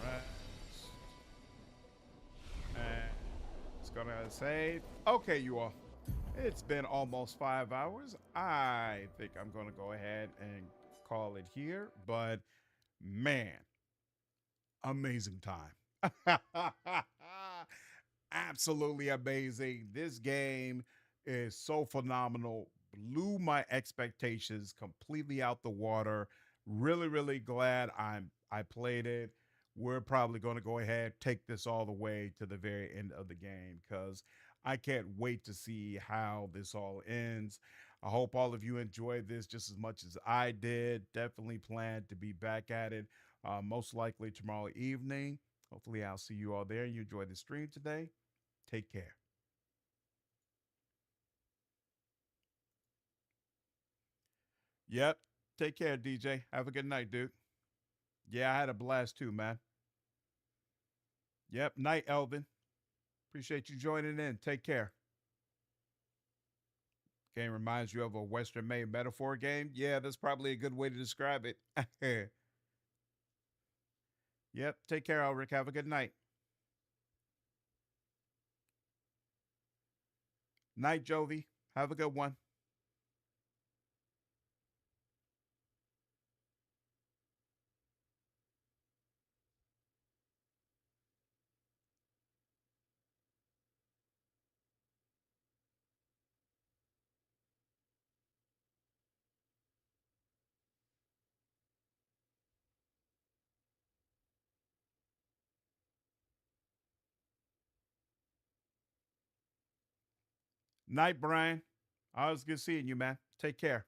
Rest. And it's gonna save. Okay, you all. It's been almost 5 hours. I think I'm gonna go ahead and call it here. But man, amazing time. Absolutely amazing. This game is so phenomenal. Blew my expectations completely out the water. Really, really glad I played it. We're probably going to go ahead, take this all the way to the very end of the game because I can't wait to see how this all ends. I hope all of you enjoyed this just as much as I did. Definitely plan to be back at it most likely tomorrow evening. Hopefully I'll see you all there. You enjoyed the stream today. Take care. Yep. Take care, DJ. Have a good night, dude. Yeah, I had a blast too, man. Yep. Night, Elvin. Appreciate you joining in. Take care. Game reminds you of a Western made metaphor game. Yeah, that's probably a good way to describe it. Yep. Take care, Ulrich. Have a good night. Night, Jovi. Have a good one. Night, Brian. Always good seeing you, man. Take care.